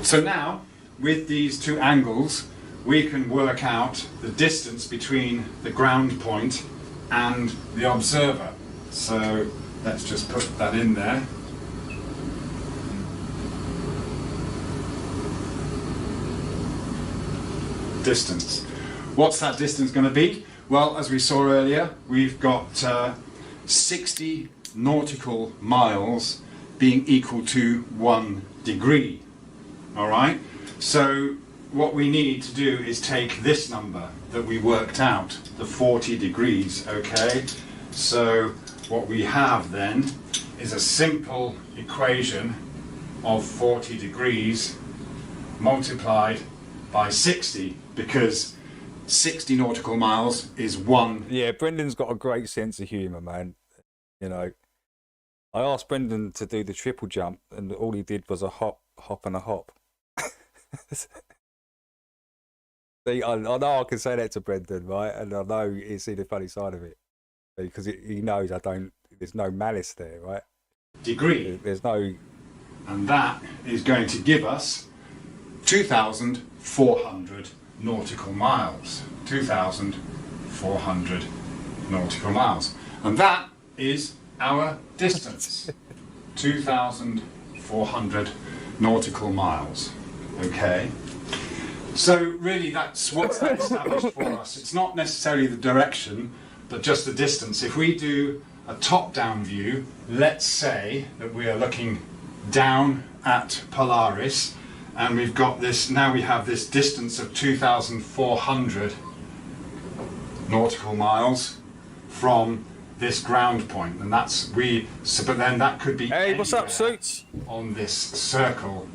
So now, with these two angles, we can work out the distance between the ground point and the observer. So let's just put that in there. Distance. What's that distance going to be? Well, as we saw earlier, we've got 60 nautical miles being equal to 1 degree. All right? So what we need to do is take this number that we worked out, the 40 degrees, okay? So what we have then is a simple equation of 40 degrees multiplied by 60, because 60 nautical miles is 1. Yeah, Brendan's got a great sense of humour, man. You know, I asked Brendan to do the triple jump, and all he did was a hop, hop, and a hop. See, I know I can say that to Brendan, right? And I know he's seen the funny side of it, because he knows there's no malice there, right? Degree. There's no... And that is going to give us 2,400 nautical miles. 2,400 nautical miles. And that is our distance. 2,400 nautical miles. Okay? So really that's what's that established for us. It's not necessarily the direction, but just the distance. If we do a top-down view, let's say that we are looking down at Polaris, and we've got this, now we have this distance of 2,400 nautical miles from this ground point, and that's but then that could be hey, what's up, Suits? On this circle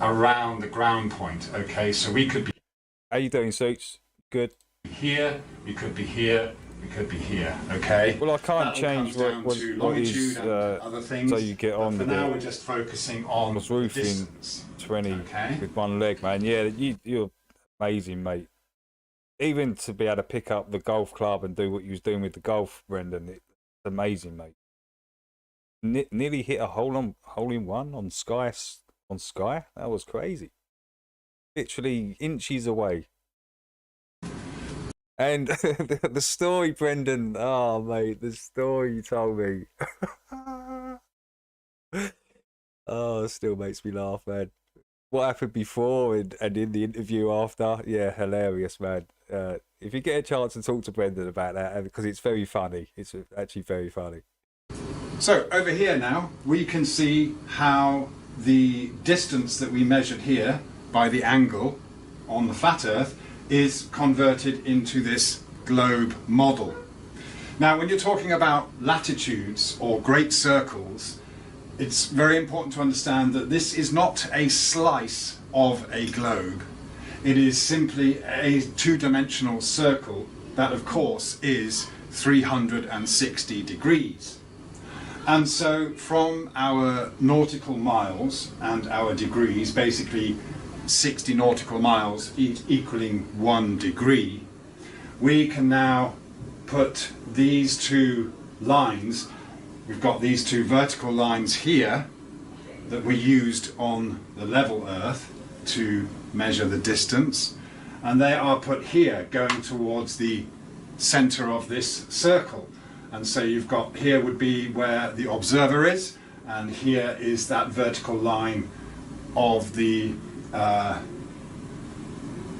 around the ground point. Okay, so we could be. How you doing, Suits? Good. Here, we could be here, we could be here. Okay. Well, I can't change what is other things, so you get on for with now it. We're just focusing on was roofing 20 with one leg, man. Yeah, you're amazing, mate. Even to be able to pick up the golf club and do what you was doing with the golf, Brendan, it's amazing, mate. Nearly hit a hole in one on Sky. That was crazy. Literally inches away. And the story, Brendan. Oh, mate, the story you told me. Oh, it still makes me laugh, man. What happened before and in the interview after? Yeah, hilarious, man. If you get a chance to talk to Brendan about that, because it's very funny. It's actually very funny. So over here now, we can see how the distance that we measured here by the angle on the flat Earth is converted into this globe model. Now, when you're talking about latitudes or great circles, it's very important to understand that this is not a slice of a globe. It is simply a two-dimensional circle that, of course, is 360 degrees. And so from our nautical miles and our degrees, basically 60 nautical miles equaling 1 degree, we can now put these two lines. We've got these two vertical lines here that we used on the level Earth to measure the distance, and they are put here going towards the center of this circle. And so you've got, here would be where the observer is, and here is that vertical line of the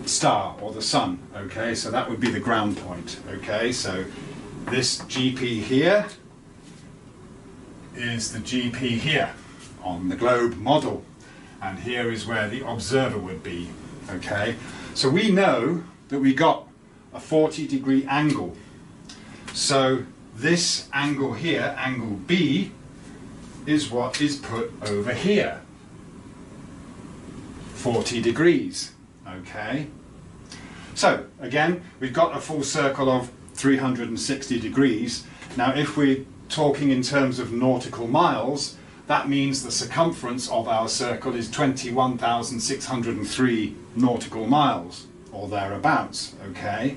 star or the sun. Okay, so that would be the ground point. Okay, so this GP here is the GP here on the globe model, and here is where the observer would be. Okay, so we know that we got a 40-degree angle. So this angle here, angle B, is what is put over here. 40 degrees. Okay. So again, we've got a full circle of 360 degrees. Now, if we're talking in terms of nautical miles, that means the circumference of our circle is 21,603 nautical miles, or thereabouts. Okay.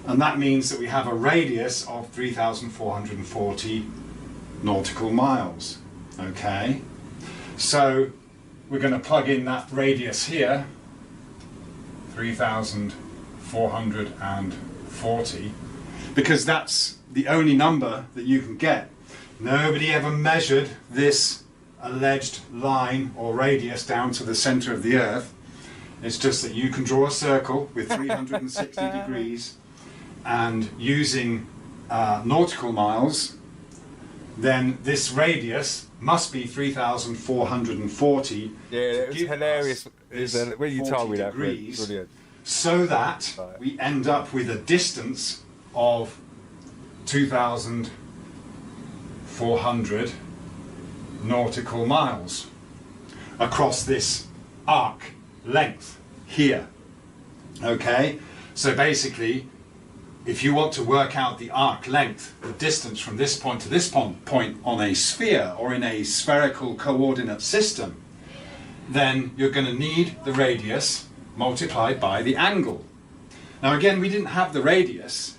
And that means that we have a radius of 3,440 nautical miles. Okay. So we're going to plug in that radius here, 3,440, because that's the only number that you can get. Nobody ever measured this alleged line or radius down to the center of the Earth. It's just that you can draw a circle with 360 degrees, and using nautical miles, then this radius must be 3,440. Yeah, it was hilarious when you told me that. Brilliant. So that we end up with a distance of 2,400 nautical miles across this arc length here. Okay, so basically, if you want to work out the arc length, the distance from this point to this point on a sphere or in a spherical coordinate system, then you're going to need the radius multiplied by the angle. Now again, we didn't have the radius,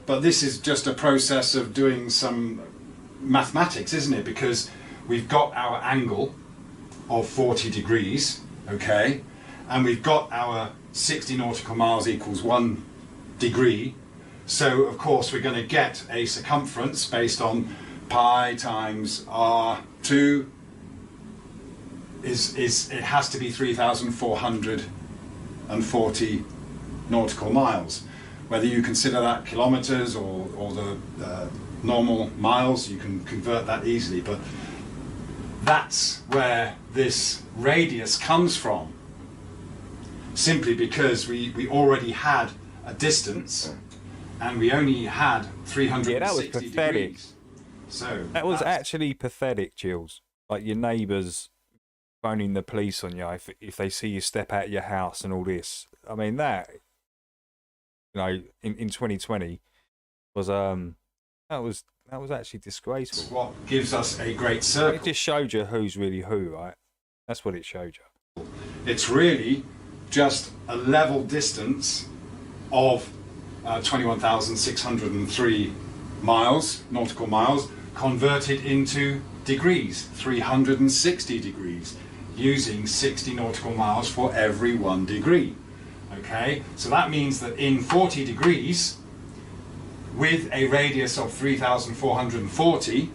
but this is just a process of doing some mathematics, isn't it? Because we've got our angle of 40 degrees, okay, and we've got our 60 nautical miles equals 1 degree. So of course we're going to get a circumference based on pi times r2 it has to be 3,440 nautical miles. Whether you consider that kilometers or the normal miles, you can convert that easily, but that's where this radius comes from, simply because we already had a distance and we only had 360 Yeah, that was pathetic. degrees. So that was actually pathetic, Chills. Like your neighbours phoning the police on you if they see you step out of your house and all this. I mean, that, you know, in 2020 was that was actually disgraceful. It's what gives us a great circle. It just showed you who's really who, right? That's what it showed you. It's really just a level distance of 21,603 miles, nautical miles, converted into degrees, 360 degrees, using 60 nautical miles for every 1 degree. Okay, so that means that in 40 degrees, with a radius of 3,440,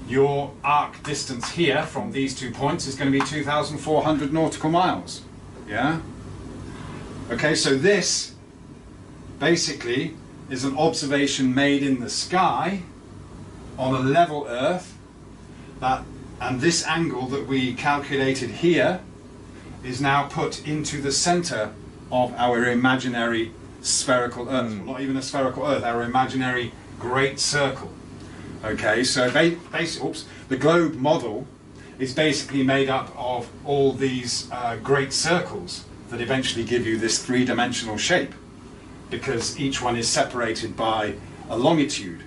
your arc distance here from these 2 points is going to be 2,400 nautical miles. Yeah? Okay, so this basically is an observation made in the sky on a level Earth, and this angle that we calculated here is now put into the center of our imaginary spherical Earth. Well, not even a spherical Earth, our imaginary great circle. Okay, so the globe model is basically made up of all these great circles that eventually give you this three-dimensional shape, because each one is separated by a longitude.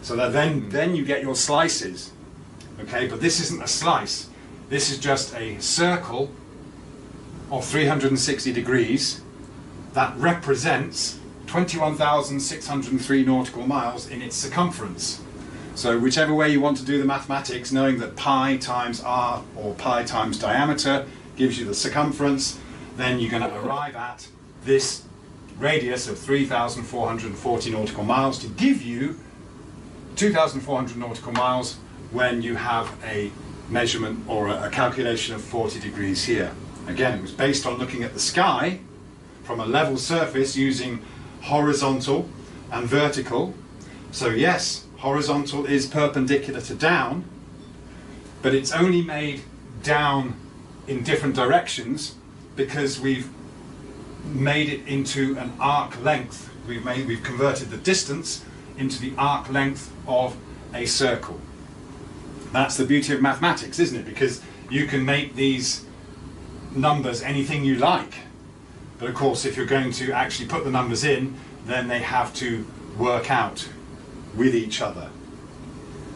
So that then you get your slices. Okay, but this isn't a slice. This is just a circle of 360 degrees that represents 21,603 nautical miles in its circumference. So whichever way you want to do the mathematics, knowing that pi times r, or pi times diameter, gives you the circumference, then you're going to arrive at this radius of 3,440 nautical miles to give you 2,400 nautical miles when you have a measurement or a calculation of 40 degrees here. Again, it was based on looking at the sky from a level surface using horizontal and vertical. So yes, horizontal is perpendicular to down, but it's only made down in different directions because we've made it into an arc length. We've converted the distance into the arc length of a circle. That's the beauty of mathematics, isn't it? Because you can make these numbers anything you like. But of course, if you're going to actually put the numbers in, then they have to work out with each other.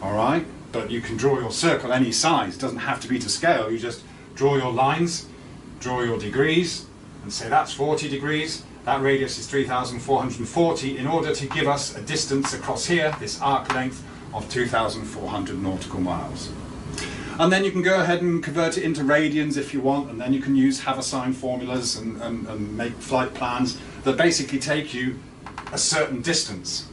All right? But you can draw your circle any size. It doesn't have to be to scale. You just draw your lines, draw your degrees, and say that's 40 degrees. That radius is 3,440 in order to give us a distance across here, this arc length of 2,400 nautical miles. And then you can go ahead and convert it into radians if you want, and then you can use haversine formulas and make flight plans that basically take you a certain distance.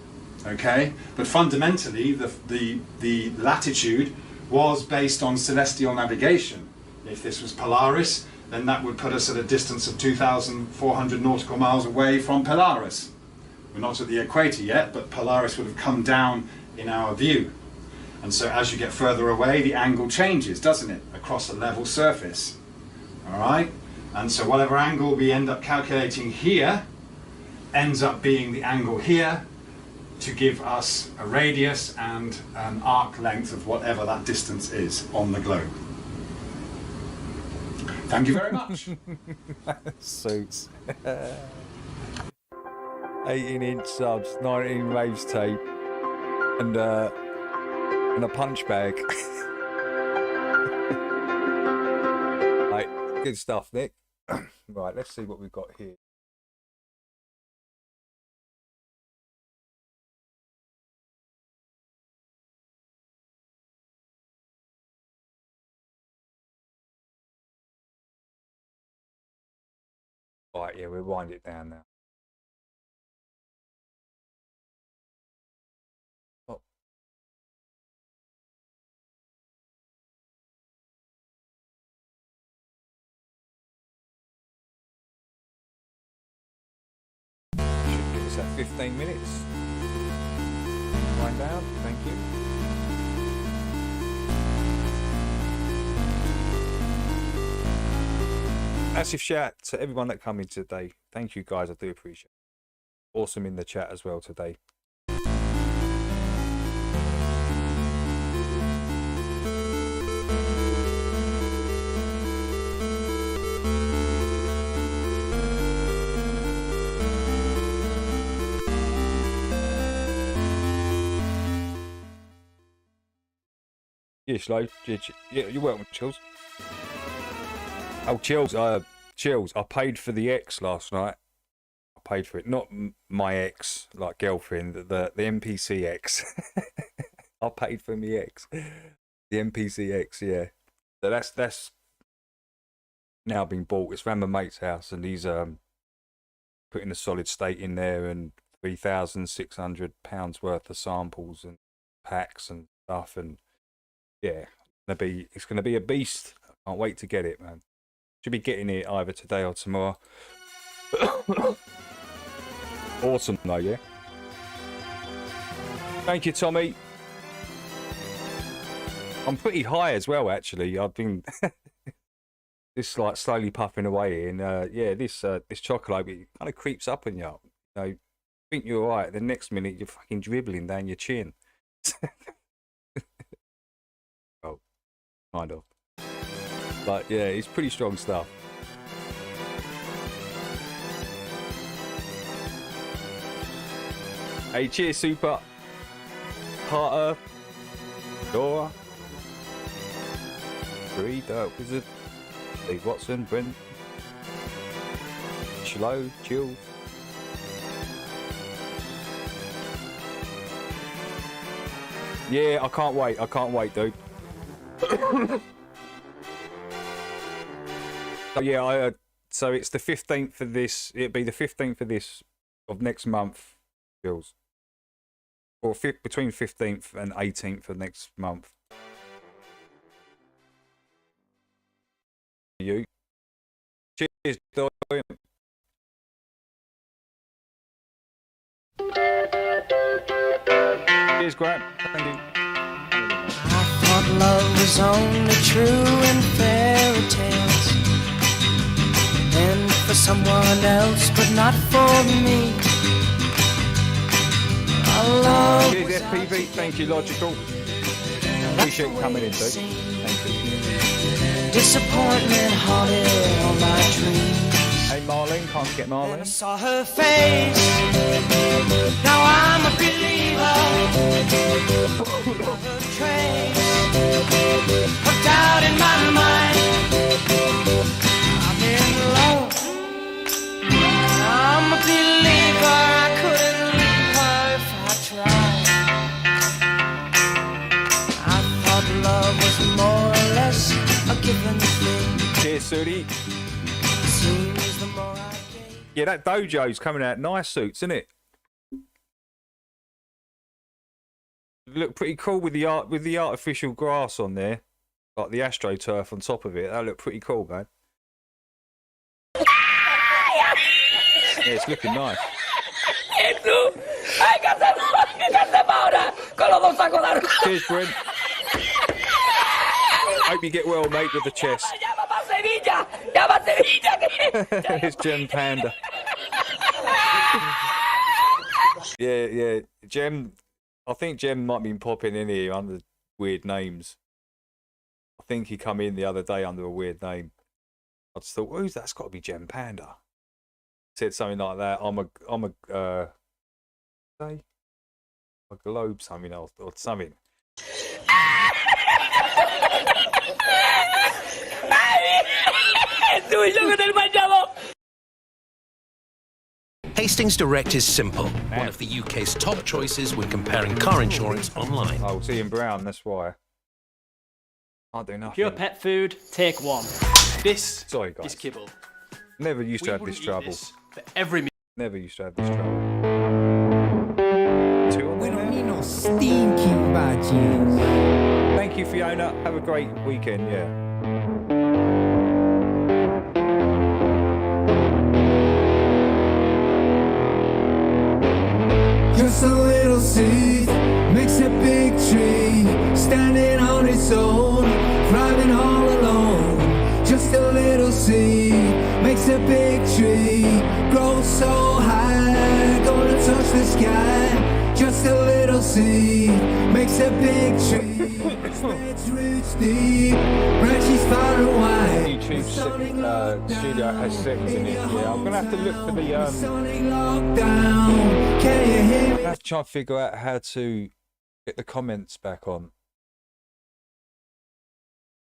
Okay? But fundamentally, the latitude was based on celestial navigation. If this was Polaris, then that would put us at a distance of 2,400 nautical miles away from Polaris. We're not at the equator yet, but Polaris would have come down in our view. And so as you get further away, the angle changes, doesn't it, across a level surface. All right? And so whatever angle we end up calculating here ends up being the angle here to give us a radius and an arc length of whatever that distance is on the globe. Thank you very much. Suits. 18-inch subs, 19 waves tape, and a punch bag. Right, good stuff, Nick. Right, let's see what we've got here. Right, yeah, we'll wind it down now. Oh. Should give us that 15 minutes. Wind down, thank you. Massive shout to everyone that come in today. Thank you guys, I do appreciate it. Awesome in the chat as well today. Yes, Lo. Yeah, you're welcome, Chills. Oh, Chills. I paid for the X last night. I paid for it, not my ex, like girlfriend, the NPC X. I paid for my X, the NPC X. Yeah, so that's now been bought. It's around my mate's house, and he's putting a solid state in there, and £3,600 worth of samples and packs and stuff, and yeah, it's gonna be a beast. I can't wait to get it, man. Should be getting it either today or tomorrow. Awesome though, yeah. Thank you, Tommy. I'm pretty high as well, actually. I've been just like slowly puffing away, and yeah, this chocolate, it kind of creeps up on you. You know, think you're alright. The next minute, you're fucking dribbling down your chin. Oh, kind of. But yeah, it's pretty strong stuff. Hey, cheers, Super. Carter. Dora. Bree, Dark Wizard. Dave Watson, Brent. Shlow, Chill. Yeah, I can't wait, dude. So yeah, so it's the 15th for this. It'd be the 15th for this of next month, Bills. Or between 15th and 18th of next month. You. Cheers, Dorian. Cheers, Grant. Thank you. I thought love was only true in fairy tales, and for someone else, but not for me. Cheers, FPV. Thank you, Logical. Appreciate you coming in, dude. Thank you. Disappointment haunted all my dreams. Hey, Marlene. Can't get Marlene. I saw her face. Now I'm a believer. Her trace of doubt in my mind. I'm in love. I'm a believer. I couldn't leave her if I tried. I thought love was more or less a given thing. Cheers, Sudi. Seems the more I gave. Yeah, that dojo's coming out nice suits, isn't it? Look pretty cool with the artificial grass on there, like the AstroTurf on top of it. That look pretty cool, man. Yeah, it's looking nice. Cheers, Brent. Hope you get well, mate, with the chest. It's Gem Panda. Yeah, Gem. I think Gem might be popping in here under weird names. I think he come in the other day under a weird name. I just thought, who's that's got to be Gem Panda. Said something like that. I'm a globe something else or something. Hastings Direct is simple. One of the UK's top choices when comparing car insurance online. Oh, it's Ian Brown, that's why. Can't do nothing. Pure pet food, take one. This Sorry, guys. is kibble. Never used to have this trouble. This for every Never used to have this trouble. We don't need no stinking badges. Thank you, Fiona. Have a great weekend, yeah. Just a little seed makes a big tree, standing on its own, thriving all alone. Just a little seed makes a big tree, grow so high, gonna seed makes a big tree. Its roots deep, branches far and wide. YouTube studio has settings in it. Yeah, I'm gonna have to look for the. Can you hear me? I have to try and figure out how to get the comments back on.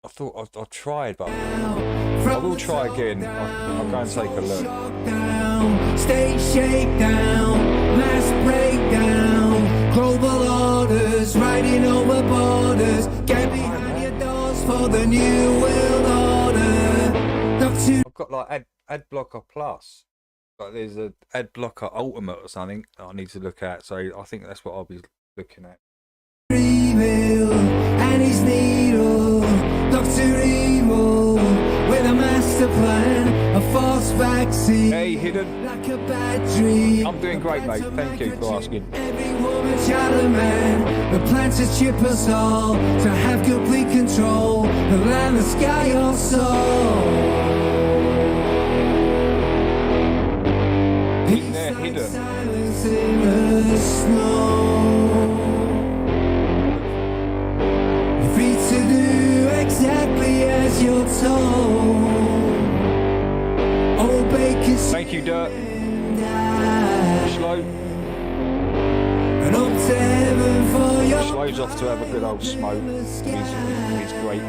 I thought I tried, but I will try again. I'll go and take a look. State shakedown, mass breakdown, global orders, riding over borders. Get behind your doors for the new world order. I've got like ad blocker plus. Like there's a ad blocker ultimate or something that I need to look at. So I think that's what I'll be looking at. Evil and his needle, Dr. Evil with a master plan, a false vaccine. Hey, Hidden. Like a bad dream. I'm doing great, mate. Thank you for asking. Every woman, child, and man, the plans to chip us all to have complete control, the land, the sky, your soul. Peace like silence in the snow. Free to do exactly as you're told. Old bacon. Thank you, Dirt. Slow. And up to heaven for your. Slow's off to have a good old smoke. His great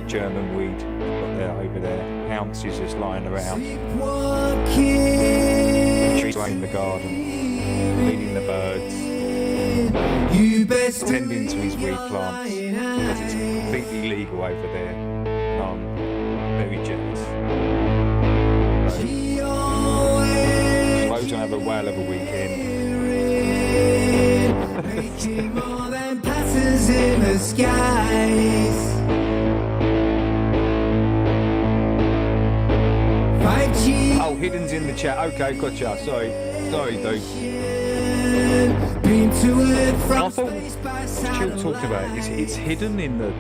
German weed got there over there. Ounces just lying around. Treating the garden, feeding the birds. Tending to his weed plants because it's completely legal over there, and I'm very jealous. Slow's gonna have a whale of a weekend. Making more than patterns in the skies. 5G. Oh, Hidden's in the chat. Okay, gotcha. Sorry, dude. Been to it from I thought Chill talked about it. It's hidden in the.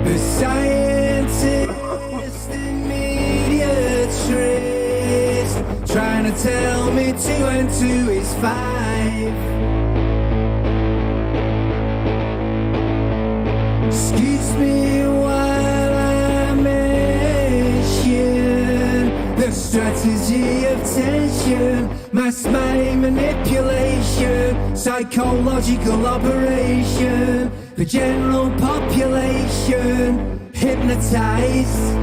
The scientist and mediatrix trying to tell me 2 and 2 is 5. Excuse me while I mention the strategy of tension, mass mind manipulation, psychological operation, the general population hypnotized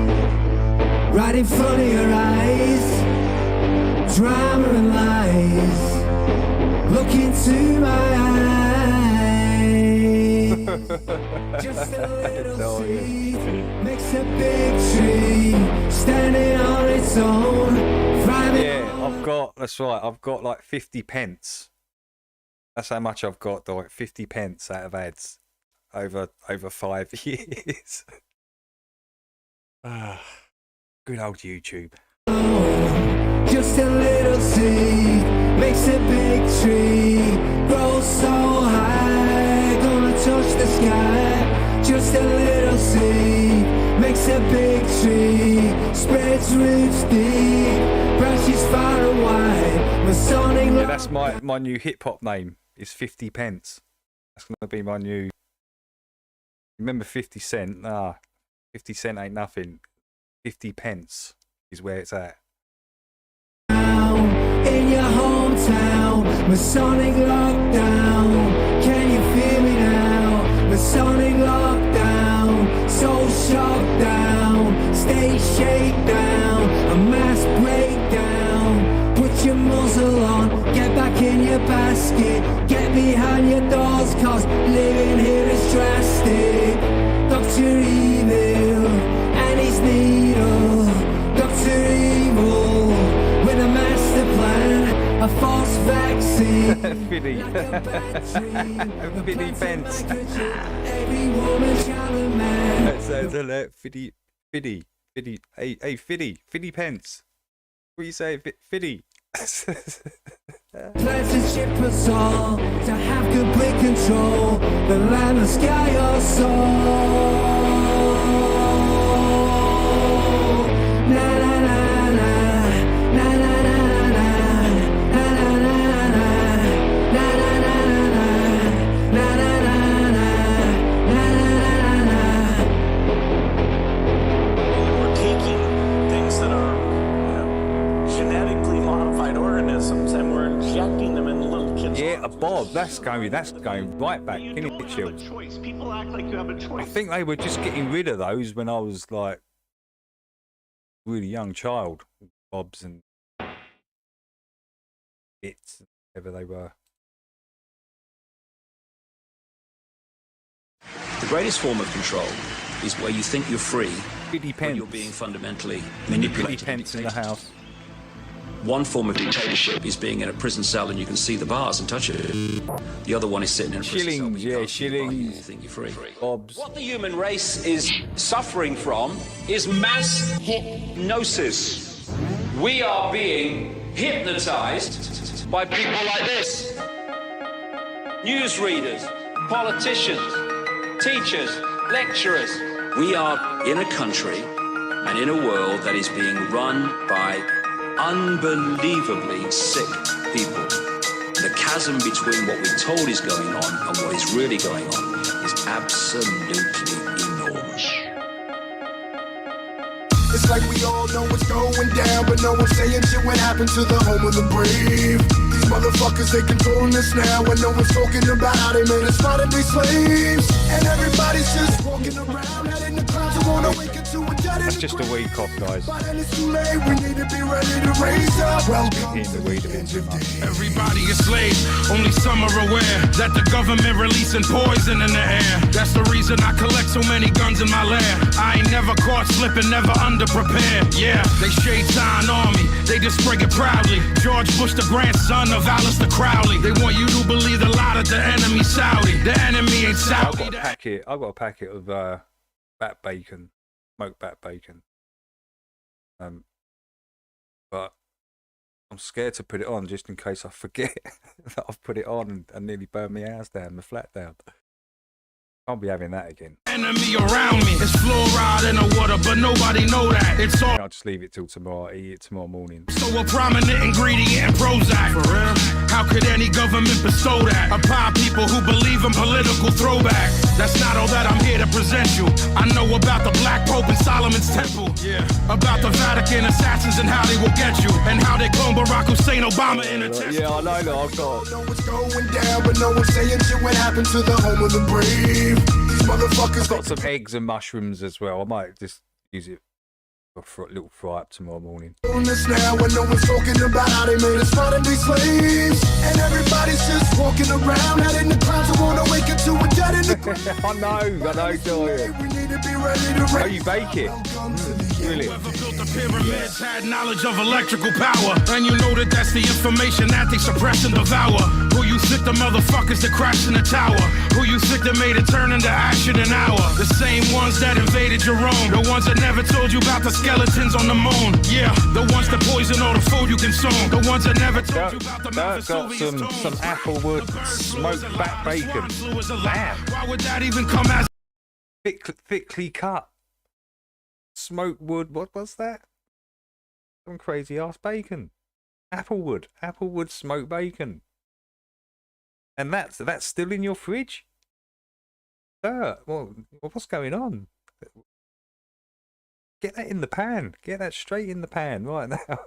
right in front of your eyes. Drama and lies, look into my eyes. Just a little seed makes a big tree standing on its own. Yeah, that's right. I've got like 50 pence. That's how much I've got, like 50 pence out of ads over 5 years. Good old YouTube. Just a little seed makes a big tree, grows so high, gonna touch the sky. Just a little seed makes a big tree, spreads roots deep, branches far and wide. Masonic. Yeah, that's my new hip hop name. Is 50 pence. That's gonna be my new. Remember 50 cent? 50 cent ain't nothing. 50 pence is where it's at. In your hometown, Masonic lockdown. Can you feel me now? Masonic lockdown, soul shock down, stay shakedown, a mass breakdown. Put your muzzle on, get back in your basket, get behind your doors, cause living here is drastic. Dr. Evil and his needle, Dr. Evil with a master plan, a false vaccine. Fiddy. Fiddy Pence. Every woman, child and man. Fiddy. Hey, Fiddy Pence. What do you say, Fiddy? Plans to ship us all to have complete control, the land, the sky, your soul. Na na na na, na na na na, na na na a bob. That's going right back. Can it, Chills? People act like you have a choice. I think they were just getting rid of those when I was like really young child. Bobs and bits, whatever they were. The greatest form of control is where you think you're free, but you're being fundamentally manipulated. Pence in the house. One form of dictatorship is being in a prison cell and you can see the bars and touch it. The other one is sitting in a prison cell and you can't see the bar and you think you're free. Bobs. What the human race is suffering from is mass hypnosis. We are being hypnotized by people like this. Newsreaders, politicians, teachers, lecturers. We are in a country and in a world that is being run by unbelievably sick people. The chasm between what we're told is going on and what is really going on is absolutely enormous. It's like we all know what's going down, but no one's saying shit what happened to the home of the brave. These motherfuckers, they controlling us now, and no one's talking about how they made us fight and be slaves. And everybody's just walking around, out in the clouds, who wanna wake up to a dead. That's just a week off, guys. But then it's too late, we need to be ready to raise up. Welcome to the weed a bit too much. Everybody is slaves, only some are aware that the government releasing poison in the air. That's the reason I collect so many guns in my lair. I ain't never caught slipping, never underprepared. Yeah, they shade sign on me, they just spray it proudly. George Bush, the grandson of Alistair Crowley. They want you to believe the lie that the enemy's Saudi. The enemy ain't Saudi. I've got a packet of bat bacon, smoked bat bacon. But I'm scared to put it on just in case I forget that I've put it on and nearly burned my house down, my flat down. Can't be having that again. Enemy around me. It's fluoride in the water, but nobody know that. It's all. I'll just leave it till tomorrow. Eat it tomorrow morning. So a prominent ingredient in Prozac. For real? How could any government bestow that upon people who believe in political throwback? That's not all that I'm here to present you. I know about the Black Pope and Solomon's Temple. Yeah. About the Vatican assassins and how they will get you, and how they clone Barack Hussein Obama in a test. Yeah, I know. I've got. Know what's going down, but no one's saying shit what happened to the home of the brave. These motherfuckers. I've got some eggs and mushrooms as well. I might just use it for a little fry up tomorrow morning. On this now, when no one's talking about how they made us fight and be slaves, and everybody's just walking around out in the clouds who wanna wake up to a dead in the grave. I know, Joy. We need to be ready to raise. Oh, you bake it? Really? Whoever built the pyramids had knowledge of electrical power, and you know that that's the information that they suppress and devour. Who you think the motherfuckers that crashed in the tower? Who you think that made it turn into ash in an hour? The same ones that invaded your own, the ones that never told you about the skeletons on the moon. Yeah, the ones that poison all the food you consume, the ones that never told you about the I've got some applewood smoked bat bacon. Damn. Why would that even come as thickly cut smoked wood? What was that? Some crazy ass bacon. Applewood smoked bacon. And that's still in your fridge? Sir, well, what's going on? Get that in the pan. Get that straight in the pan right now.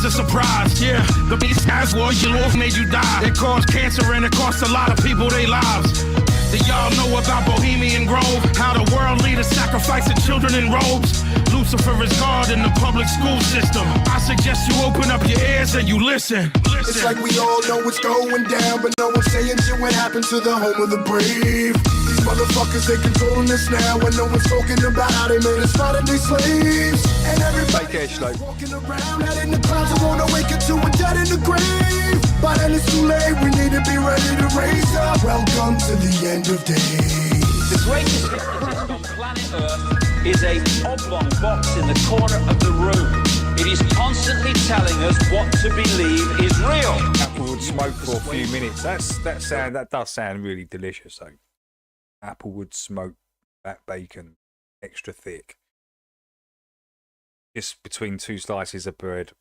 a surprise? Yeah, the beast Azzholes, your love made you die. It caused cancer and it cost a lot of people their lives. Do y'all know about Bohemian Grove? How the world leaders sacrificing children in robes? Lucifer is God in the public school system. I suggest you open up your ears and you listen. It's like we all know what's going down, but no one's saying shit what happened to the home of the brave. These motherfuckers, they controlling us now, and no one's talking about how they made us fight and be slaves. And everybody's walking around out in the clouds who wanna wake up to a dead in the grave. But then it's too late, we need to be ready to raise up. Welcome to the end of days. The greatest hypnotist on planet Earth is a oblong box in the corner of the room. It is constantly telling us what to believe is real. Applewood smoked for a few minutes. That does sound really delicious though. Applewood smoked that bacon, extra thick. Just between two slices of bread,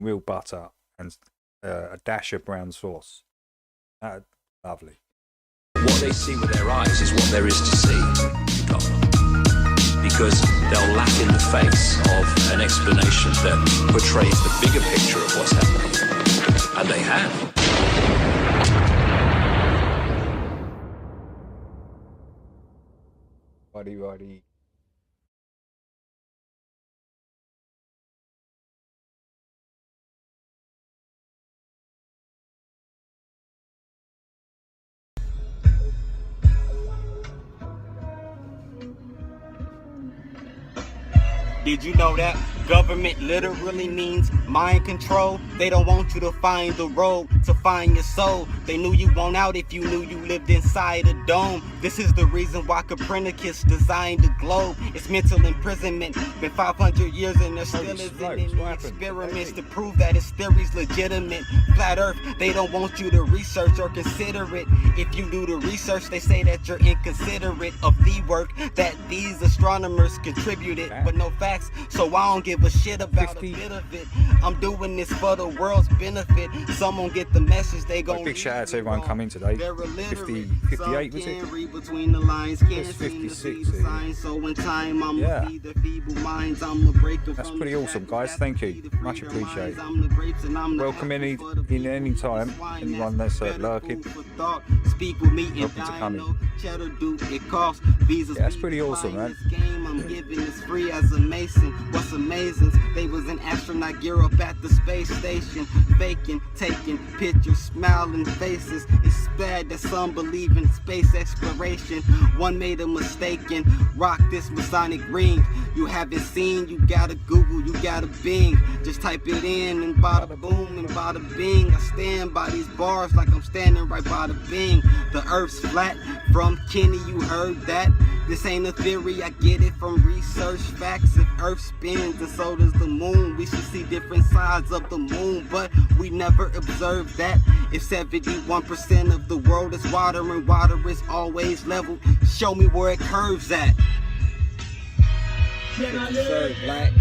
real butter, and a dash of brown sauce. Lovely. What they see with their eyes is what there is to see, because they'll laugh in the face of an explanation that portrays the bigger picture of what's happening. can. Righty. Did you know that government literally means mind control? They don't want you to find the road to find your soul. They knew you won't out if you knew you lived inside a dome. This is the reason why Copernicus designed the globe. It's mental imprisonment. Been 500 years and there still isn't any experiments to prove that his theory's legitimate. Flat Earth, they don't want you to research or consider it. If you do the research, they say that you're inconsiderate of the work that these astronomers contributed. But no facts, so I don't give a shit about a bit of it. I'm doing this for the world's benefit. Someone get the message, they gon' big shout out to everyone coming today. 58 was it? read between the lines, can't It's 56. so in time I'ma feed the feeble minds. I'ma break them. That's pretty awesome, guys. Thank you. Much appreciated. Welcome any time. Anyone that's lurking. Speak with me welcome to come in. Cheddar do it costs visas. Yeah, that's pretty awesome, man. Game I'm giving is free as a mason. What's amazing? They was an astronaut gear up at the space station, faking, taking pictures, smiling faces. It's bad that some believe in space exploration. One made a mistake and rock this Masonic ring. You haven't seen, you gotta Google, you gotta Bing. Just type it in and bada boom and bada bing. I stand by these bars like I'm standing right by the Bing. The Earth's flat. From Kenny, you heard that. This ain't a theory, I get it from research facts. If Earth spins and so does the moon, we should see different sides of the moon, but we never observed that. If 71% of the world is water and water is always level, show me where it curves at. Sir, black.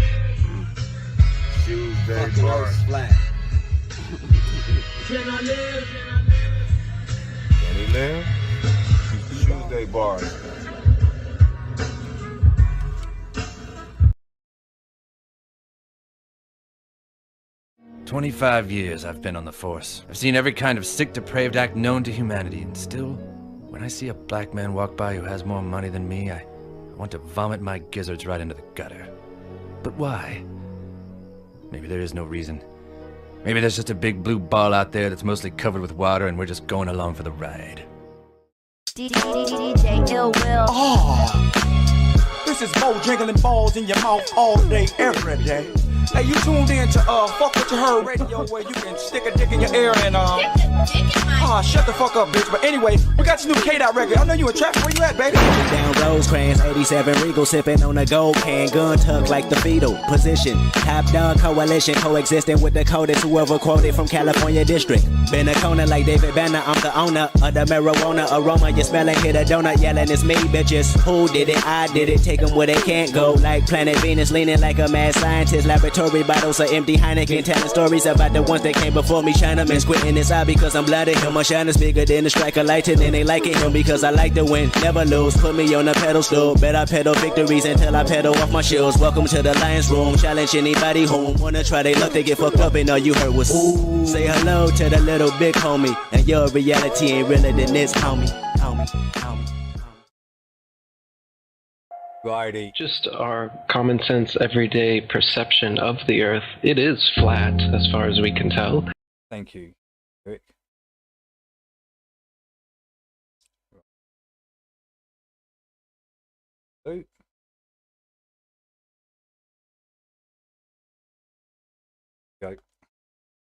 Shoes very bars. Flat. Can I live? Can he live? Tuesday bars. "25 years I've been on the force. I've seen every kind of sick, depraved act known to humanity, and still, when I see a black man walk by who has more money than me, I want to vomit my gizzards right into the gutter. But why? Maybe there is no reason. Maybe there's just a big blue ball out there that's mostly covered with water and we're just going along for the ride." DJ Ill Will. Oh, this is Mo jiggling balls in your mouth all day, every day. Hey, you tuned in to Fuck What You Heard Radio, where you can stick a dick in your ear and shut the fuck up, bitch. But anyway, we got this new K-Dot record. I know you in traffic. Where you at, baby? Down Rosecrans, 87 Regal, sipping on a gold can, gun tucked like the fetal position. Top dog coalition, coexisting with the coldest whoever quoted from California district. Been a corner like David Banner, I'm the owner of the marijuana aroma. You smelling, hit a donut, yelling, it's me, bitches. Who did it? I did it. Take them where they can't go. Like Planet Venus, leaning like a mad scientist. Laboratory bottles of empty Heineken, telling stories about the ones that came before me. Chinaman squinting inside because I'm blooded. Him, my shine is bigger than a striker lighting, and they like it him because I like to win, never lose. Put me on the pedal stool, bet I pedal victories until I pedal off my shoes. Welcome to the Lions Room, challenge anybody who wanna try they luck to get fucked up, and all you heard was ooh. Say hello to the little big homie, and your reality ain't realer than this, homie. Righty. Just our common sense everyday perception of the Earth. It is flat as far as we can tell. Thank you, Rick.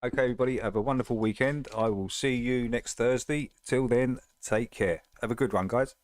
Okay, everybody, have a wonderful weekend. I will see you next Thursday. Till then, take care. Have a good one, guys.